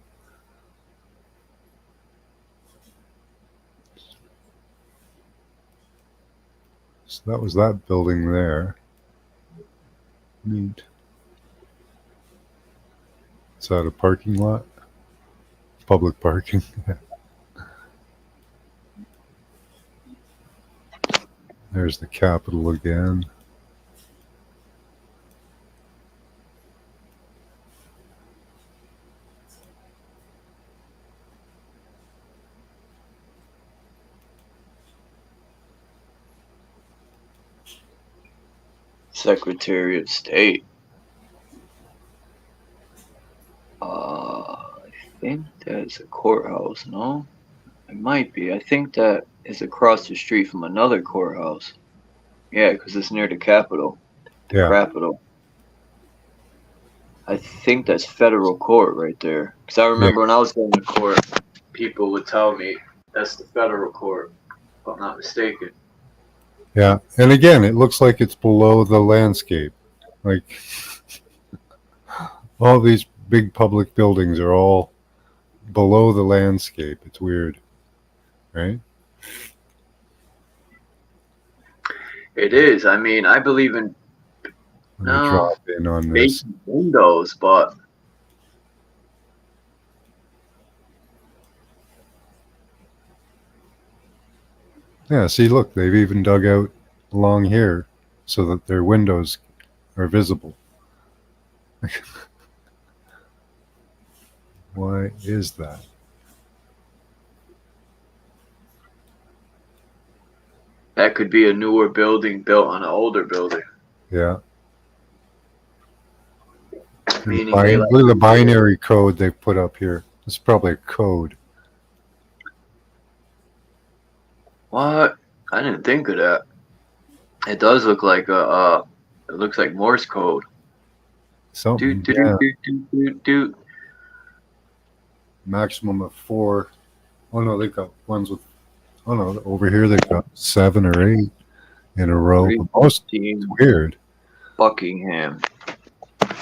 So that was that building there. Neat. Is that a parking lot? Public parking. There's the Capitol again. Secretary of State. I think that's a courthouse, no? It might be. I think that is across the street from another courthouse. Yeah, because it's near the Capitol. The Yeah. Capitol. I think that's federal court right there. Because I remember when I was going to court, people would tell me that's the federal court, if I'm not mistaken. Yeah. And again, it looks like it's below the landscape. Like all these big public buildings are all below the landscape. It's weird, right? It is. I mean, I believe in Let me drop in on this. basic windows, but Yeah, see, look, they've even dug out along here so that their windows are visible. Why is that? that could be a newer building built on an older building. Yeah. Meaning they like Look at the binary code they've put up here. It's probably a code. What? I didn't think of that. It does look like it looks like Morse code. Something, Do, yeah. do. Maximum of 4. Oh no, they've got ones with. Oh no, over here they've got 7 or 8 in a row. Most it's weird. Buckingham. I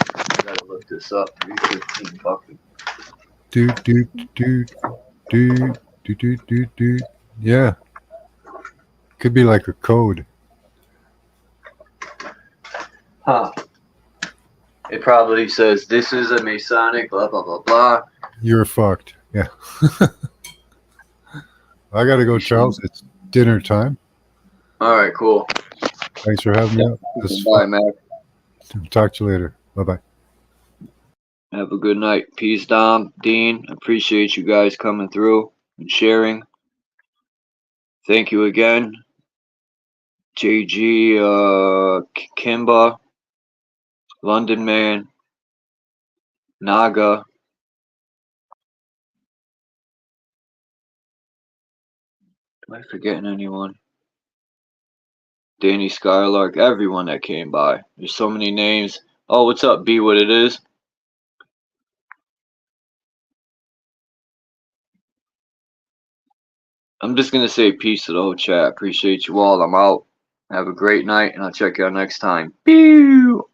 gotta look this up. 315 Buckingham. Do. Yeah. Could be like a code. Huh. It probably says this is a Masonic blah blah blah blah. You're fucked. Yeah. I gotta go, Charles. It's dinner time. All right, cool. Thanks for having me up. Bye, Mac. Talk to you later. Bye bye. Have a good night. Peace, Dom, Dean. Appreciate you guys coming through and sharing. Thank you again. JG, Kimba, London Man, Naga. Am I forgetting anyone? Danny Skylark, everyone that came by. There's so many names. Oh, what's up, B? What it is? I'm just going to say peace to the whole chat. Appreciate you all. I'm out. Have a great night, and I'll check you out next time. Pew!